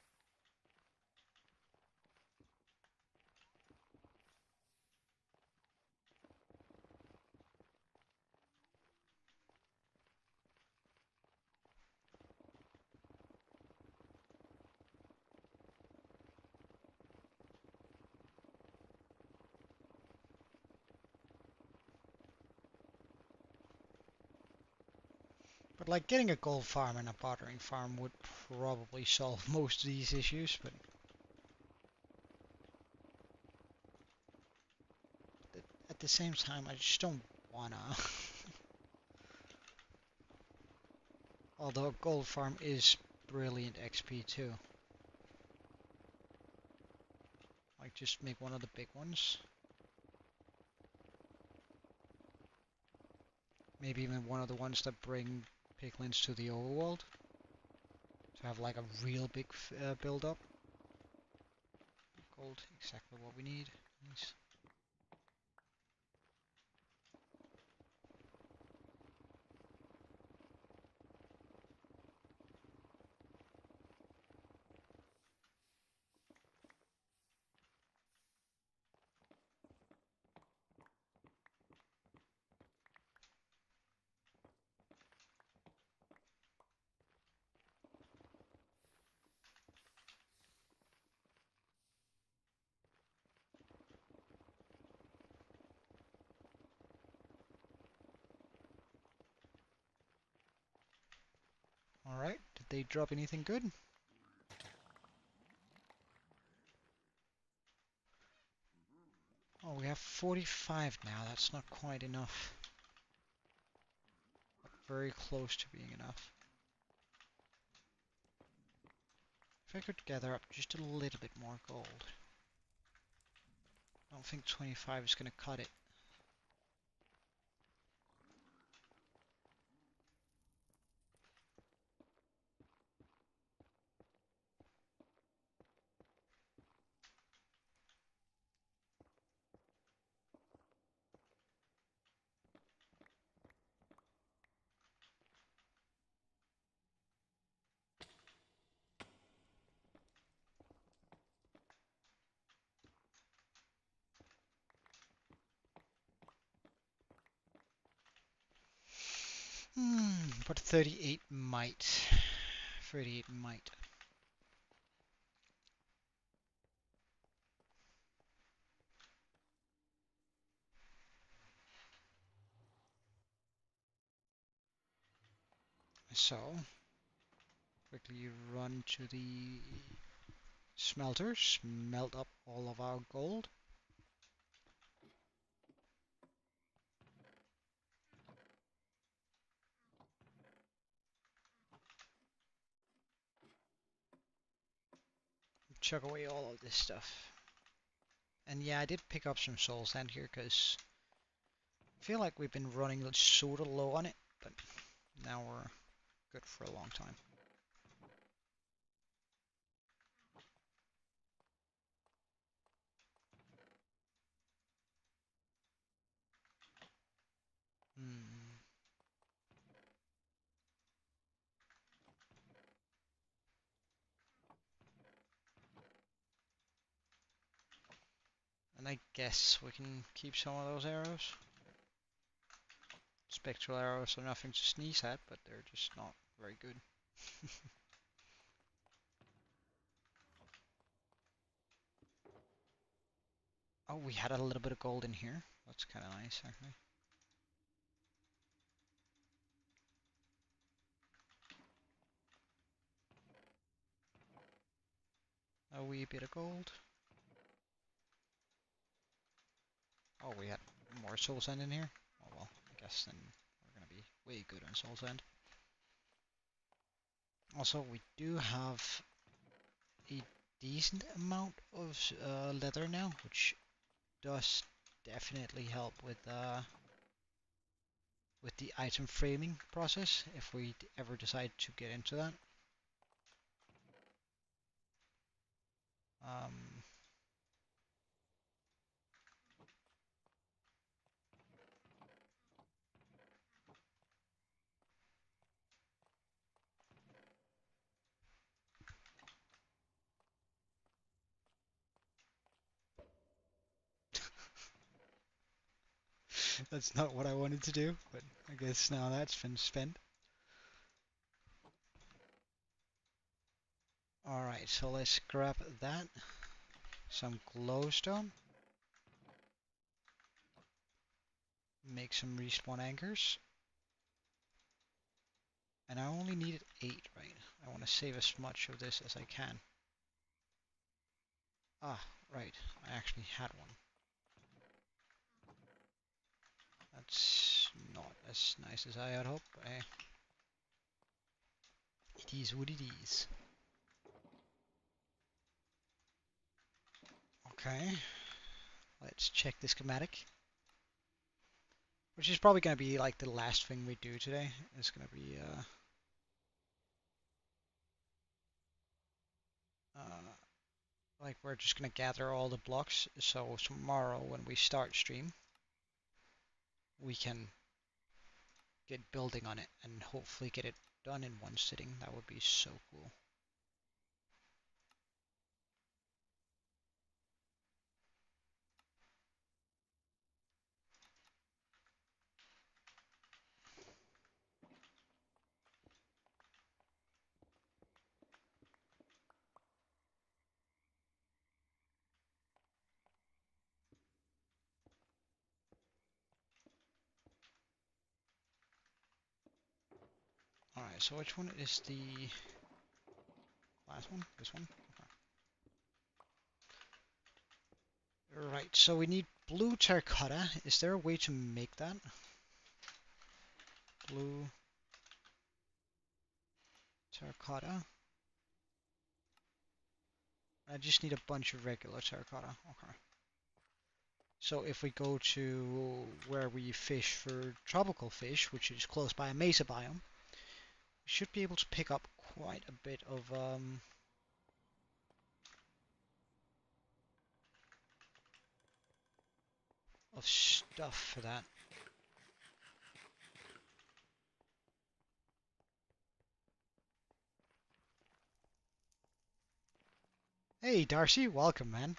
But like getting a gold farm and a bartering farm would probably solve most of these issues, but at the same time, I just don't wanna. Although a gold farm is brilliant XP too. Like just make one of the big ones. Maybe even one of the ones that bring piglins to the overworld. To have like a real big build up. Gold, exactly what we need. Nice. Alright, did they drop anything good? Oh, we have 45 now. That's not quite enough. But very close to being enough. If I could gather up just a little bit more gold. I don't think 25 is going to cut it. But 38 might. 38 might. So, quickly run to the smelter, smelt up all of our gold. Chuck away all of this stuff. And yeah, I did pick up some soul sand here because I feel like we've been running sort of low on it, but now we're good for a long time. And I guess we can keep some of those arrows. Spectral arrows are nothing to sneeze at, but they're just not very good. Oh, we had a little bit of gold in here. That's kind of nice, actually. A wee bit of gold. Oh, we had more soul sand in here. Oh well, I guess then we're gonna be way good on soul sand. Also, we do have a decent amount of leather now, which does definitely help with the item framing process if we ever decide to get into that. Um, that's not what I wanted to do, but I guess now that's been spent. Alright, so let's grab that. Some glowstone. Make some respawn anchors. And I only needed 8, right? I want to save as much of this as I can. Ah, right. I actually had one. That's not as nice as I had hoped, but hey. It is what it is. Okay. Let's check the schematic. Which is probably going to be like the last thing we do today. It's going to be like we're just going to gather all the blocks. So tomorrow when we start stream, we can get building on it and hopefully get it done in one sitting. That would be so cool. Alright, so which one is the last one? This one? Okay. Right, so we need blue terracotta. Is there a way to make that? Blue terracotta. I just need a bunch of regular terracotta. Okay. So if we go to where we fish for tropical fish, which is close by a mesa biome, we should be able to pick up quite a bit of stuff for that. Hey Darcy, welcome man.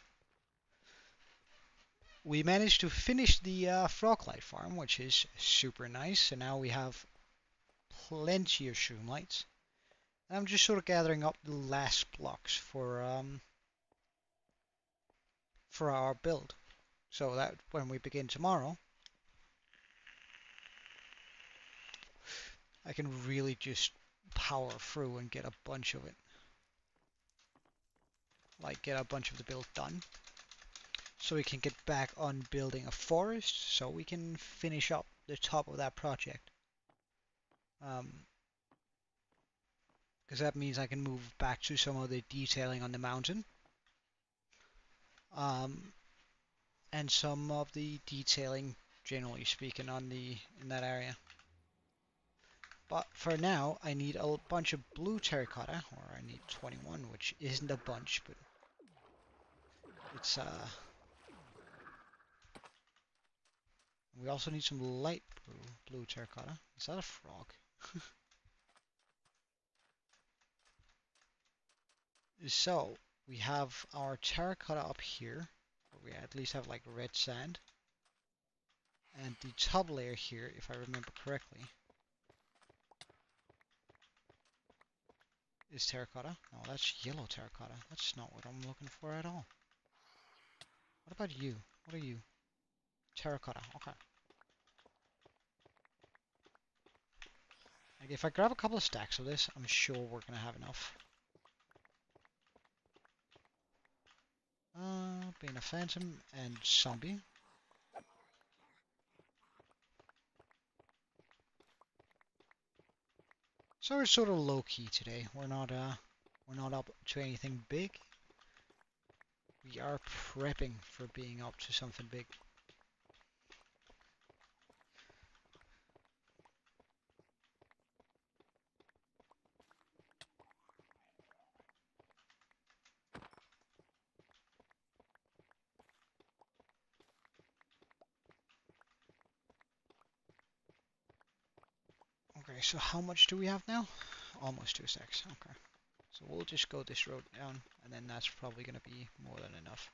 We managed to finish the Froglight farm, which is super nice. So now we have plenty of shroomlights. And I'm just sort of gathering up the last blocks for our build. So that when we begin tomorrow, I can really just power through and get a bunch of it. Like get a bunch of the build done. So we can get back on building a forest, so we can finish up the top of that project. Because that means I can move back to some of the detailing on the mountain. And some of the detailing, generally speaking, in that area. But for now, I need a bunch of blue terracotta, or I need 21, which isn't a bunch, but it's we also need some light blue terracotta. Is that a frog? So we have our terracotta up here, where we at least have like red sand, and the top layer here, if I remember correctly, is terracotta. No, that's yellow terracotta. That's not what I'm looking for at all. What about you? What are you? Terracotta. Okay. Like if I grab a couple of stacks of this, I'm sure we're gonna have enough. Being a phantom and zombie. So we're sort of low key today. We're not up to anything big. We are prepping for being up to something big. Okay, so how much do we have now? Almost 2 stacks. Okay. So we'll just go this road down, and then that's probably going to be more than enough.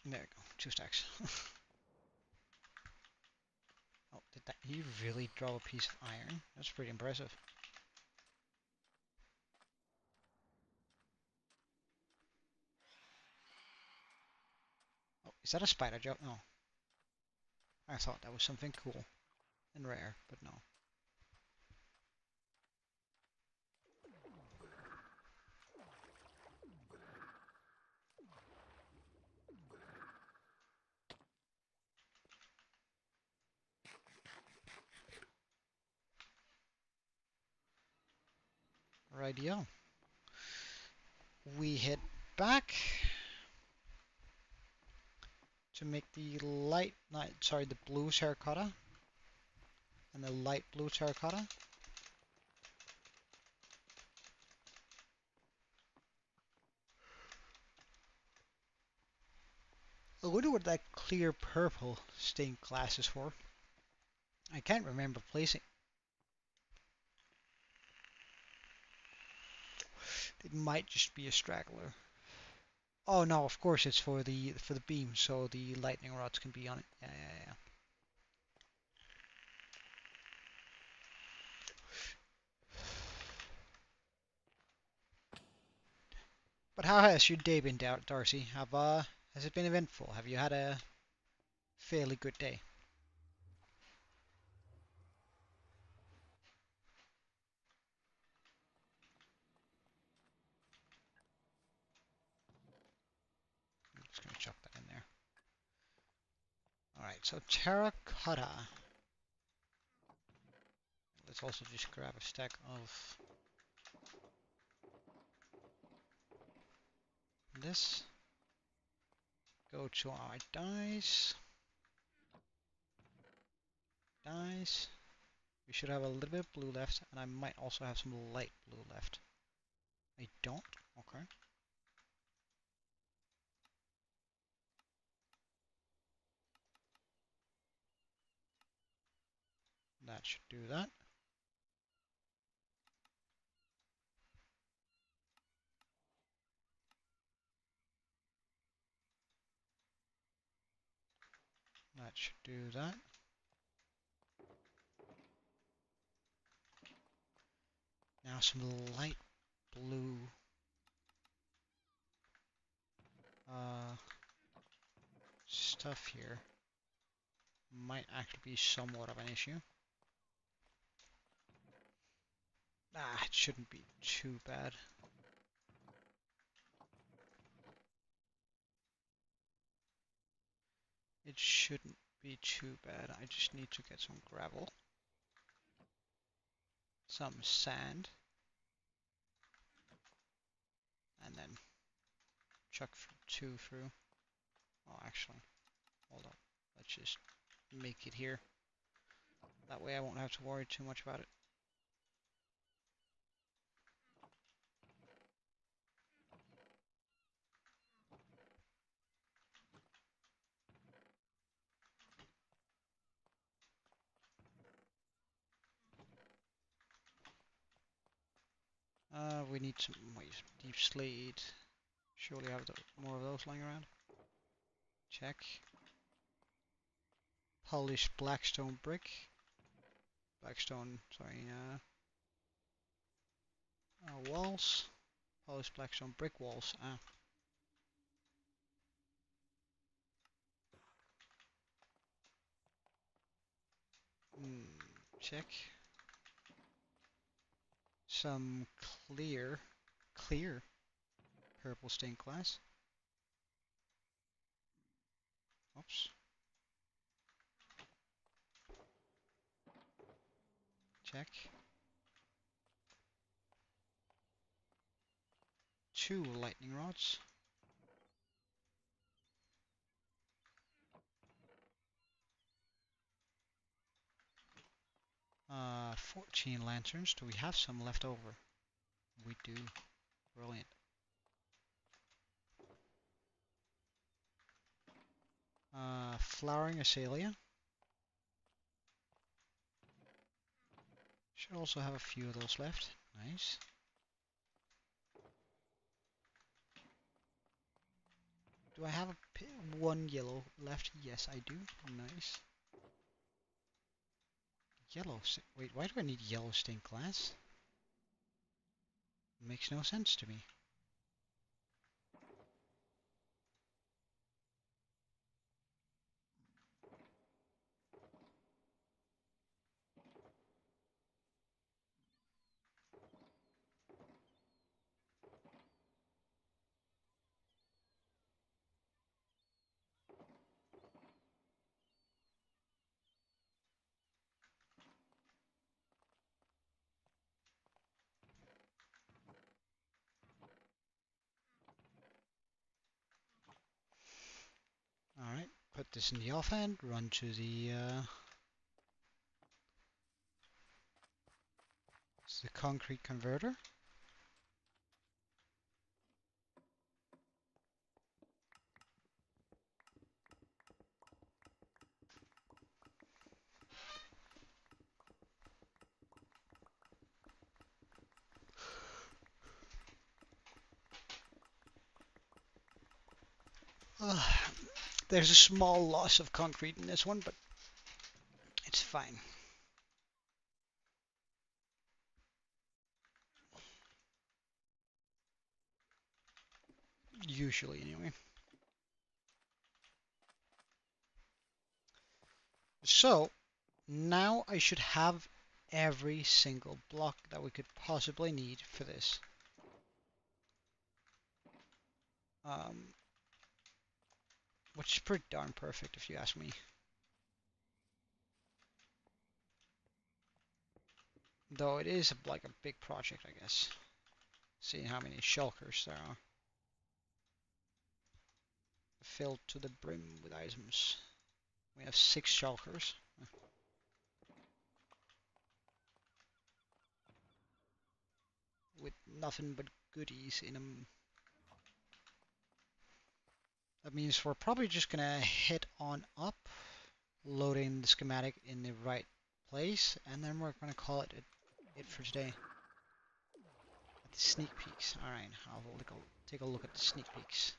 There we go, 2 stacks. Oh, did he really draw a piece of iron? That's pretty impressive. Oh, is that a spider job? No. I thought that was something cool and rare, but no. Rightio. We head back to make the the blue terracotta and the light blue terracotta. I wonder what that clear purple stained glass is for. I can't remember placing. It might just be a straggler. Oh no, of course it's for the beam, so the lightning rods can be on it. Yeah, yeah, yeah. But how has your day been, Darcy? Has it been eventful? Have you had a fairly good day. I'm just going to chuck that in there. Alright, so terracotta. Let's also just grab a stack of this. Go to our dice. Dice. We should have a little bit of blue left, and I might also have some light blue left. I don't? Okay. That should do that. That should do that. Now some light blue stuff here might actually be somewhat of an issue. Ah, it shouldn't be too bad. It shouldn't be too bad. I just need to get some gravel, some sand, and then chuck two through. Oh, actually, hold on. Let's just make it here. That way I won't have to worry too much about it. We need some deep slate. Surely have more of those lying around. Check. Polished blackstone brick. Blackstone, sorry, walls. Polished blackstone brick walls. Ah. Check. Some clear purple stained glass. Oops. Check. 2 lightning rods. Uh, 14 lanterns. Do we have some left over? We do. Brilliant. Flowering azalea. Should also have a few of those left. Nice. Do I have one yellow left? Yes, I do. Nice. Yellow. Wait, why do I need yellow stained glass? Makes no sense to me. Alright, put this in the offhand, run to the concrete converter. There's a small loss of concrete in this one, but it's fine. Usually, anyway. So now I should have every single block that we could possibly need for this. Which is pretty darn perfect if you ask me. Though it is like a big project, I guess. Seeing how many shulkers there are. Filled to the brim with items. We have 6 shulkers. With nothing but goodies in them. That means we're probably just gonna head on up, loading the schematic in the right place, and then we're gonna call it for today. At the sneak peeks. Alright, I'll take a look at the sneak peeks.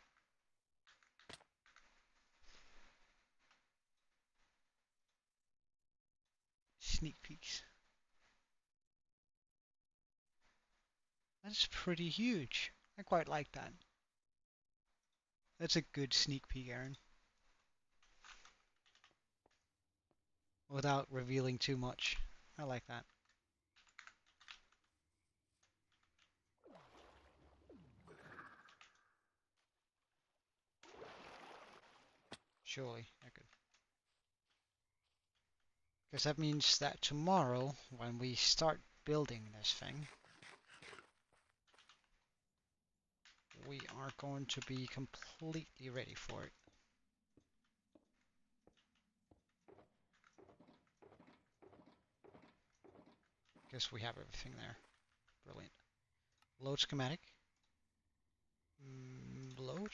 Sneak peeks. That's pretty huge. I quite like that. That's a good sneak peek, Aaron. Without revealing too much. I like that. Surely, I could. Because that means that tomorrow, when we start building this thing, we are going to be completely ready for it. Because we have everything there. Brilliant. Load schematic. Load.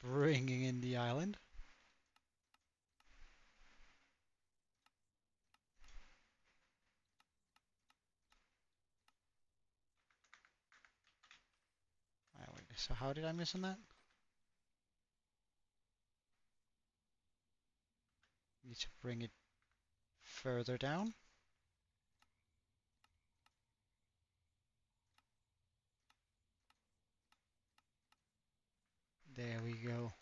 Bringing in the island. Wait, so how did I miss on that? Need to bring it further down. There we go.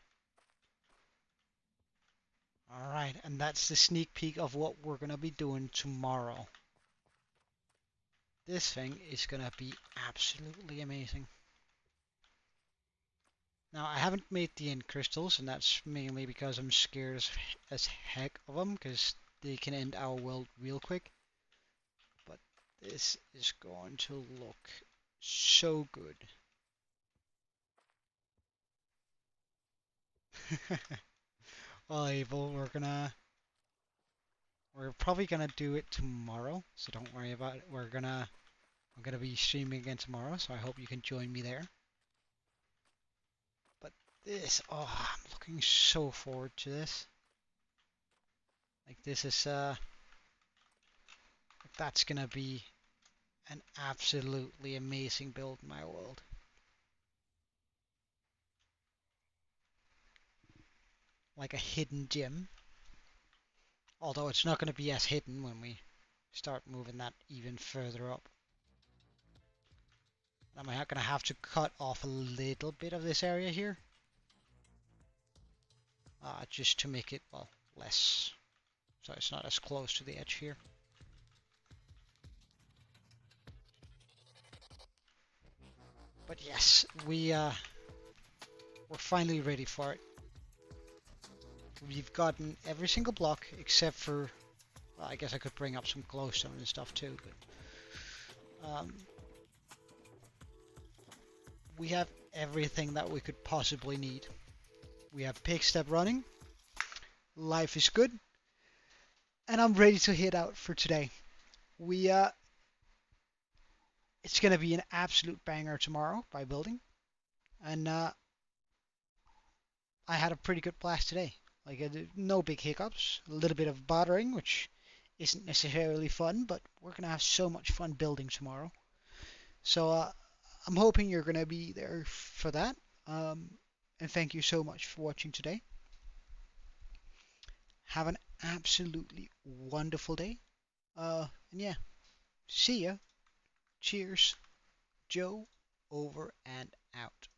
Alright, and that's the sneak peek of what we're going to be doing tomorrow. This thing is going to be absolutely amazing. Now, I haven't made the end crystals, and that's mainly because I'm scared as heck of them, because they can end our world real quick. But this is going to look so good. Well, Abel, we're probably gonna do it tomorrow, so don't worry about it. I'm gonna be streaming again tomorrow, so I hope you can join me there. But I'm looking so forward to this. Like this is that's gonna be an absolutely amazing build in my world. Like a hidden gem. Although it's not gonna be as hidden when we start moving that even further up. I'm gonna have to cut off a little bit of this area here. Just to make it, well, less, so it's not as close to the edge here. But yes, we're finally ready for it. We've gotten every single block except for, well, I guess I could bring up some glowstone and stuff too, but we have everything that we could possibly need. We have Pigstep running, life is good, and I'm ready to head out for today. It's gonna be an absolute banger tomorrow by building, and I had a pretty good blast today. Like no big hiccups, a little bit of bothering, which isn't necessarily fun, but we're gonna have so much fun building tomorrow. So I'm hoping you're gonna be there for that. And thank you so much for watching today. Have an absolutely wonderful day. And yeah, see ya. Cheers. Joe, over and out.